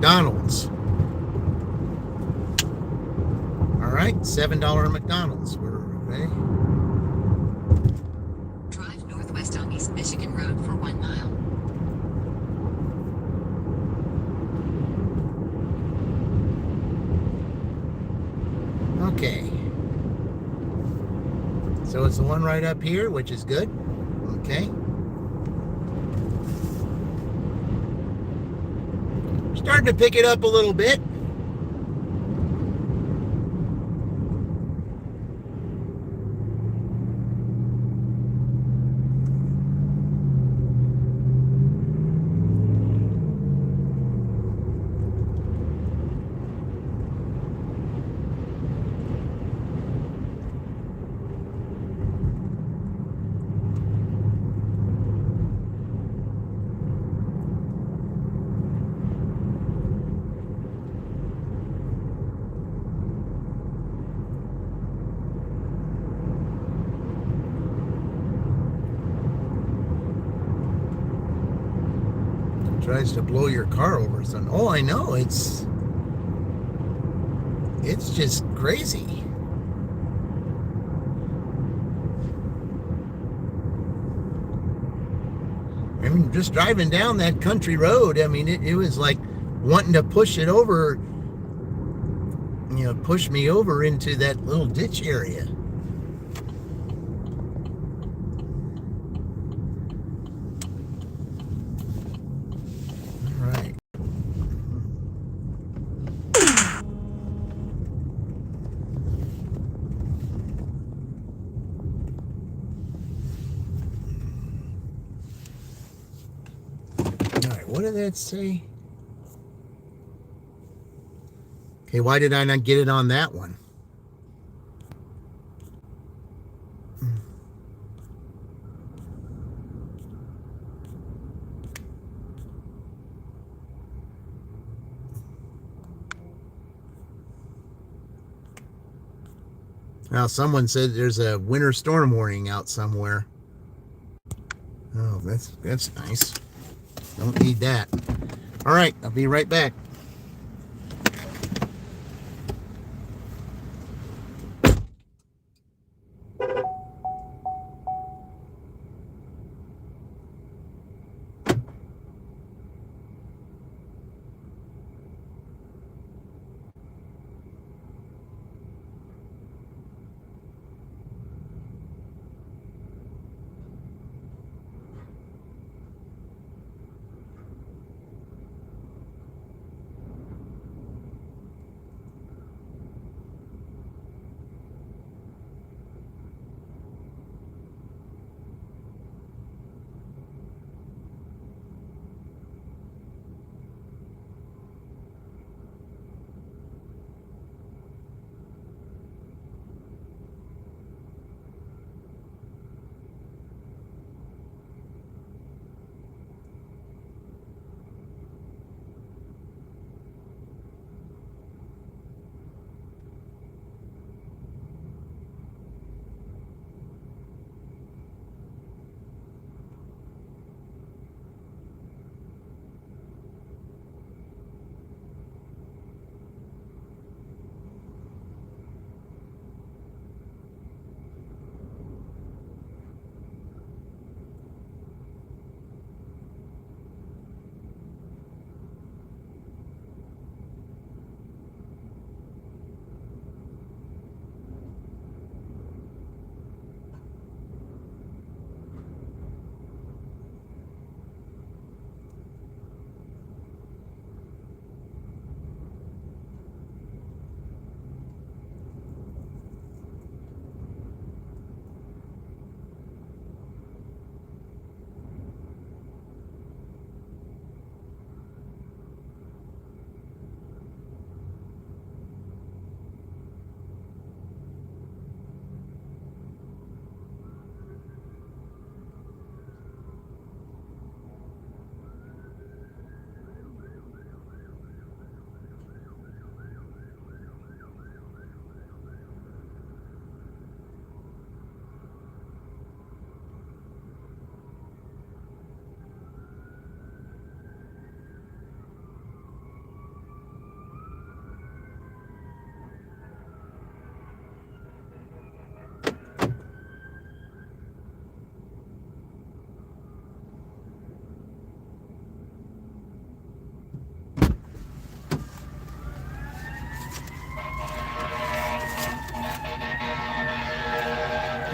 McDonald's. All right, $7 McDonald's. We're okay. Drive northwest on East Michigan Road for 1 mile. Okay. So it's the one right up here, which is good. Okay. Starting to pick it up a little bit. Tries to blow your car over something. Oh, I know. It's just crazy. I mean, just driving down that country road, I mean, it was like wanting to push it over, push me over into that little ditch area. What did that say? Okay, why did I not get it on that one? Now, someone said there's a winter storm warning out somewhere. Oh, that's nice. Don't need that. All right, I'll be right back.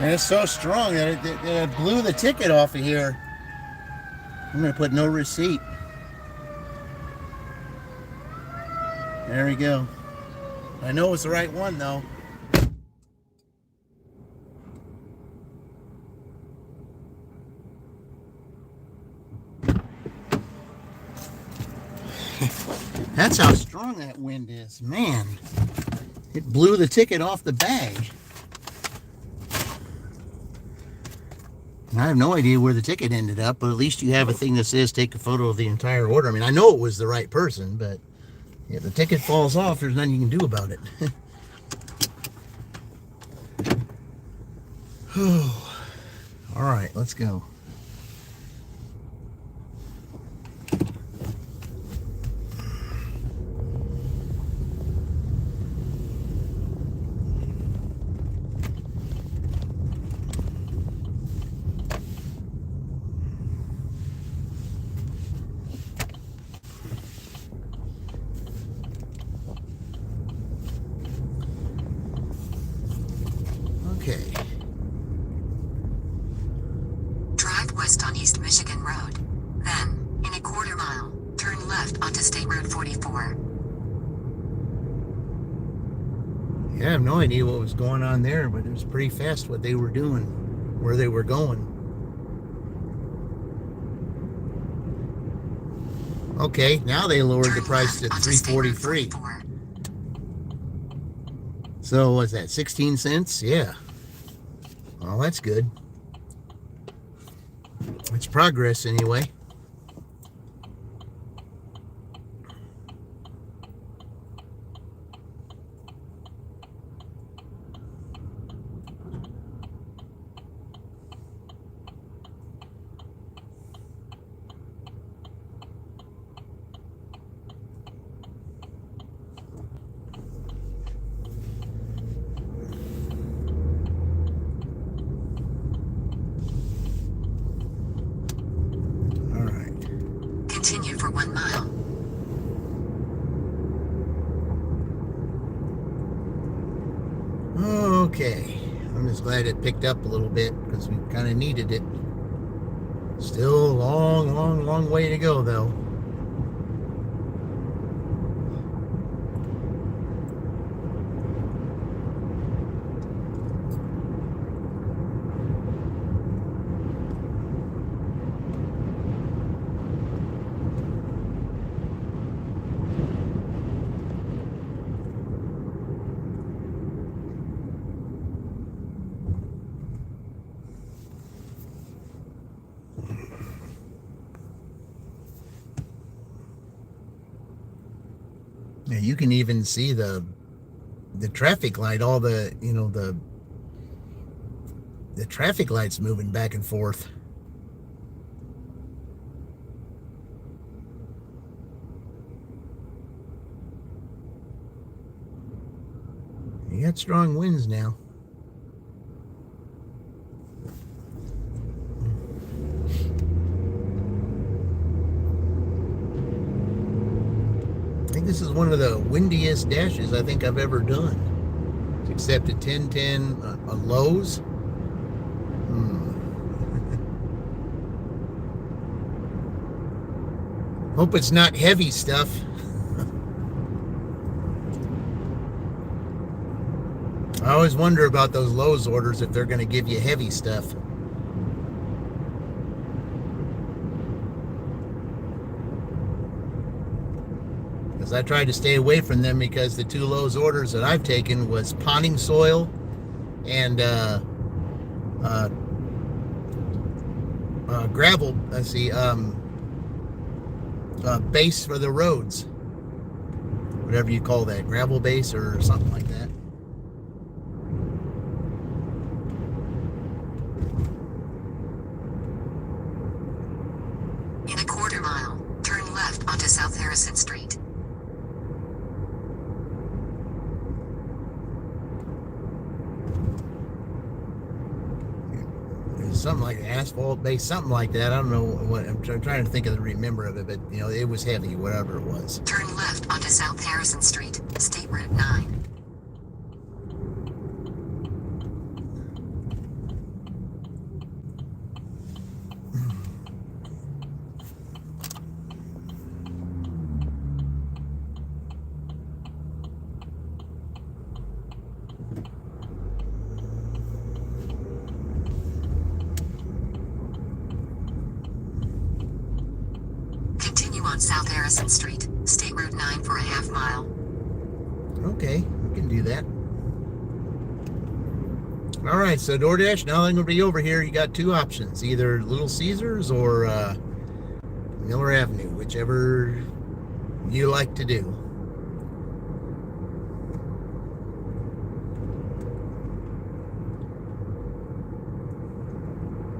And it's so strong that it blew the ticket off of here. I'm going to put no receipt. There we go. I know it's the right one, though. That's how strong that wind is. Man, it blew the ticket off the bag. And I have no idea where the ticket ended up, but at least you have a thing that says take a photo of the entire order. I mean, I know it was the right person, but if the ticket falls off, there's nothing you can do about it. All right, let's go. Okay. Drive west on East Michigan Road. Then, in a quarter mile, turn left onto State Road 44. Yeah, I have no idea what was going on there, but it was pretty fast what they were doing, where they were going. Okay, now they lowered the price to $3.43. So what's that, 16 cents? Yeah. Well, that's good. It's progress anyway. Continue for 1 mile. Okay, I'm just glad it picked up a little bit because we kind of needed it. Still a long way to go though. Yeah, you can even see the traffic light, all the, you know, the traffic lights moving back and forth. You got strong winds now. I think this is one of the windiest dashes I think I've ever done. Except at 1010 on lows. Hope it's not heavy stuff. I always wonder about those Lowe's orders if they're going to give you heavy stuff. Because I tried to stay away from them because the two Lowe's orders that I've taken was potting soil and gravel. Let's see, base for the roads, whatever you call that, gravel base or something like that. In a quarter mile, turn left onto South Harrison Street. Something like asphalt base, something like that. I don't know what. I'm trying to think of the remember of it, but you know, it was heavy, whatever it was. Turn left onto South Harrison Street, State Route 9. on South Harrison Street, State Route 9 for a half mile. Okay, we can do that. All right, so DoorDash, now I'm going to be over here. You got two options, either Little Caesars or Miller Avenue, whichever you like to do.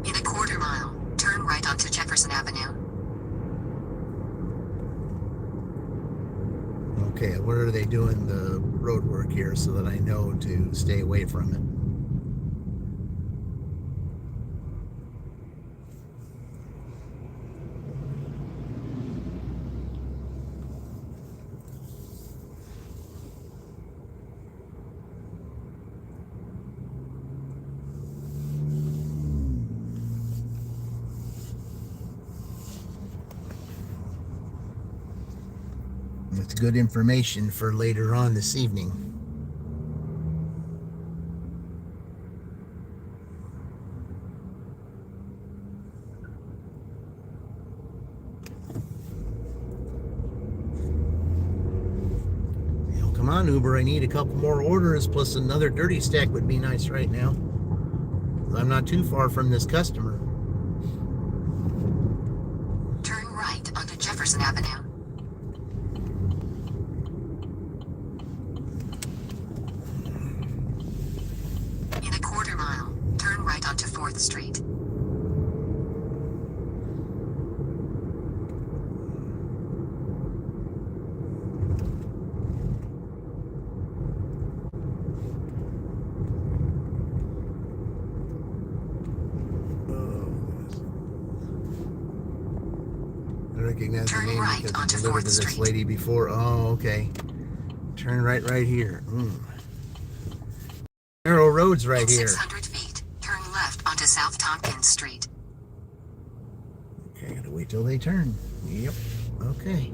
In a quarter mile, turn right onto Jefferson Avenue. Okay, where are they doing the road work here so that I know to stay away from it? It's good information for later on this evening. You know, come on, Uber, I need a couple more orders, plus another dirty stack would be nice right now. I'm not too far from this customer. Turn right onto Jefferson Avenue. In a quarter mile, turn right onto 4th Street. I recognize the Turn name right because I onto delivered 4th to this Street. lady before. Oh, okay. Turn right here. Narrow roads right In here. 600 feet, turn left onto South Tompkins Street. Okay, gotta wait till they turn. Yep. Okay.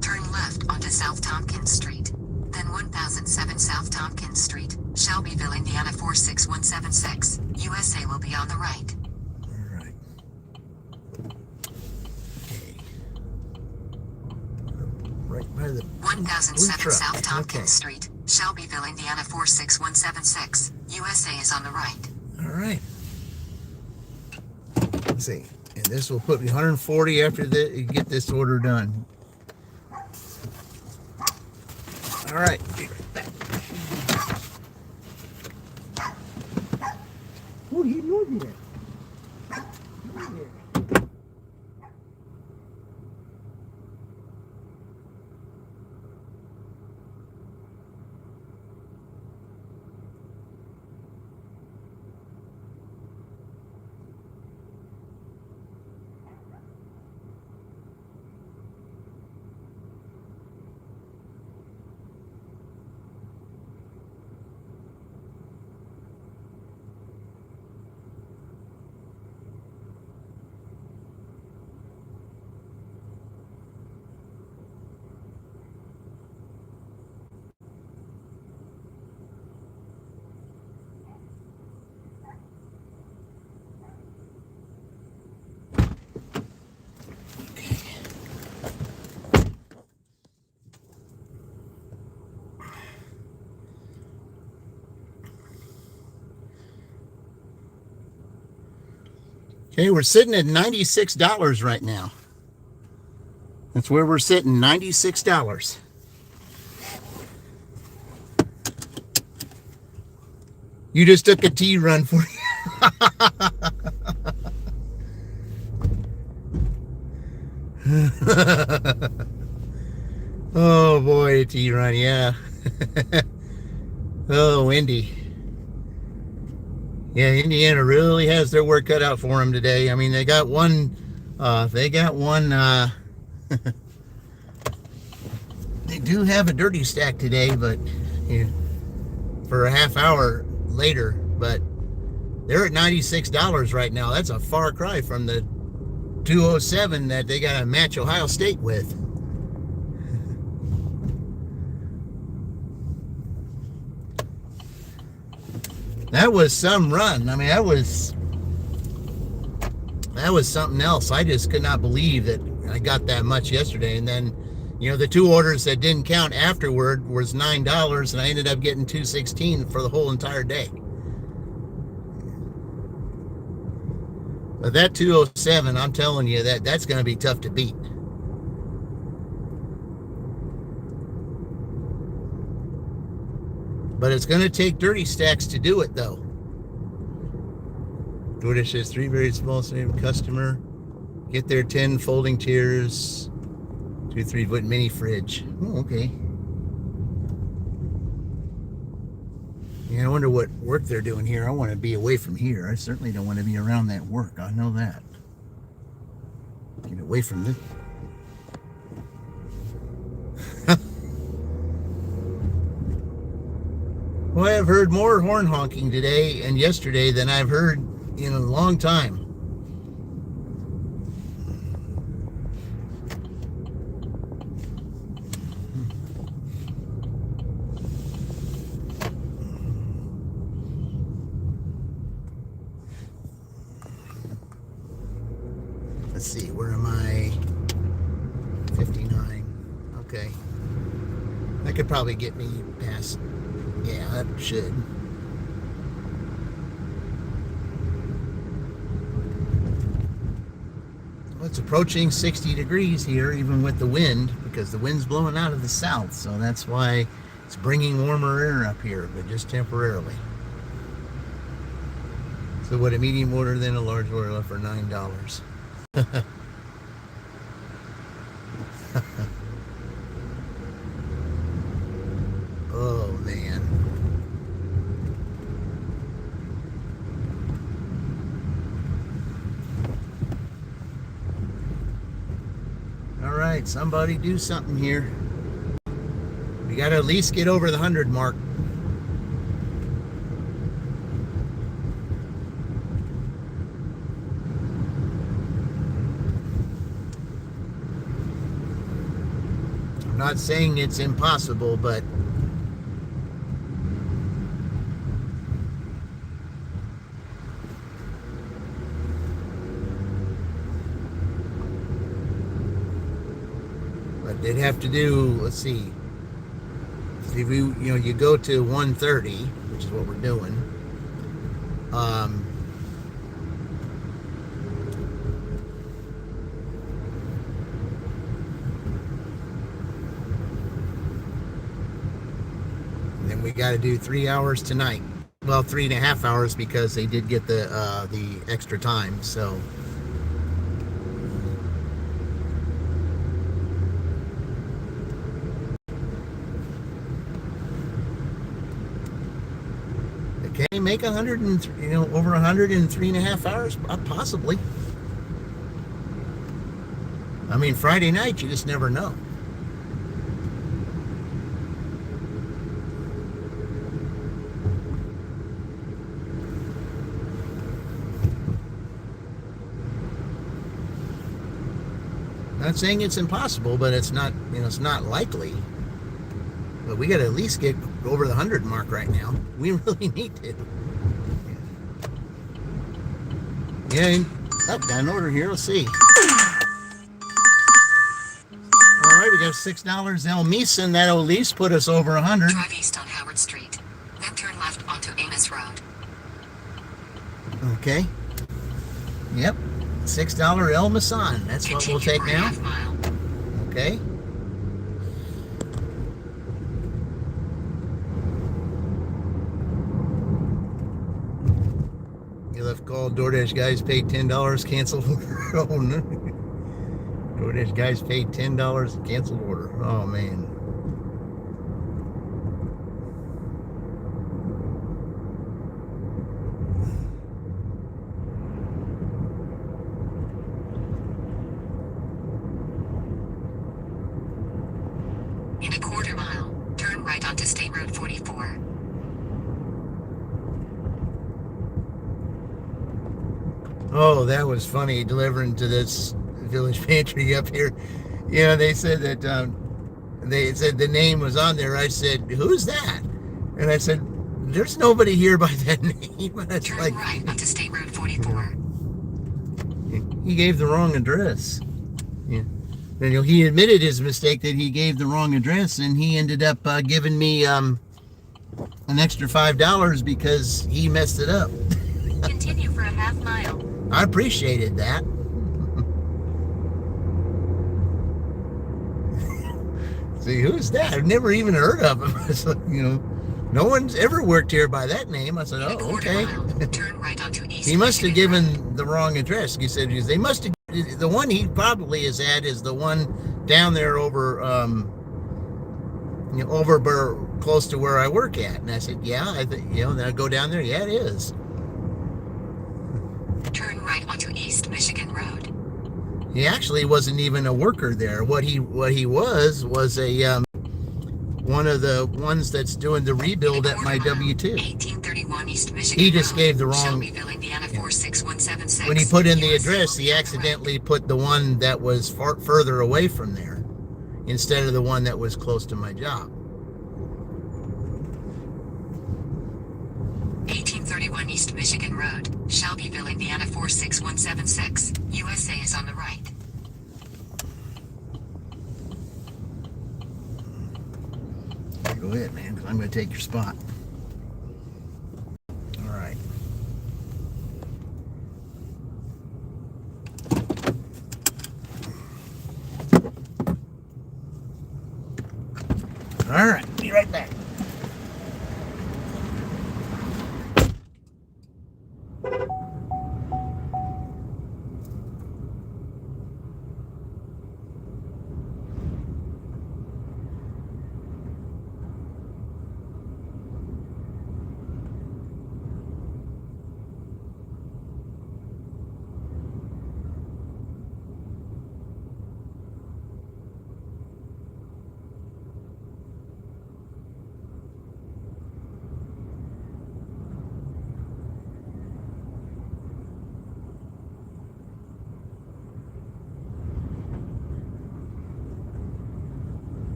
Turn left onto South Tompkins Street. Then 1007 South Tompkins Street, Shelbyville, Indiana 46176. USA will be on the right. All right. Okay. Right by the 1007 blue South truck. Tompkins Okay. Street, Shelbyville, Indiana 46176. USA is on the right. All right. Let's see. And this will put me 140 after you get this order done. All right. Oh, you know that. Okay, we're sitting at $96 right now. That's where we're sitting, $96. You just took a tea run for you. Oh boy, a tea run, yeah. Oh, windy. Yeah, Indiana really has their work cut out for them today. I mean, they got one, they do have a dirty stack today, but you know, for a half hour later, but they're at $96 right now. That's a far cry from the 207 that they got to match Ohio State with. That was some run. I mean, that was something else. I just could not believe that I got that much yesterday. And then, the 2 orders that didn't count afterward was $9, and I ended up getting $2.16 for the whole entire day. But that 207, I'm telling you, that's going to be tough to beat. But it's going to take dirty stacks to do it, though. DoorDash says 3 very small same customer. Get their 10 folding chairs, 2 3-foot mini fridge. Oh, okay. Yeah, I wonder what work they're doing here. I want to be away from here. I certainly don't want to be around that work. I know that. Get away from this. Well, I've heard more horn honking today and yesterday than I've heard in a long time. Let's see, where am I? 59. Okay. That could probably get me past. Yeah, that should. Well, it's approaching 60 degrees here, even with the wind, because the wind's blowing out of the south, so that's why it's bringing warmer air up here, but just temporarily. So what, a medium order, then a large order left for $9. Oh, man. All right, somebody do something here. We got to at least get over the 100 mark. I'm not saying it's impossible, but they'd have to do, let's see, if you go to 130, which is what we're doing. Then we got to do 3 hours tonight. Well, 3.5 hours because they did get the extra time. So. Can you make 100 and over 100 in 3.5 hours? Possibly. I mean, Friday night, you just never know. Not saying it's impossible, but it's not. It's not likely. But we got to at least get over the 100 mark right now. We really need to. Yeah, got an order here. Let's see. All right, we got $6 El Mason. That'll at least put us over 100. Drive east on Howard Street, then turn left onto Amos Road. Okay. Yep. $6 El Mason. That's what we'll take now. Okay. You left call. DoorDash guys paid $10. Canceled order. Oh no. DoorDash guys paid $10 and canceled order. Oh man. In a quarter mile, turn right onto State Road 44. Oh, that was funny, delivering to this village pantry up here. They said that the name was on there. I said, "Who's that?" And I said, there's nobody here by that name. It's Turn like right onto State Road 44. he gave the wrong address. Yeah. And he admitted his mistake that he gave the wrong address, and he ended up giving me an extra $5 because he messed it up. Continue for a half mile. I appreciated that. See, who's that? I've never even heard of him. It's like, no one's ever worked here by that name. I said, In a oh, quarter okay. mile, turn right onto East He must have Michigan Road. given the wrong address. He said they must have. The one he probably is at is the one down there over, close to where I work at. And I said, yeah, I think, then I go down there. Yeah, it is. Turn right onto East Michigan Road. He actually wasn't even a worker there. What he was a one of the ones that's doing the rebuild at my W-2. 1831 East Michigan He just Road, gave the wrong. Shelbyville, Indiana 46176. When he put in the USA address, he accidentally put the one that was further away from there instead of the one that was close to my job. 1831 East Michigan Road, Shelbyville, Indiana 46176. USA is on the right. Go ahead, man, because I'm going to take your spot. All right. All right, be right back.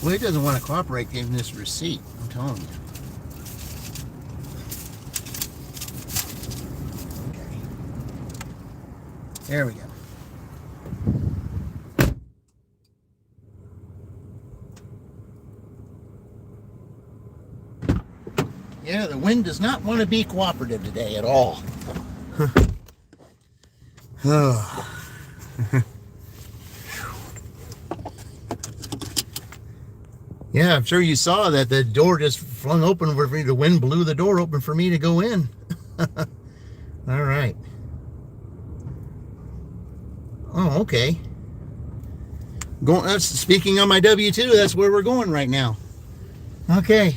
Well, he doesn't want to cooperate giving this receipt. I'm telling you. Okay. There we go. Yeah, the wind does not want to be cooperative today at all. Oh. Yeah, I'm sure you saw that the door just flung open for me. The wind blew the door open for me to go in. All right. Oh, okay. Speaking on my W-2, that's where we're going right now. Okay.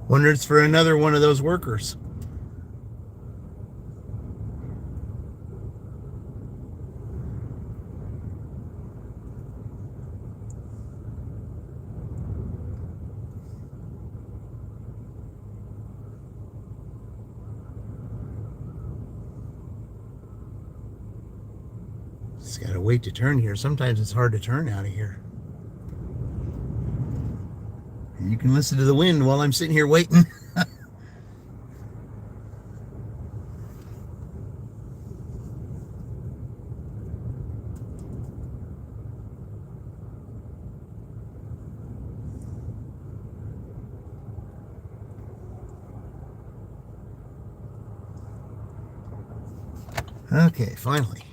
Wonder it's for another one of those workers. Just gotta wait to turn here. Sometimes it's hard to turn out of here. And you can listen to the wind while I'm sitting here waiting. Okay, finally.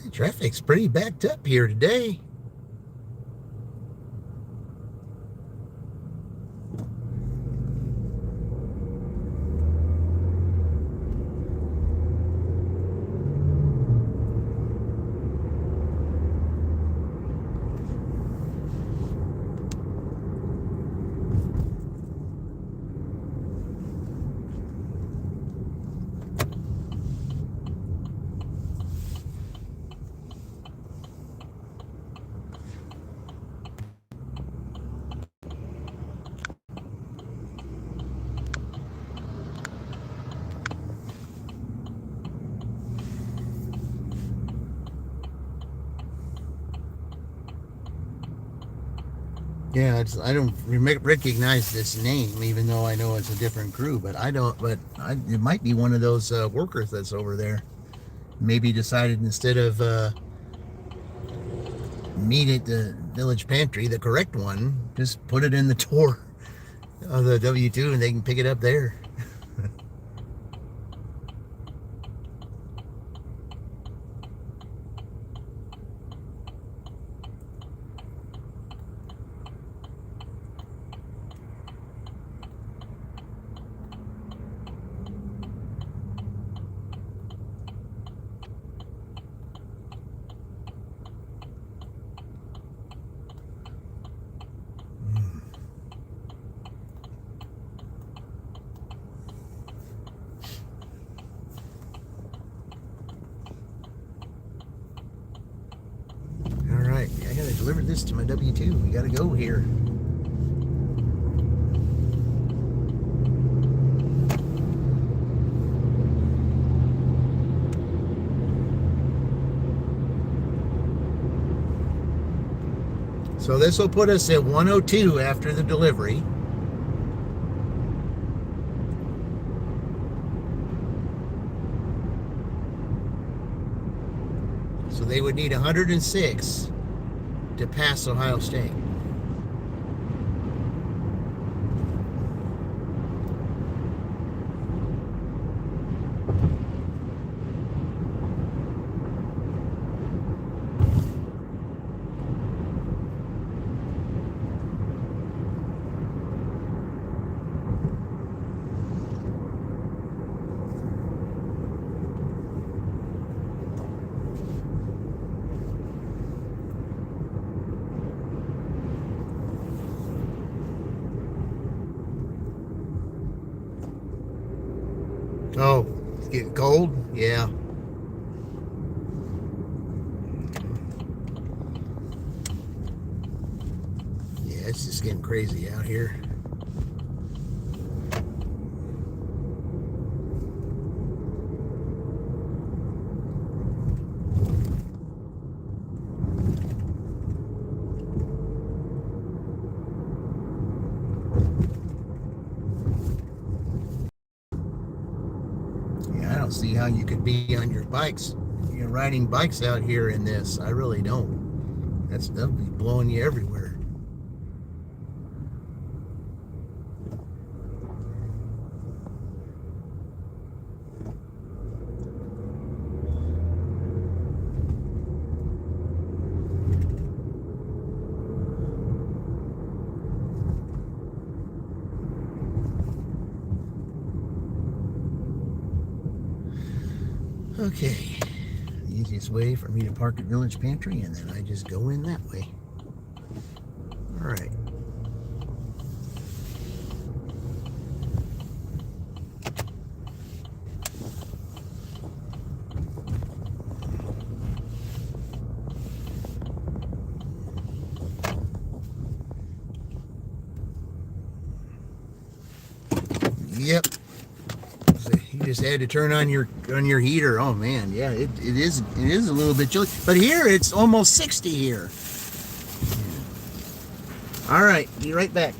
The traffic's pretty backed up here today. Yeah, I don't recognize this name, even though I know it's a different crew. But I don't. It might be one of those workers that's over there. Maybe decided instead of meat at the village pantry, the correct one, just put it in the door of the W2, and they can pick it up there. Alright, I gotta deliver this to my W2. We gotta go here. So this will put us at 102 after the delivery. So they would need 106 to pass Ohio State. Oh, it's getting cold? Yeah. Yeah, it's just getting crazy out here. I don't see how you could be on your bikes, riding bikes out here in this. I really don't. That'll be blowing you everywhere. Okay. The easiest way for me to park at Village Pantry, and then I just go in that way. All right. Yep. So you just had to turn on your heater. Oh man, yeah, it is a little bit chilly. But here it's almost 60 here. All right, be right back.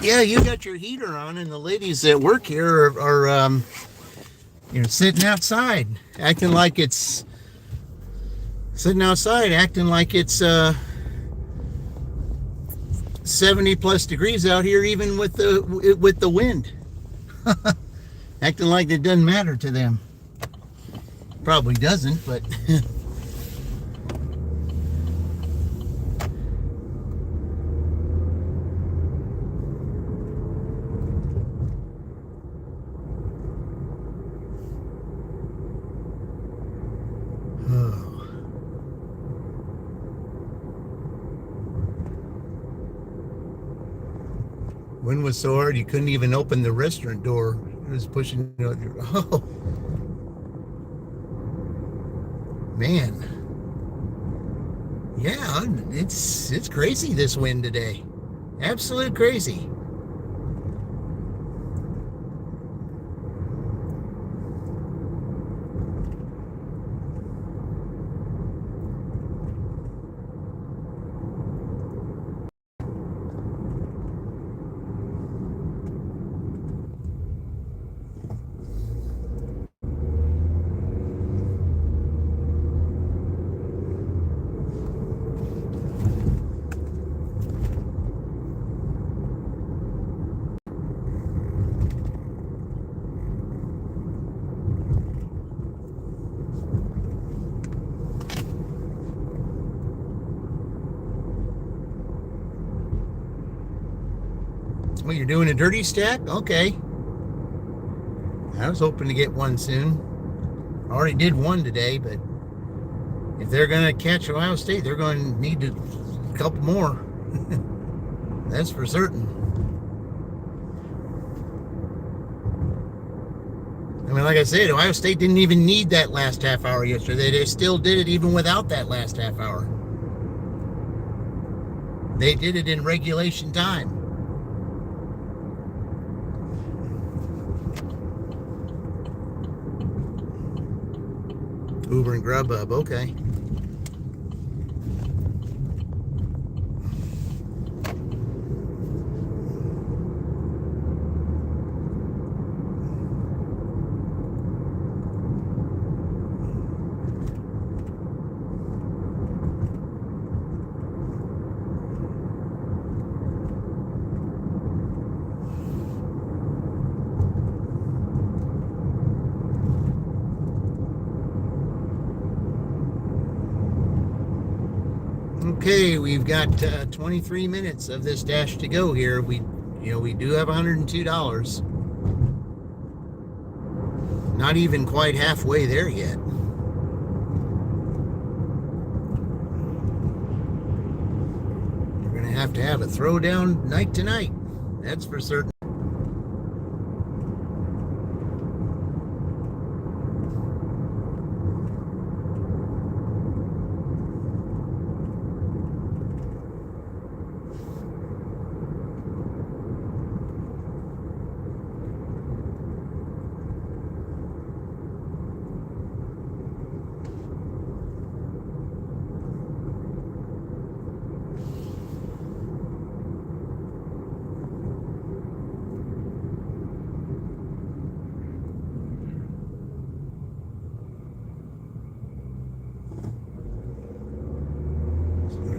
Yeah, you got your heater on, and the ladies that work here are sitting outside, acting like it's 70 plus degrees out here, even with the wind. Acting like it doesn't matter to them. Probably doesn't, but wind was so hard you couldn't even open the restaurant door. It was pushing. Oh man, yeah, it's crazy, this wind today. Absolute crazy. Well, you're doing a dirty stack? Okay. I was hoping to get one soon. I already did one today, but if they're going to catch Ohio State, they're going to need a couple more. That's for certain. I mean, like I said, Ohio State didn't even need that last half hour yesterday. They still did it even without that last half hour. They did it in regulation time. Uber and Grubhub, okay. Okay, we've got 23 minutes of this dash to go here. We do have $102. Not even quite halfway there yet. We're gonna have to have a throwdown night tonight. That's for certain.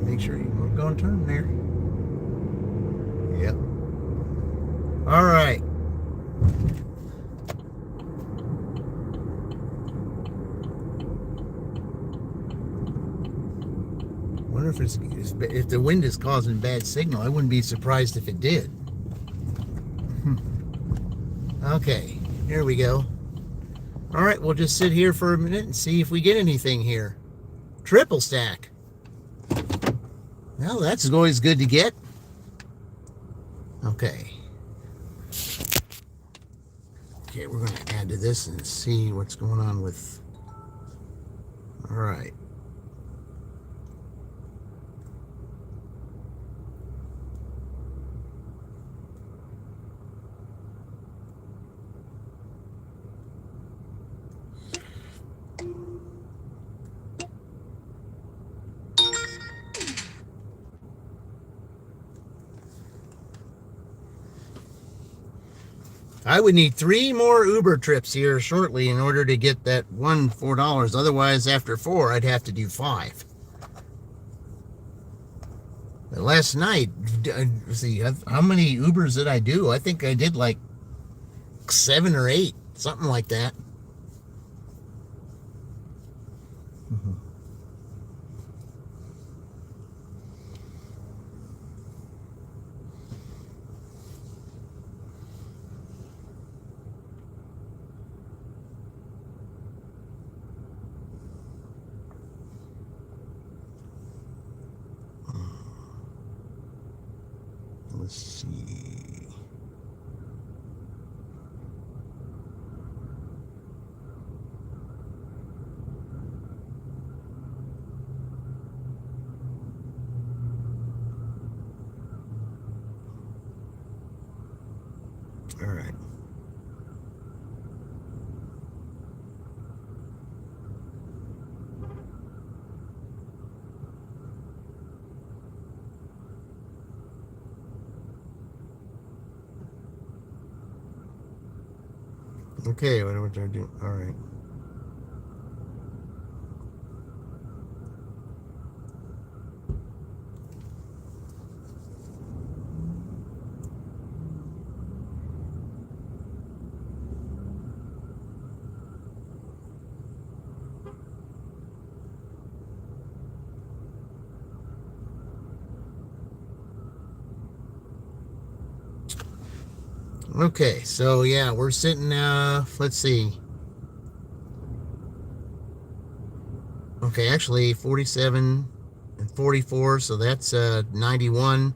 Make sure you weren't going to turn there. Yep. All right. Wonder if the wind is causing bad signal. I wouldn't be surprised if it did. Okay, here we go. All right, we'll just sit here for a minute and see if we get anything here. Triple stack. Well, that's always good to get. Okay. Okay, we're going to add to this and see what's going on with... All right. I would need 3 more Uber trips here shortly in order to get that $4. Otherwise, after 4, I'd have to do 5. But last night, let's see, how many Ubers did I do? I think I did like 7 or 8, something like that. Let's see. All right. Okay, what do I do? All right. Okay, so yeah, we're sitting, let's see. Okay, actually 47 and 44, so that's 91,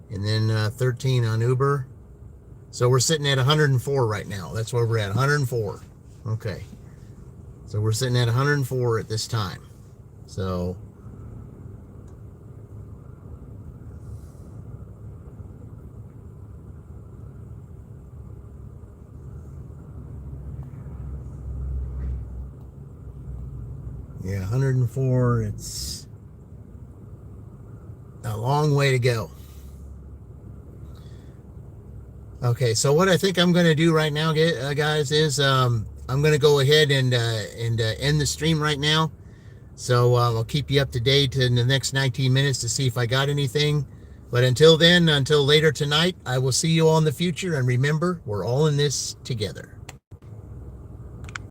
and then 13 on Uber. So we're sitting at 104 right now. That's where we're at, 104. Okay, so we're sitting at 104 at this time. So yeah, 104. It's a long way to go. Okay, so what I think I'm going to do right now, guys, is I'm going to go ahead and end the stream right now. So I'll keep you up to date in the next 19 minutes to see if I got anything. But until then, until later tonight, I will see you all in the future. And remember, we're all in this together.